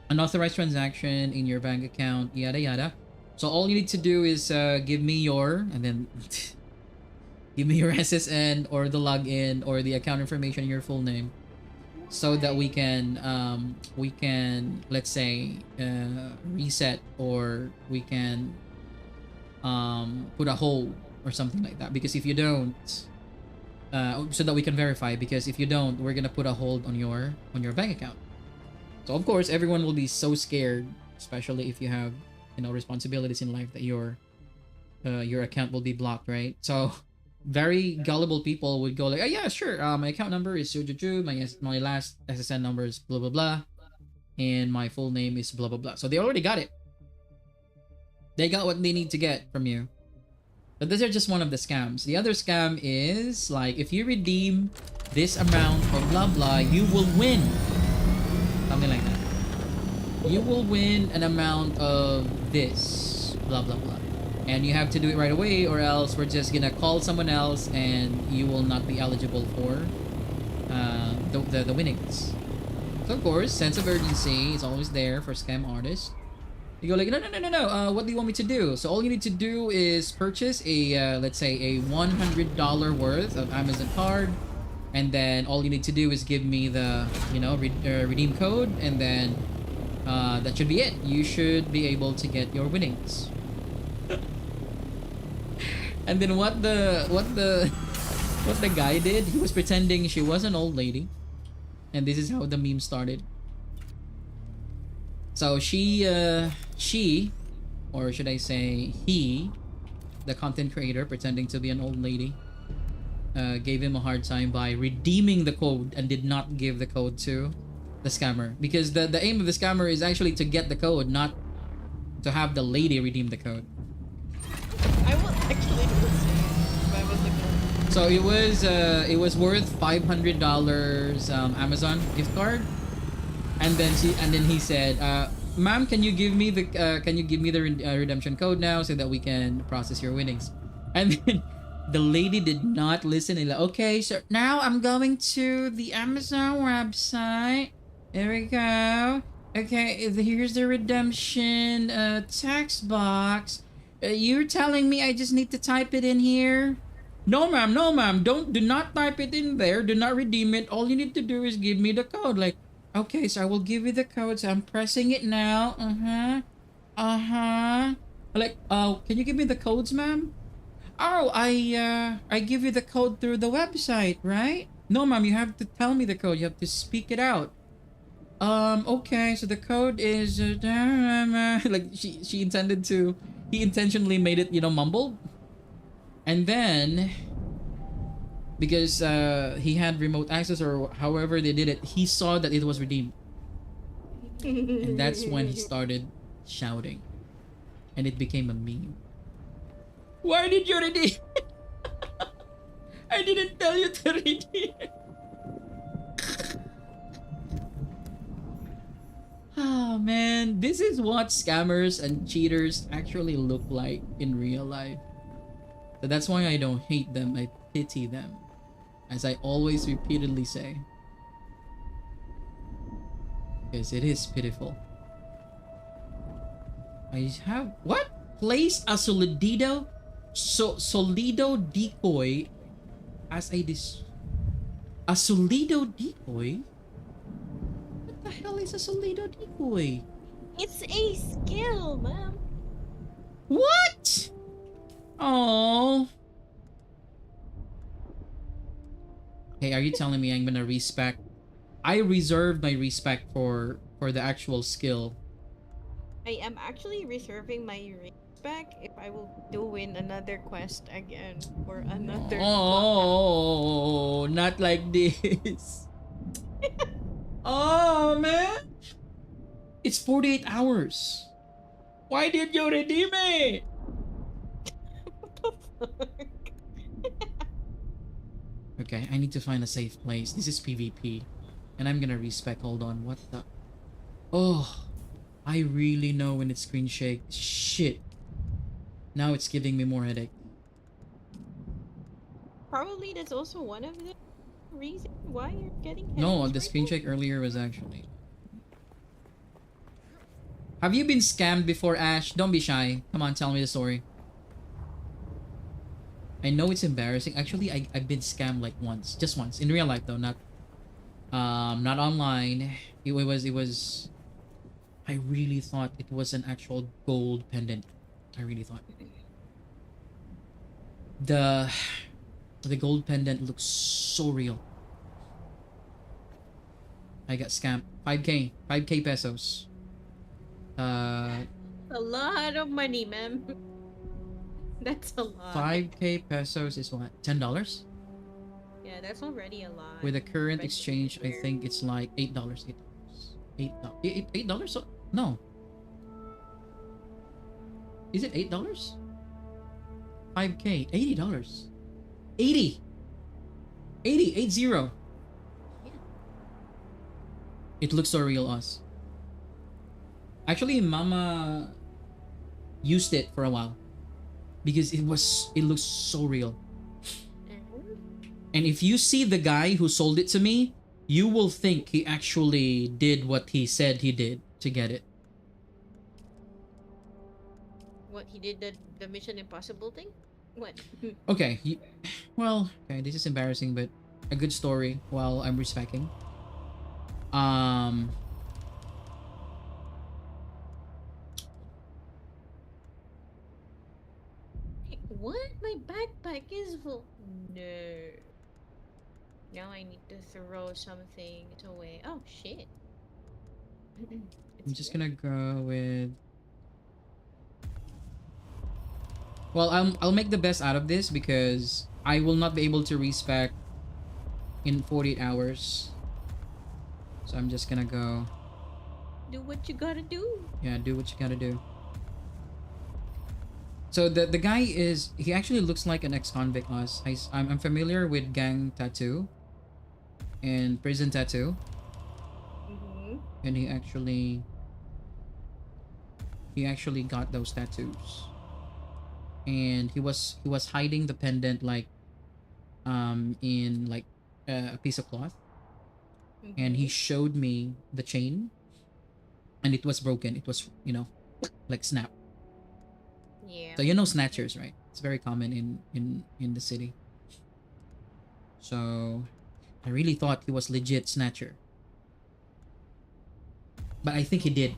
transaction in your bank account, yada yada. So all you need to do is give me your, and then give me your SSN or the login or the account information, your full name, so that we can let's say reset, or we can put a hold or something like that. Because if you don't, so that we can verify, because if you don't, we're gonna put a hold on your bank account. So of course everyone will be so scared, especially if you have, you know, responsibilities in life, that your account will be blocked, right? So very gullible people would go like, oh yeah, sure, my account number is Juju, my last SSN number is blah blah blah, and my full name is blah blah blah. So they already got it. They got what they need to get from you. But these are just one of the scams. The other scam is like, if you redeem this amount of blah blah, you will win. Something like that. You will win an amount of this blah blah blah. And you have to do it right away, or else we're just gonna call someone else and you will not be eligible for the winnings. So of course, sense of urgency is always there for scam artists. You go like, no, what do you want me to do? So all you need to do is purchase a, let's say a $100 worth of Amazon card. And then all you need to do is give me the, you know, redeem code, and then that should be it. You should be able to get your winnings. And then what the guy did, he was pretending she was an old lady. And this is how the meme started. So she, or should I say he, the content creator, pretending to be an old lady, gave him a hard time by redeeming the code and did not give the code to the scammer. Because the aim of the scammer is actually to get the code, not to have the lady redeem the code. I will actually do the same if I was the girl. So it was worth $500 Amazon gift card, and then he said, "Ma'am, can you give me the redemption code now so that we can process your winnings?" And then the lady did not listen. And like, okay, so now I'm going to the Amazon website. There we go. Okay, here's the redemption text box. You're telling me I just need to type it in here? No ma'am, do not type it in there. Do not redeem it. All you need to do is give me the code. Like, okay, so I will give you the code. So I'm pressing it now. Like, can you give me the codes, ma'am? Oh, I give you the code through the website, right? No ma'am, you have to tell me the code. You have to speak it out. Okay, so the code is like she intended to. He intentionally made it, mumble. And then, because he had remote access or however they did it, he saw that it was redeemed. And that's when he started shouting. And it became a meme. Why did you redeem? I didn't tell you to redeem. Oh man, this is what scammers and cheaters actually look like in real life. So that's why I don't hate them, I pity them. As I always repeatedly say. Because it is pitiful. I have... What? Place a Solido decoy as a A Solido decoy? What the hell is a Solido decoy? It's a skill, ma'am. What? Oh. Hey, are you telling me I'm gonna respec? I reserved my respec for the actual skill. I am actually reserving my respect if I will do in another quest again for another. Oh, not like this. Oh man, it's 48 hours. Why did you redeem it? What the fuck? Okay, I need to find a safe place. This is PvP. And I'm gonna respec. Hold on. What the? Oh, I really know when it's screen shake. Shit. Now it's giving me more headache. Probably that's also one of the reasons why you're getting headaches. No, the screen shake earlier was actually... Have you been scammed before, Ash? Don't be shy. Come on, tell me the story. I know it's embarrassing. Actually, I've been scammed like once. Just once. In real life though, not online. It was I really thought it was an actual gold pendant. I really thought. The gold pendant looks so real. I got scammed. 5k pesos. A lot of money, ma'am. That's a lot. 5k pesos is what? $10? Yeah, that's already a lot. With the current exchange, I think it's like $8. $8? So, no. Is it $8? 5k, $80. 80. 80. Yeah. It looks so real, us. Actually, Mama used it for a while because it looks so real. And if you see the guy who sold it to me, you will think he actually did what he said he did to get it. What, he did the Mission Impossible thing? What? Okay, well, okay, this is embarrassing, but a good story while I'm respecting. What? My backpack is full. No. Now I need to throw some things away. Oh shit. I'm just gonna go with... Well, I'll make the best out of this because I will not be able to respec in 48 hours. So I'm just gonna go... Do what you gotta do. Yeah, do what you gotta do. So the guy is... He actually looks like an ex-convict, us. I'm familiar with gang tattoo and prison tattoo. And he actually got those tattoos. And he was hiding the pendant like in like a piece of cloth. And he showed me the chain and it was broken. It was, like snap. Yeah. So snatchers, right? It's very common in the city. So I really thought he was legit snatcher. But I think he did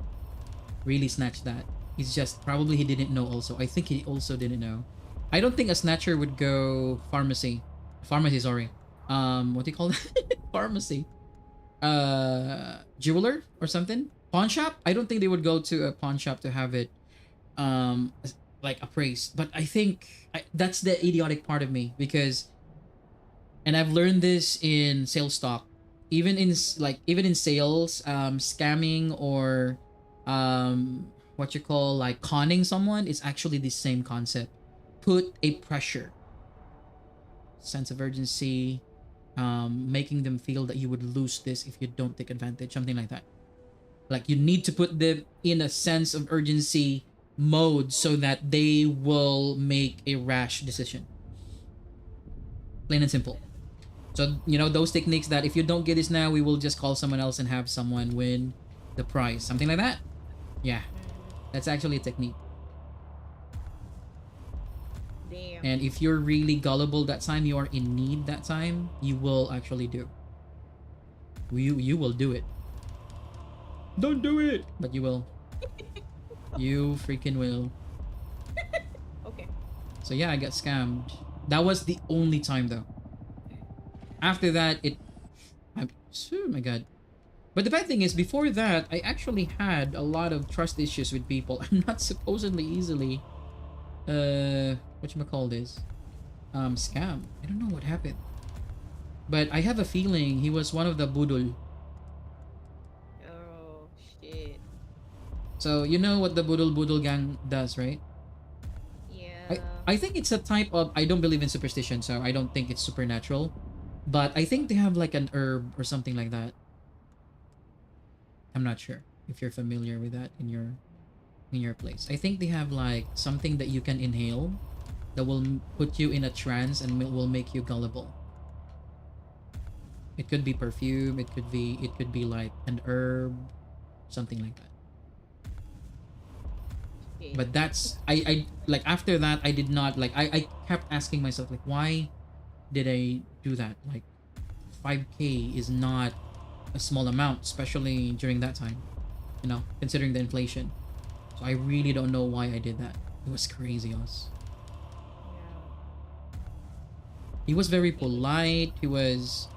really snatch that. He's just probably he didn't know also. I think he also didn't know. I don't think a snatcher would go pharmacy, sorry. What do you call that? Pharmacy. jeweler or something. Pawn shop. I don't think they would go to a pawn shop to have it like appraised. But I think that's the idiotic part of me, because, and I've learned this in sales stock, even in sales, scamming or what you call like conning someone is actually the same concept. Put a pressure, sense of urgency, making them feel that you would lose this if you don't take advantage, something like that. Like you need to put them in a sense of urgency mode so that they will make a rash decision. Plain and simple. So, you know, those techniques that if you don't get this now, we will just call someone else and have someone win the prize. Something like that. Yeah. That's actually a technique. Damn. And if you're really gullible that time, you are in need that time, you will actually do. You will do it. Don't do it! But you will. You freaking will. Okay. So yeah, I got scammed. That was the only time though. After that, oh my god. But the bad thing is, before that, I actually had a lot of trust issues with people. I'm not supposedly easily, whatchamacallit, scam. I don't know what happened. But I have a feeling he was one of the budol. Oh shit. So you know what the budol gang does, right? Yeah. I think it's a type of, I don't believe in superstition, so I don't think it's supernatural. But I think they have like an herb or something like that. I'm not sure if you're familiar with that in your place. I think they have like something that you can inhale that will put you in a trance and will make you gullible. It could be perfume, it could be like an herb, something like that. Okay. But that's I like after that I did not like I kept asking myself like, why did I do that? Like 5k is not a small amount, especially during that time, you know, considering the inflation. So I really don't know why I did that. It was crazy, us. He was very polite. He was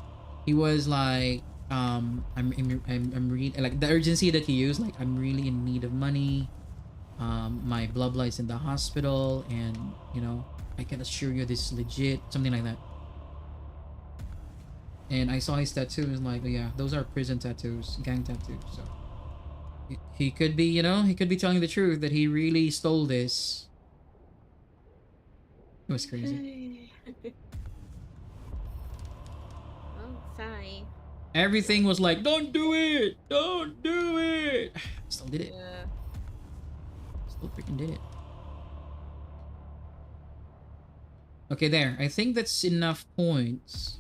like, I'm really like the urgency that he used. Like, I'm really in need of money. My blah blah is in the hospital, and you know, I can assure you this is legit. Something like that. And I saw his tattoo and was like, oh yeah, those are prison tattoos, gang tattoos. So he could be, you know, he could be telling the truth that he really stole this. It was crazy. Oh, sigh. Everything was like, don't do it! Don't do it! Still did it. Yeah. Still freaking did it. Okay, there. I think that's enough points.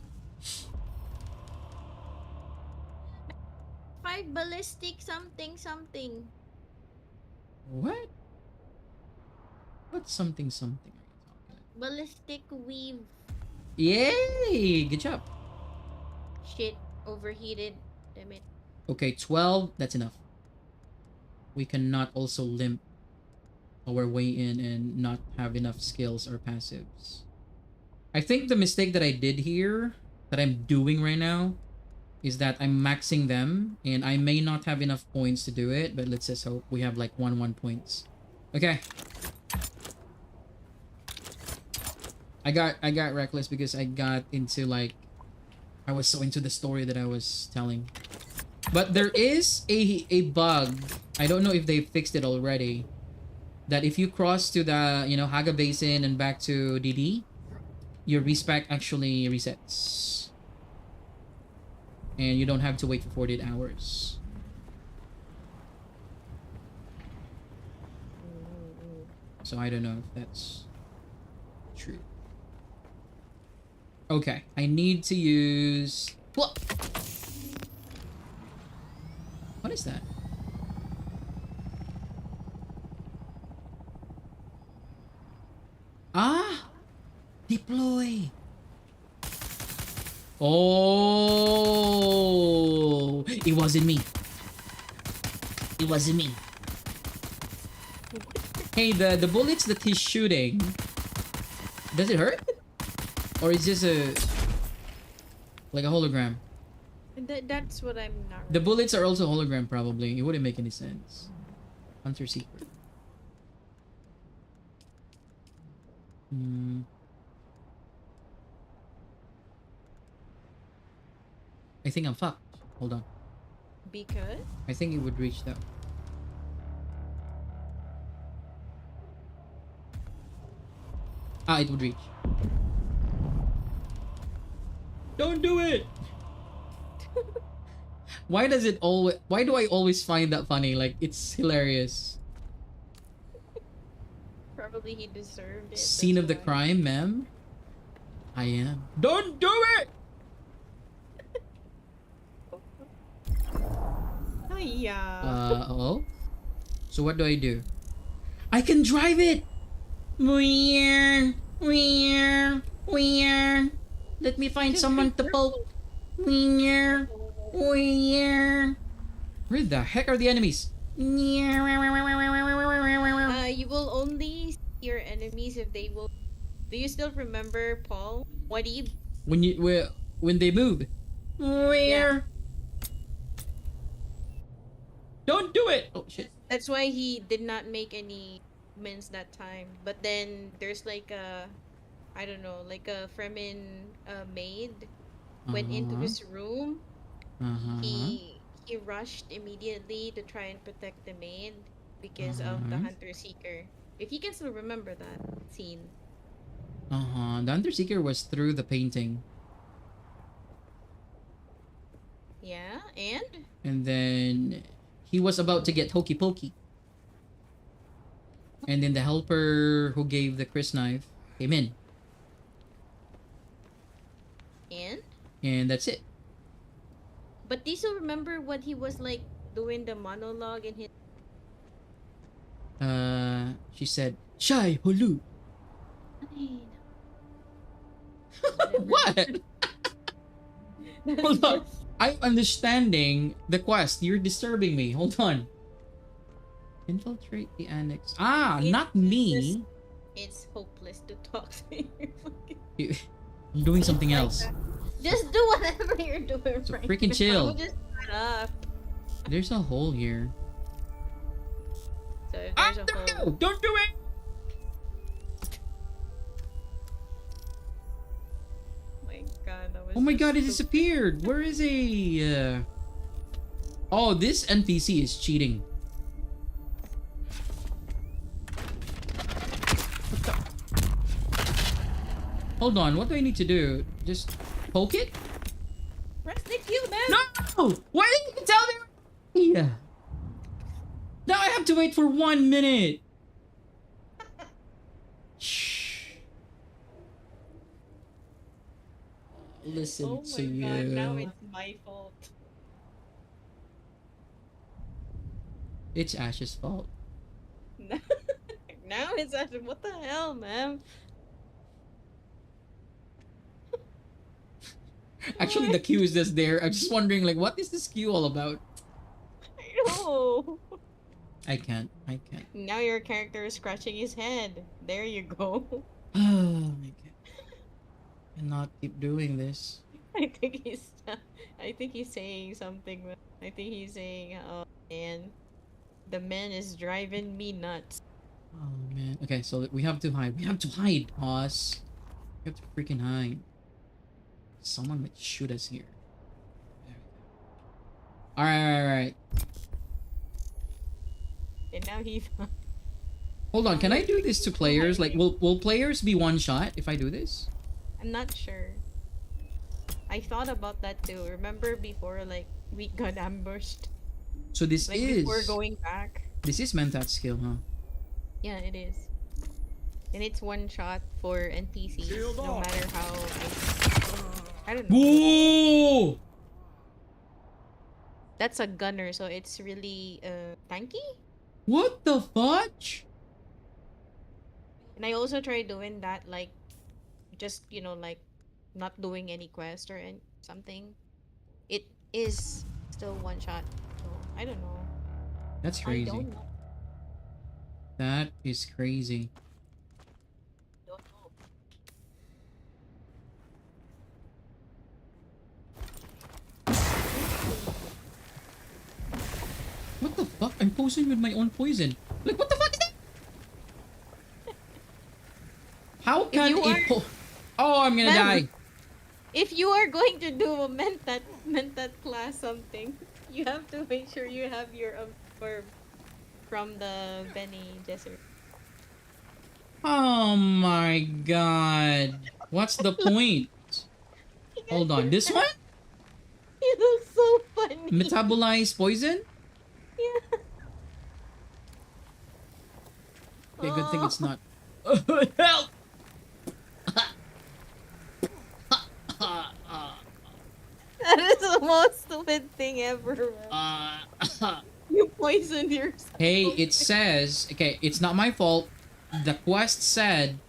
5 ballistic something something. What? What something something are you talking about? Ballistic weave. Yay! Good job. Shit. Overheated. Damn it. Okay, 12. That's enough. We cannot also limp our way in and not have enough skills or passives. I think the mistake that I did here, that I'm doing right now, is that I'm maxing them, and I may not have enough points to do it, but let's just hope we have like 1 points. Okay. I got reckless because I got into like, I was so into the story that I was telling. But there is a bug. I don't know if they fixed it already. That if you cross to the, you know, Haga Basin and back to DD, your respec actually resets. And you don't have to wait for 48 hours. So I don't know if that's true. Okay, I need to use... What is that? Ah! Deploy! Oh! It wasn't me. It wasn't me. Hey, the bullets that he's shooting, does it hurt? Or is this like a hologram? And that's what I'm not. The bullets are also hologram, probably. It wouldn't make any sense. Hunter secret. I think I'm fucked. Hold on. Because I think it would reach that. Ah, it would reach. Don't do it! Why does it always... Why do I always find that funny? Like, it's hilarious. probably he deserved it. Scene of that's the why. crime, ma'am? I am. Don't do it! Oh yeah. Oh? So what do I do? I can drive it! Weird. Let me find someone to poke. Weird. Where the heck are the enemies? You will only see your enemies if they will. Do you still remember Paul? What he? When they move. Yeah. Don't do it! Oh shit. That's why he did not make any movements that time. But then there's like a, I don't know, like a Fremen maid went into his room. He rushed immediately to try and protect the maid because of the hunter seeker. If you can still remember that scene. The hunter seeker was through the painting. Yeah, and then he was about to get hokey pokey. And then the helper who gave the Chris knife came in. And that's it. But do you still remember what he was like doing the monologue in his? She said, "Shai hulu." What? Hold on. I'm understanding the quest. You're disturbing me. Hold on. Infiltrate the annex. Not me. It's hopeless to talk to you. You're doing something else. Just do whatever you're doing. So right freaking now. chill. Just shut up. There's a hole here. So if there's a hole. Don't do it! My God, that was Oh my just God, it so- disappeared. Where is he? Oh, this NPC is cheating. Hold on, what do I need to do? Just poke it? Press the Q, man. No! Why didn't you tell me? Yeah. Now I have to wait for 1 minute. Shh. Listen Oh to my you. God, now it's my fault. It's Ash's fault. Now it's actually what the hell, man? Actually, the queue is just there. I'm just wondering, like, what is this queue all about? I know. I can't. Now your character is scratching his head. There you go. Oh my God. I cannot keep doing this. I think he's saying something. I think he's saying, "Oh man, the man is driving me nuts." Oh man. Okay, so we have to hide. We have to hide, boss. We have to freaking hide. Someone might shoot us here. There we go. Alright. And now he's. Hold on, can I do this to players? Like, will players be one shot if I do this? I'm not sure. I thought about that too. Remember before, like, we got ambushed? So this Like, is... before going back? This is Mentat skill, huh? Yeah, it is. And it's one shot for NPCs, no matter how... I don't know. Whoa! That's a gunner, so it's really, tanky? What the fudge? And I also tried doing that, like, just, you know, like, not doing any quest or something. It is still one shot, so I don't know. That's I crazy. don't know. That is crazy. Don't know. What the fuck? I'm poisoning with my own poison. Like, what the fuck is that? How can Oh, I'm gonna die. If you are going to do a mentat class something, you have to make sure you have your orb from the Benny Gesserit. Oh my god. What's the point? Hold on. This one? You look so funny. Metabolize poison? Yeah. Okay, good thing it's not. Help! That is the most stupid thing ever. You poisoned yourself. Hey, it says, okay, it's not my fault. The quest said,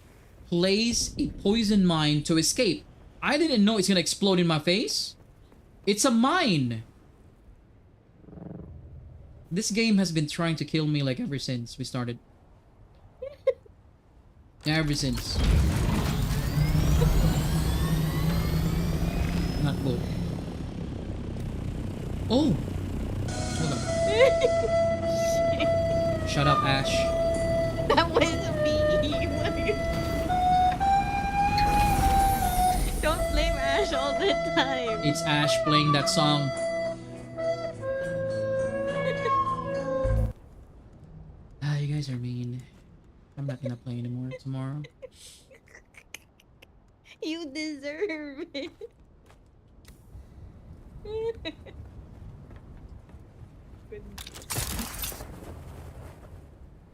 place a poison mine to escape. I didn't know it's gonna explode in my face. It's a mine. This game has been trying to kill me like ever since we started. Ever since. Not cool. Oh! Hold on. Shut up, Ash. That was me. What are you... Don't blame Ash all the time. It's Ash playing that song. You guys are mean. I'm not gonna play anymore tomorrow. You deserve it.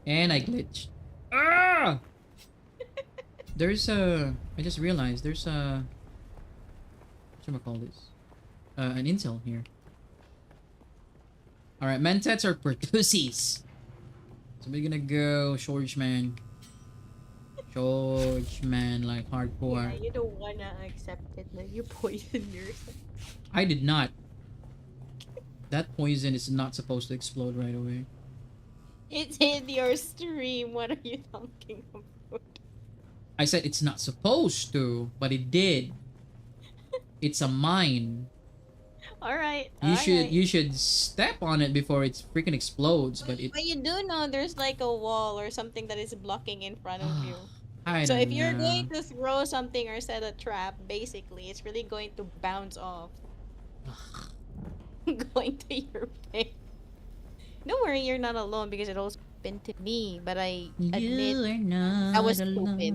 And I glitched. Ah! There's a... I just realized there's a... Whatchamacall this? An intel here. Alright, mentats are pertussies. So we're gonna go George man. George man, like hardcore. Yeah, you don't wanna accept it that you poisoned yourself. I did not. That poison is not supposed to explode right away. It's in your stream. What are you talking about? I said it's not supposed to, but it did. It's a mine. Alright. You should step on it before it freaking explodes, but it... But you do know there's like a wall or something that is blocking in front of you. So if you're going to throw something or set a trap, basically, it's really going to bounce off. Going to your face. Don't worry, you're not alone because it also happened to me. But I admit I was stupid.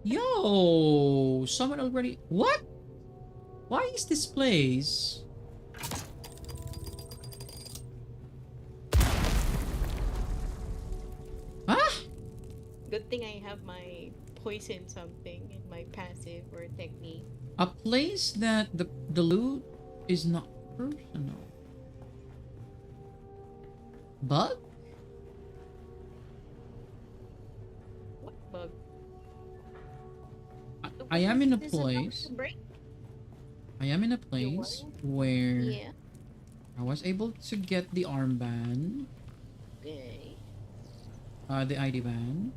Yo, someone already... What? Why is this place... Huh? Good thing I have my poison something in my passive or technique. A place that the loot is not personal. Bug? What bug? I am in a place. I am in a place where I was able to get the armband. Okay. The ID band.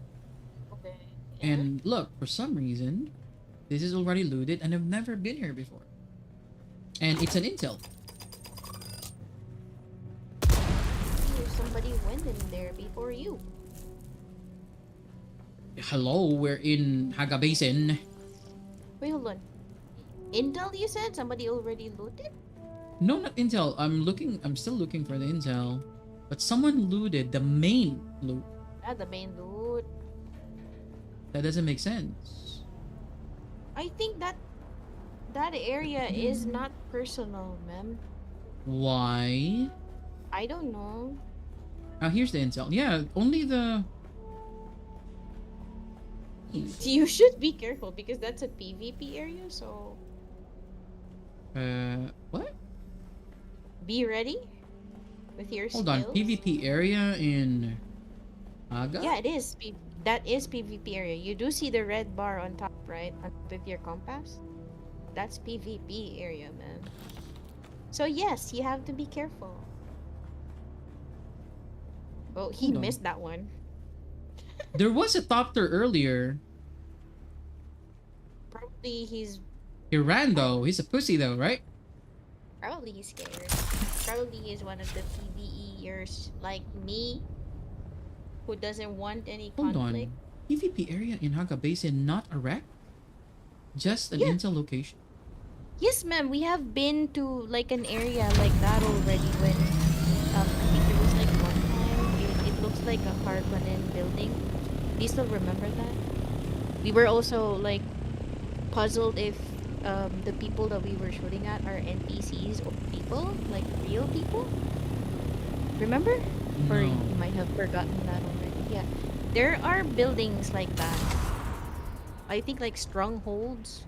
Okay. And look, for some reason, this is already looted and I've never been here before. And it's an intel. Somebody went in there before you. Hello, we're in Haga Basin. Wait, hold on. Intel, you said? Somebody already looted? No, not intel. I'm still looking for the intel. But someone looted the main loot. Ah, the main loot. That doesn't make sense. I think that area is not personal, ma'am. Why? I don't know. Here's the intel. Yeah, only the... You should be careful because that's a PvP area, so... What? Be ready with your Hold skills. on, PvP area in... Haga? Yeah, it is. That is PvP area. You do see the red bar on top, right? On top of your compass? That's PvP area, man. So yes, you have to be careful. Oh, he missed that one. There was a thopter earlier. Probably he's... He ran though. He's a pussy though, right? Probably he's scared. Probably he's one of the PvEers like me who doesn't want any Hold conflict. on. PvP area in Haga Basin, not a wreck? Just an Yeah. intel location? Yes, ma'am. We have been to like an area like that already when I think there was like one time it looks like a Harkonnen building. Do you still remember that? We were also like puzzled if the people that we were shooting at are NPCs or people, like real people. Remember? Or No. you might have forgotten that already. Yeah. There are buildings like that. I think like strongholds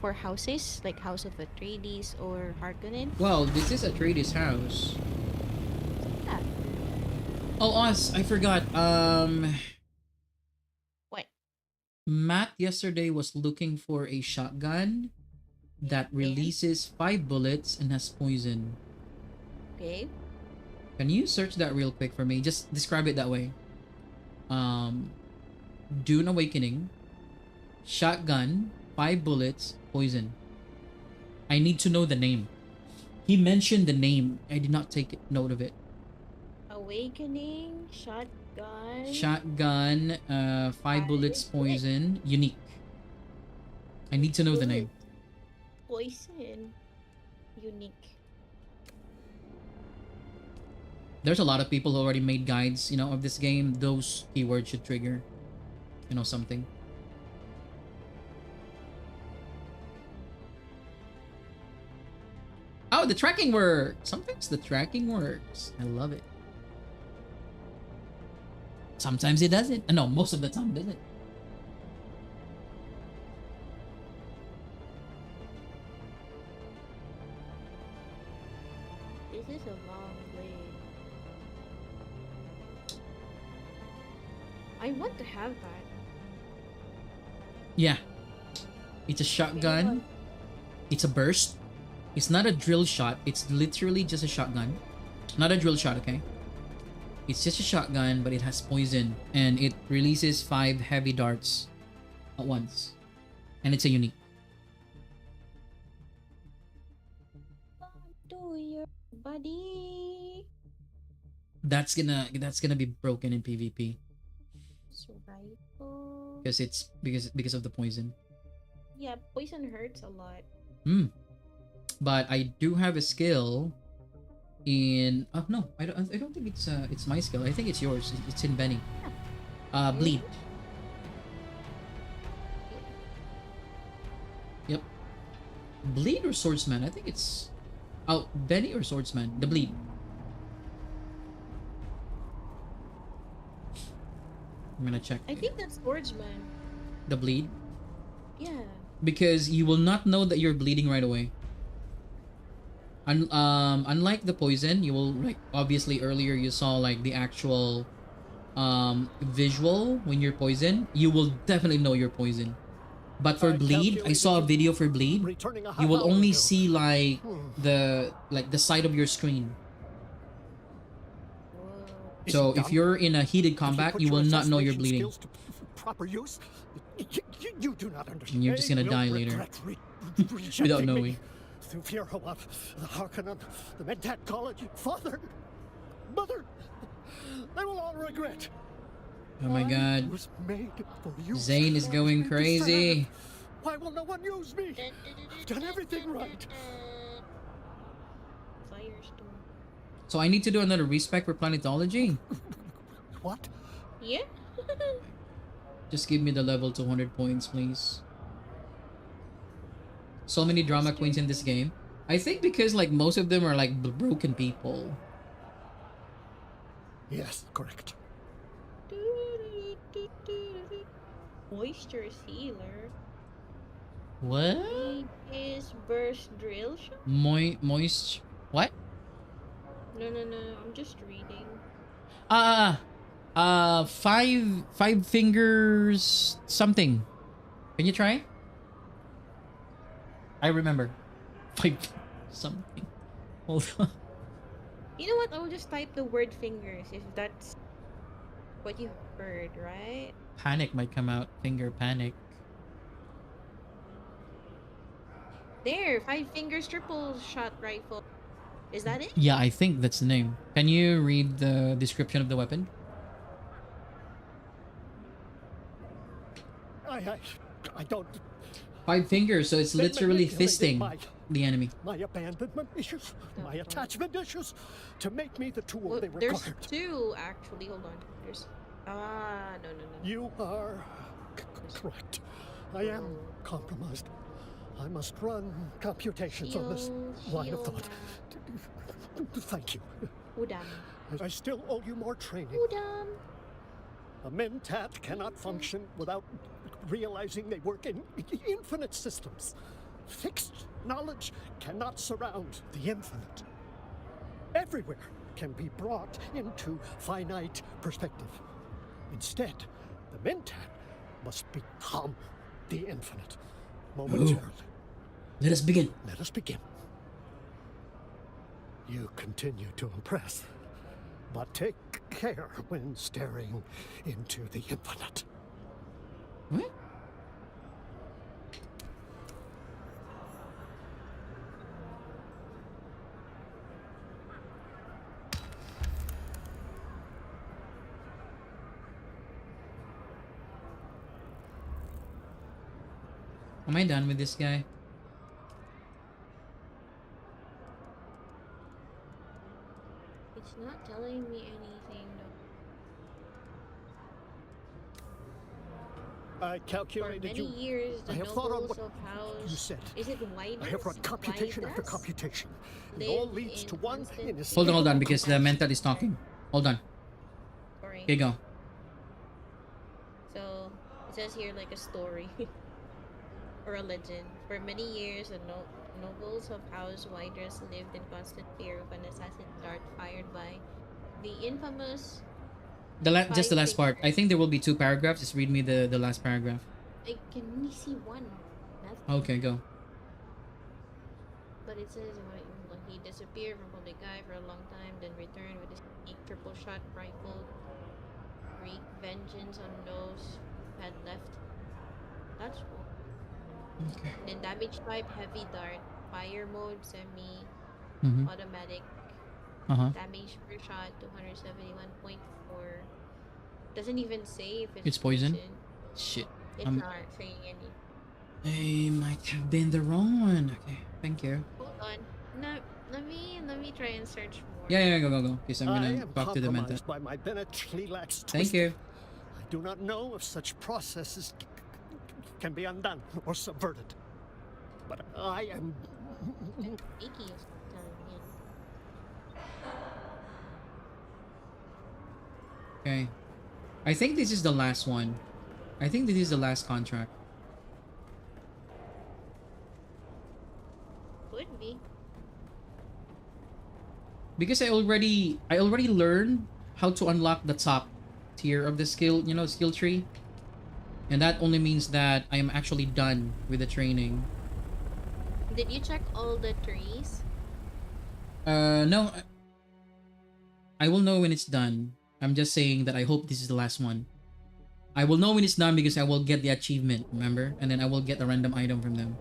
for houses, like House of Atreides or Harkonnen. Well, this is Atreides' house. Yeah. Oh, us. I forgot. What? Matt yesterday was looking for a shotgun that releases 5 bullets and has poison. Okay. Can you search that real quick for me? Just describe it that way. Dune Awakening, shotgun, 5 bullets, poison. I need to know the name. He mentioned the name. I did not take note of it. Awakening, shotgun. Shotgun, 5 bullets, poison, unique. I need to know the name. Poison. Unique. There's a lot of people who already made guides, of this game. Those keywords should trigger, something. Oh, the tracking works. Sometimes the tracking works. I love it. Sometimes it doesn't. No, most of the time it doesn't. This is a long way. I want to have that. Yeah. It's a shotgun. It's a burst. It's not a drill shot. It's literally just a shotgun. Not a drill shot, okay? It's just a shotgun, but it has poison. And it releases 5 heavy darts at once. And it's a unique. To your body. That's gonna be broken in PvP. Survival. Because it's because of the poison. Yeah, poison hurts a lot. But I do have a skill in no, I don't think it's my skill. I think it's yours. It's in Benny. Bleed. Yep. Bleed or swordsman? I think it's Benny or swordsman. The bleed. I'm gonna check. I think that's swordsman. The bleed? Yeah. Because you will not know that you're bleeding right away. Unlike the poison, you will, like, obviously earlier you saw like the actual visual when you're poisoned. You will definitely know you're poisoned. But for bleed, I saw a video for bleed. You will only see like the side of your screen. So if you're in a heated combat, you will not know you're bleeding. Proper use? You do not understand. And you're just gonna die later without knowing. Through fear of what? The Harkonnen, the Mentat College, father, mother, they will all regret. Oh my god. Was made for you. Zane is going crazy. Why will no one use me? I've done everything right. Firestorm. So I need to do another respec for planetology? What? Yeah. Just give me the level 200 points, please. So many drama queens in this game. I think because like most of them are like broken people. Yes, correct. Moisture sealer. What? Is burst drill shot? Moist. What? No. I'm just reading. Five fingers something. Can you try? I remember. 5 something. Hold on. You know what? I'll just type the word fingers if that's what you heard, right? Panic might come out. Finger panic. There, 5 fingers triple shot rifle. Is that it? Yeah, I think that's the name. Can you read the description of the weapon? I don't. 5 fingers, so it's literally Manipulated fisting the enemy. My abandonment issues, my attachment issues, to make me the tool Well, they there's required. 2 actually. Hold on. There's no. You are correct. I am compromised. I must run computations on this line of thought. Thank you. Udam. I still owe you more training. Udam. A mentat cannot function without realizing they work in infinite systems. Fixed knowledge cannot surround the infinite. Everywhere can be brought into finite perspective. Instead, the mentat must become the infinite momentarily. Let us begin. Let us begin. You continue to impress, but take care when staring into the infinite. What? Am I done with this guy? It's not telling me anything. I calculated For many you. years, the I have thought on nobles what of house. you said. Is it white? I have run computation after computation. It all leads to one Hold on, because the mental is talking. Hold on. Sorry. Okay, go. So it says here like a story or a legend. For many years, the nobles of House Wydrus lived in constant fear of an assassin dart fired by the infamous. Just the last part. I think there will be 2 paragraphs. Just read me the last paragraph. I can only see one. Okay, go. But it says he disappeared from public eye for a long time, then returned with his unique triple shot rifle. Wreak vengeance on those who had left. That's cool. Okay. Then damage type heavy dart, fire mode semi, automatic. Damage per shot 271.4. Doesn't even say if It's poison. Shit. It's not saying any. I might have been the wrong one. Okay, thank you. Hold on. No, let me try and search more. Yeah, go. Because I'm gonna talk to the mentor. By my Thank you. I do not know if such processes can be undone or subverted. But I am. Icky is telling me. Okay. I think this is the last one. I think this is the last contract. Could be. Because I already learned how to unlock the top tier of the skill, skill tree. And that only means that I am actually done with the training. Did you check all the trees? No. I will know when it's done. I'm just saying that I hope this is the last one. I will know when it's done because I will get the achievement, remember? And then I will get a random item from them.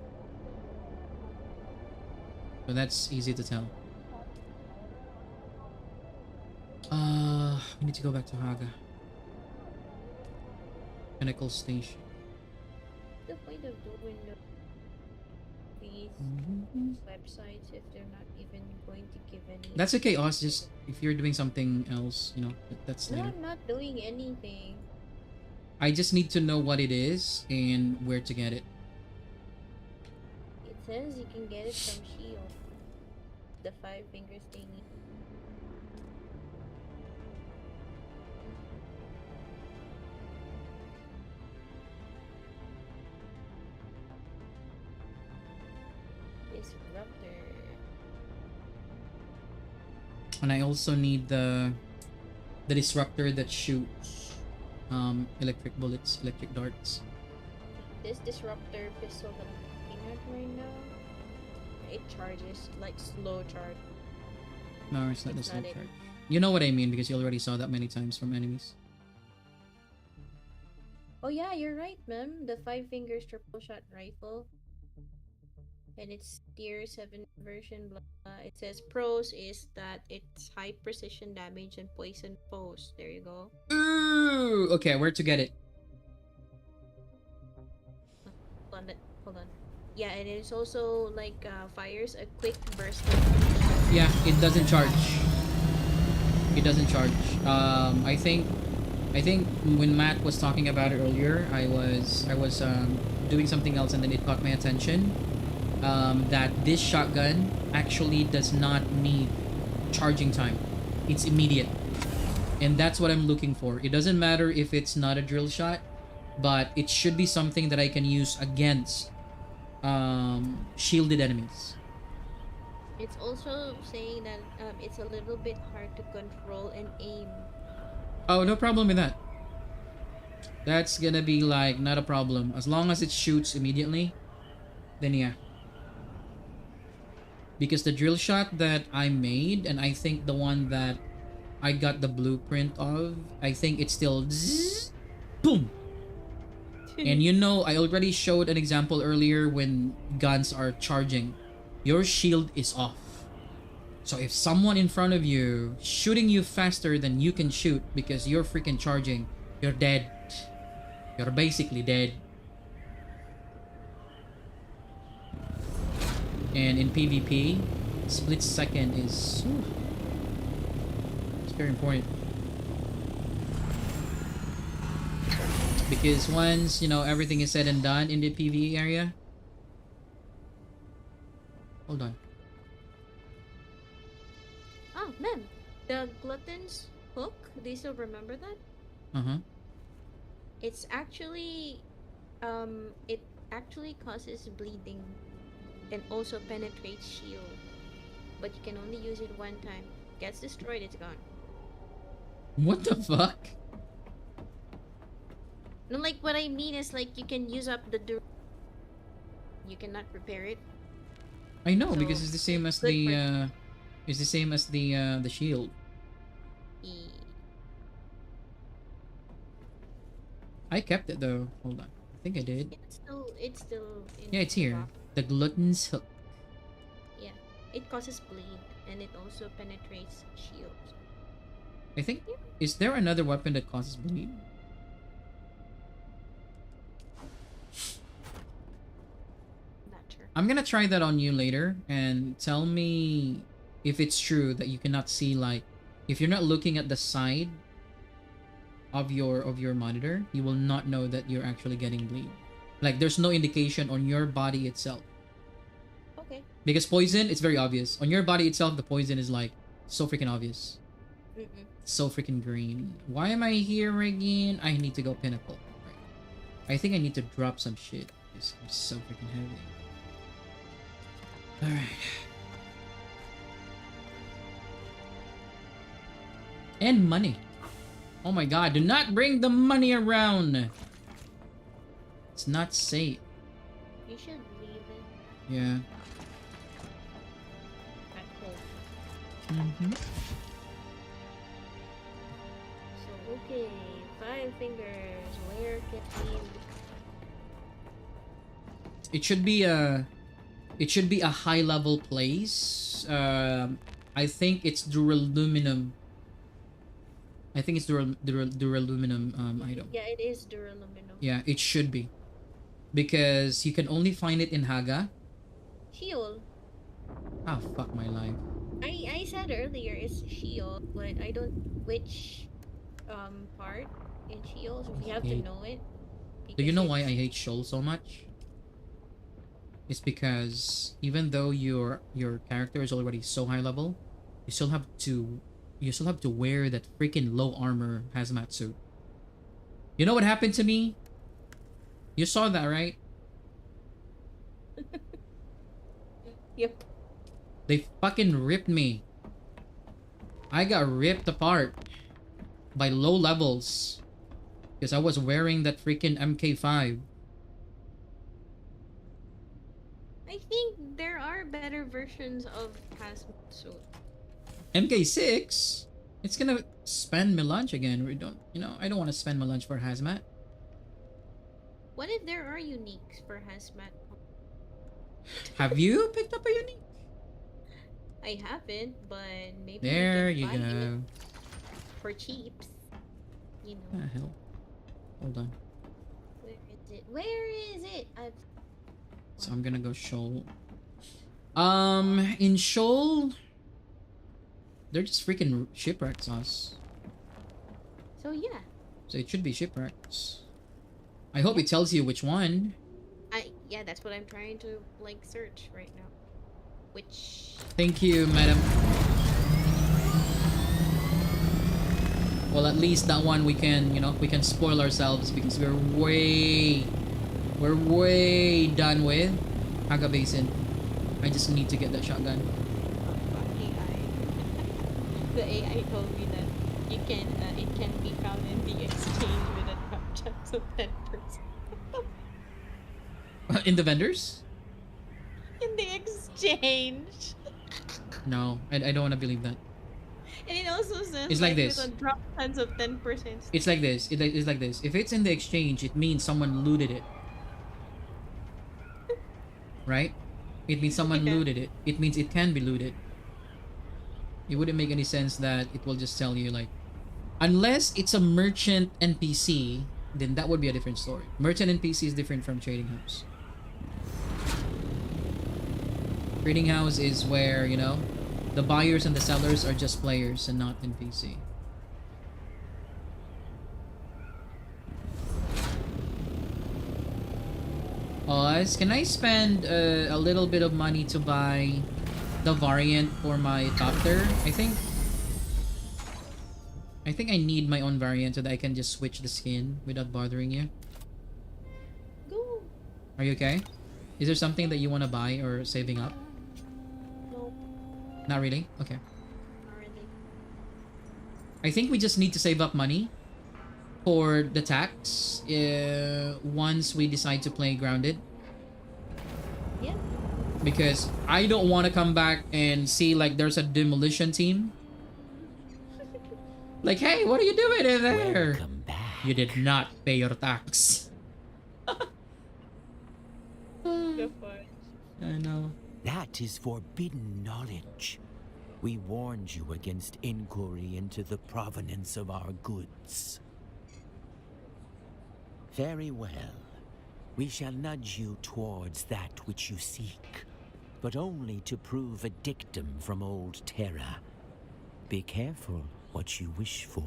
So that's easy to tell. We need to go back to Haga. Pinnacle Station. The point of doing these websites if they're not even going to give any. That's okay, Oz. Just if you're doing something else, that's No, later. I'm not doing anything. I just need to know what it is and where to get it. It says you can get it from Shield. The 5 fingers thingy. Disruptor. And I also need the disruptor that shoots electric bullets, electric darts. This disruptor pistol that I'm looking at right now, it charges like slow charge. No, it's not the It's slow not it. charge. You know what I mean because you already saw that many times from enemies. Oh yeah, you're right, ma'am. The 5 fingers triple shot rifle. and it's tier 7 version. Blah, blah. It says pros is that it's high precision damage and poison foes. There you go. Ooh, okay, where to get it? Hold on, hold on. Yeah, and it's also like fires a quick burst of. Yeah, it doesn't charge. It doesn't charge. I think when Matt was talking about it earlier, I was doing something else and then it caught my attention. That this shotgun actually does not need charging time. It's immediate. And that's what I'm looking for. It doesn't matter if it's not a drill shot, but it should be something that I can use against shielded enemies. It's also saying that it's a little bit hard to control and aim. Oh, no problem with that. That's gonna be like not a problem. As long as it shoots immediately, then yeah. Because the drill shot that I made, and I think the one that I got the blueprint of, I think it's still zzz, boom. And you know, I already showed an example earlier when guns are charging. Your shield is off. So if someone in front of you shooting you faster than you can shoot because you're freaking charging, you're dead. You're basically dead. And in PvP, split second is it's very important. Because once, you know, everything is said and done in the PvE area. Hold on. Oh, man. The glutton's hook, do you still remember that? Uh-huh. It's actually, it actually causes bleeding and also penetrates shield. But you can only use it one time. Gets destroyed, it's gone. What the fuck? No, like what I mean is like you can use up the you cannot repair it. I know, So, because it's the same as good the it's the same as the shield. I kept it though. Hold on. I think I did. Yeah, it's still in Yeah, it's here. stock. The glutton's hook. Yeah. It causes bleed and it also penetrates shields. I think is there another weapon that causes bleed? Not sure. I'm gonna try that on you later and tell me if it's true that you cannot see, like, if you're not looking at the side of your monitor, you will not know that you're actually getting bleed. Like there's no indication on your body itself. Okay. Because poison, it's very obvious. On your body itself, the poison is like so freaking obvious. Mm-mm. So freaking green. Why am I here again? I need to go pinnacle. Right. I think I need to drop some shit because I'm so freaking heavy. Alright. And money. Oh my god, do not bring the money around. It's not safe. You should leave it Yeah. at home. Mm-hmm. So okay, 5 fingers. Where can we? It should be a high level place. I think it's duraluminum. I think it's duraluminum item. Yeah, it is duraluminum. Yeah, it should be. Because you can only find it in Haga. Sheol. Ah, fuck my life. I said earlier it's Sheol, but I don't which part in Sheol, so we have to hate- know it. Do you know because why I it's- hate Shoal so much? It's because even though your character is already so high level, you still have to wear that freaking low armor hazmat suit. You know what happened to me? You saw that, right? Yep. They fucking ripped me. I got ripped apart by low levels because I was wearing that freaking MK5. I think there are better versions of hazmat suit. MK6? It's gonna spend my lunch again. We don't, I don't want to spend my lunch for hazmat. What if there are uniques for hazmat? Have you picked up a unique? I haven't, but maybe There we you can buy it go. for cheaps. You What know. the hell? Hold on. Where is it? Where is it? I've... So I'm gonna go Shoal. In Shoal, they're just freaking shipwreck sauce. So yeah. So it should be shipwrecks. I hope it tells you which one. Yeah, that's what I'm trying to like search right now. Which... Thank you, madam. Well, at least that one we can, you know, we can spoil ourselves because we're way done with Haga Basin. I just need to get that shotgun. AI. The AI told me that it can be found in the exchange with a drop chance of 10%. In the vendors? In the exchange. No, I don't want to believe that. And it also says It's like this. with a drop chance of 10%. It's like this. It's like this. If it's in the exchange, it means someone looted it. Right? It means someone looted it. It means it can be looted. It wouldn't make any sense that it will just tell you like, unless it's a merchant NPC, then that would be a different story. Merchant NPC is different from trading house. Trading house is where, you know, the buyers and the sellers are just players and not NPC. Oz, can I spend a little bit of money to buy the variant for my copter? I think I need my own variant so that I can just switch the skin without bothering you. Go. Are you okay? Is there something that you want to buy or saving up? Nope. Not really? Okay. Not really. I think we just need to save up money for the tax once we decide to play Grounded. Yeah. Because I don't want to come back and see like there's a demolition team. Like, hey, what are you doing in there? Welcome back. You did not pay your tax. The fudge. I know. That is forbidden knowledge. We warned you against inquiry into the provenance of our goods. Very well. We shall nudge you towards that which you seek, but only to prove a dictum from old Terra. Be careful what you wish for.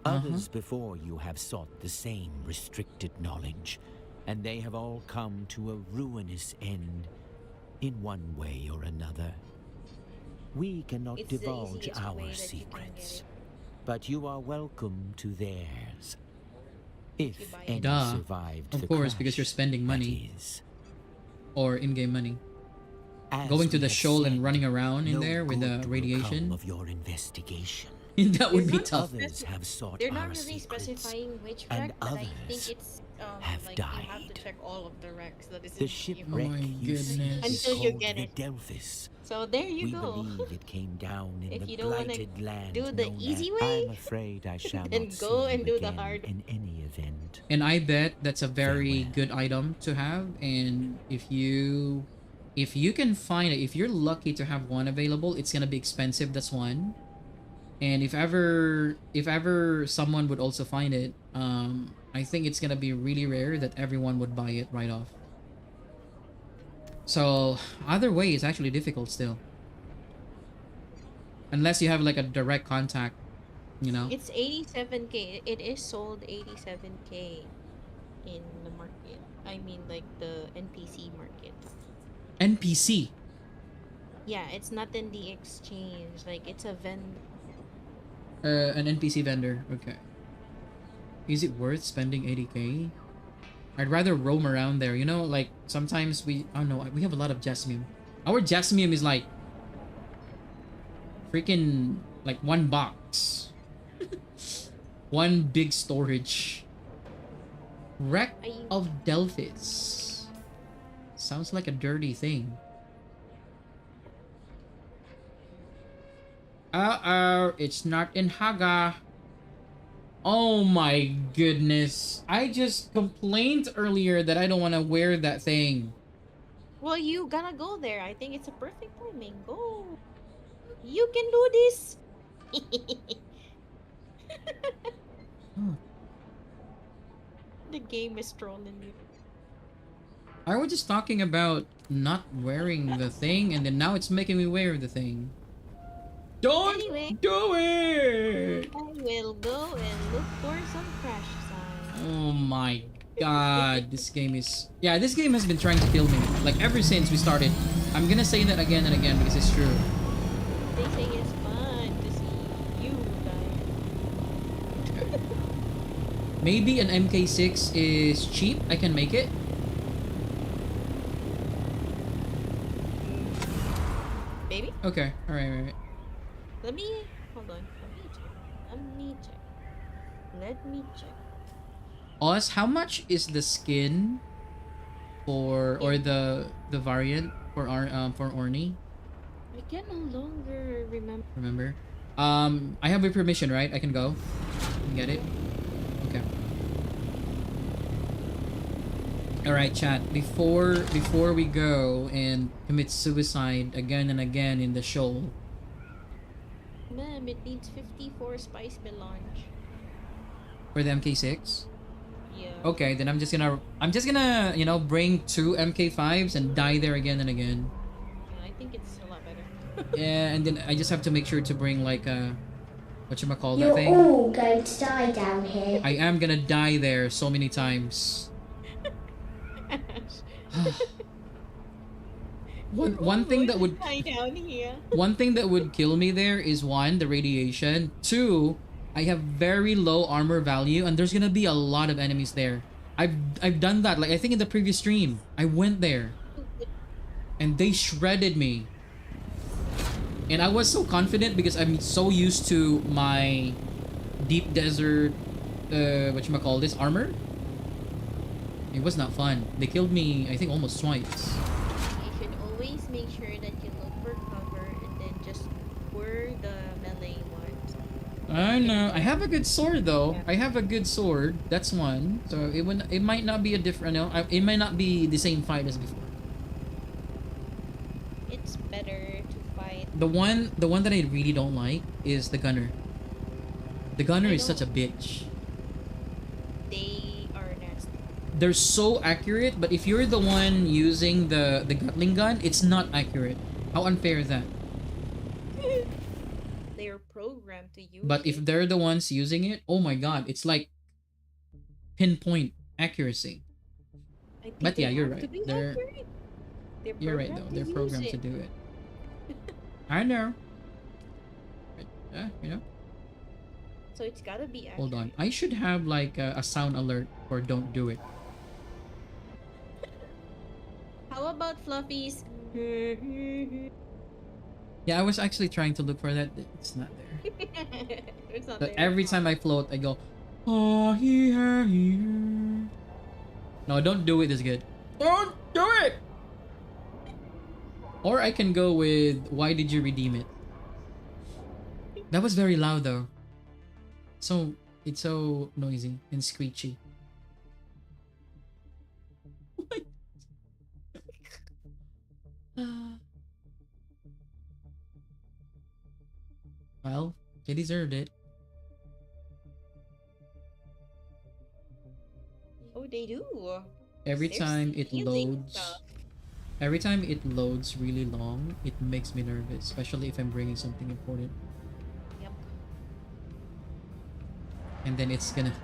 Others before you have sought the same restricted knowledge, and they have all come to a ruinous end in one way or another. We cannot It's the divulge easiest way our that you can secrets, get it. but you are welcome to theirs. If you buy it. any Duh. survived Of the course, because you're crash, spending that money. is. Or in-game money. As Going to we the have shoal and said, running around in no there with the good will radiation. come of your investigation. That would be They're not tough. Others have sought They're our not really secrets, specifying which and wreck, but I think others it's have like you have to died. check all of the wrecks that is The in shipwreck my you see goodness. is Until you called get the it. Delphis. So there you We go. believe it came down in If the you don't wanna blighted land do the known easy as- way, I'm afraid I shall then not go see and you do the again hard. in any event. And I bet that's a very Farewell. good item to have. And if you can find it, if you're lucky to have one available, it's gonna be expensive. That's one. And if ever someone would also find it, I think it's gonna be really rare that everyone would buy it right off. So either way, it's actually difficult still. Unless you have like a direct contact, you know. It's 87k. It is sold 87k in the market. I mean, like the NPC market. NPC. Yeah, it's not in the exchange. Like it's a vendor. An NPC vendor. Okay. Is it worth spending 80k? I'd rather roam around there. You know, like sometimes we have a lot of jasmine. Our jasmine is like freaking like one box. One big storage. Wreck of Delphis. Sounds like a dirty thing. Uh-oh, it's not in Haga. Oh my goodness. I just complained earlier that I don't want to wear that thing. Well, you gotta go there. I think it's a perfect timing. Go. You can do this. Oh. The game is trolling you. I was just talking about not wearing the thing, and then now it's making me wear the thing. Don't Anyway, do it! I will go and look for some crash signs. Oh my god, this game is... Yeah, this game has been trying to kill me. Like, ever since we started. I'm gonna say that again and again because it's true. They say it's fun to see you die. Maybe an MK6 is cheap. I can make it. Maybe? Okay, alright. Let me... Hold on. Let me check. Oz, how much is the skin for... Or the variant for Orny? I can no longer Remember? I have your permission, right? I can go? Get it? Okay. Alright, chat. Before we go and commit suicide again and again in the shoal. Ma'am, it needs 54 spice melange. For the MK6? Yeah. Okay, then I'm just gonna, you know, bring 2 MK5s and die there again and again. I think it's a lot better. Yeah, and then I just have to make sure to bring like a... Whatchamacallit that You're thing? all going to die down here. I am gonna die there so many times. One thing that would die down here. One thing that would kill me there is 1, the radiation. 2, I have very low armor value and there's gonna be a lot of enemies there. I've done that, like I think in the previous stream. I went there and they shredded me. And I was so confident because I'm so used to my deep desert whatchamacallit, armor. It was not fun. They killed me, I think, almost twice. You should always make sure that you look for cover and then just wear the melee ones. I know. I have a good sword though. I have a good sword. That's one. So it might not be a different. No, it might not be the same fight as before. It's better to fight. The one that I really don't like is the gunner. The gunner is such a bitch. They are nasty. They're so accurate, but if you're the one using the Gatling gun, it's not accurate. How unfair is that? They are programmed to use But if they're the ones using it, oh my god, it's like pinpoint accuracy. But yeah, you're right. You're right though. They're programmed to do it. I know. Yeah, you know. So it's gotta be accurate. Hold on. I should have like a sound alert for don't do it. How about Fluffy's? Yeah, I was actually trying to look for that. It's not there. It's not But there. every time I float, I go, oh, here. No, don't do it is good. Don't do it! Or I can go with, why did you redeem it? That was very loud though. So, it's so noisy and screechy. Well, they deserved it. Oh, they do. Every They're time it stealing loads, stuff. every time it loads really long, it makes me nervous, especially if I'm bringing something important. Yep. And then it's gonna,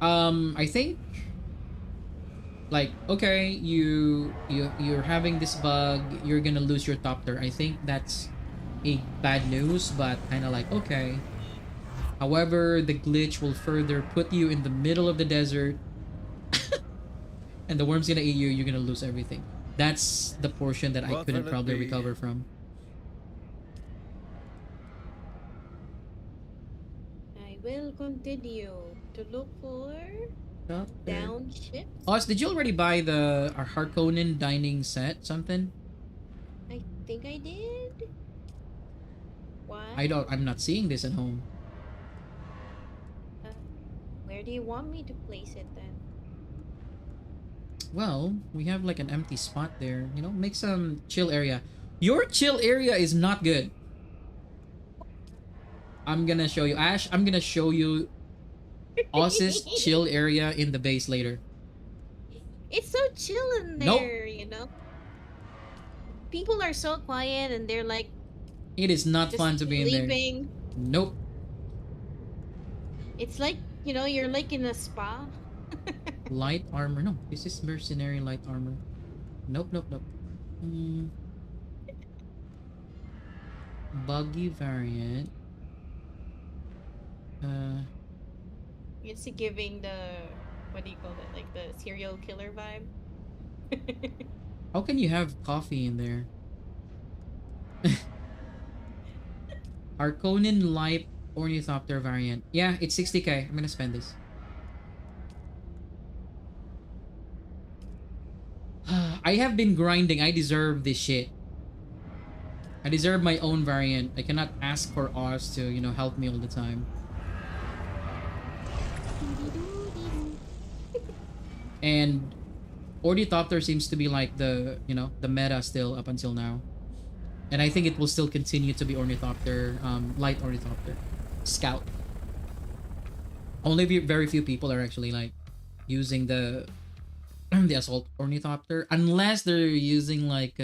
I think, like, okay, you're having this bug, you're gonna lose your topter. I think that's a bad news, but kind of like, okay. However, the glitch will further put you in the middle of the desert and the worm's gonna eat you, you're gonna lose everything. That's the portion that I couldn't probably recover from. I will continue to look for downships. Oz, did you already buy the Harkonnen dining set? Something? I think I did. Why? I'm not seeing this at home. Where do you want me to place it then? Well, we have like an empty spot there. You know, make some chill area. Your chill area is not good. I'm gonna show you. Ash, I'm gonna show you Oz's chill area in the base later. It's so chill in Nope. there, you know? People are so quiet and they're like It is not just fun to be in there. sleeping. Nope. It's like, you know, you're like in a spa. Light armor. No, this is mercenary light armor. Nope, nope, nope. Buggy variant. It's giving the, what do you call it? Like the serial killer vibe. How can you have coffee in there? Arconin light ornithopter variant. Yeah, it's 60k. I'm gonna spend this. I have been grinding. I deserve this shit. I deserve my own variant. I cannot ask for Oz to, you know, help me all the time. And Ornithopter seems to be like the, you know, the meta still up until now. And I think it will still continue to be Ornithopter, light Ornithopter. Scout. Only very few people are actually like using the the assault ornithopter, unless they're using like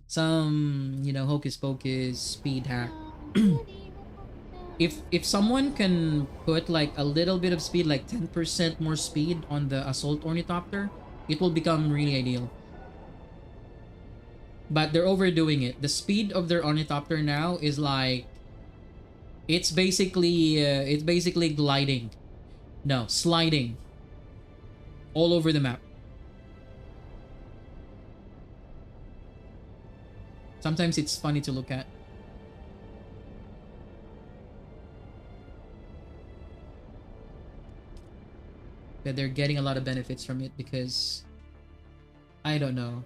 some, you know, hocus pocus speed hack. If someone can put like a little bit of speed, like 10% more speed on the assault ornithopter, it will become really ideal. But they're overdoing it. The speed of their ornithopter now is like, it's basically gliding, no, sliding all over the map. Sometimes it's funny to look at. But they're getting a lot of benefits from it because, I don't know.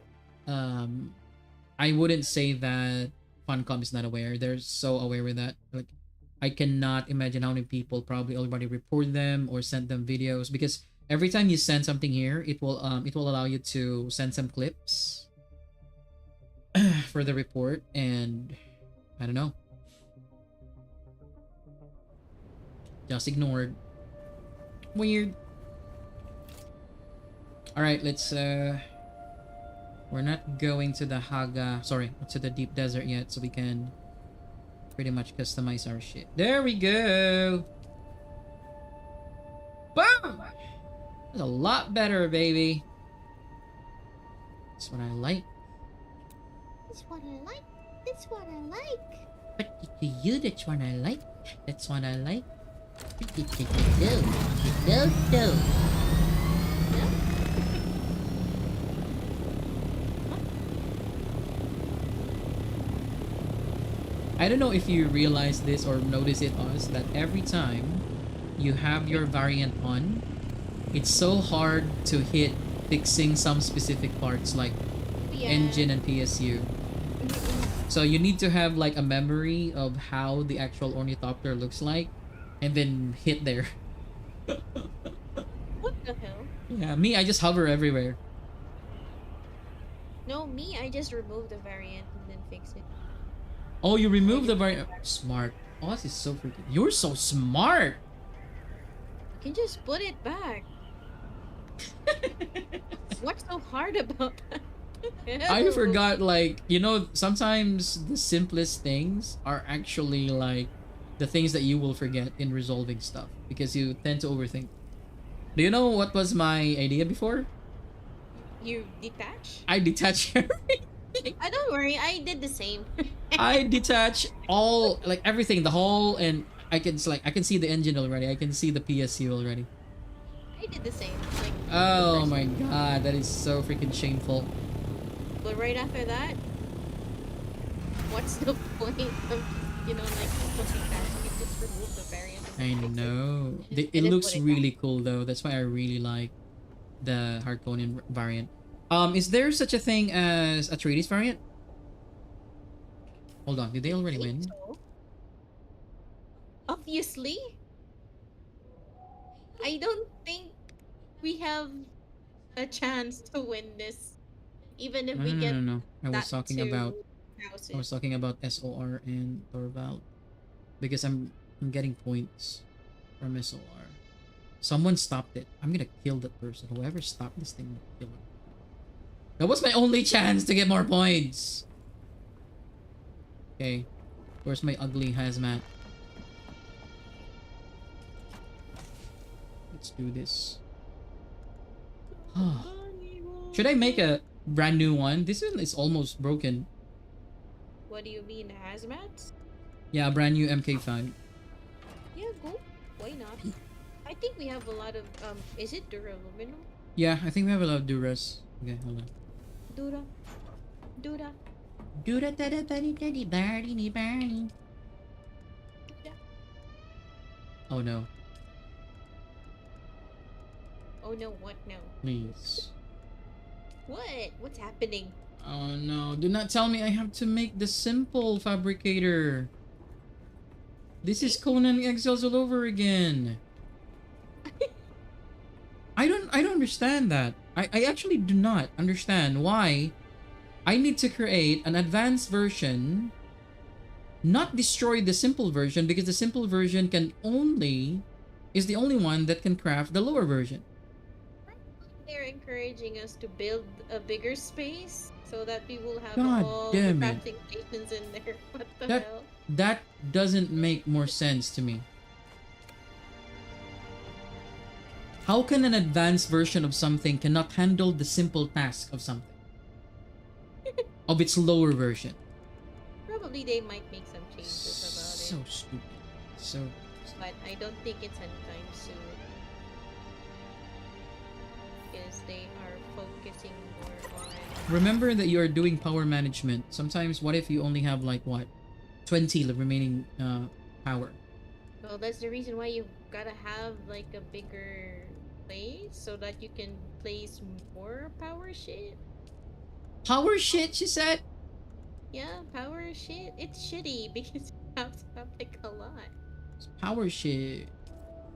I wouldn't say that Funcom is not aware. They're so aware with that. Like, I cannot imagine how many people probably already report them or sent them videos, because every time you send something here, it will allow you to send some clips for the report, and I don't know. Just ignored. Weird. Alright, let's we're not going to the to the deep desert yet, so we can pretty much customize our shit. There we go. Boom! That's a lot better, baby. That's what I like. That's what I like. That's what I like. But to you, that's what I like. That's what I like. No. I don't know if you realize this or notice it, Oz, that every time you have your variant on, it's so hard to hit fixing some specific parts like engine and PSU. So you need to have like a memory of how the actual ornithopter looks like and then hit there. What the hell? Yeah, me, I just hover everywhere. No, me, I just remove the variant and then fix it. Oh, you remove the variant. Smart. Oz is so freaking... You're so smart! You can just put it back. What's so hard about that? I forgot, like, you know, sometimes the simplest things are actually like the things that you will forget in resolving stuff because you tend to overthink. Do you know what was my idea before? You detach? I detach everything. Don't worry, I did the same. I detach all, like, everything, the whole, and I can see the engine already. I can see the PSU already. I did the same. Like, oh my god, that is so freaking shameful. But right after that, what's the point of, you know, like, multitasking? You just remove the variant. I know. It looks really cool though. That's why I really like the Harkonnen variant. Is there such a thing as a Atreides variant? Hold on, did they already win? So. Obviously. I don't think we have a chance to win this, even if No, we no, no, get no, no. I was that talking about. two I was houses. talking about SOR and Torvald because I'm getting points from SOR. Someone stopped it. I'm gonna kill that person. Whoever stopped this thing, kill him. That was my only chance to get more points. Okay, where's my ugly hazmat? Let's do this. Should I make a brand new one? This one is almost broken. What do you mean, hazmats? Yeah, brand new MK5. Yeah, go. Why not? I think we have a lot of is it duraluminum? Yeah, I think we have a lot of Duras. Okay, hold on. Dura. Dura. Dura da da da da da da. Oh no. Oh no, what no? Please. What? What's happening? Oh no, do not tell me I have to make the simple fabricator. This is Conan Exiles all over again. I don't understand that. I actually do not understand why I need to create an advanced version, not destroy the simple version, because the simple version is the only one that can craft the lower version. They're encouraging us to build a bigger space so that we will have God all damn the it. crafting stations in there. What the hell? That doesn't make more sense to me. How can an advanced version of something cannot handle the simple task of something? Of its lower version. Probably they might make some changes about it. So stupid. So But I don't think it's anytime soon. Because they are focusing more on... remember that you are doing power management. Sometimes what if you only have like what? 20 remaining power. Well, that's the reason why you gotta have like a bigger place so that you can place more power shit. Power shit, she said? Yeah, power shit. It's shitty because you have to have like a lot. It's power shit.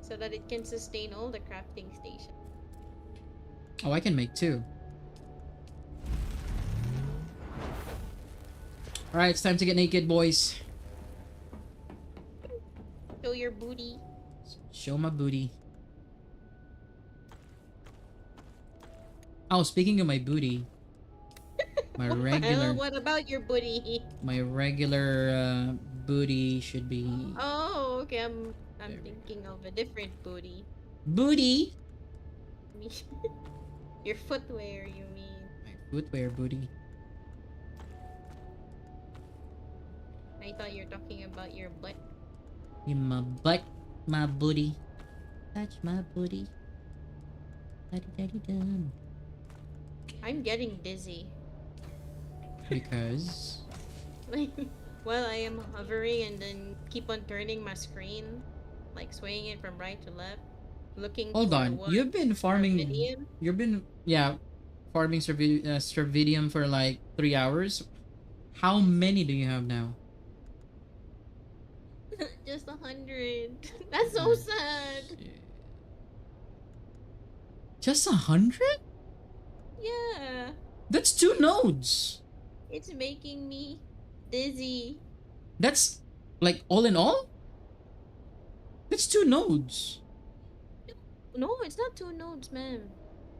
So that it can sustain all the crafting stations. Oh, I can make 2. Alright, it's time to get naked, boys. Show your booty. Show my booty. Oh, speaking of my booty, my regular What about your booty? booty should be Oh, okay. I'm thinking of a different booty. booty. Your footwear, you mean? My footwear booty. I thought you were talking about your butt. In my butt, my booty. Touch my booty. Daddy daddy dum. I'm getting dizzy. Because Well, I am hovering and then keep on turning my screen, like swaying it from right to left, looking. hold for on, what you've been farming. Dravidian? You've been farming Stravidium for like 3 hours. How many do you have now? Just 100. That's so sad. Just 100? Yeah, That's 2 nodes. it's making me dizzy. That's like all in all? That's 2 nodes. No, it's not 2 nodes, man.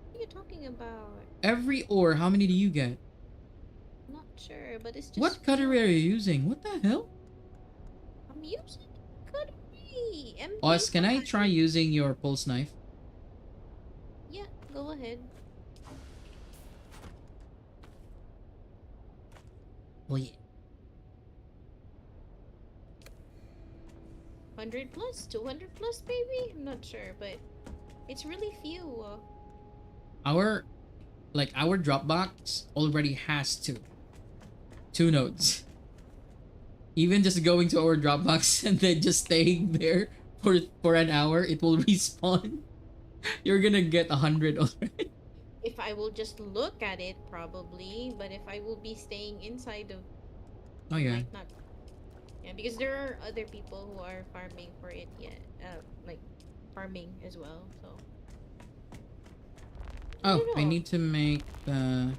What are you talking about? Every ore, how many do you get? Not sure, but it's just. What cutlery are you using? What the hell? I'm using cutlery. Oz, can I MP5. try using your pulse knife? Yeah, go ahead. Oh yeah. 100 plus, 200 plus, maybe. I'm not sure, but it's really few. Our Dropbox already has 2 nodes. Even just going to our Dropbox and then just staying there for an hour, it will respawn. You're gonna get 100 already. If I will just look at it, probably. But if I will be staying inside of, Oh yeah. like, not. Yeah, because there are other people who are farming for it yet, like farming as well. So Oh, don't I know. need to make the...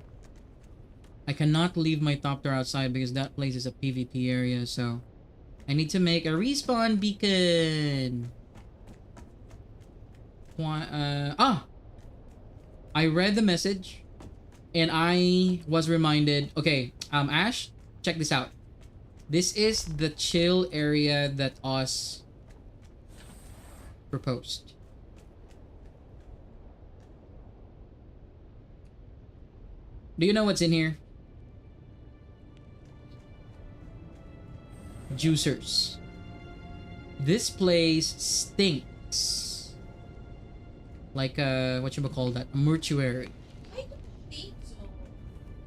I cannot leave my thopter outside because that place is a PvP area, so... I need to make a respawn beacon! I read the message, and I was reminded... Okay, Ash, check this out. This is the chill area that Oz proposed. Do you know what's in here? Juicers. This place stinks. Like what you call that? A mortuary. I don't think so.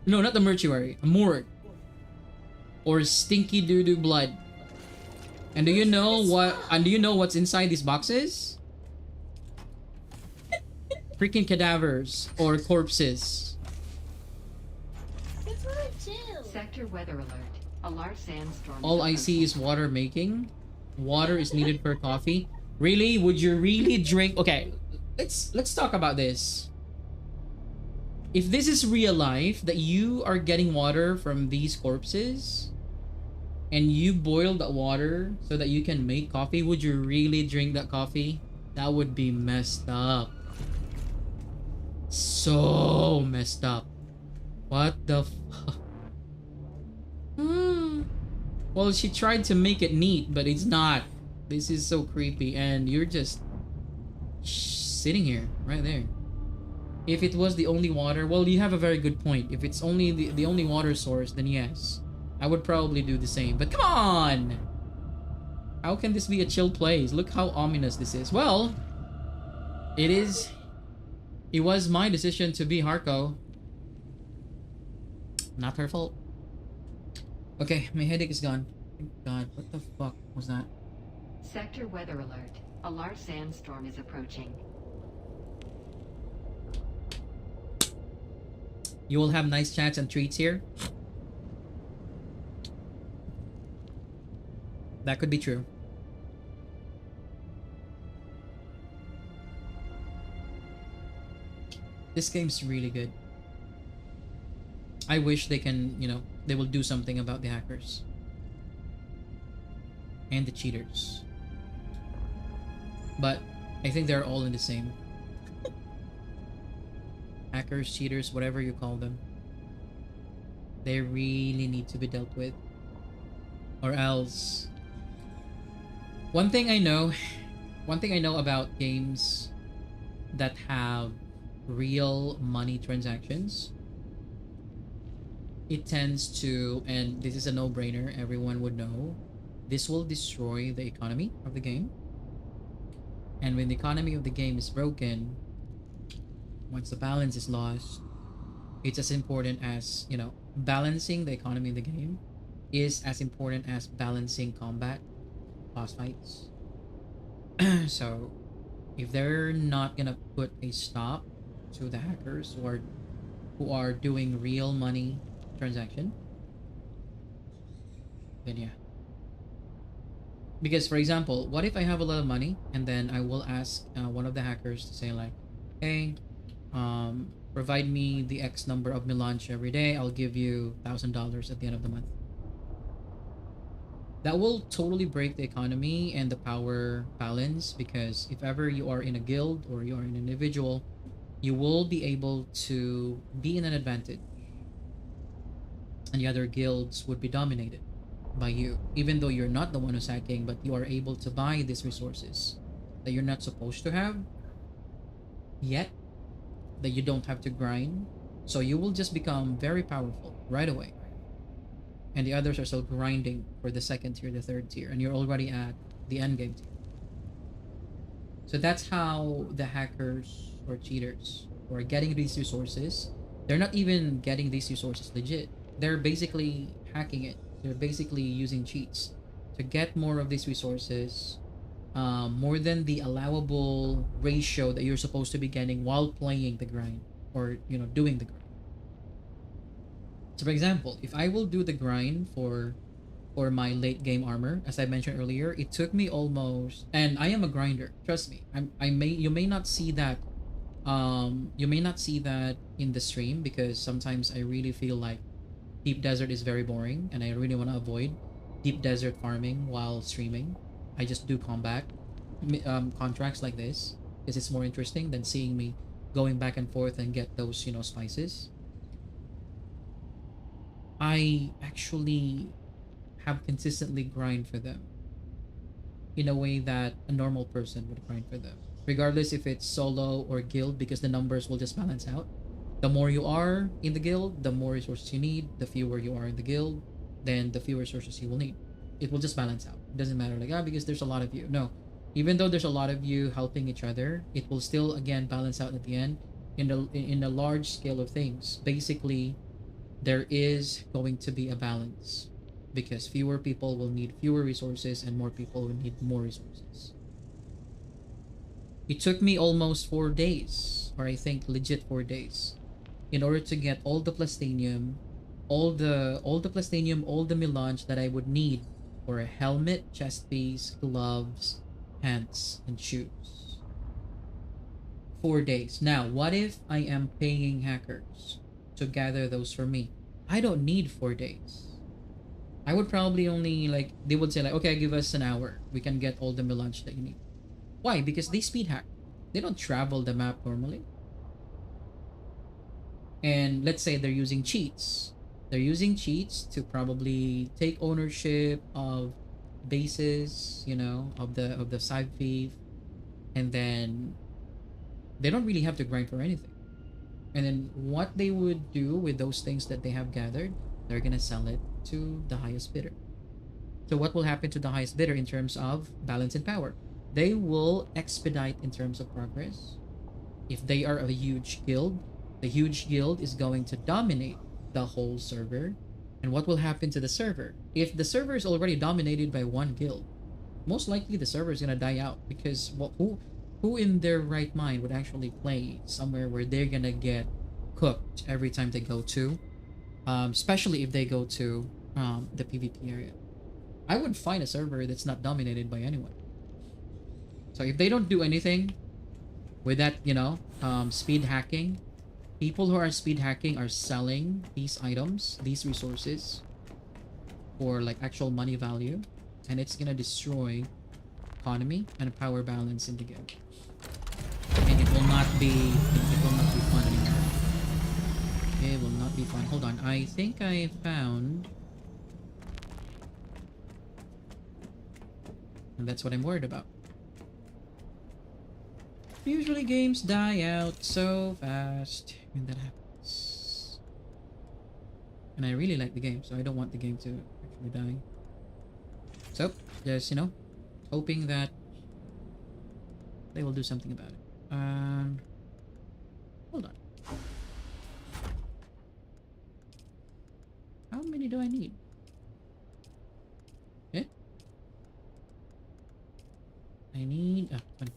No, not the mortuary. A morgue. Or stinky doo-doo blood. And do you know what? And do you know what's inside these boxes? Freaking cadavers or corpses. That's what I chill. Sector weather alert. A large sandstorm. All I see is water making. Water is needed for coffee. Really? Would you really drink? Okay, let's talk about this. If this is real life, that you are getting water from these corpses, and you boil that water so that you can make coffee, would you really drink that coffee? That would be messed up. So messed up. What the fuck? Well, she tried to make it neat, but it's not. This is so creepy, and you're just sitting here, right there. If it was the only water, well, you have a very good point. If it's only the only water source, then yes, I would probably do the same. But come on! How can this be a chill place? Look how ominous this is. Well, it is. It was my decision to be Harko. Not her fault. Okay, my headache is gone. Thank God, what the fuck was that? Sector weather alert. A large sandstorm is approaching. You will have nice chats and treats here. That could be true. This game's really good. I wish they can, you know, they will do something about the hackers. And the cheaters. But I think they're all in the same. Hackers, cheaters, whatever you call them. They really need to be dealt with. Or else. One thing I know about games that have real money transactions, it tends to, and this is a no-brainer, everyone would know, this will destroy the economy of the game. And when the economy of the game is broken, once the balance is lost, it's as important as, you know, balancing the economy of the game is as important as balancing combat, boss fights. So, if they're not gonna put a stop to the hackers who are doing real money transaction, then yeah. Because for example, what if I have a lot of money and then I will ask one of the hackers to say like, hey, provide me the X number of melange every day, I'll give you $1,000 at the end of the month. That will totally break the economy and the power balance, because if ever you are in a guild or you are an individual, you will be able to be in an advantage, and the other guilds would be dominated by you, even though you're not the one who's hacking, but you are able to buy these resources that you're not supposed to have yet, that you don't have to grind, so you will just become very powerful right away, and the others are still grinding for the second tier, the third tier, and you're already at the end game tier. So that's how the hackers or cheaters who are getting these resources, they're not even getting these resources legit, they're basically hacking it. They're basically using cheats to get more of these resources, more than the allowable ratio that you're supposed to be getting while playing the grind, or, you know, doing the grind. So for example, if I will do the grind for my late game armor, as I mentioned earlier, it took me almost, and I am a grinder, trust me, you may not see that You may not see that in the stream because sometimes I really feel like deep desert is very boring and I really want to avoid deep desert farming while streaming. I just do combat contracts like this because it's more interesting than seeing me going back and forth and get those, spices. I actually have consistently grind for them in a way that a normal person would grind for them, regardless if it's solo or guild, because the numbers will just balance out. The more you are in the guild, the more resources you need. The fewer you are in the guild, then the fewer resources you will need. It will just balance out. It doesn't matter like because there's a lot of you. No, even though there's a lot of you helping each other, it will still again balance out at the end in the large scale of things. Basically, there is going to be a balance because fewer people will need fewer resources and more people will need more resources. It took me almost 4 days, or I think legit 4 days, in order to get all the plastanium, all the plastanium, all the melange that I would need for a helmet, chest piece, gloves, pants, and shoes. 4 days. Now, what if I am paying hackers to gather those for me? I don't need 4 days. I would probably only they would say okay, give us an hour. We can get all the melange that you need. Why? Because they speed hack. They don't travel the map normally. And let's say they're using cheats. They're using cheats to probably take ownership of bases, of the side thief, and then they don't really have to grind for anything. And then what they would do with those things that they have gathered, they're gonna sell it to the highest bidder. So what will happen to the highest bidder in terms of balance and power? They will expedite in terms of progress. If they are a huge guild, the huge guild is going to dominate the whole server. And what will happen to the server? If the server is already dominated by one guild, most likely the server is gonna die out because who in their right mind would actually play somewhere where they're gonna get cooked every time they go to, especially if they go to the PvP area. I would find a server that's not dominated by anyone. So if they don't do anything with that, speed hacking, people who are speed hacking are selling these items, these resources for actual money value, and it's gonna destroy economy and power balance in the game. And it will not be fun anymore. It will not be fun. Hold on, I think I found, and that's what I'm worried about. Usually games die out so fast when that happens. And I really like the game, so I don't want the game to actually die. So, just, hoping that they will do something about it. Hold on. How many do I need? Okay. I need... one.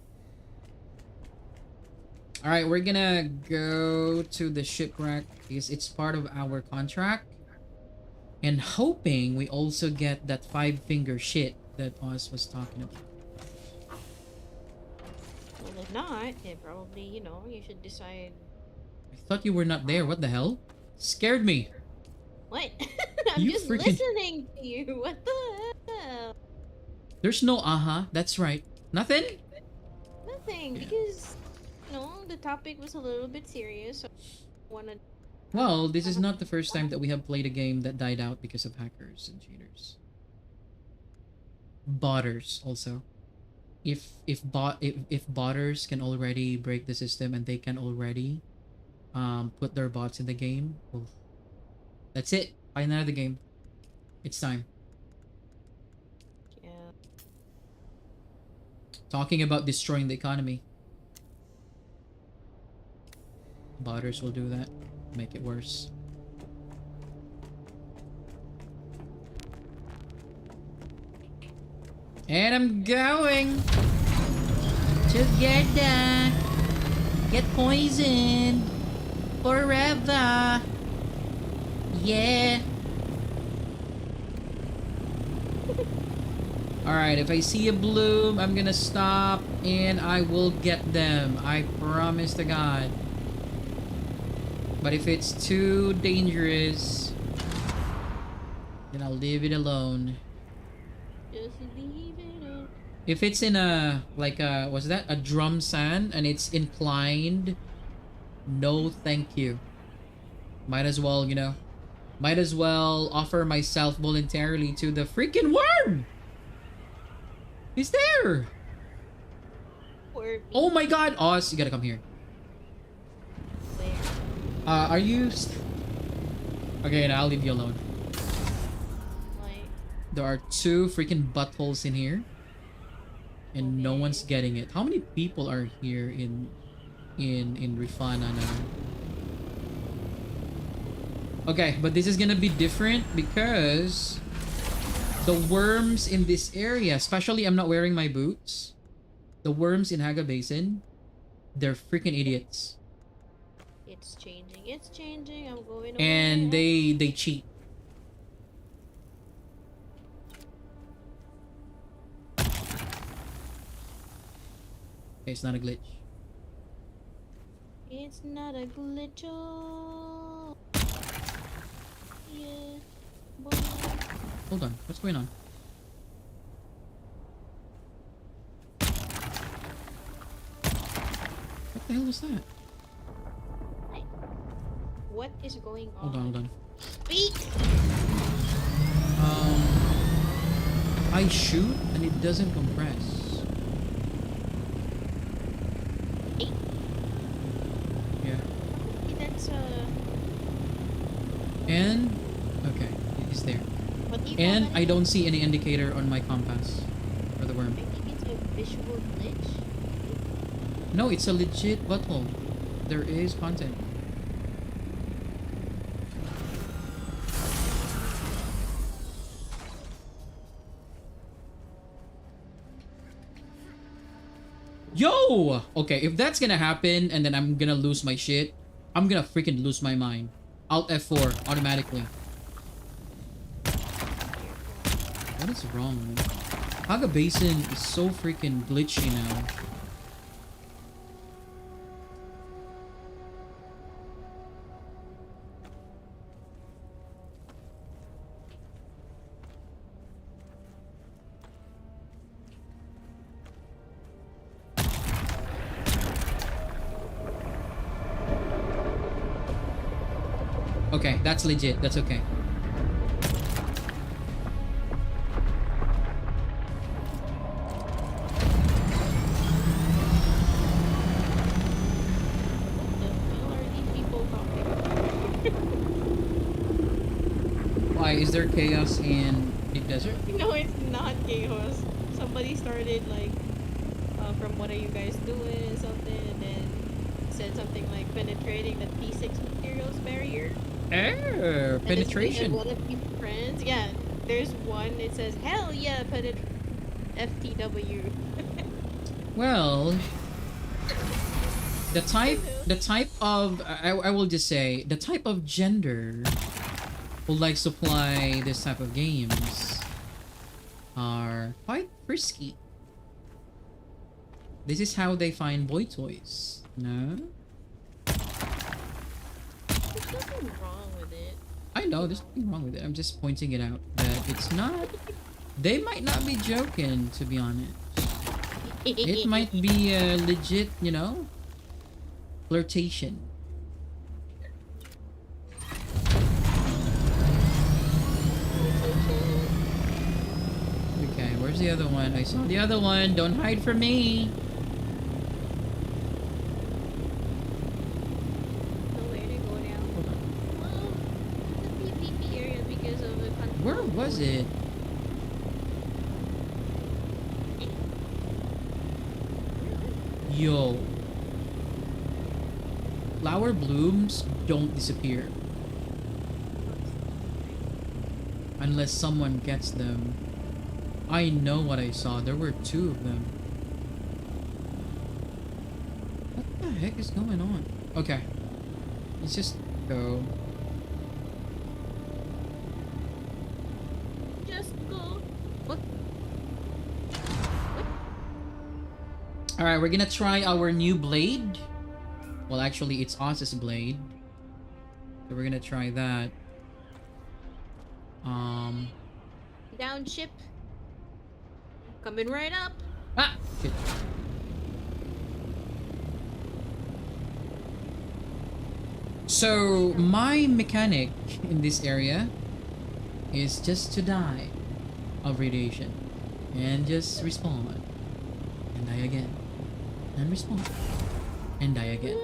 Alright, we're gonna go to the shipwreck because it's part of our contract. And hoping we also get that 5-finger shit that Oz was talking about. Well, if not, then probably, you should decide. I thought you were not there. What the hell? Scared me. What? I'm You just freaking... listening to you. What the hell? There's no that's right. Nothing? Nothing, because, the topic was a little bit serious, so I wanted... Well, this is not the first time that we have played a game that died out because of hackers and cheaters. Botters also. If botters can already break the system and they can already put their bots in the game, oof. That's it. Find another game. It's time. Yeah. Talking about destroying the economy. Botters will do that. Make it worse. And I'm going together. Get poisoned forever. Yeah. Alright, if I see a bloom, I'm gonna stop and I will get them. I promise to God. But if it's too dangerous, then I'll leave it alone. Just leave it alone. If it's in a, like a, was that a drum sand and it's inclined, no thank you. Might as well, you know, might as well offer myself voluntarily to the freaking worm! He's there! Oh my god! Oz, you gotta come here. Where? Are you... Okay, now I'll leave you alone. Like... There are 2 freaking buttholes in here. And no one's getting it. How many people are here in Rifana now? Okay, but this is gonna be different because the worms in this area, especially I'm not wearing my boots. The worms in Haga Basin, they're freaking idiots. It's changing. It's changing. I'm going away. And they cheat. Okay, it's not a glitch. It's not a glitch. Oh. Yeah. Boy. Hold on, what's going on? What the hell was that? What is going on? Hold on, hold on. Speak! I shoot and it doesn't compress. Hey. Yeah. That's And okay, it is there. What do you And call I that? don't see any indicator on my compass for the worm. I think it's a visual glitch. No, it's a legit butthole. There is content. Yo! Okay, if that's gonna happen and then I'm gonna lose my shit, I'm gonna freaking lose my mind. Alt F4 automatically. What is wrong? Haga Basin is so freaking glitchy now. Okay, that's legit. That's okay. Why? Is there chaos in the desert? No, it's not chaos. Somebody started like, from what are you guys doing? Something, and then said something like penetrating the P6 materials barrier. Oh, penetration. And one of my friends, yeah, there's one. It says, "Hell yeah, FTW." Well, the type of I will just say the type of gender who likes to play this type of games are quite frisky. This is how they find boy toys. No? There's nothing wrong with it. I know there's nothing wrong with it. I'm just pointing it out that it's not. They might not be joking, to be honest. It might be a legit, you know, flirtation. Okay, where's the other one? I saw the other one. Don't hide from me. Where was it? Yo. Flower blooms don't disappear. Unless someone gets them. I know what I saw. There were 2 of them. What the heck is going on? Okay. Let's just go. Just go. What? Alright, we're gonna try our new blade. Well, actually, it's Oz's blade. So we're gonna try that. Down ship. Coming right up. Ah! Shit. So, my mechanic in this area is just to die of radiation. And just respawn. And die again. And respawn. And die again.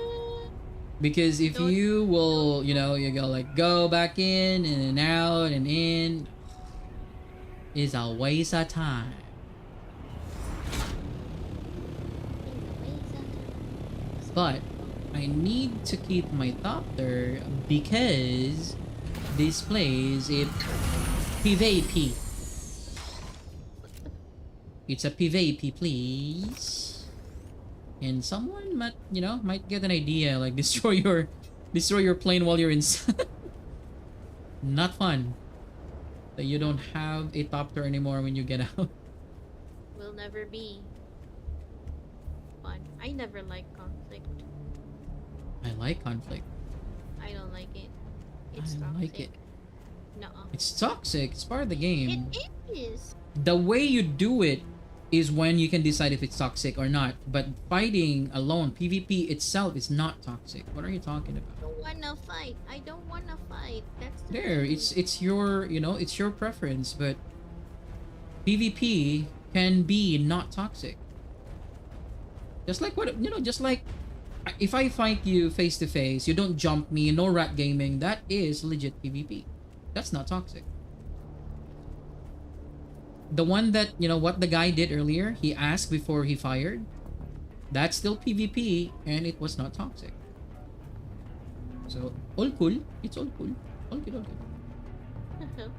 Because if you will, you know, you go like go back in and out and in, is a waste of time. But I need to keep my thopter because this plays a PvP. It's a PvP, please. And someone might, you know, might get an idea like destroy your plane while you're inside. Not fun. That you don't have a thopter anymore when you get out. Will never be fun. I never like conflict. I like conflict. I don't like it. It's I toxic. like it. Nuh-uh. It's toxic. It's part of the game. It is. The way you do it is when you can decide if it's toxic or not. But fighting alone, PvP itself is not toxic. What are you talking about? I don't wanna fight. I don't wanna fight. That's the There, thing. it's your, you know, it's your preference, but PvP can be not toxic. Just like what, you know, just like if I fight you face to face, you don't jump me, no rat gaming, that is legit PvP. That's not toxic. The one that, you know, what the guy did earlier, he asked before he fired, that's still PvP and it was not toxic. So, all cool. It's all cool. All good, all good.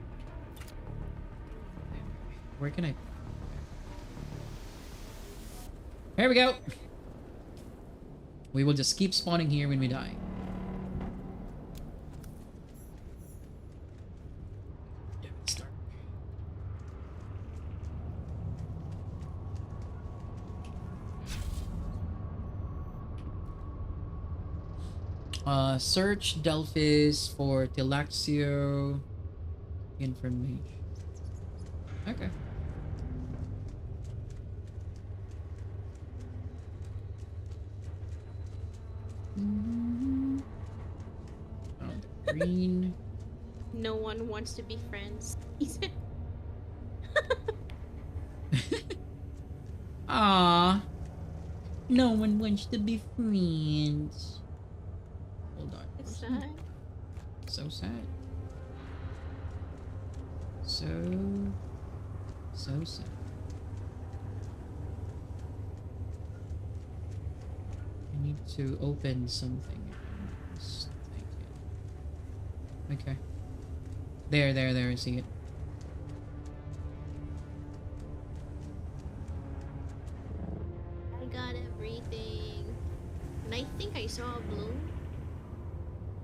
Where can I... Here we go! We will just keep spawning here when we die. Yeah, let's start. Search Delphis for Tilaxio information. Okay. Green. No one wants to be friends. He said. Ah, no one wants to be friends. Hold on. It's sad. So sad. So sad. I need to open something. Okay. There, I see it. I got everything. And I think I saw a blue.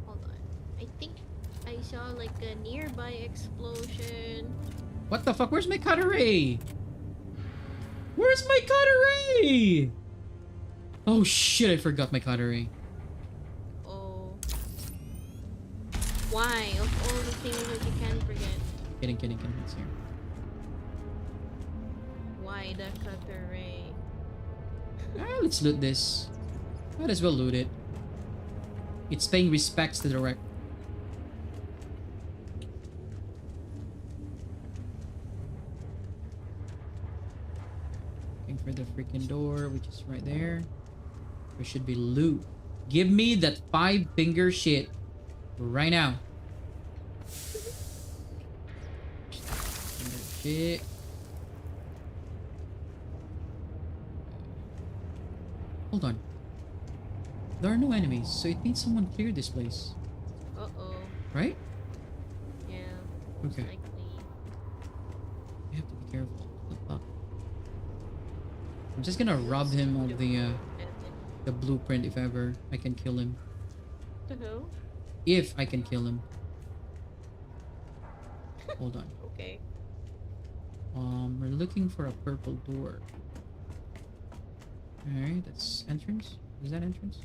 Hold on. I think I saw like a nearby explosion. What the fuck? Where's my cutter-ray? Where's my cutter-ray? Oh shit, I forgot my cutter-ray. Oh. Why? Of all the things that you can forget. Kidding. It's here. Why the cutter ray? Let's loot this. Might as well loot it. It's paying respects to the wreck. Looking for the freaking door, which is right there. There should be loot. Give me that 5-finger shit right now. Shit. Hold on. There are no enemies, so it means someone cleared this place. Uh-oh. Right? Yeah. Okay. Likely. You have to be careful. What the fuck? I'm just gonna rob him of the blueprint if ever I can kill him. Uh-huh. If I can kill him. Hold on. Okay. We're looking for a purple door. Alright, that's entrance. Is that entrance?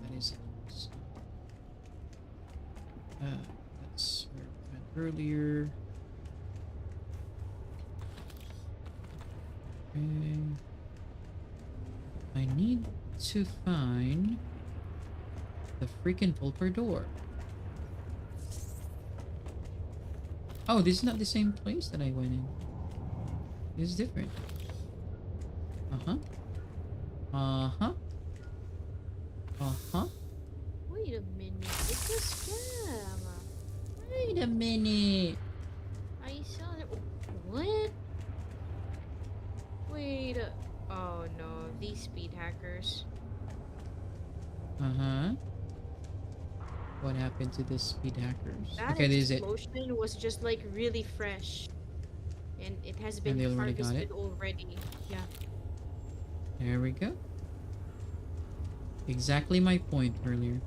That is entrance. That's where we went earlier. Okay. I need to find the freaking pulper door. Oh, this is not the same place that I went in. This is different. Uh-huh. Uh-huh. Uh-huh. Wait a minute. It's a scam. Wait a minute. I saw that. What? Wait. Oh no, these speed hackers. Uh-huh. What happened to the speed hackers? That Okay, this is it. explosion was just like really fresh. And it has And been they already got harvested it? already. Yeah. There we go. Exactly my point earlier.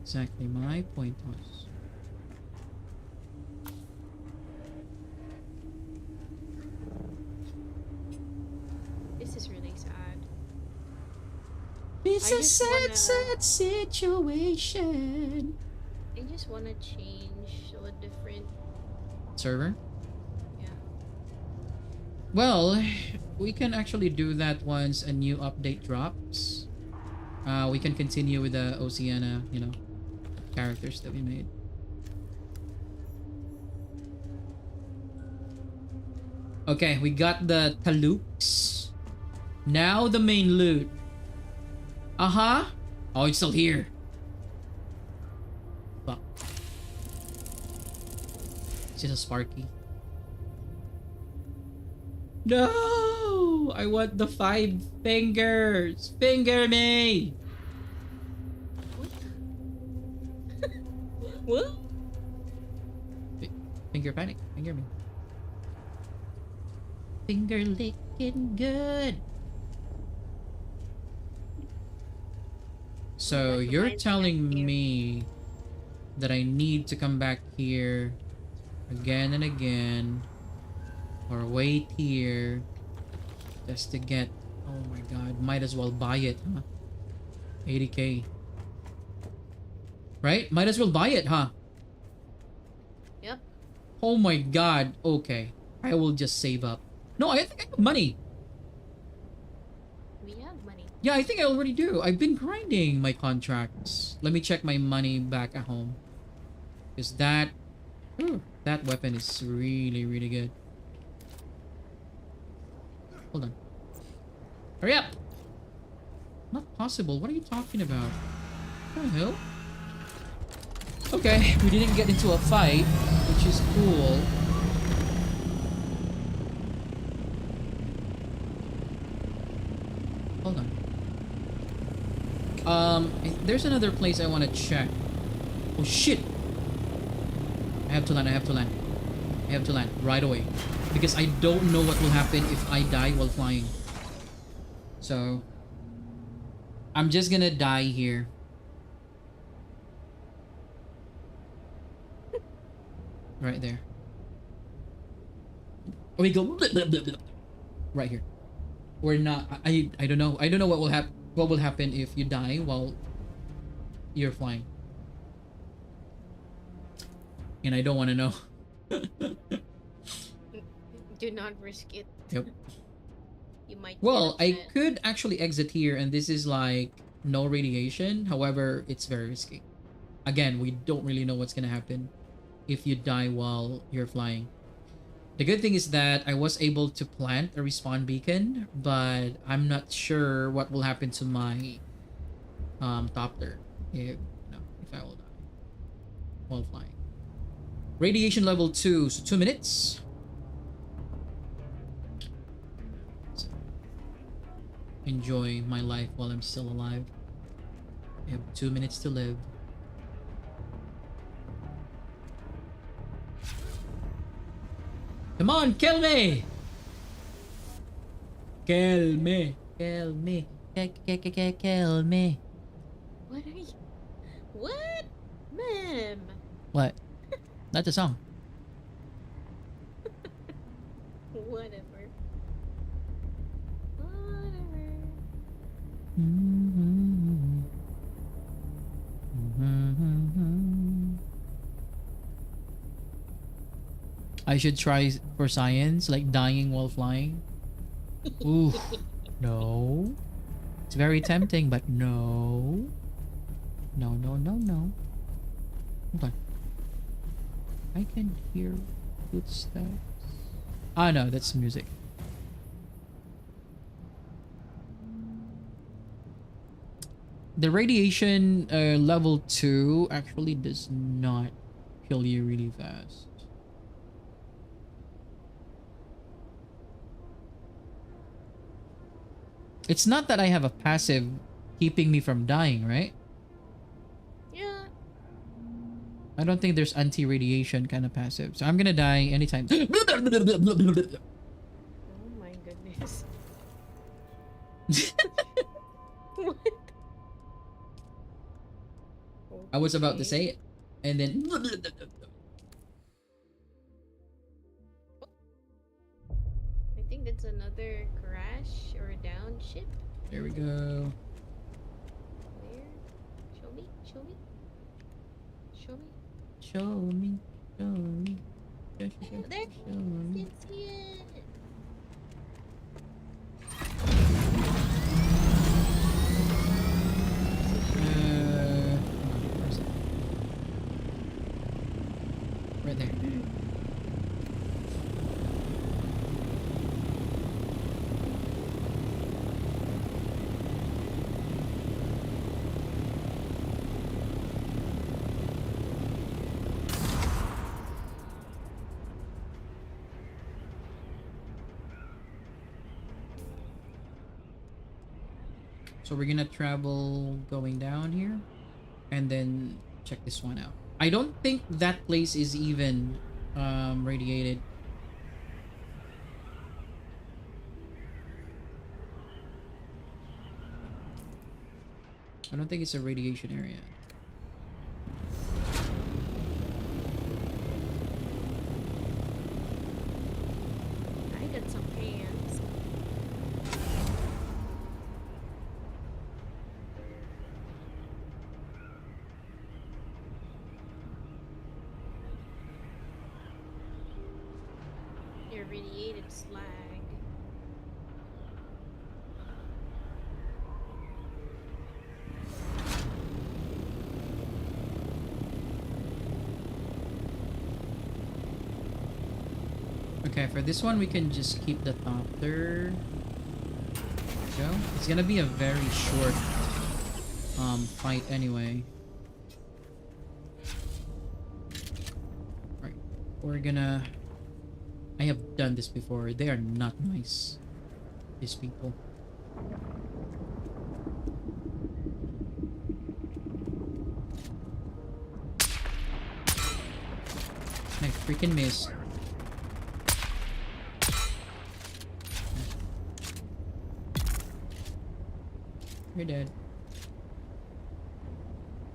Exactly my point was. This is really sad. It's I a just sad, wanna- sad situation. I just wanna change to a different. Server? Yeah. Well, we can actually do that once a new update drops. We can continue with the Oceana, you know, characters that we made. Okay, we got the Talooks. Now the main loot. Uh-huh. Oh, it's still here. Fuck. It's just a Sparky. No! I want the 5 fingers! Finger me! What? Finger panic. Finger me. Finger licking good. So That you're reminds me of telling you. me that I need to come back here again and again, or wait here just to get, oh my god, might as well buy it, huh? 80k. Right? Might as well buy it, huh? Yep. Oh my god, okay. I will just save up. No, I think I have money. We have money. Yeah, I think I already do. I've been grinding my contracts. Let me check my money back at home. Because that weapon is really, really good. Hold on. Hurry up! Not possible. What are you talking about? What the hell? Okay, we didn't get into a fight, which is cool. Hold on. There's another place I want to check. Oh shit! I have to land, I have to land. I have to land right away. Because I don't know what will happen if I die while flying. So I'm just gonna die here. Right there. Oh, we go right here. We're not. I don't know. I don't know what will happen. What will happen if you die while you're flying? And I don't want to know. Do not risk it. Yep. You might. Well, get I upset. could actually exit here, and this is like no radiation. However, it's very risky. Again, we don't really know what's gonna happen if you die while you're flying. The good thing is that I was able to plant a respawn beacon, but I'm not sure what will happen to my Doppler if I will die while flying. Radiation level 2, so 2 minutes. So, enjoy my life while I'm still alive. I have 2 minutes to live. Come on, kill me! Kill me! Kill me! Kill me! What are you? What? Ma'am. What? That's a song. I should try for science, like dying while flying. Ooh, no. It's very tempting, but no. No, no, no, no. Hold on. I can hear footsteps. Ah, no, that's music. The radiation level 2 actually does not kill you really fast. It's not that I have a passive keeping me from dying, right? Yeah. I don't think there's anti-radiation kind of passive. So I'm gonna die anytime. Oh my goodness. What? I was about to say Okay. it. And then... I think that's another crash or down ship. There we go. Where? Show me. Show me. Show me. Show me. Show me. There. Show me. You can see it. Where's it? Right there. So we're gonna travel going down here and then check this one out. I don't think that place is even radiated. I don't think it's a radiation area. I got some hands. Irradiated slag. Okay, for this one we can just keep the thopter. Go. It's gonna be a very short fight anyway. Right. We're gonna... I have done this before. They are not nice. These people. I freaking missed. You're dead.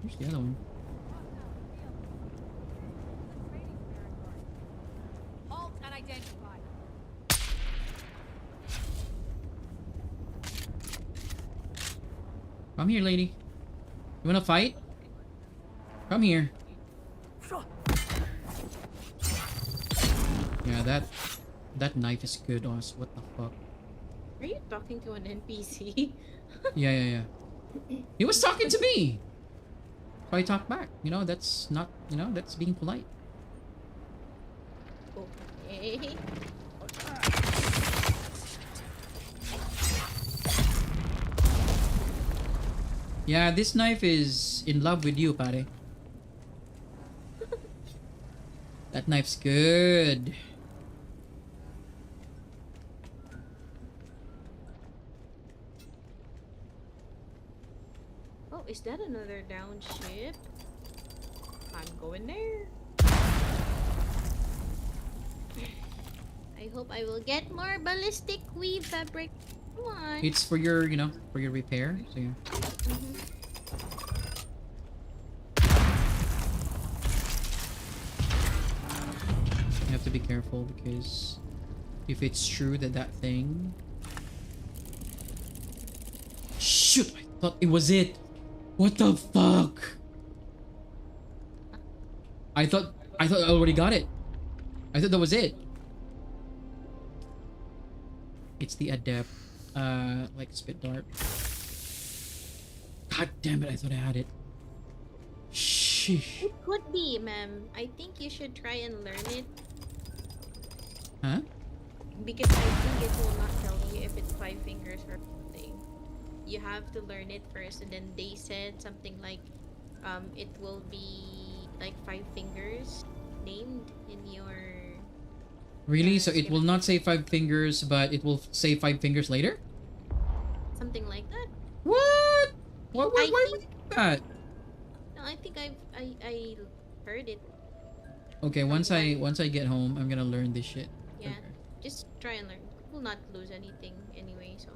Where's the other one? Halt unidentified. Come here, lady. You wanna fight? Come here. Yeah, that knife is good, Oz. What the fuck? Are you talking to an NPC? Yeah. He was talking to me. So I talk back. You know, that's not, you know, that's being polite. Okay. Yeah, this knife is in love with you, pare. That knife's good. Oh, is that another down ship? I'm going there. I hope I will get more ballistic weave fabric. Come on. It's for your, you know, for your repair. So yeah. You have to be careful because if it's true that that thing Shoot, I thought it was it. What the fuck? I thought I already got it. I thought that was it. It's the adept. Like spit dart. God damn it, I thought I had it. Sheesh. It could be, ma'am. I think you should try and learn it. Huh? Because I think it will not tell you if it's 5 fingers or something. You have to learn it first, and then they said something like, it will be like 5 fingers named in your. Really? So it will not say 5 fingers, but it will say 5 fingers later? Something like that. What? Why would think- you do that? No, I think I heard it. Okay, once I get home, I'm gonna learn this shit. Yeah. Okay. Just try and learn. You will not lose anything anyway, so.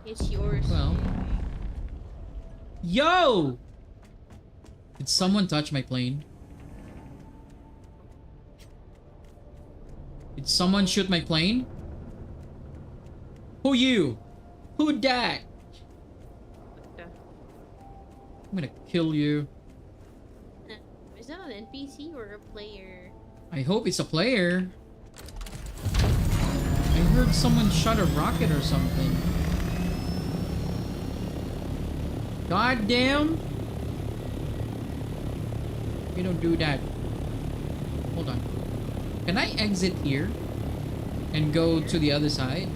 It's yours. Well. Yo! Did someone touch my plane? Did someone shoot my plane? Who you? Who that? What the? I'm gonna kill you. Is that an NPC or a player? I hope it's a player. I heard someone shot a rocket or something. God damn! You don't do that. Hold on. Can I exit here and go to the other side?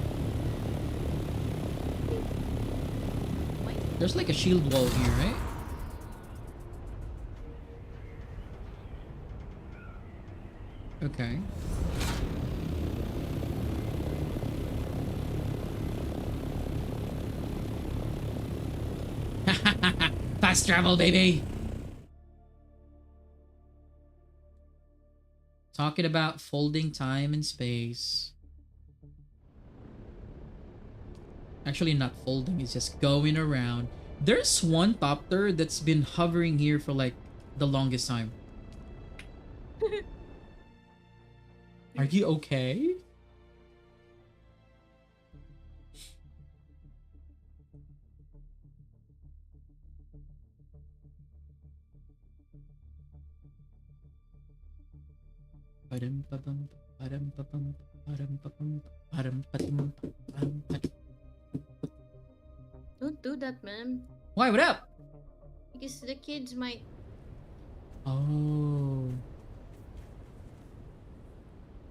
There's like a shield wall here, right? Okay. Fast travel, baby! Talking about folding time and space. Actually, not folding, it's just going around. There's one copter that's been hovering here for like the longest time. Are you okay? Don't do that, man. Why? What up? Because the kids might. Oh,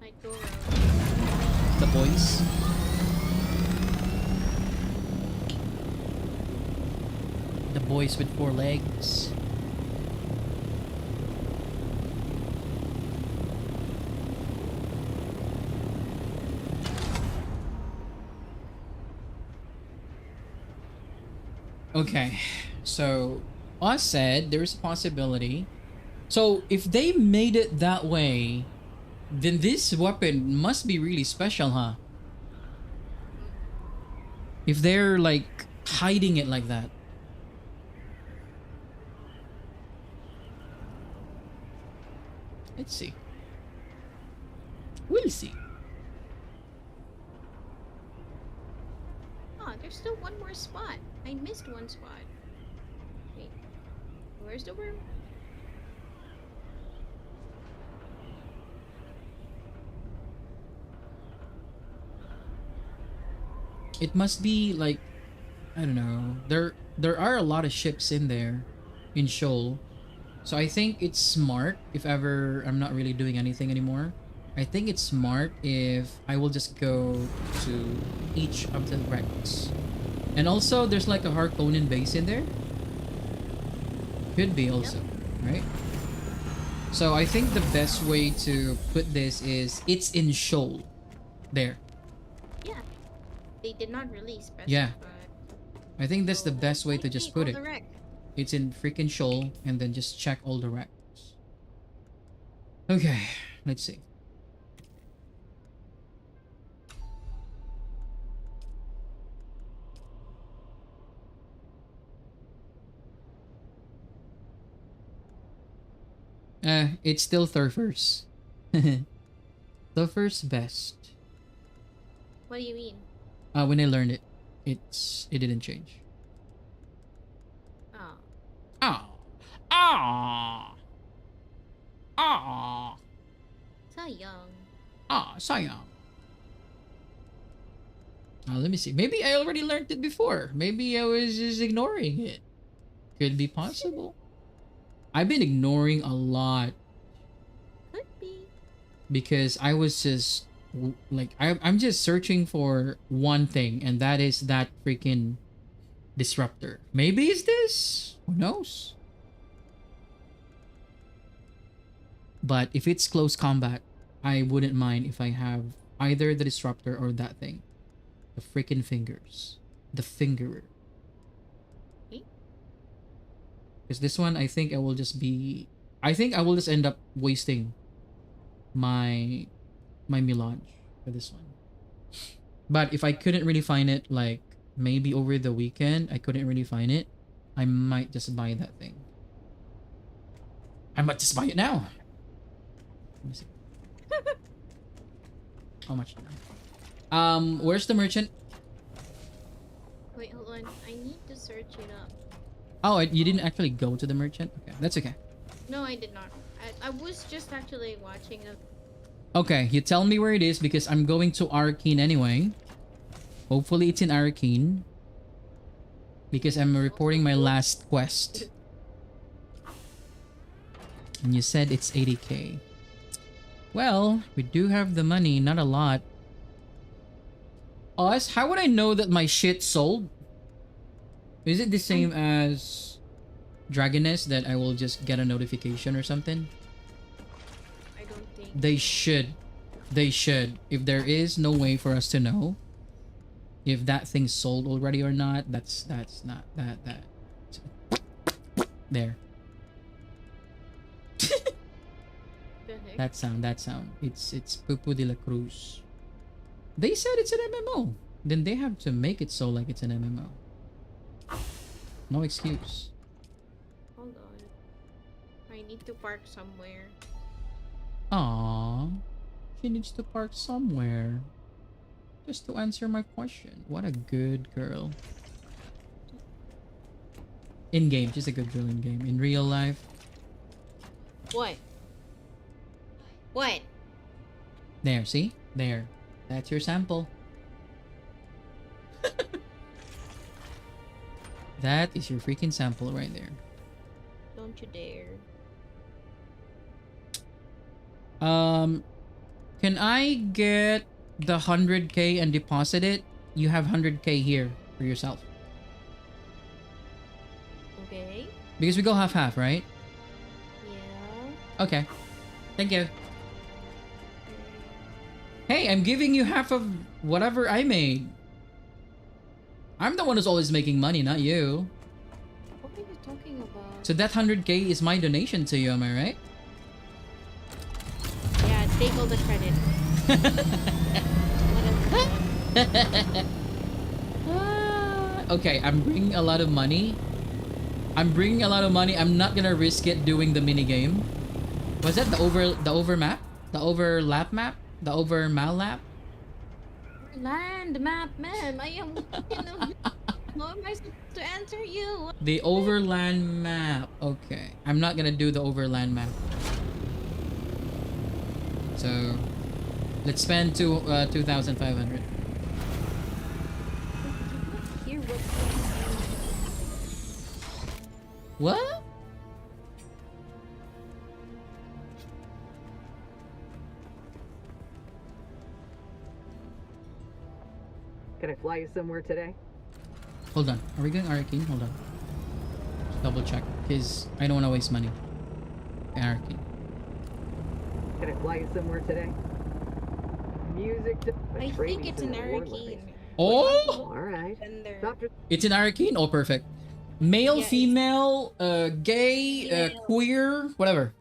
Might go around. the boys. The boys with 4 legs. Okay, so Oz said there is a possibility. So if they made it that way, then this weapon must be really special, huh? If they're like hiding it like that. Let's see. We'll see. Oh, there's still one more spot. I missed one spot. Wait, where's the worm? It must be like, I don't know. There are a lot of ships in there in Shoal. So I think it's smart if ever I'm not really doing anything anymore. I think it's smart if I will just go to each of the wrecks. And also there's like a Harkonnen base in there. Could be also, right? So I think the best way to put this is it's in Shoal. There. Yeah. They did not really specify. Yeah. I think that's the best way to just put it. The wreck. It's in freaking Shoal, and then just check all the wrecks. Okay, let's see. It's still Thurfers. Thurfers best. What do you mean? When I learned it. it didn't change. Oh. Ah. Ah. Ah. Sayang. Ah, sayang. Let me see. Maybe I already learned it before. Maybe I was just ignoring it. Could be possible. I've been ignoring a lot Could be. because I was just like I'm just searching for one thing, and that is that freaking disruptor. Maybe it's this. Who knows? But if it's close combat, I wouldn't mind if I have either the disruptor or that thing. The freaking fingers. The fingerer. Because this one, I think I will just end up wasting my melange for this one. But if I couldn't really find it, like maybe over the weekend, I couldn't really find it, I might just buy that thing. I might just buy it now. Let me see. How much now? Where's the merchant? Wait, hold on. I need to search it up. Oh, you didn't actually go to the merchant? Okay, that's okay. No, I did not. I was just actually watching a... Okay, you tell me where it is because I'm going to Arcane anyway. Hopefully it's in Arcane. Because I'm reporting my last quest. And you said it's 80k. Well, we do have the money, not a lot. Us? How would I know that my shit sold? Is it the same as Dragoness that I will just get a notification or something? I don't think... They should. They should. If there is no way for us to know if that thing sold already or not, that's not that. There. That sound. It's Pupu de la Cruz. They said it's an MMO. Then they have to make it so like it's an MMO. No excuse. Hold on. I need to park somewhere. Aww. She needs to park somewhere. Just to answer my question. What a good girl. In game, she's a good girl in game. In real life. What? What? There, see? There. That's your sample. That is your freaking sample right there. Don't you dare. Can I get the 100k and deposit it? You have 100k here for yourself. Okay. Because we go half-half, right? Yeah. Okay. Thank you. Hey, I'm giving you half of whatever I made. I'm the one who's always making money, not you. What are you talking about? So that 100k is my donation to you, am I right? Yeah, take all the credit. Okay, I'm bringing a lot of money. I'm not gonna risk it doing the mini game. Was that the overlap map? The over Malap? Land map, ma'am. I am, how am I supposed to answer you? The overland map. Okay. I'm not gonna do the overland map. So, let's spend 2,500. Hear what? What? Can I fly you somewhere today? Hold on. Are we going Arcane? Hold on. Just double check. Because I don't want to waste money. Okay, Arcane. Can I fly you somewhere today? Music to... I think it's an Arcane. Oh! Alright. It's an Arcane? Oh, perfect. Male, Yeah, female, gay, queer, whatever.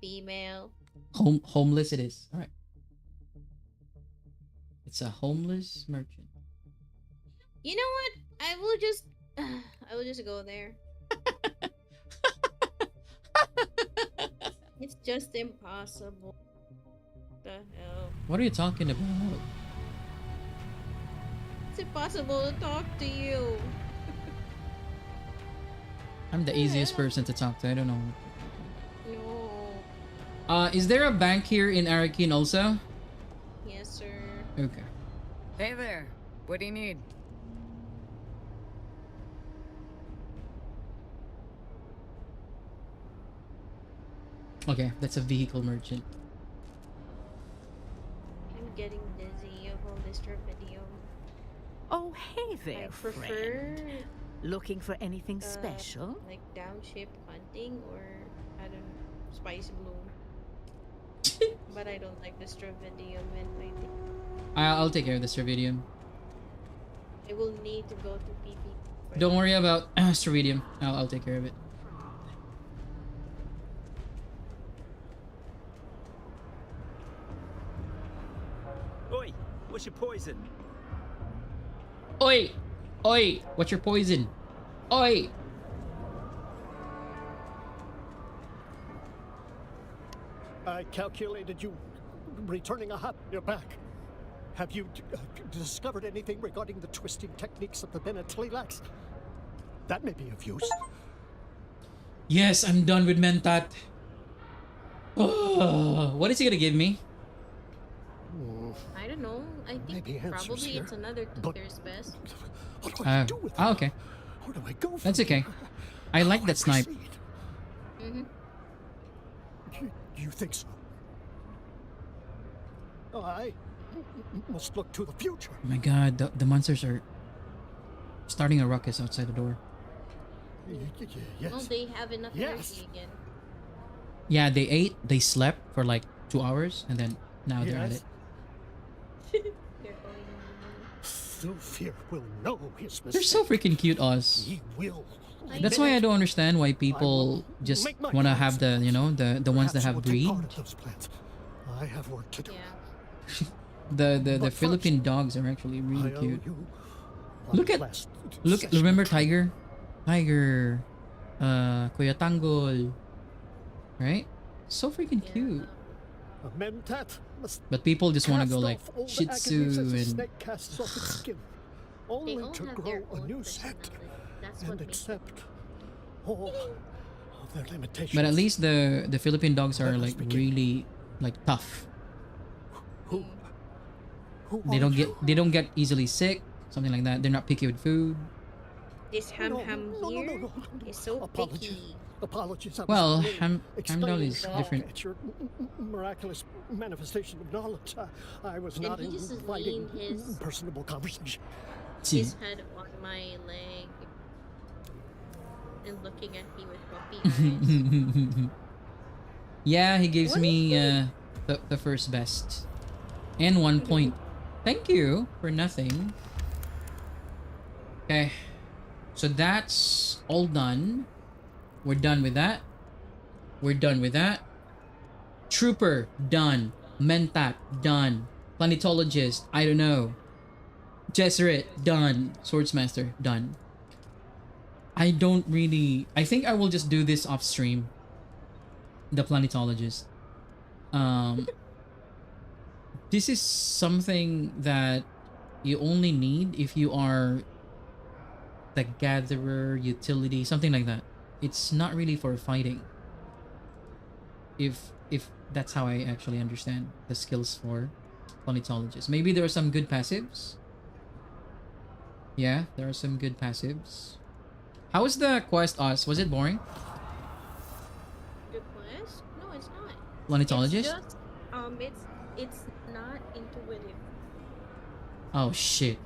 Female. Homeless it is. Alright. It's a homeless merchant. You know what? I will just go there. It's just impossible. The hell? What are you talking about? It's impossible to talk to you. I'm the easiest person to talk to. I don't know. No. Is there a bank here in Arakin also? Yes, sir. Okay. Hey there. What do you need? Okay, that's a vehicle merchant. I'm getting dizzy of all this video. Oh, hey there, I prefer friend. Looking for anything special? like downship hunting or I don't know, spice bloom. But I don't like the Stravidium and I think I'll take care of the Stravidium. I will need to go to PP. Don't worry about Stravidium. I'll take care of it. Oi, what's your poison? Oi! Oi! What's your poison? Oi! I calculated you returning a hop. You're back. Have you discovered anything regarding the twisting techniques of the Benetlilax? That may be of use. Yes, I'm done with Mentat. Oh, what is he gonna give me? I don't know. I think probably it's another Tutor's best. What do I do with it? Okay. Where do I go? That's okay. I like that snipe. You think so? I must look to the future. Oh my god, the monsters are starting a ruckus outside the door. Yes. Well, they have enough energy again. Yeah, they ate, they slept for like 2 hours, and then now they're at it. Fear will know his mistake. They're so freaking cute, Oz. He will. That's why I don't understand why people just want to have the, you know, the ones that have greed. I have work to do. The Philippine dogs are actually really cute. Look, remember Tiger? Tiger, Kuya Tanggol, right? So freaking cute. But people just want to go like Shih Tzu and only to grow a new set and accept all of their limitations. But at least the Philippine dogs are like really like tough. They don't get easily sick, something like that. They're not picky with food. This ham here is so picky. Apologies. Well, Hamdal is different. It's your miraculous manifestation of knowledge. I was not inviting personable conversation. His head on my leg and looking at me with puppy eyes. Yeah, he gives me the first best and 1 point. Thank you for nothing. Okay, so that's all done. We're done with that. We're done with that. Trooper, done. Mentat, done. Planetologist, I don't know. Jesuit, done. Swordsmaster, done. I don't really... I think I will just do this off stream. The planetologist. This is something that you only need if you are the gatherer, utility, something like that. It's not really for fighting. If that's how I actually understand the skills for planetologists. Maybe there are some good passives. Yeah, there are some good passives. How was the quest, Oz? Was it boring? The quest? No, it's not. Planetologist? It's just, it's not intuitive. Oh shit.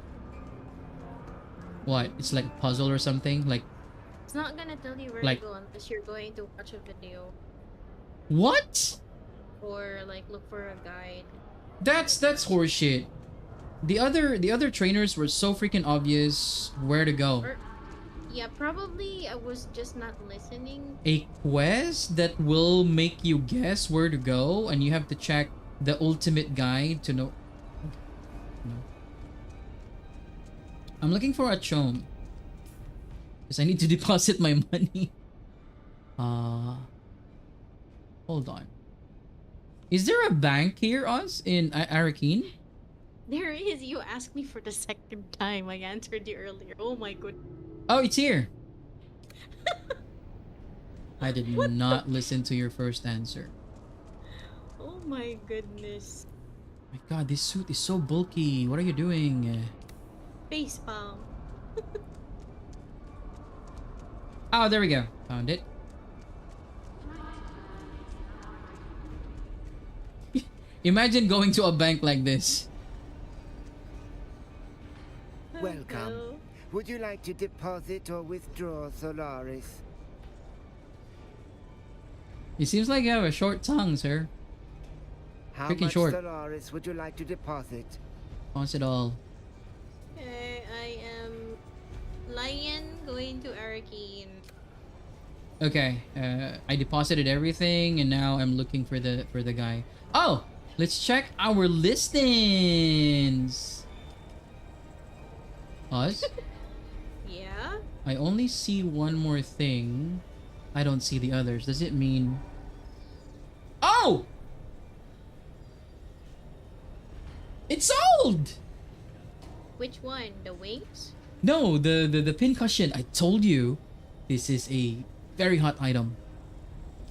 What? It's like a puzzle or something? Like It's not gonna tell you where like, to go unless you're going to watch a video. What? Or like look for a guide. That's horseshit. The other trainers were so freaking obvious where to go. Yeah, probably I was just not listening. A quest that will make you guess where to go, and you have to check the ultimate guide to know. No. I'm looking for a chom. Because I need to deposit my money. Hold on. Is there a bank here, Oz, in Arakin? There is. You asked me for the second time. I answered you earlier. Oh my god. Oh, it's here. I did What not listen to your first answer. Oh my goodness. My god, this suit is so bulky. What are you doing? Face palm. Oh, there we go. Found it. Imagine going to a bank like this. Welcome. Would you like to deposit or withdraw, Solaris? It seems like you have a short tongue, sir. How Freaking much short. Solaris would you like to deposit? Wants it all. Okay, I am Lion going to Arakeen. Okay, I deposited everything and now I'm looking for the guy. Oh, let's check our listings. Us? Yeah? I only see one more thing. I don't see the others. Does it mean... Oh! It's sold! Which one? The wings? No, the pincushion. I told you this is a very hot item.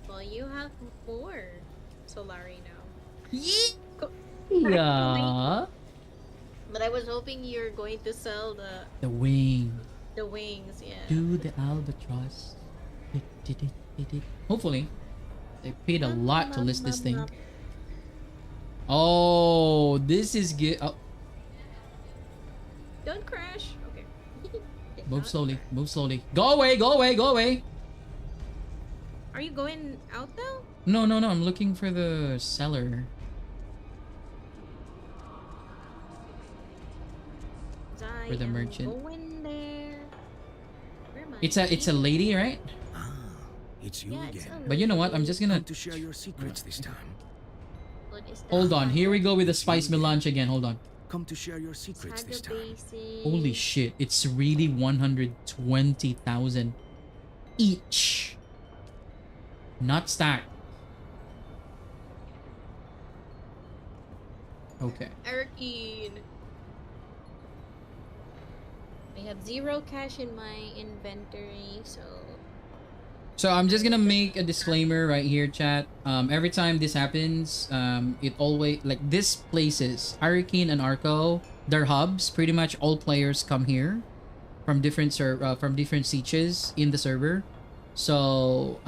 Well, you have more Solari now. Yeah. But I was hoping you're going to sell The wing. the wings, yeah. Do the albatross. Hopefully. They paid a lot to list this thing. Oh, this is good. Oh. Don't crash. Okay. Move slowly. Move slowly. Go away. Go away. Go away. Are you going out now? No, no, no. I'm looking for the seller. For the merchant. Going there. Where am I? It's a lady, right? Ah, it's you again. But you know what? I'm just gonna To share your secrets this time. hold on. Here we go with the spice melange again. Hold on. Come to share your secrets this time. Holy shit! It's really 120,000 each. Not stacked. Okay. Arakeen. I have 0 cash in my inventory, so So I'm just gonna make a disclaimer right here, chat. Every time this happens, it always like this places Hurricane and Arco, they're hubs. Pretty much all players come here from different sieges in the server. So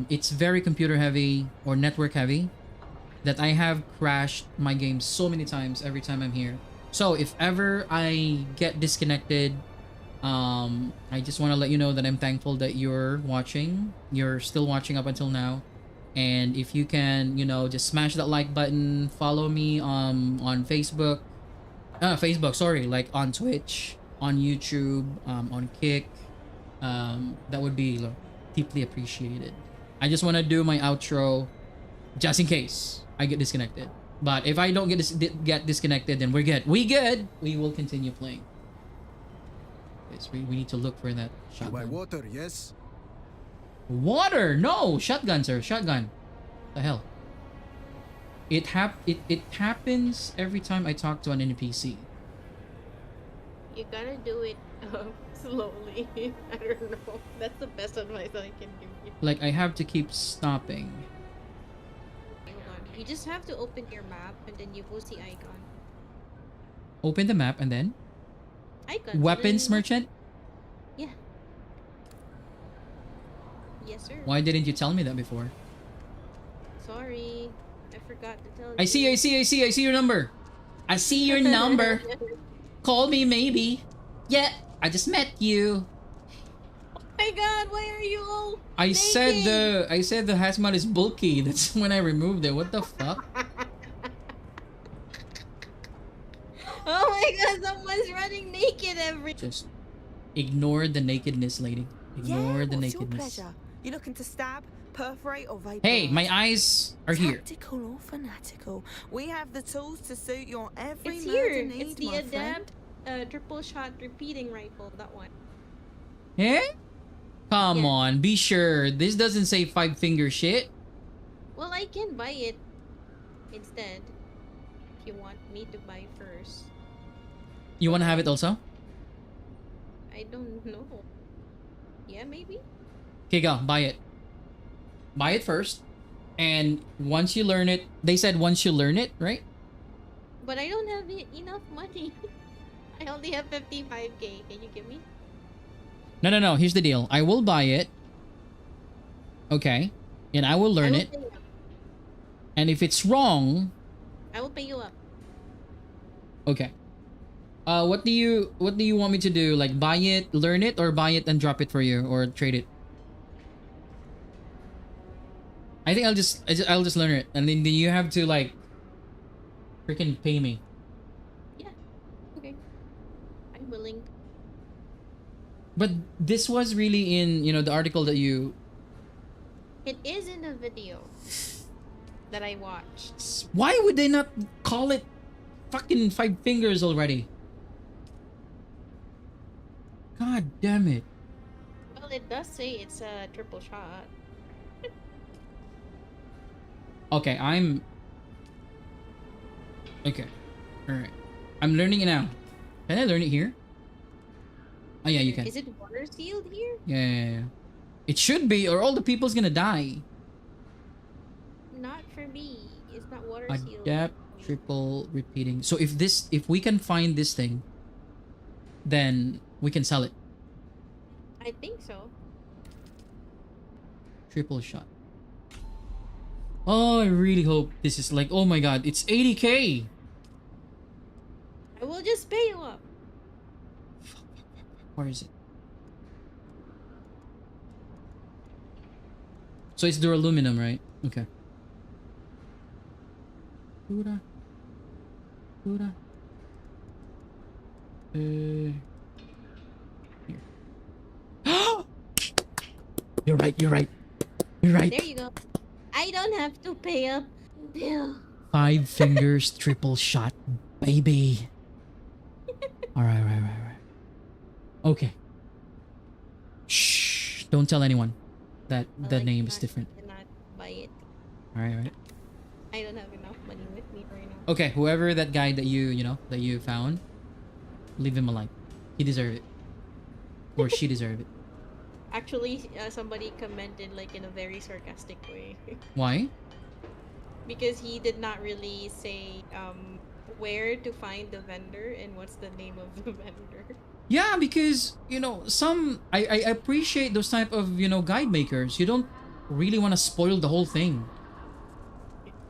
it's very computer heavy or network heavy. That I have crashed my game so many times every time I'm here. So if ever I get disconnected, I just want to let you know that I'm thankful that you're watching. You're still watching up until now. And if you can, you know, just smash that like button, follow me on Facebook. Sorry, like on Twitch, on YouTube, on Kick. That would be deeply appreciated. I just want to do my outro just in case I get disconnected. But if I don't get disconnected, then we're good. We good. We will continue playing. We need to look for that shotgun. Buy water, yes? Water? No! Shotgun, sir. Shotgun. The hell? It happens every time I talk to an NPC. you gotta do it slowly. I don't know. That's the best advice I can give you. Like, I have to keep stopping. Hold on. You just have to open your map and then you will see icon. Open the map and then? Icon. Weapons merchant? Yeah. Yes, sir. Why didn't you tell me that before? Sorry. I forgot to tell you. I see your number. I see your number. Call me maybe. Yeah, I just met you. Oh my god, why are you all I naked? said the hazmat is bulky. That's when I removed it. What the fuck? Oh my god, someone's running naked every... Just ignore the nakedness, lady. Ignore the what's nakedness. Your pleasure? You looking to stab, perforate, or vaporize? Hey, my eyes are here. Tactical or fanatical? We have the tools to suit your every It's murder here. need, It's the my friend. Adapt triple shot repeating rifle. That one. Eh? Come Yeah. on, be sure. This doesn't say 5-finger shit. Well, I can buy it instead. you want me to buy first. You want to have it also? I don't know. Yeah, maybe? Okay, go. Buy it. Buy it first. And once you learn it, they said once you learn it, right? But I don't have enough money. I only have 55k. Can you give me? No. Here's the deal. I will buy it. Okay. And I will learn it. And if it's wrong, I will pay you up. okay. What do you want me to do? Like buy it, learn it, or buy it and drop it for you, or trade it? I think I'll just learn it, and then you have to like freaking pay me. Yeah. Okay. I'm willing. But this was really in, you know, the article that you... It is in a video that I watched. Why would they not call it fucking 5 fingers already? God damn it. Well, it does say it's a triple shot. Okay, okay. Alright. I'm learning it now. Can I learn it here? Oh yeah, you can. Is it water sealed here? Yeah. It should be, or all the people's gonna die. Not for me. It's not water sealed. Adapt triple repeating. So if we can find this thing, then we can sell it. I think so. Triple shot. Oh, I really hope this is like, oh my god, it's 80k. I will just pay you up. Where is it? So it's duraluminum, right? Okay. Here. You're right. There you go. I don't have to pay up. Deal. 5 fingers triple shot, baby. Alright. Okay. Shh. Don't tell anyone that the name is different. I cannot buy it. Alright. I don't have enough money with me right now. Okay, whoever that guy that you found, leave him alive. He deserves it. Or she deserves it. Actually, somebody commented like in a very sarcastic way. Why? Because he did not really say where to find the vendor and what's the name of the vendor. Yeah, because, you know, I appreciate those type of, you know, guide makers. You don't really want to spoil the whole thing.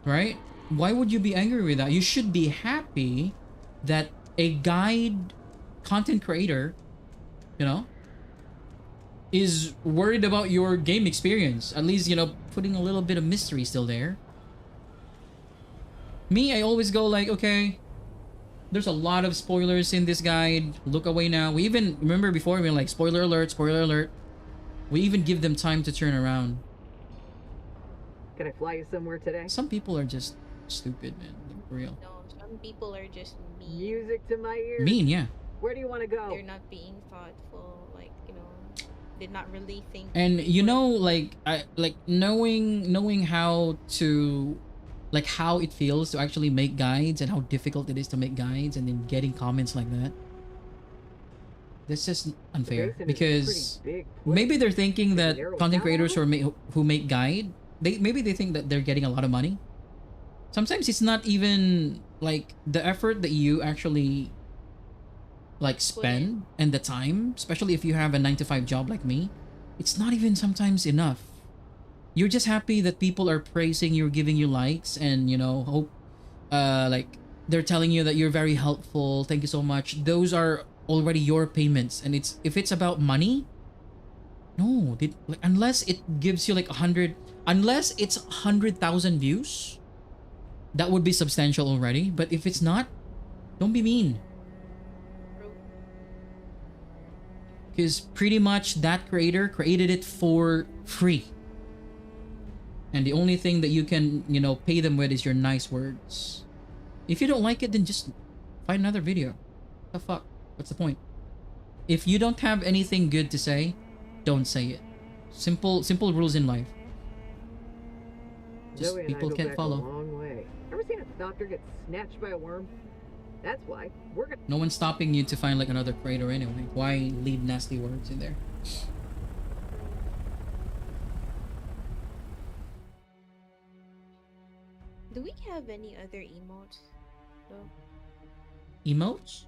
Right? Why would you be angry with that? You should be happy that a guide content creator, you know, is worried about your game experience. At least, you know, putting a little bit of mystery still there. Me, I always go like, okay, there's a lot of spoilers in this guide. Look away now. We even, remember before, we were like, spoiler alert, spoiler alert. We even give them time to turn around. Can I fly you somewhere today? Some people are just stupid, man. Like, for real. No, some people are just mean. Music to my ears. Mean, yeah. Where do you want to go? They're not being thoughtful. Like, you know, did not really think. And you know, like knowing how to, like how it feels to actually make guides and how difficult it is to make guides, and then getting comments like that. This is unfair because maybe they're thinking that content creators who make guide, maybe they think that they're getting a lot of money. Sometimes it's not even like the effort that you actually like spend and the time, especially if you have a 9-to-5 job like me, it's not even sometimes enough. You're just happy that people are praising you, giving you likes, and you know, hope like they're telling you that you're very helpful, thank you so much. Those are already your payments. And it's, if it's about money, no, like, unless it gives you like 100, unless it's 100,000 views, that would be substantial already. But if it's not, don't be mean. Because pretty much that creator created it for free. And the only thing that you can, you know, pay them with is your nice words. If you don't like it, then just find another video. What the fuck? What's the point? If you don't have anything good to say, don't say it. Simple rules in life. Just people can't follow. Ever seen a doctor gets snatched by a worm. That's why we're gonna. No one's stopping you to find like another crater anyway. Why leave nasty words in there? Do we have any other emotes? No. Emotes?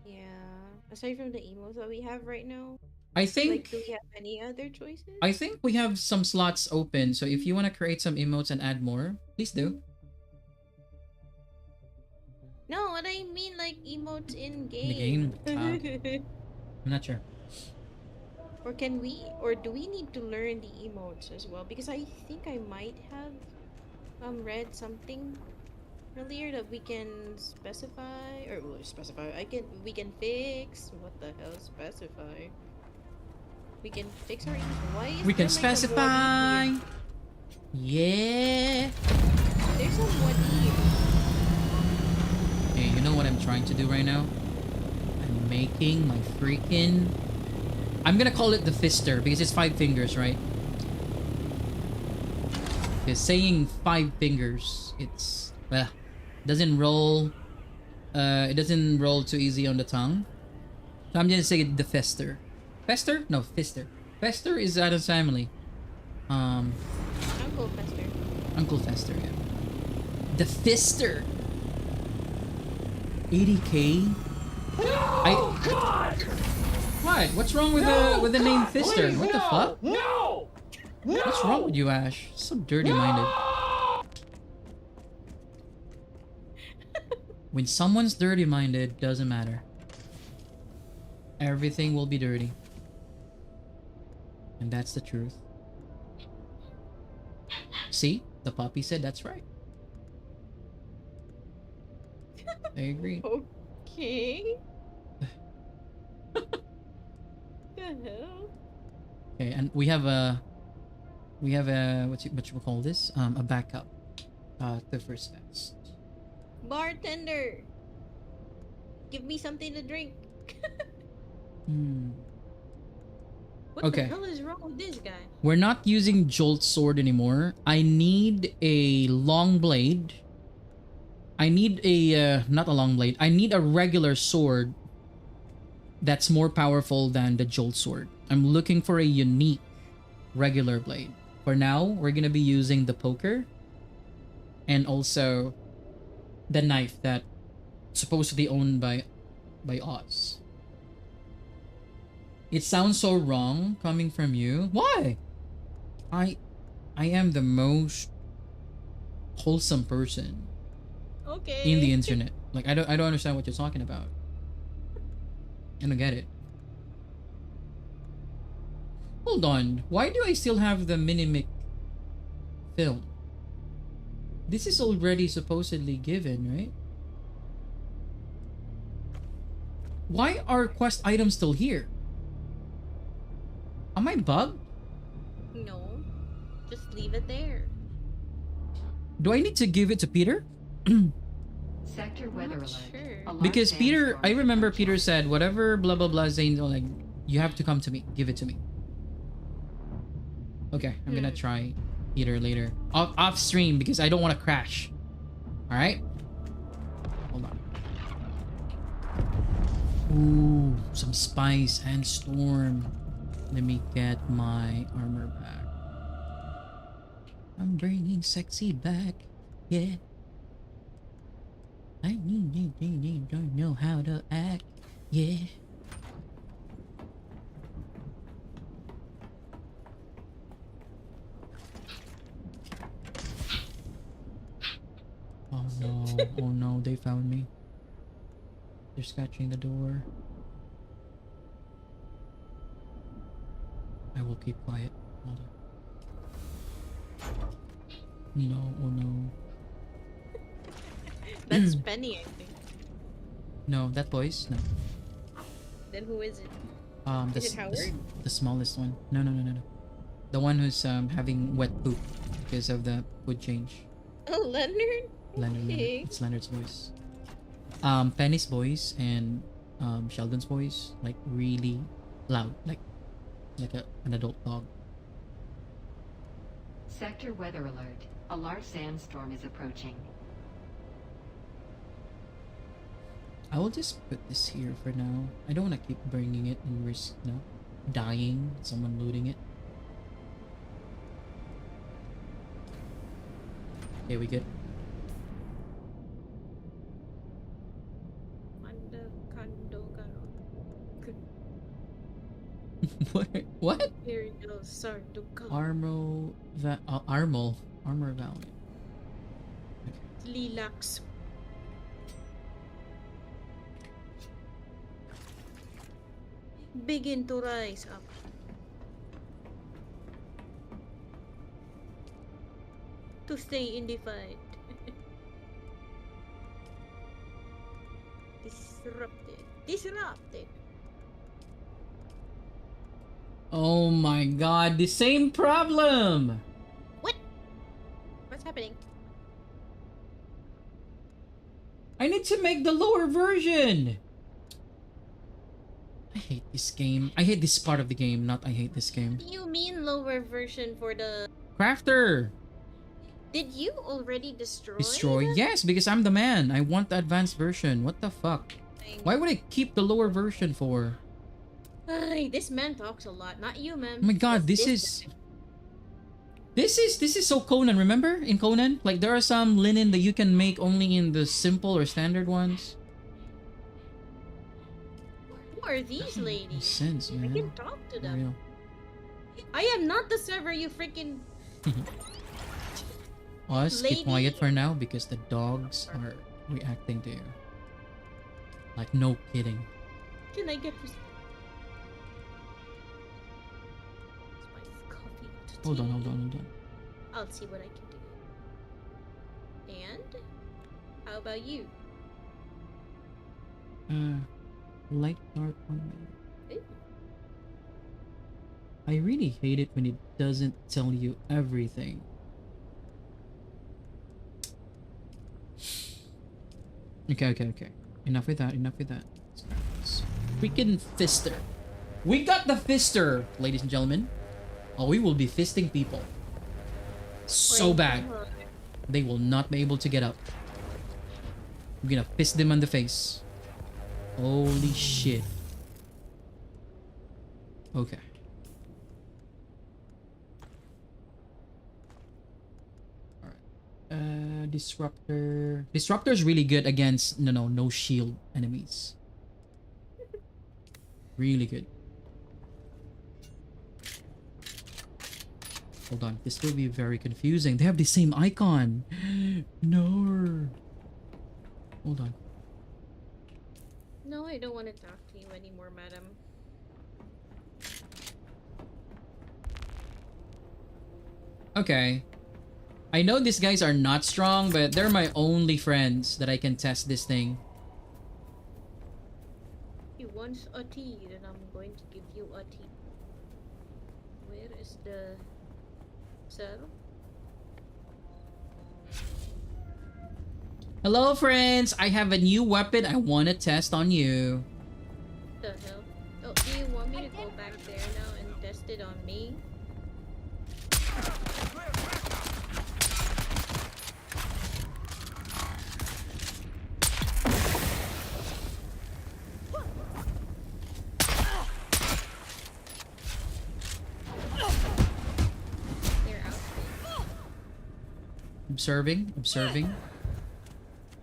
Yeah. Aside from the emotes that we have right now, I think. Like, do we have any other choices? I think we have some slots open. So if you want to create some emotes and add more, please do. No, what I mean like emotes in game. In the game? I'm not sure. Or can we, or do we need to learn the emotes as well? Because I think I might have read something earlier that we can specify, or well, specify. We can fix. What the hell, specify? We can fix our emotes. Why is We can there, like, specify. Yeah. There's a what here. Hey, you know what I'm trying to do right now? I'm making my freaking... I'm gonna call it the fister because it's 5 fingers, right? Because saying 5 fingers, it's... doesn't roll... it doesn't roll too easy on the tongue. So I'm gonna say the fester. Fester? No, fister. Fester is Adam's family. Uncle Fester. Uncle Fester, yeah. The fister! 80k? No! God! What? What's wrong with the name Fister? What the fuck? No! No! What's wrong with you, Ash? So dirty-minded. When someone's dirty-minded, doesn't matter. Everything will be dirty. And that's the truth. See? The puppy said that's right. I agree. Okay. The hell? Okay, and we have a what you call this? A backup. The first fast. Bartender, give me something to drink. What Okay. the hell is wrong with this guy? We're not using Jolt sword anymore. I need a long blade. I need a not a long blade. I need a regular sword that's more powerful than the Jolt sword. I'm looking for a unique regular blade. For now, we're gonna be using the poker and also the knife that's supposed to be owned by Oz. It sounds so wrong coming from you. Why? I am the most wholesome person Okay. in the internet. Like I don't understand what you're talking about. I don't get it. Hold on. Why do I still have the Minimic film? This is already supposedly given, right? Why are quest items still here? Am I bugged? No, just leave it there. Do I need to give it to Peter? Sector weather alert. Sure. Because Peter, I remember Peter said, whatever blah blah blah Zane, like, you have to come to me. Give it to me. Okay, I'm gonna try Peter later. Off stream because I don't want to crash. Alright? Hold on. Ooh, some spice and storm. Let me get my armor back. I'm bringing sexy back. Yeah. I don't know how to act. Yeah. Oh no. Oh no, they found me. They're scratching the door. I will keep quiet. Hold on. No, oh no. That's Penny, I think. No, that voice? No. Then who is it? Is it Howard? The smallest one. No. The one who's having wet poop because of the food change. Oh, Leonard? Leonard. Okay. It's Leonard's voice. Penny's voice and Sheldon's voice, like, really loud, like an adult dog. Sector weather alert. A large sandstorm is approaching. I will just put this here for now. I don't want to keep bringing it and risk, dying, someone looting it. Okay, we good? What? Armor value. Okay. Lilacs. Begin to rise up. To stay in the fight. Disrupted. Oh my god, the same problem! What? What's happening? I need to make the lower version! I hate this game. I hate this part of the game, not I hate this game. You mean lower version for the... Crafter! Did you already destroy? Destroy? Yes, because I'm the man. I want the advanced version. What the fuck? Why would I keep the lower version for? Ay, this man talks a lot. Not you, man. Oh my god, this is so Conan, remember? In Conan? Like there are some linen that you can make only in the simple or standard ones. Who are these ladies? Makes sense, man. I can talk to them. Real. I am not the server, you freaking... Us, keep quiet for now because the dogs are reacting to you. Like, no kidding. Can I get this? Hold on. I'll see what I can do. And? How about you? Light dark one. Ooh. I really hate it when it doesn't tell you everything. Okay. Enough with that. Freaking fister. We got the fister, ladies and gentlemen. Oh, we will be fisting people. So bad. They will not be able to get up. I'm gonna fist them on the face. Holy shit. Okay. Alright. Disruptor. Disruptor is really good against no shield enemies. Really good. Hold on, this will be very confusing. They have the same icon. No. Hold on. No, I don't want to talk to you anymore, madam. Okay. I know these guys are not strong, but they're my only friends that I can test this thing. He wants a tea, then I'm going to give you a tea. Where is the... Sir? Hello, friends! I have a new weapon I want to test on you. The hell? Oh, do you want me to go back there now and test it on me?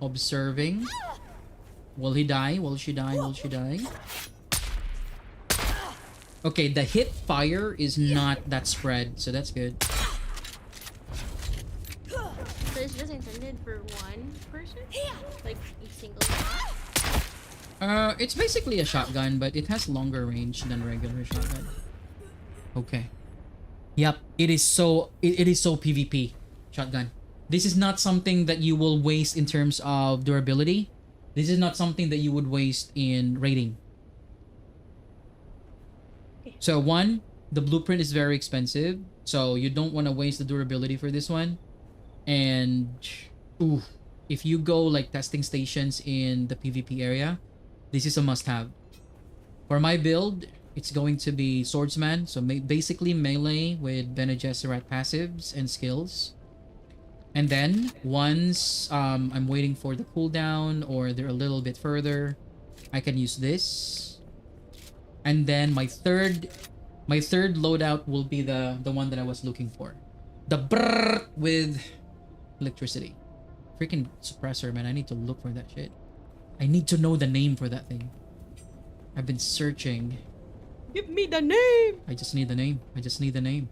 Observing. Will he die? Will she die? Okay, the hip fire is not that spread, so that's good. So it's just intended for one person? Like a single shot? It's basically a shotgun, but it has longer range than regular shotgun. Okay. Yep, it is so PvP shotgun. This is not something that you will waste in terms of durability. This is not something that you would waste in raiding. So one, the blueprint is very expensive, so you don't want to waste the durability for this one. And if you go like testing stations in the PvP area, this is a must-have. For my build, it's going to be swordsman, so basically melee with Bene Gesserit passives and skills. And then once I'm waiting for the cooldown or they're a little bit further, I can use this. And then my third loadout will be the one that I was looking for. The brrr with electricity. Freaking suppressor, man. I need to look for that shit. I need to know the name for that thing. I've been searching. Give me the name. I just need the name. I just need the name.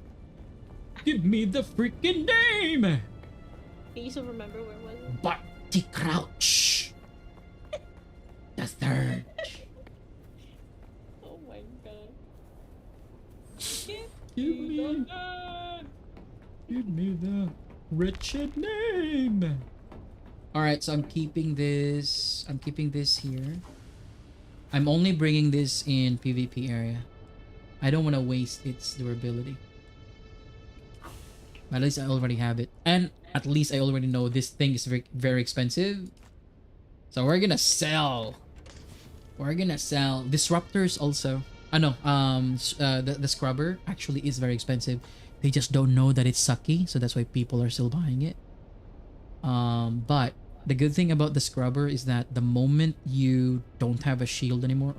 Give me the freaking name. Can you still remember where was it? Barty Crouch. The third. Oh my god. Give me the wretched name. Alright, so I'm keeping this. I'm keeping this here. I'm only bringing this in PvP area. I don't want to waste its durability. At least I already have it. And at least I already know this thing is very, very expensive. So we're gonna sell. We're gonna sell disruptors also. No, the scrubber actually is very expensive. They just don't know that it's sucky, so that's why people are still buying it. But the good thing about the scrubber is that the moment you don't have a shield anymore,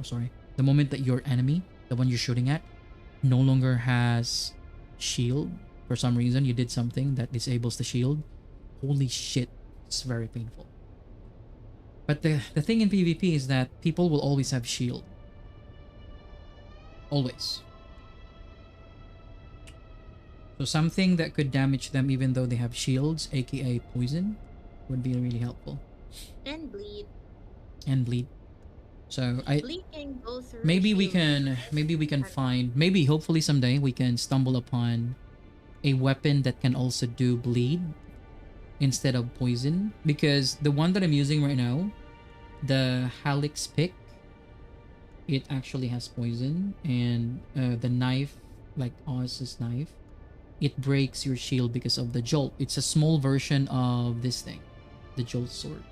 the moment that your enemy, the one you're shooting at, no longer has shield for some reason, you did something that disables the shield. Holy shit, it's very painful. But the thing in PvP is that people will always have shield. Always. So something that could damage them even though they have shields, aka poison, would be really helpful. And bleed. And bleed. So Bleed can go through maybe we shields. can find, maybe hopefully someday we can stumble upon a weapon that can also do bleed instead of poison, because the one that I'm using right now, the Halix pick, it actually has poison, and the knife, like Oz's knife, it breaks your shield because of the jolt. It's a small version of this thing, the jolt sword,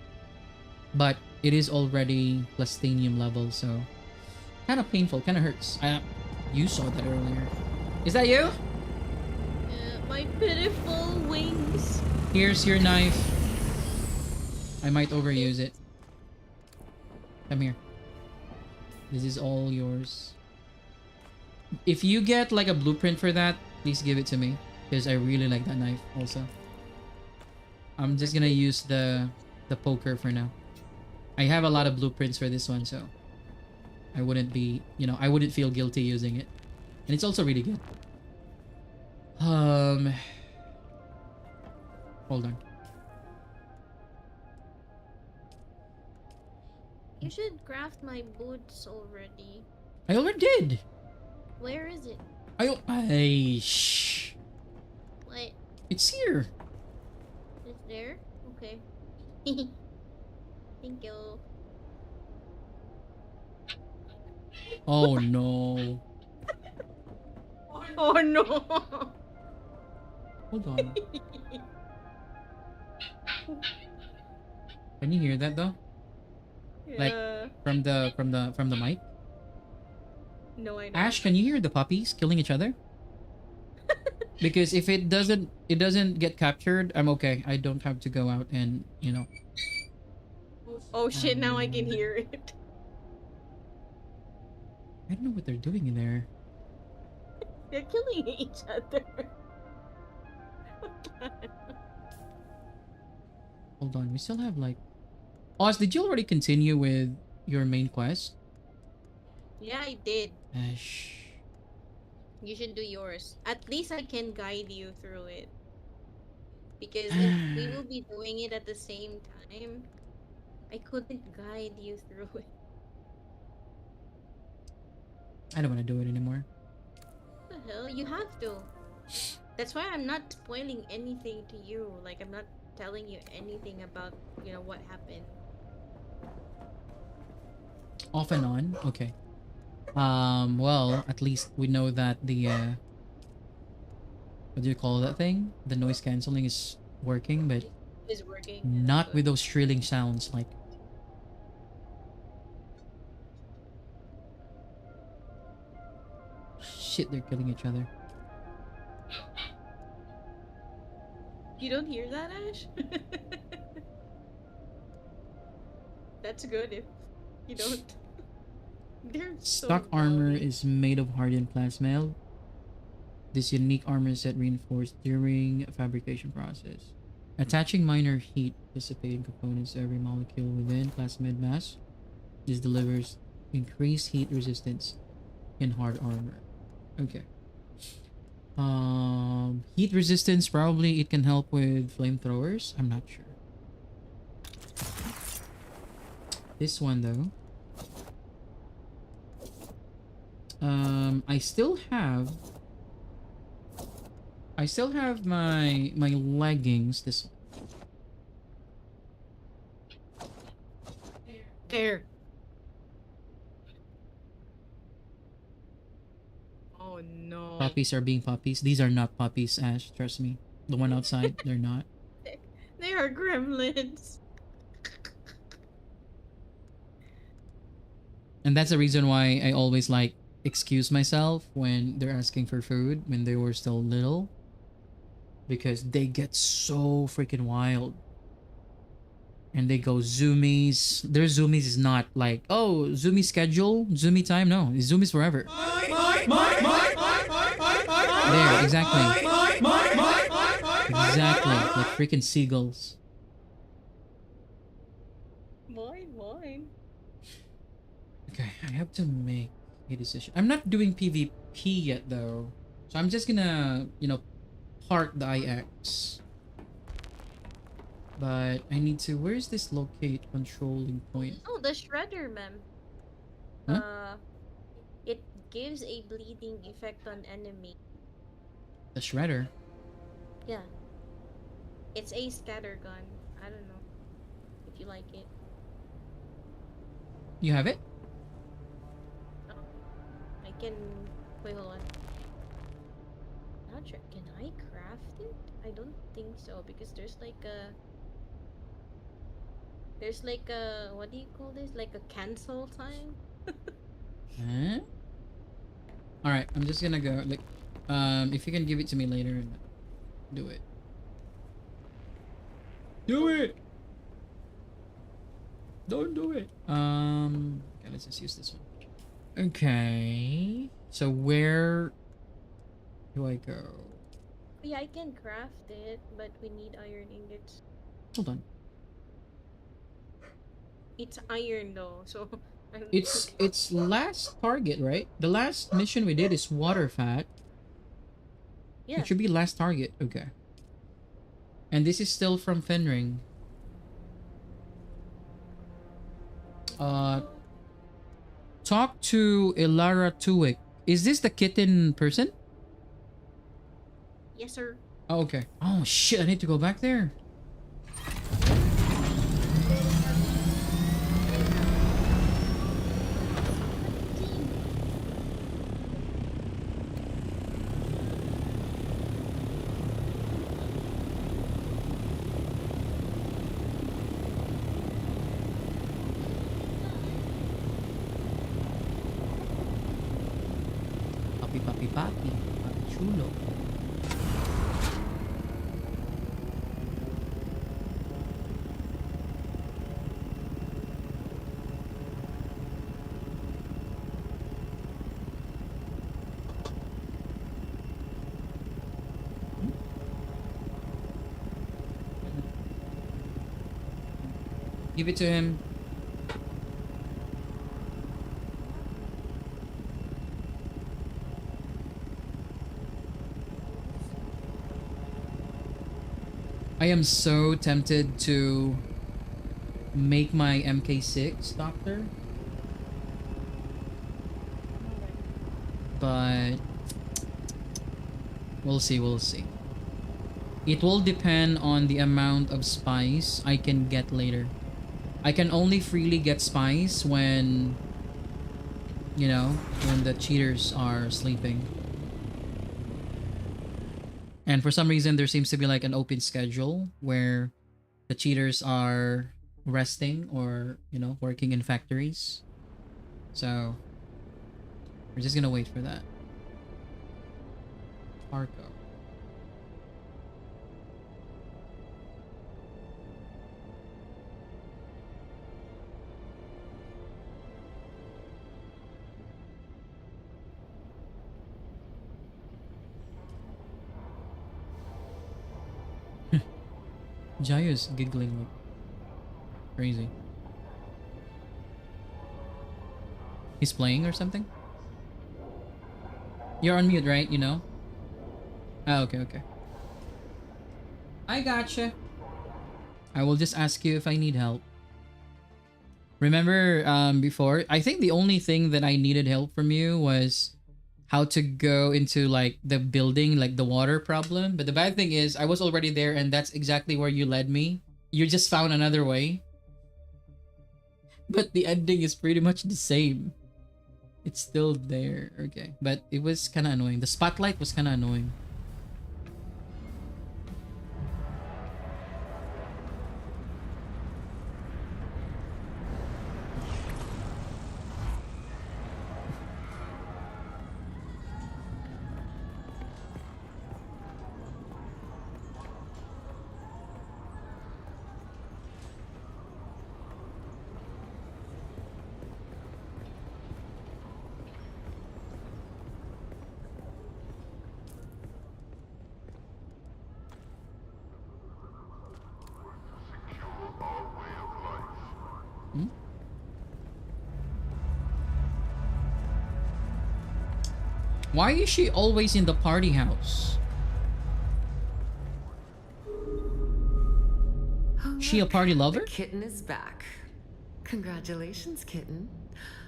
but it is already Plastanium level, so kind of painful, kind of hurts. You saw that earlier. Is that you? My pitiful wings. Here's your knife. I might overuse it. Come here. This is all yours. If you get like a blueprint for that, please give it to me, because I really like that knife also. I'm just gonna use the poker for now. I have a lot of blueprints for this one, so I wouldn't be, I wouldn't feel guilty using it. And it's also really good. Hold on. You should craft my boots already. I already did. Where is it? Shh. What? It's here. It's there? Okay. Thank you. Oh no. Oh no. Hold on. Can you hear that though? Yeah. Like from the mic? No, I don't. Ash, can you hear the puppies killing each other? Because if it doesn't get captured, I'm okay. I don't have to go out and, Oh shit, now I can hear it. I don't know what they're doing in there. They're killing each other. Hold on, we still have like... Oz, did you already continue with your main quest? Yeah, I did. Ash. You should do yours. At least I can guide you through it. Because if we will be doing it at the same time, I couldn't guide you through it. I don't want to do it anymore. What the hell? You have to. That's why I'm not spoiling anything to you. Like, I'm not telling you anything about, what happened. Off and on? Okay. Well, at least we know that the, what do you call that thing? The noise cancelling is working, but... Is working. Not with those shrilling sounds, like... Shit, they're killing each other. You don't hear that, Ash? That's good if you don't. They're so Stock armor naughty. is made of hardened plasma. This unique armor set reinforced during fabrication process. Attaching minor heat dissipating components to every molecule within plasmid mass. This delivers increased heat resistance in hard armor. Okay. Heat resistance, probably it can help with flamethrowers. I'm not sure. This one though. I still have my leggings. This There. Oh no. puppies are being puppies. These are not puppies, Ash. Trust me. The one outside, they're not. They are gremlins. And that's the reason why I always like excuse myself when they're asking for food when they were still little. Because they get so freaking wild. And they go zoomies. Their zoomies is not like, oh, zoomie schedule, zoomie time. No, it's zoomies forever. There, exactly. Exactly, like freaking seagulls. Mine. Okay, I have to make a decision. I'm not doing PvP yet though. So I'm just gonna, park the IX. But I need to, where is this locate controlling point? Oh, the shredder, ma'am. Huh? It gives a bleeding effect on enemy. The shredder? Yeah. It's a scatter gun. I don't know if you like it. You have it? I can... Wait, hold on. Not sure. Can I craft it? I don't think so because there's like a... There's like a... What do you call this? Like a cancel time? Huh? Alright, I'm just gonna go. Like, if you can give it to me later and do it. Do it! Don't do it! Okay, let's just use this one. Okay. So where do I go? Yeah, I can craft it, but we need iron ingots. Hold on. It's iron though, so... It's last target, right? The last mission we did is water fat. Yeah. It should be last target. Okay. And this is still from Fenring. Talk to Ilara Tuik. Is this the kitten person? Yes, sir. Oh, okay. Oh shit, I need to go back there. Papi chulo. Give it to him. I am so tempted to make my MK6 doctor. But we'll see. It will depend on the amount of spice I can get later. I can only freely get spice when, when the cheaters are sleeping. And for some reason, there seems to be like an open schedule where the cheaters are resting or, working in factories. So, we're just gonna wait for that. Arco. Jayo's giggling like crazy. He's playing or something? You're on mute, right? You know? Oh, okay, okay. I gotcha. I will just ask you if I need help. Remember before? I think the only thing that I needed help from you was how to go into like the building, like the water problem. But the bad thing is I was already there and that's exactly where you led me. You just found another way. But the ending is pretty much the same. It's still there. Okay. But it was kind of annoying. The spotlight was kind of annoying. Why is she always in the party house? She a party lover? The kitten is back. Congratulations, kitten.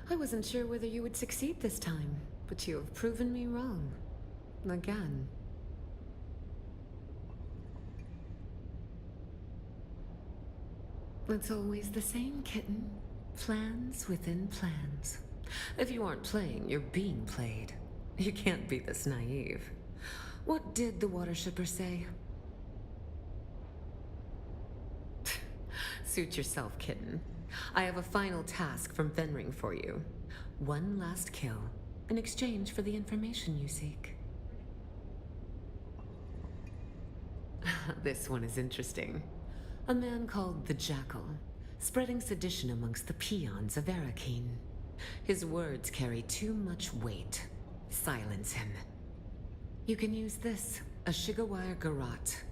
I wasn't sure whether you would succeed this time, but you have proven me wrong. Again. It's always the same, kitten. Plans within plans. If you aren't playing, you're being played. You can't be this naive. What did the water shipper say? Suit yourself, kitten. I have a final task from Fenring for you. One last kill, in exchange for the information you seek. This one is interesting. A man called the Jackal, spreading sedition amongst the peons of Arakeen. His words carry too much weight. Silence him. You can use this, a Shigawire Garrote.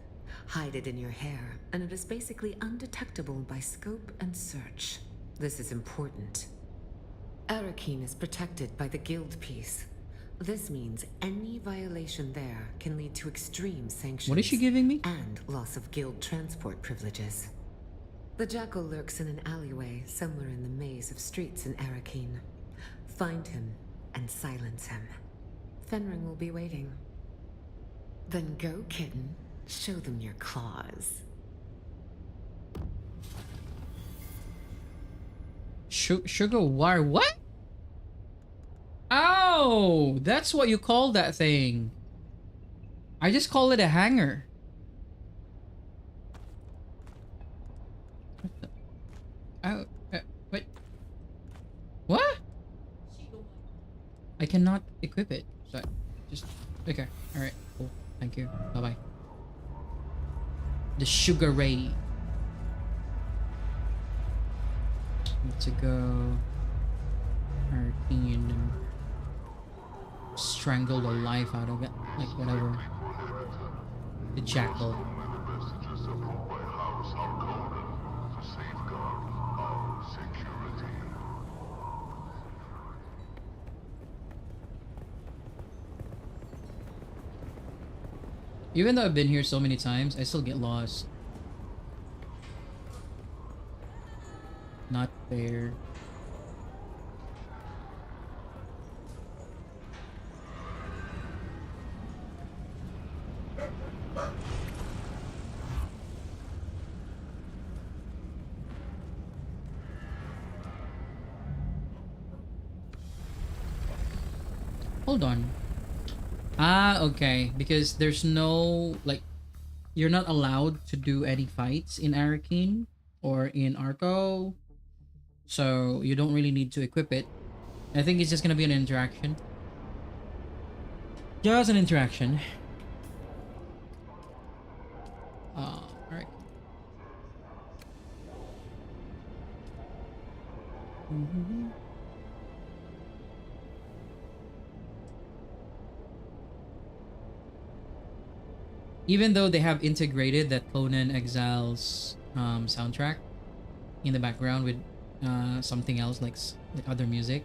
Hide it in your hair, and it is basically undetectable by scope and search. This is important. Arakeen is protected by the guild peace. This means any violation there can lead to extreme sanctions. What is she giving me? And loss of guild transport privileges. The Jackal lurks in an alleyway somewhere in the maze of streets in Arakeen. Find him and silence him. Fenring will be waiting. Then go, kitten. Show them your claws. Sugar wire? What? Oh, that's what you call that thing. I just call it a hanger. What the? Oh, wait. What? I cannot equip it. So just okay. All right. Cool. Thank you. Bye bye. The sugar ray. Let's go. Arcane. Strangle the life out of it. Like whatever. The Jackal. Even though I've been here so many times, I still get lost. Not fair. Hold on. Ah, okay. Because there's no, like, you're not allowed to do any fights in Arakeen or in Arco. So you don't really need to equip it. I think it's just gonna be an interaction. Just an interaction. Alright. even though they have integrated that Conan Exiles soundtrack in the background with something else like other music,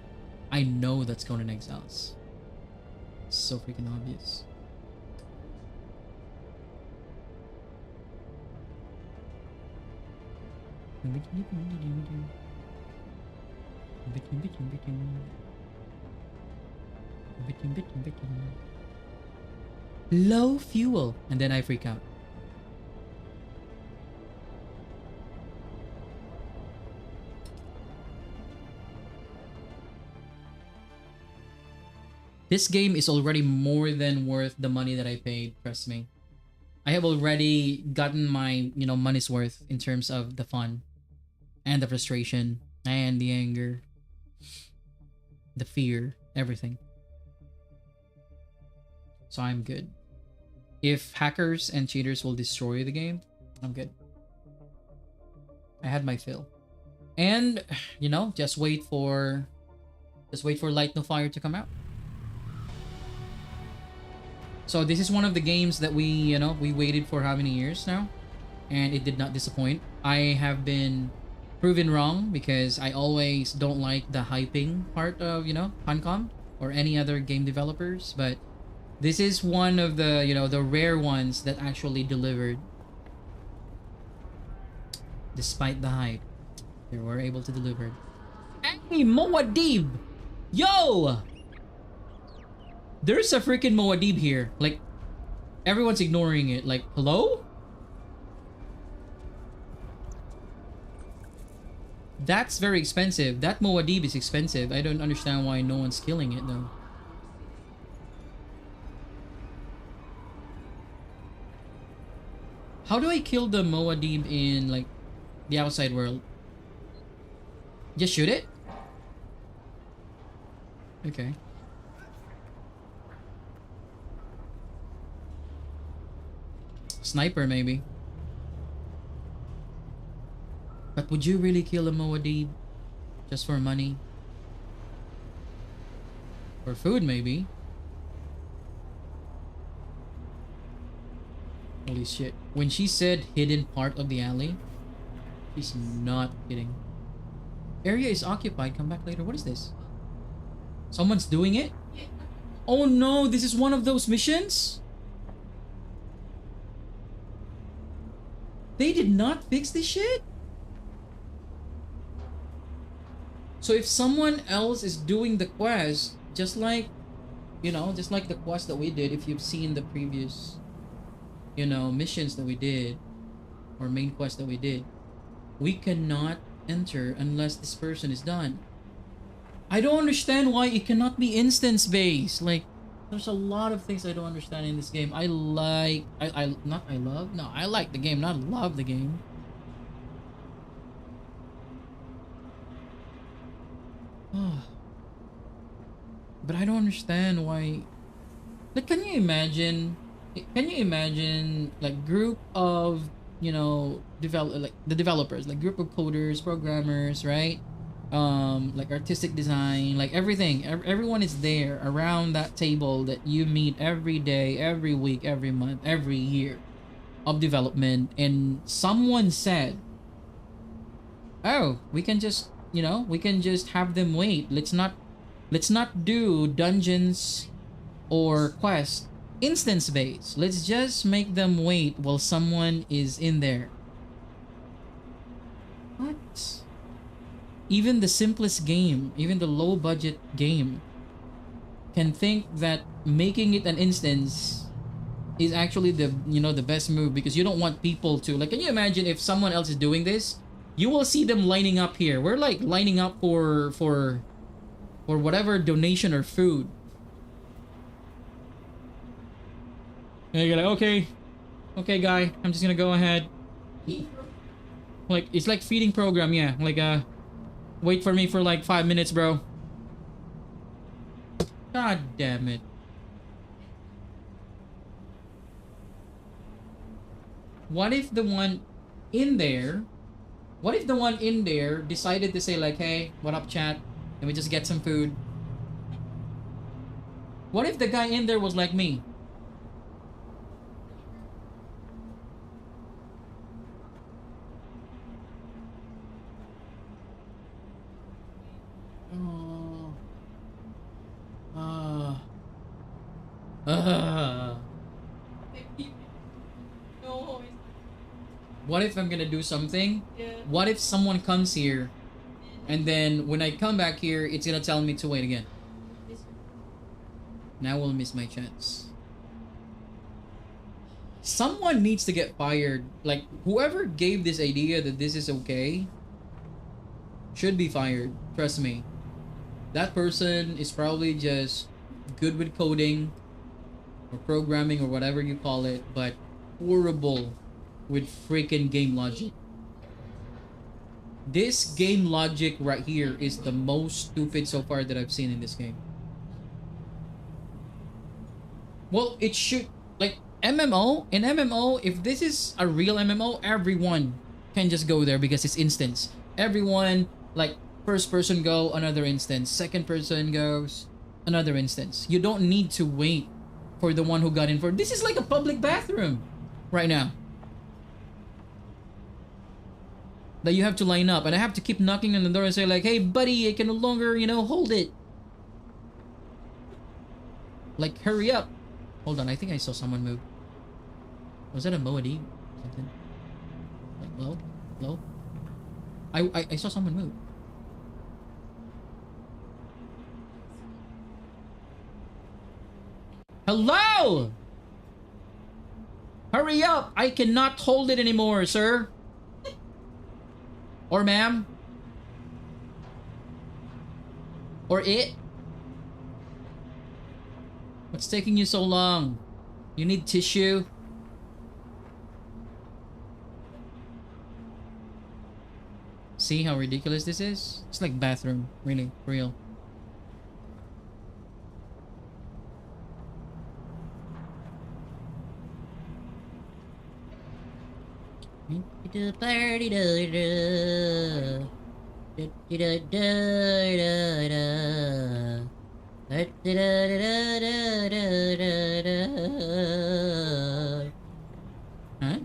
I know that's Conan Exiles. It's so freaking obvious. Low fuel, and then I freak out. This game is already more than worth the money that I paid, trust me. I have already gotten my, money's worth in terms of the fun and the frustration and the anger, the fear, everything. So I'm good. If hackers and cheaters will destroy the game, I'm good. I had my fill. And, just wait for Light No Fire to come out. So this is one of the games that we waited for how many years now? And it did not disappoint. I have been proven wrong because I always don't like the hyping part of, Funcom or any other game developers. But this is one of the, the rare ones that actually delivered. Despite the hype, they were able to deliver. Hey, Moadib! Yo! There's a freaking Moadib here. Like, everyone's ignoring it. Like, hello? That's very expensive. That Moadib is expensive. I don't understand why no one's killing it, though. How do I kill the Moadib in, like, the outside world? Just shoot it? Okay. Sniper, maybe. But would you really kill a Moadib just for money? For food, maybe. Holy shit. When she said hidden part of the alley, she's not kidding. Area is occupied. Come back later. What is this? Someone's doing it? Oh no, this is one of those missions? They did not fix this shit? So if someone else is doing the quest, just like the quest that we did, if you've seen the previous, missions that we did, or main quest that we did, we cannot enter unless this person is done. I don't understand why it cannot be instance-based. Like, there's a lot of things I don't understand in this game. I like the game, not love the game. But I don't understand why. Like, can you imagine like group of the developers, like group of coders, programmers, right? Like artistic design, like everything, everyone is there around that table that you meet every day, every week, every month, every year of development, and someone said, oh, we can just have them wait. Let's not do dungeons or quests instance based. Let's just make them wait while someone is in there. What? Even the simplest game, even the low budget game, can think that making it an instance is actually the best move, because you don't want people to, like, can you imagine if someone else is doing this? You will see them lining up here. We're like lining up for whatever donation or food. And you're like, okay guy, I'm just gonna go ahead. Like, it's like feeding program, yeah. Like, wait for me for like 5 minutes, bro. God damn it. What if the one in there decided to say like, hey, what up, chat? Let me just get some food. What if the guy in there was like me? Ugh. What if I'm gonna do something? What if someone comes here and then when I come back here, it's gonna tell me to wait again? Now we'll miss my chance. Someone needs to get fired. Like, whoever gave this idea that this is okay should be fired. Trust me. That person is probably just good with coding or programming or whatever you call it, but horrible with freaking game logic. This game logic right here is the most stupid so far that I've seen in this game. Well, it should, like, MMO, in MMO, if this is a real MMO, everyone can just go there because it's instance. Everyone, like, first person go, another instance. Second person goes, another instance. You don't need to wait for the one who got in for. This is like a public bathroom right now that you have to line up, and I have to keep knocking on the door and say like, hey buddy, I can no longer, you know, hold it. Like, hurry up. Hold on, I think I saw someone move. Was that a Moadi? Something? Like, low? Low? I saw someone move. Hello! Hurry up! I cannot hold it anymore, sir. Or ma'am. Or it. What's taking you so long? You need tissue? See how ridiculous this is? It's like bathroom, really, for real. Huh?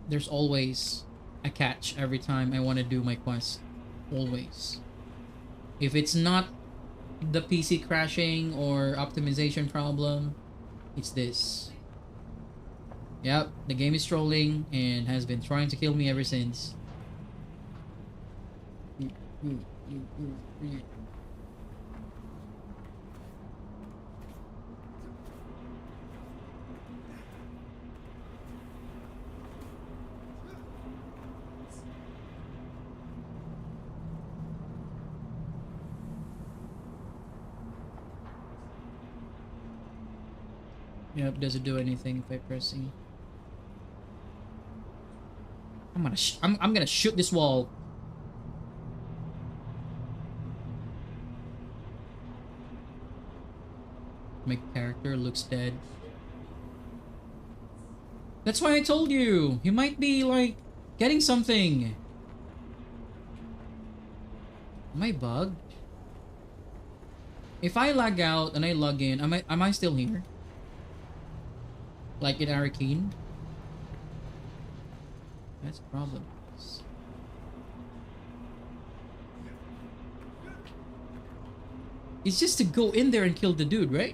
There's always a catch every time I want to do my quest. Always. If it's not the PC crashing or optimization problem, it's this. Yep, the game is trolling and has been trying to kill me ever since. Yep, doesn't do anything if I press E. I'm gonna shoot this wall. My character looks dead. That's why I told you. You might be like getting something. Am I bugged? If I lag out and I log in, am I still here? Like in Arcane? That's a problem. It's just to go in there and kill the dude, right?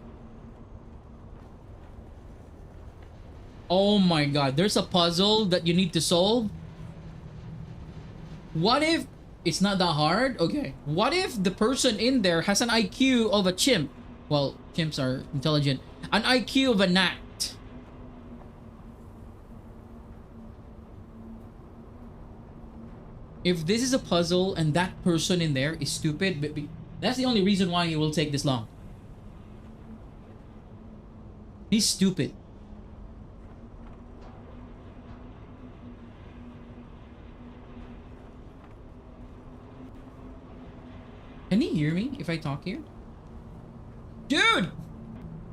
Oh my god, there's a puzzle that you need to solve? What if it's not that hard? Okay. What if the person in there has an IQ of a chimp? Well, chimps are intelligent. An IQ of a gnat. If this is a puzzle and that person in there is stupid, but that's the only reason why it will take this long. He's stupid. Can he hear me if I talk here? Dude!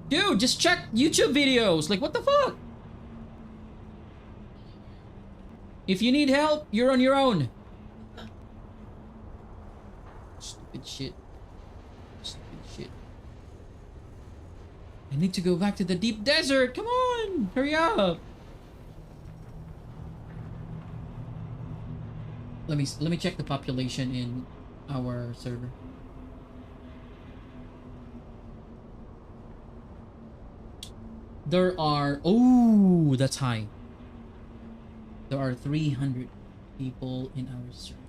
Dude, just check YouTube videos. Like, what the fuck? If you need help, you're on your own. Stupid shit. Stupid shit. I need to go back to the deep desert. Come on! Hurry up! Let me check the population in our server. There are... Oh, that's high. There are 300 people in our server.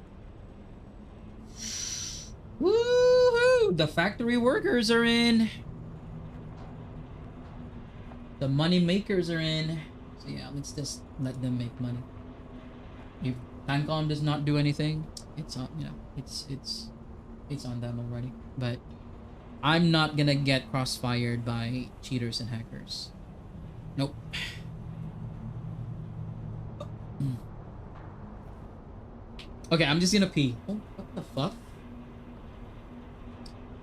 Woohoo! The factory workers are in. The money makers are in. So yeah, let's just let them make money. If Tancom does not do anything, it's on, you know, it's on them already. But I'm not gonna get crossfired by cheaters and hackers. Nope. Okay, I'm just gonna pee. Oh, what the fuck?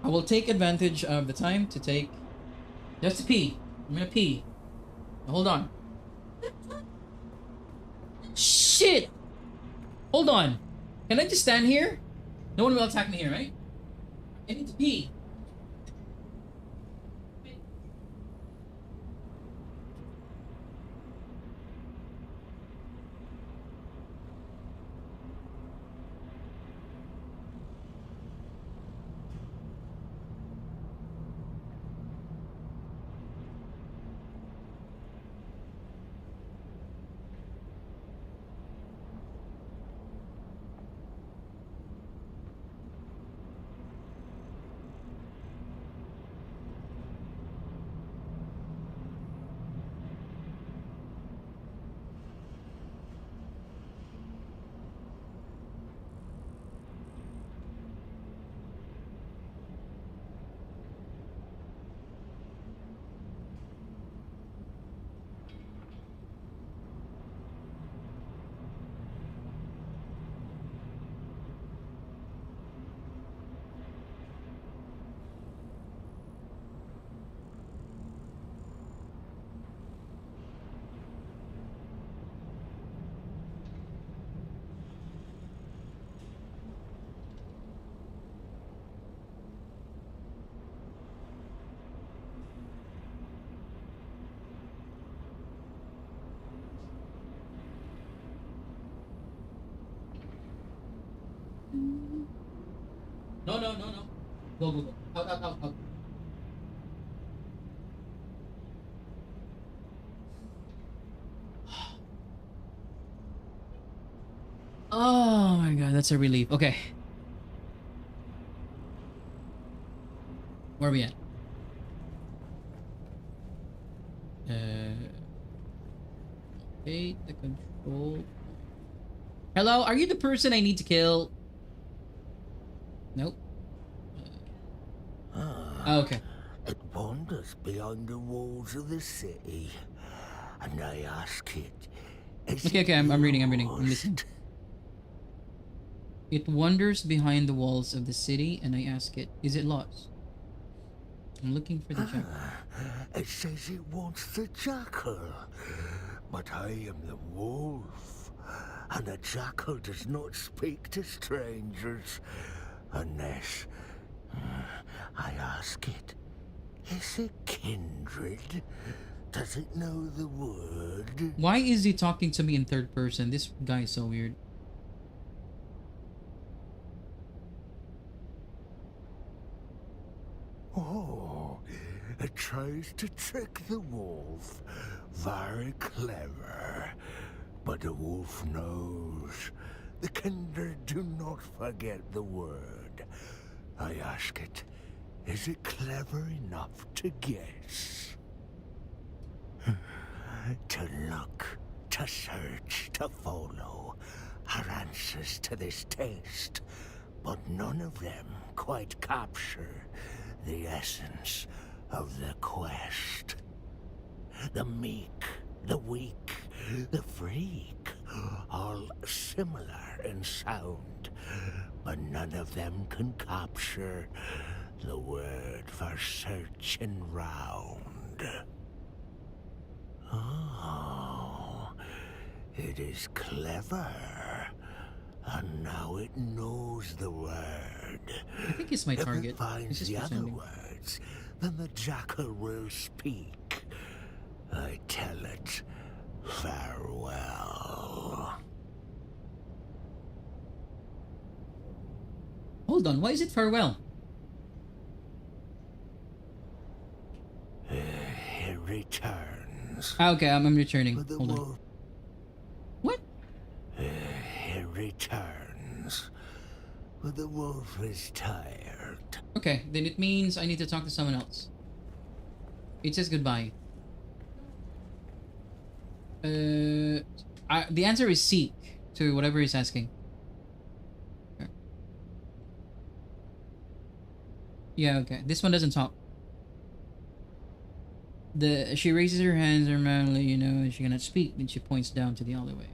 I will take advantage of the time to take... Just to pee. I'm gonna pee. Hold on. Shit! Hold on. Can I just stand here? No one will attack me here, right? I need to pee. No. Go. Out. Oh my god, that's a relief. Okay. Where are we at? Okay, the control. Hello, are you the person I need to kill? Nope. Oh, okay. It wanders beyond the walls of the city, and I ask it. Okay, I'm reading. I'm listening. It wanders behind the walls of the city, and I ask it, is it lost? I'm looking for the jackal. It says it wants the jackal, but I am the wolf, and a jackal does not speak to strangers unless I ask it. Is it kindred? Does it know the word? Why is he talking to me in third person? This guy is so weird. Oh, it tries to trick the wolf. Very clever. But the wolf knows. The kindred do not forget the word. I ask it, is it clever enough to guess? To look, to search, to follow are answers to this test, but none of them quite capture the essence of the quest. The meek, the weak, the freak, all similar in sound, but none of them can capture the word for searching round. Oh, it is clever, and now it knows the word. I think it's my target. If it finds the other words, then the jackal will speak. I tell it farewell. Hold on, why is it farewell? It returns Okay, I'm returning. Hold on. What? It returns. But the wolf is tired. Okay, then it means I need to talk to someone else. It says goodbye. The answer is seek to whatever he's asking. Okay. Yeah, okay. This one doesn't talk. She raises her hands normally, you know, she cannot speak, then she points down to the alleyway.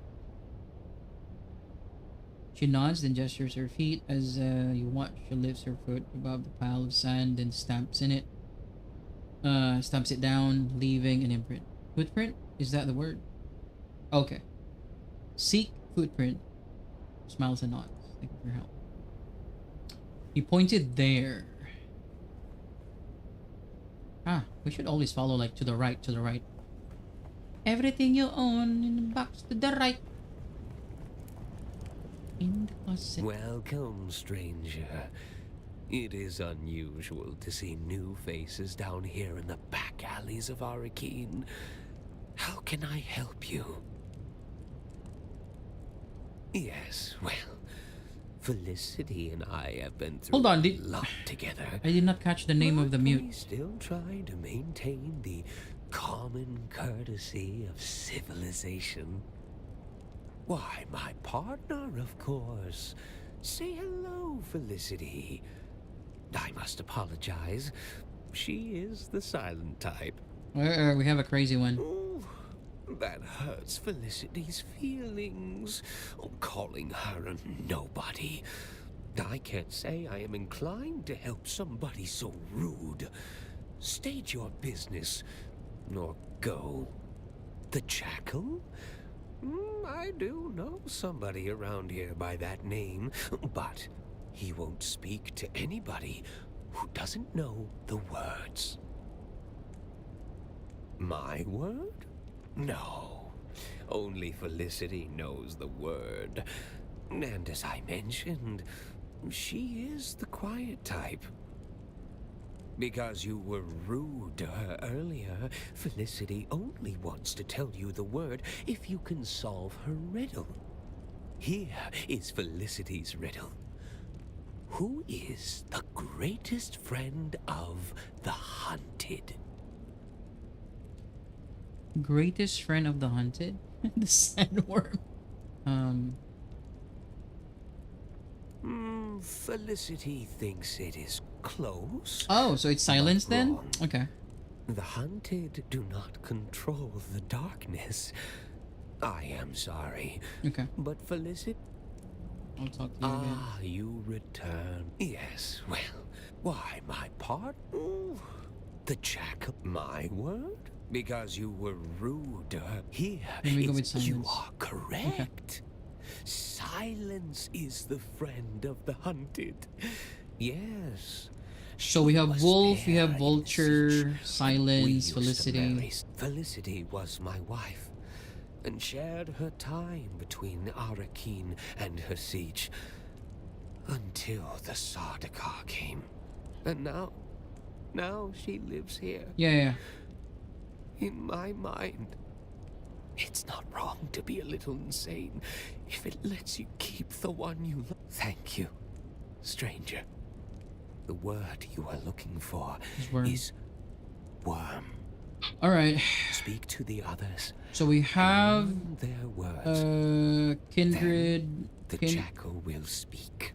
She nods, then gestures her feet as you watch. She lifts her foot above the pile of sand and stamps in it. Stamps it down, leaving an imprint. Footprint? Is that the word? Okay. Seek footprint. Smiles and nods. Thank you for your help. He pointed there. Ah, we should always follow like to the right, to the right. Everything you own in the box to the right. In the closet. Welcome, stranger. It is unusual to see new faces down here in the back alleys of Arakeen. How can I help you? Yes, well, Felicity and I have been through a lot together. I did not catch the name of the mute. We still try to maintain the common courtesy of civilization. Why, my partner, of course. Say hello, Felicity. I must apologize. She is the silent type. We have a crazy one. Ooh, that hurts Felicity's feelings. Calling her a nobody. I can't say I am inclined to help somebody so rude. State your business, or go. The Jackal? I do know somebody around here by that name, but he won't speak to anybody who doesn't know the words. My word? No. Only Felicity knows the word. And as I mentioned, she is the quiet type. Because you were rude to her earlier, Felicity only wants to tell you the word if you can solve her riddle. Here is Felicity's riddle. Who is the greatest friend of the hunted? Greatest friend of the hunted? The sandworm. Felicity thinks it is close. Oh, so it's silence then? Okay. The hunted do not control the darkness. I am sorry. Okay. But Felicity... I'll talk to you again. Ah, you return. Yes, well, why, my part? Ooh, the Jackal, my word? Because you were rude to her. Here, you are correct. Okay. Silence is the friend of the hunted. Yes. So we have Wolf, we have Vulture, Silence, Felicity. Felicity was my wife, and shared her time between Arakeen and her siege, until the Sardaukar came. And now she lives here. Yeah. In my mind, it's not wrong to be a little insane if it lets you keep the one you love. Thank you, stranger. The word you are looking for is worm. All right. Speak to the others. So we have their words. Kindred. The Jackal will speak.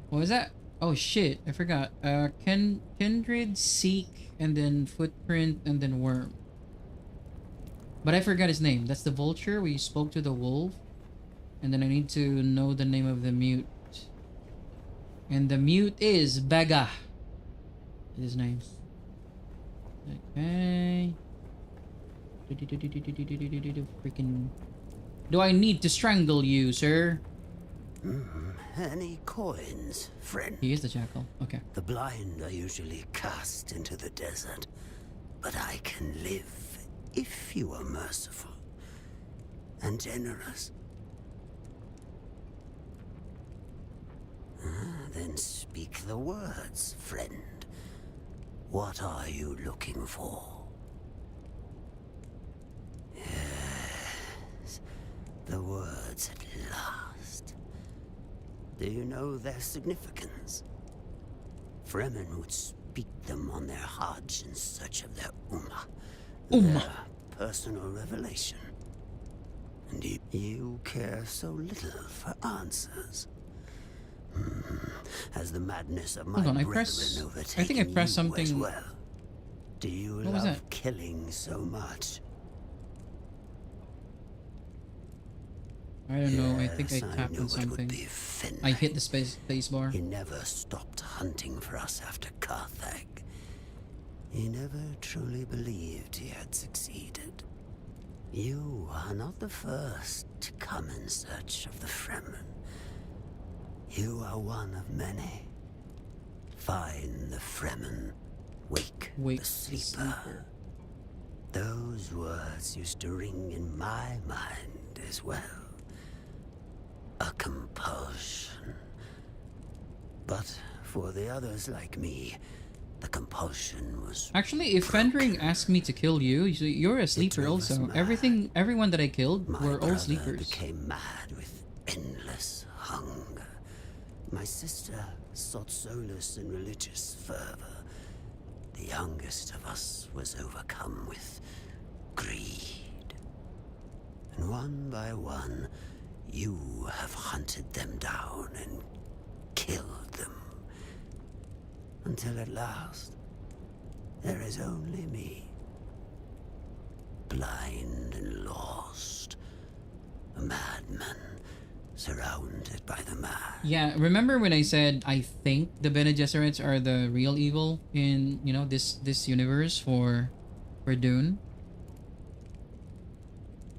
What was that? Oh shit! I forgot. Kindred, Seek, and then Footprint, and then Worm. But I forgot his name. That's the Vulture. We spoke to the Wolf, and then I need to know the name of the mute. And the mute is Bega. His name. Okay. Freaking. Do I need to strangle you, sir? Any coins, friend? He is the Jackal. Okay. The blind are usually cast into the desert, but I can live if you are merciful and generous. Then speak the words, friend. What are you looking for? words at last. Do you know their significance? Fremen would speak them on their Hajj in search of their their personal revelation. And you care so little for answers. Has the madness of my brethren overtaken I think I pressed something as well? Do you what was love that? killing so much? I don't know. I think I tapped on something. I hit the space bar. He never stopped hunting for us after Carthag. He never truly believed he had succeeded. You are not the first to come in search of the Fremen. You are one of many. Find the Fremen. Wake the sleeper. Those words used to ring in my mind as well. A compulsion. But for the others like me, the compulsion was... Actually, if Fendring asked me to kill you, you're a sleeper also. Everyone that I killed were all sleepers. Became mad with endless hunger. My sister sought solace in religious fervor. The youngest of us was overcome with greed. And one by one, you have hunted them down and killed them. Until at last, there is only me. Blind and lost. A madman, surrounded by the mad. Yeah, remember when I said I think the Bene Gesserits are the real evil in, you know, this universe for Dune?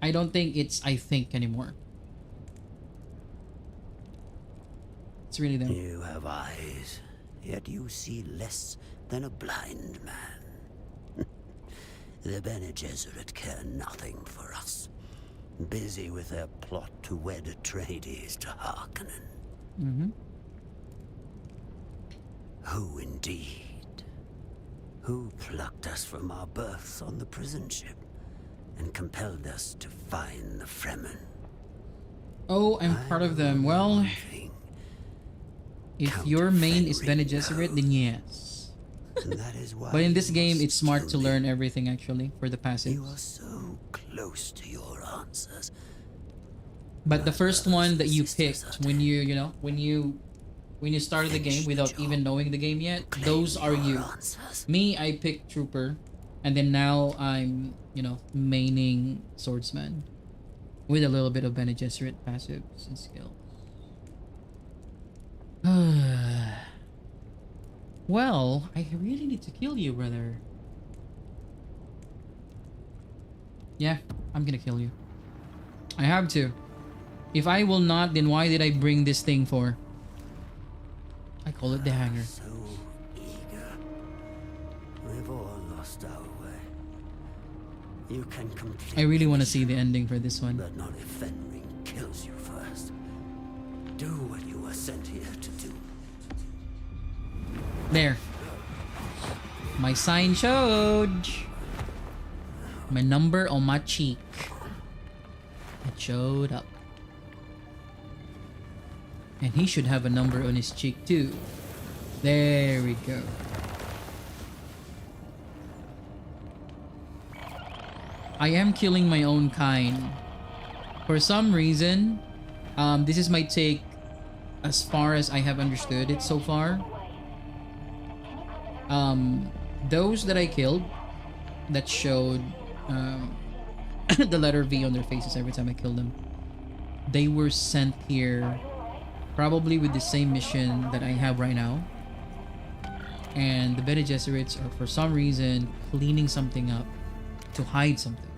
I don't think it's I think anymore. It's really them. You have eyes, yet you see less than a blind man. The Bene Gesserit care nothing for us. Busy with their plot to wed Atreides to Harkonnen. Who indeed? Who plucked us from our berths on the prison ship and compelled us to find the Fremen? Oh, I'm part of them. Well, if your main is Bene Gesserit, then yes. That is why but in this game, it's smart to learn everything actually for the passive. You are so close to your answers. But the first one that you picked when you started the game without even knowing the game yet, those are you. Me, I picked Trooper, and then now I'm, maining Swordsman with a little bit of Bene Gesserit passives and skills. Well, I really need to kill you, brother. Yeah, I'm gonna kill you. I have to. If I will not, then why did I bring this thing for? I call it the hanger. So eager. We've all lost our way. You can complete. I really want to see the ending for this one. But not if Fenring kills you first. Do what you were sent here to do. There. My sign showed. My number on my cheek. It showed up. And he should have a number on his cheek too. There we go. I am killing my own kind. For some reason, this is my take as far as I have understood it so far. Those that I killed that showed the letter V on their faces every time I killed them, they were sent here probably with the same mission that I have right now. And the Bene Gesserits are for some reason cleaning something up to hide something.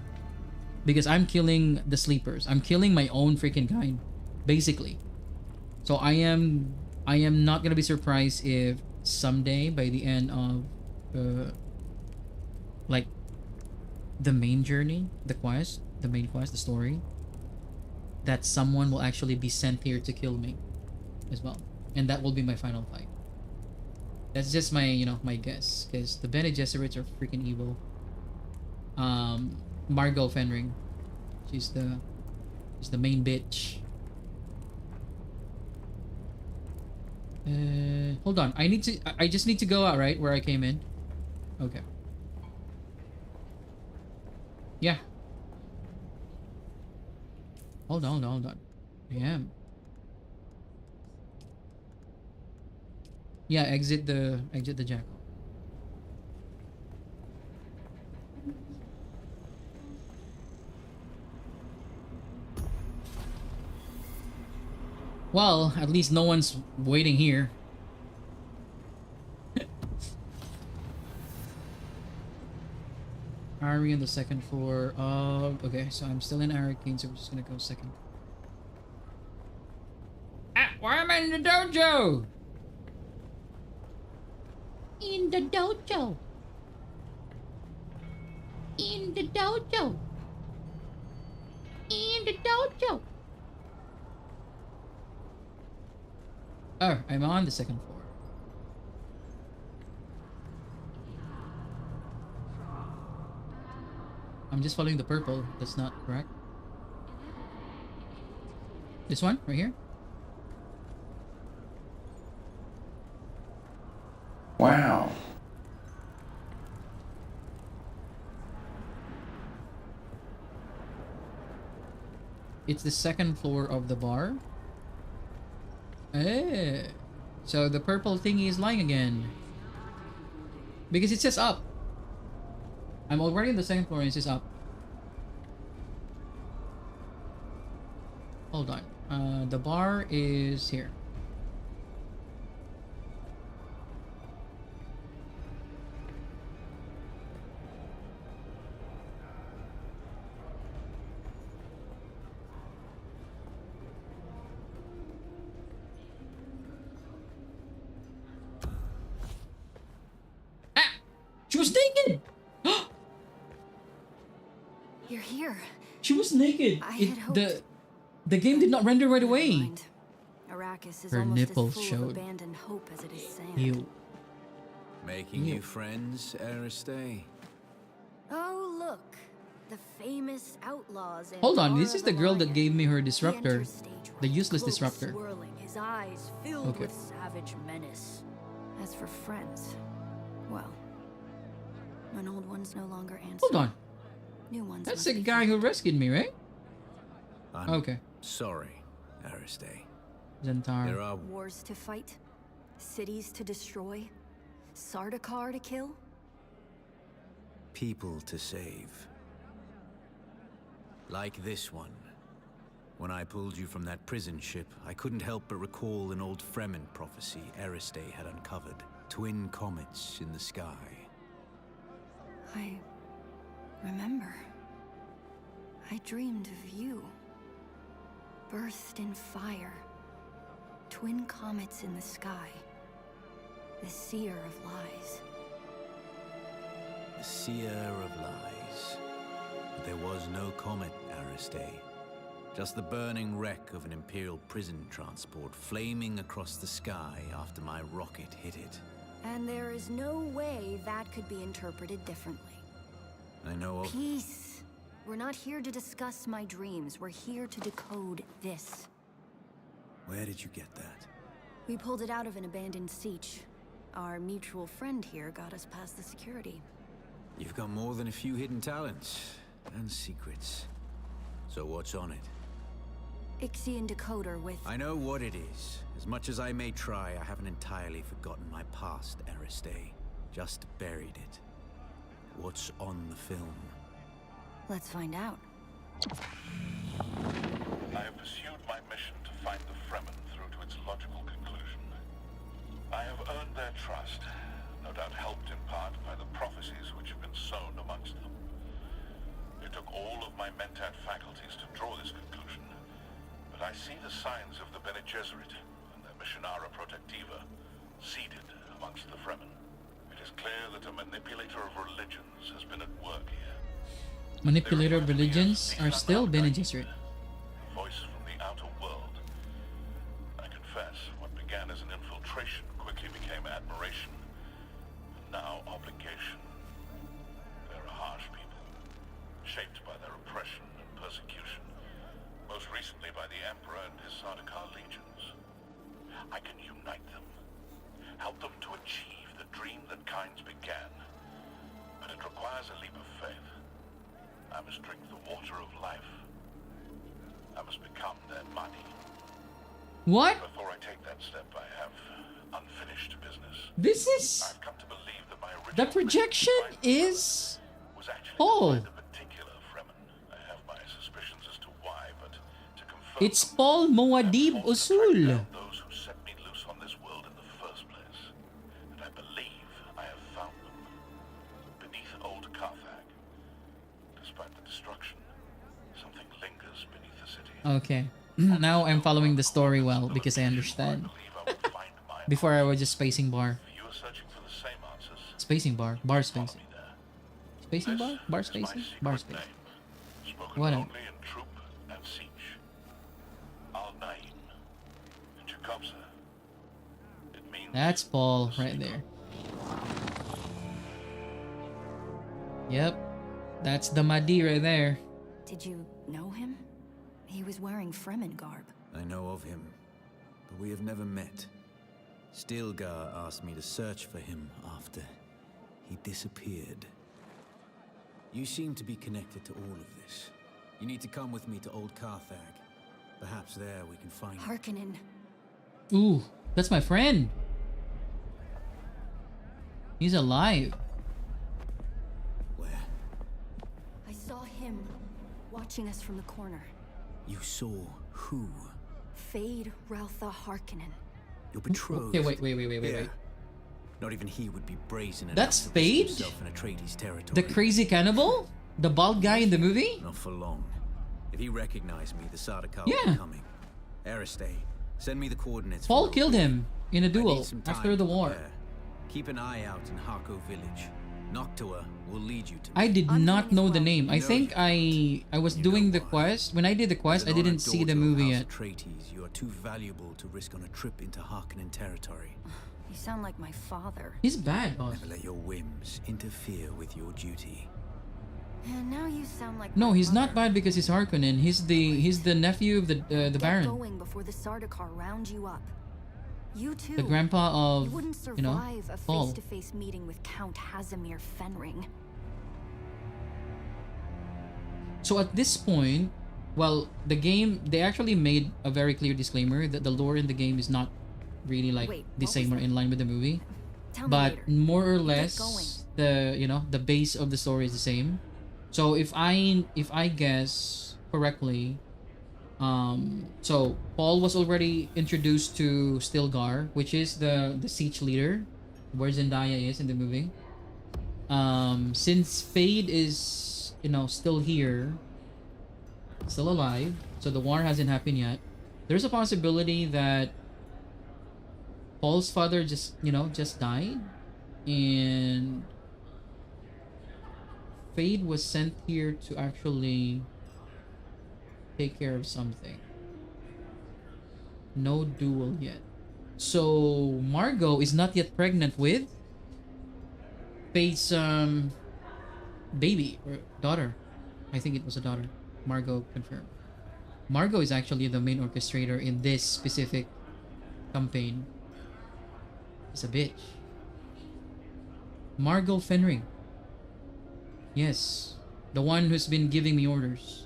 Because I'm killing the sleepers. I'm killing my own freaking kind, basically. So I am not gonna be surprised if someday by the end of like the main journey, the main quest, the story, that someone will actually be sent here to kill me as well, and that will be my final fight. That's just my my guess, because the Bene Gesserits are freaking evil. Margot Fenring, she's the main bitch Hold on. I just need to go out, right? Where I came in. Okay. Yeah. Hold on. Damn. Yeah, exit the jackal. Well, at least no one's waiting here. Are we on the second floor? Okay, so I'm still in Arcane, so we're just gonna go second. Ah, why am I in the dojo? In the dojo. In the dojo. In the dojo. Oh, I'm on the second floor. I'm just following the purple. That's not correct. This one right here. Wow. It's the second floor of the bar. Eh. So the purple thingy is lying again. Because it says up. I'm already on the second floor and it says up. Hold on. The bar is here. She was naked! You're here. She was naked. The game did not render right away. Arrakis is Her almost nipples as full showed. of abandoned hope as it is sand. Ew. Making new friends, Aristay? Oh, look. The famous outlaws. Hold on, this is the girl that gave me her disruptor. The useless cloak disruptor. Swirling, his eyes filled Okay. with savage menace. As for friends, well, when old ones no longer answer. Hold on. New ones. That's must the be guy who rescued me, right? I'm Okay. sorry, Aristay. Zentar. There are wars to fight, cities to destroy, Sardaukar to kill. people to save. Like this one. When I pulled you from that prison ship, I couldn't help but recall an old Fremen prophecy Aristay had uncovered. Twin comets in the sky. I remember. I dreamed of you. Birthed in fire. Twin comets in the sky. The seer of lies. The seer of lies. But there was no comet, Aristay. Just the burning wreck of an Imperial prison transport flaming across the sky after my rocket hit it. And there is no way that could be interpreted differently. I know of... Peace. We're not here to discuss my dreams. We're here to decode this. Where did you get that? We pulled it out of an abandoned siege. Our mutual friend here got us past the security. You've got more than a few hidden talents and secrets. So what's on it? Ixian decoder with... I know what it is. As much as I may try, I haven't entirely forgotten my past, Aristay. Just buried it. What's on the film? Let's find out. I have pursued my mission to find the Fremen through to its logical conclusion. I have earned their trust, no doubt helped in part by the prophecies which have been sown amongst them. It took all of my mentat faculties to draw this conclusion, but I see the signs of the Bene Gesserit and their Missionara Protectiva seeded amongst the Fremen. It is clear that a manipulator of religions has been at work here. Manipulator of religions are still Bene Gesserit. A voice from the outer world. I confess, what began as an infiltration quickly became admiration, and now obligation. They're a harsh people, shaped by their oppression and persecution, most recently by the Emperor and his Sardaukar legions. I can unite them mankind's began. But it requires a leap of faith. I must drink the water of life. I must become their money. What? Before I take that step, I have unfinished business. This is... I've come to believe that my The original projection is... was actually Paul. the particular Fremen. I have my suspicions as to why, but to confirm It's Paul Muad'Dib Usul. those who set me loose on this world in the first place. And I believe I have found them. Beneath old Carthag. Despite the destruction, something lingers beneath the city. Okay. Now I'm following the story well because I understand. Before I was just spacing bar. You are searching for the same answers. Spacing bar. Bar spacing. Spacing bar? Bar spacing? Bar spacing. Whatever. Only in troop and siege. Al-Naim. Jacobsa. It means That's Paul right there. Yep. That's the Mahdi right there. Did you know him? He was wearing Fremen garb. I know of him, but we have never met. Stilgar asked me to search for him after he disappeared. You seem to be connected to all of this. You need to come with me to Old Carthag. Perhaps there we can find him. Harkonnen. Ooh, that's my friend. He's alive. Where? I saw him watching us from the corner. You saw who? Fade Raltha Harkonnen. Your betrothed. Okay, wait. Yeah. Not even he would be brazen enough That's to risk Fade? himself in Atreides territory. The crazy cannibal? The bald guy in the movie? Not for long. If he recognized me, the Sardaukar Yeah. will be coming. Aristay, send me the coordinates. Paul for killed him in a I duel need some time after the to war. prepare. Keep an eye out in Harko village. Noctua will lead you to me. I did not know the name. I No, think I was doing the quest. When I did the quest, As I an didn't honored see the daughter of movie House yet. Atreides, you are too valuable to risk on a trip into Harkonnen territory. You sound like my father. He's bad, boss. Never let your whims interfere with your duty. And now you sound like No, my he's not mother. bad because he's Harkonnen. He's the nephew of the Get Baron, going before the Sardaukar round you up. You too. the grandpa of You wouldn't you know survive a Paul. face-to-face meeting with Count Hazimir Fenring. So at this point, well, the game, they actually made a very clear disclaimer that the lore in the game is not really like Wait, the what same was or in line with the movie. Tell me But later. more or Get less going. the base of the story is the same. So if I guess correctly, so Paul was already introduced to Stilgar, which is the siege leader, where Zendaya is in the movie. Since Fade is still here, still alive, so the war hasn't happened yet, there's a possibility that Paul's father just died, and Fade was sent here to actually take care of something. No duel yet. So Margot is not yet pregnant with Fade's baby or daughter. I think it was a daughter. Margot confirmed. Margot is actually the main orchestrator in this specific campaign. It's a bitch. Margot Fenring. Yes, the one who's been giving me orders.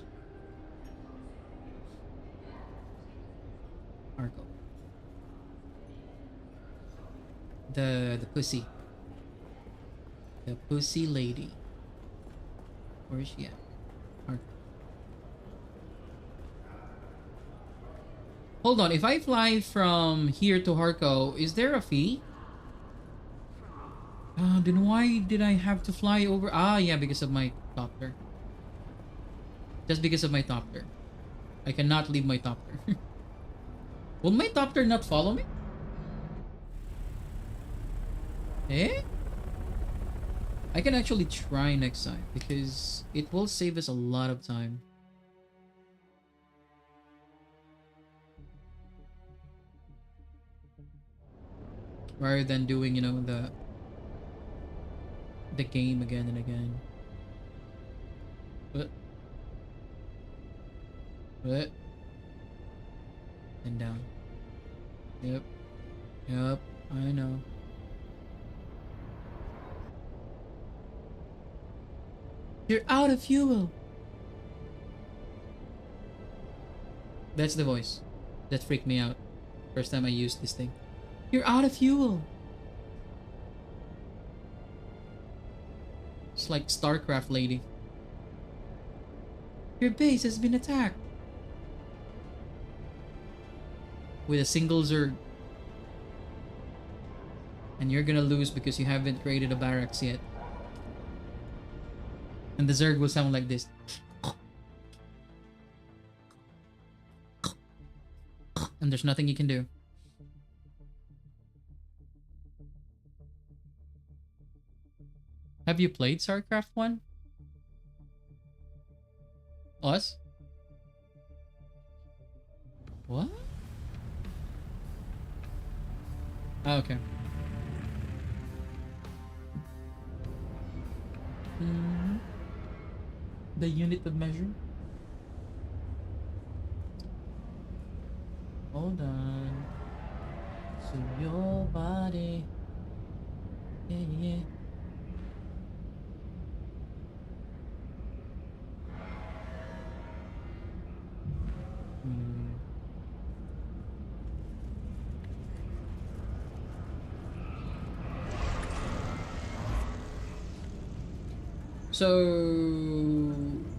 Margot. The pussy. The pussy lady. Where is she at? Margot. Hold on, if I fly from here to Harko, is there a fee? Then why did I have to fly over? Yeah, because of my Topter. Just because of my Topter. I cannot leave my Topter. Will my Topter not follow me? Eh? I can actually try next time because it will save us a lot of time. Rather than doing, the game again and again. What? And down. Yep. I know. You're out of fuel. That's the voice. That freaked me out. First time I used this thing. You're out of fuel. It's like StarCraft lady. Your base has been attacked. With a single Zerg. And you're gonna lose because you haven't created a barracks yet. And the Zerg will sound like this. And there's nothing you can do. Have you played StarCraft 1? Us? What? Oh, okay. The unit of measure? Hold on. To your body. Yeah, yeah. So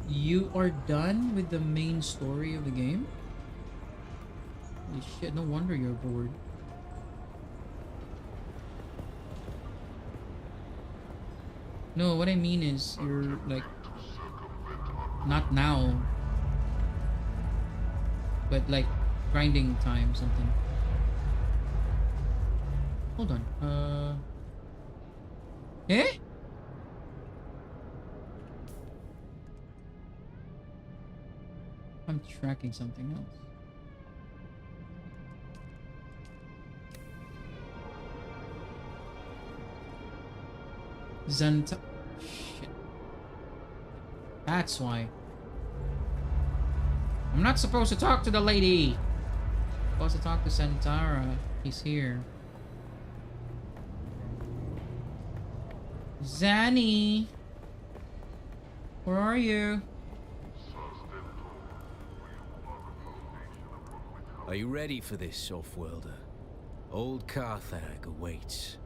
you are done with the main story of the game? Holy shit, no wonder you're bored. No, what I mean is you're like not now, but like grinding time something. Hold on. Eh? I'm tracking something else. Shit. That's why. I'm not supposed to talk to the lady. I'm supposed to talk to Santara. He's here. Zanny! Where are you? Are you ready for this, Offworlder? Old Carthag awaits.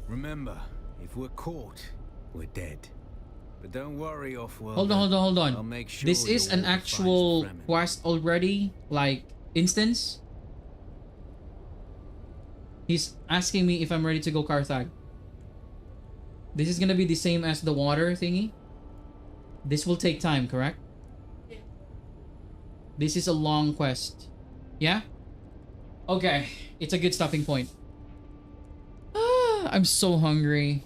Remember, if we're caught, we're dead. But don't worry, Offworlder. Hold on. I'll make sure this is an actual quest already, like instance. He's asking me if I'm ready to go Carthag. This is gonna be the same as the water thingy. This will take time, correct? Yeah. This is a long quest. Yeah? Okay, it's a good stopping point. I'm so hungry.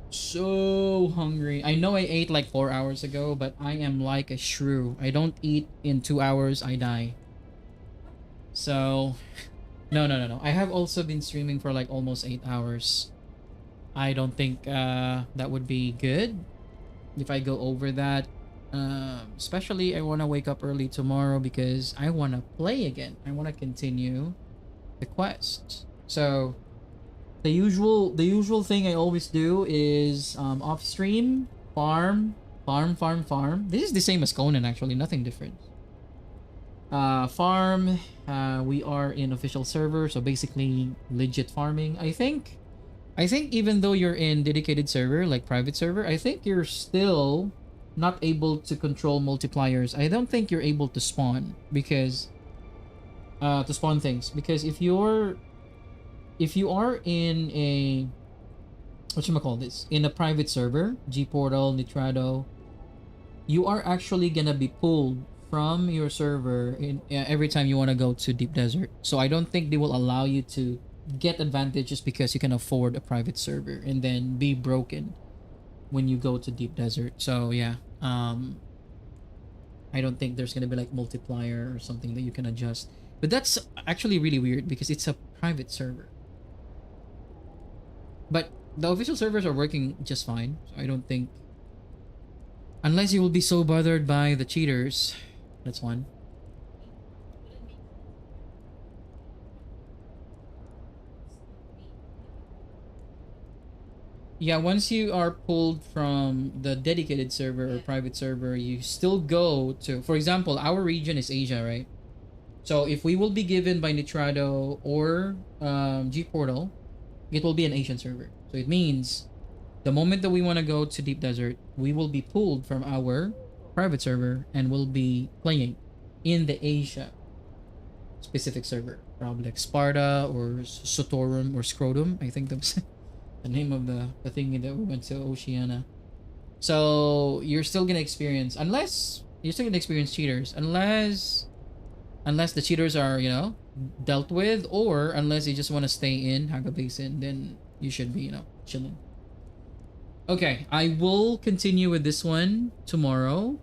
So hungry. I know I ate like 4 hours ago, but I am like a shrew. I don't eat in 2 hours, I die. So, no. I have also been streaming for like almost 8 hours. I don't think that would be good if I go over that. Especially I want to wake up early tomorrow because I want to play again. I want to continue the quest. So the usual thing I always do is off stream farm. This is the same as Conan actually, nothing different. Farm. We are in official server, so basically legit farming. I think even though you're in dedicated server like private server, I think you're still not able to control multipliers. I don't think you're able to spawn because to spawn things, because if you are in a whatchamacallit, in a private server, G Portal, Nitrado, you are actually gonna be pulled from your server in every time you want to go to Deep Desert. So I don't think they will allow you to get advantages because you can afford a private server and then be broken when you go to Deep Desert. So yeah, I don't think there's gonna be like multiplier or something that you can adjust. But that's actually really weird because it's a private server. But the official servers are working just fine. So I don't think, unless you will be so bothered by the cheaters. That's one. Yeah, once you are pulled from the dedicated server or private server, you still go to, for example, our region is Asia, right? So if we will be given by Nitrado or G Portal, it will be an Asian server. So it means the moment that we want to go to Deep Desert, we will be pulled from our private server and will be playing in the Asia specific server. Probably like Sparta or Sotorum or Scrotum. I think that was the name of the thing that we went to Oceania. So you're still gonna experience, unless you're still gonna experience cheaters, unless the cheaters are, you know, dealt with, or unless you just want to stay in Haga Basin, then you should be, you know, chilling. Okay, I will continue with this one tomorrow.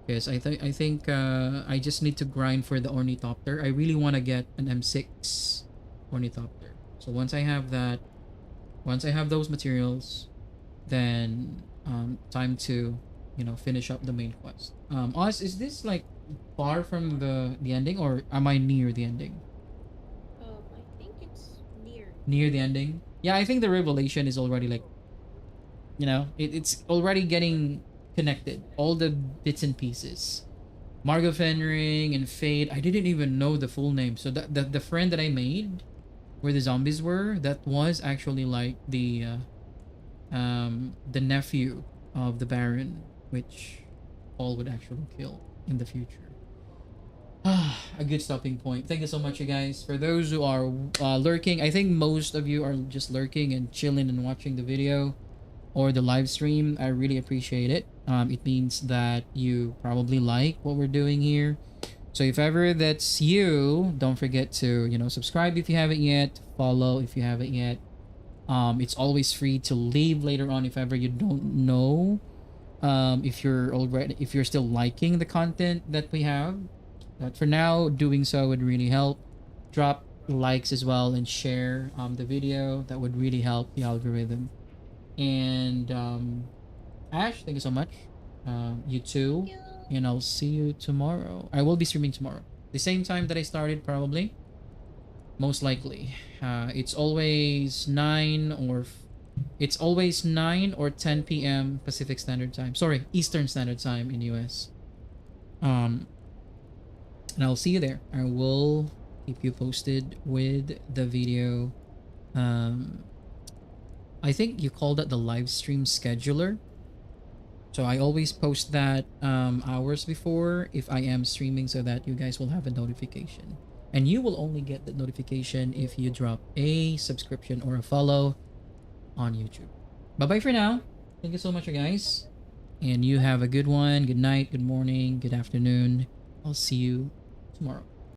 Yes, I think I just need to grind for the ornithopter. I really want to get an M6 ornithopter. So once I have that, once I have those materials, then time to, you know, finish up the main quest. Oz, is this like far from the ending, or am I near the ending? I think it's near. Near the ending? Yeah, I think the revelation is already like, you know, it's already getting connected. All the bits and pieces. Margot Fenring and Fade. I didn't even know the full name. So the friend that I made, where the zombies were, that was actually like the nephew of the Baron, which Paul would actually kill in the future. A good stopping point. Thank you so much, you guys. For those who are lurking, I think most of you are just lurking and chilling and watching the video or the live stream. I really appreciate it. It means that you probably like what we're doing here. So if ever that's you, don't forget to, you know, subscribe if you haven't yet, follow if you haven't yet. It's always free to leave later on if ever you don't know if you're still liking the content that we have. But for now, doing so would really help. Drop likes as well and share the video. That would really help the algorithm. And Ash, thank you so much. You too. And I'll see you tomorrow. I will be streaming tomorrow. The same time that I started, probably. Most likely. It's always 9 or 10 p.m. Pacific Standard Time. Sorry, Eastern Standard Time in US. And I'll see you there. I will keep you posted with the video. I think you call that the live stream scheduler. So I always post that hours before if I am streaming, so that you guys will have a notification. And you will only get the notification if you drop a subscription or a follow on YouTube. Bye-bye for now. Thank you so much, you guys. And you have a good one. Good night, good morning, good afternoon. I'll see you tomorrow.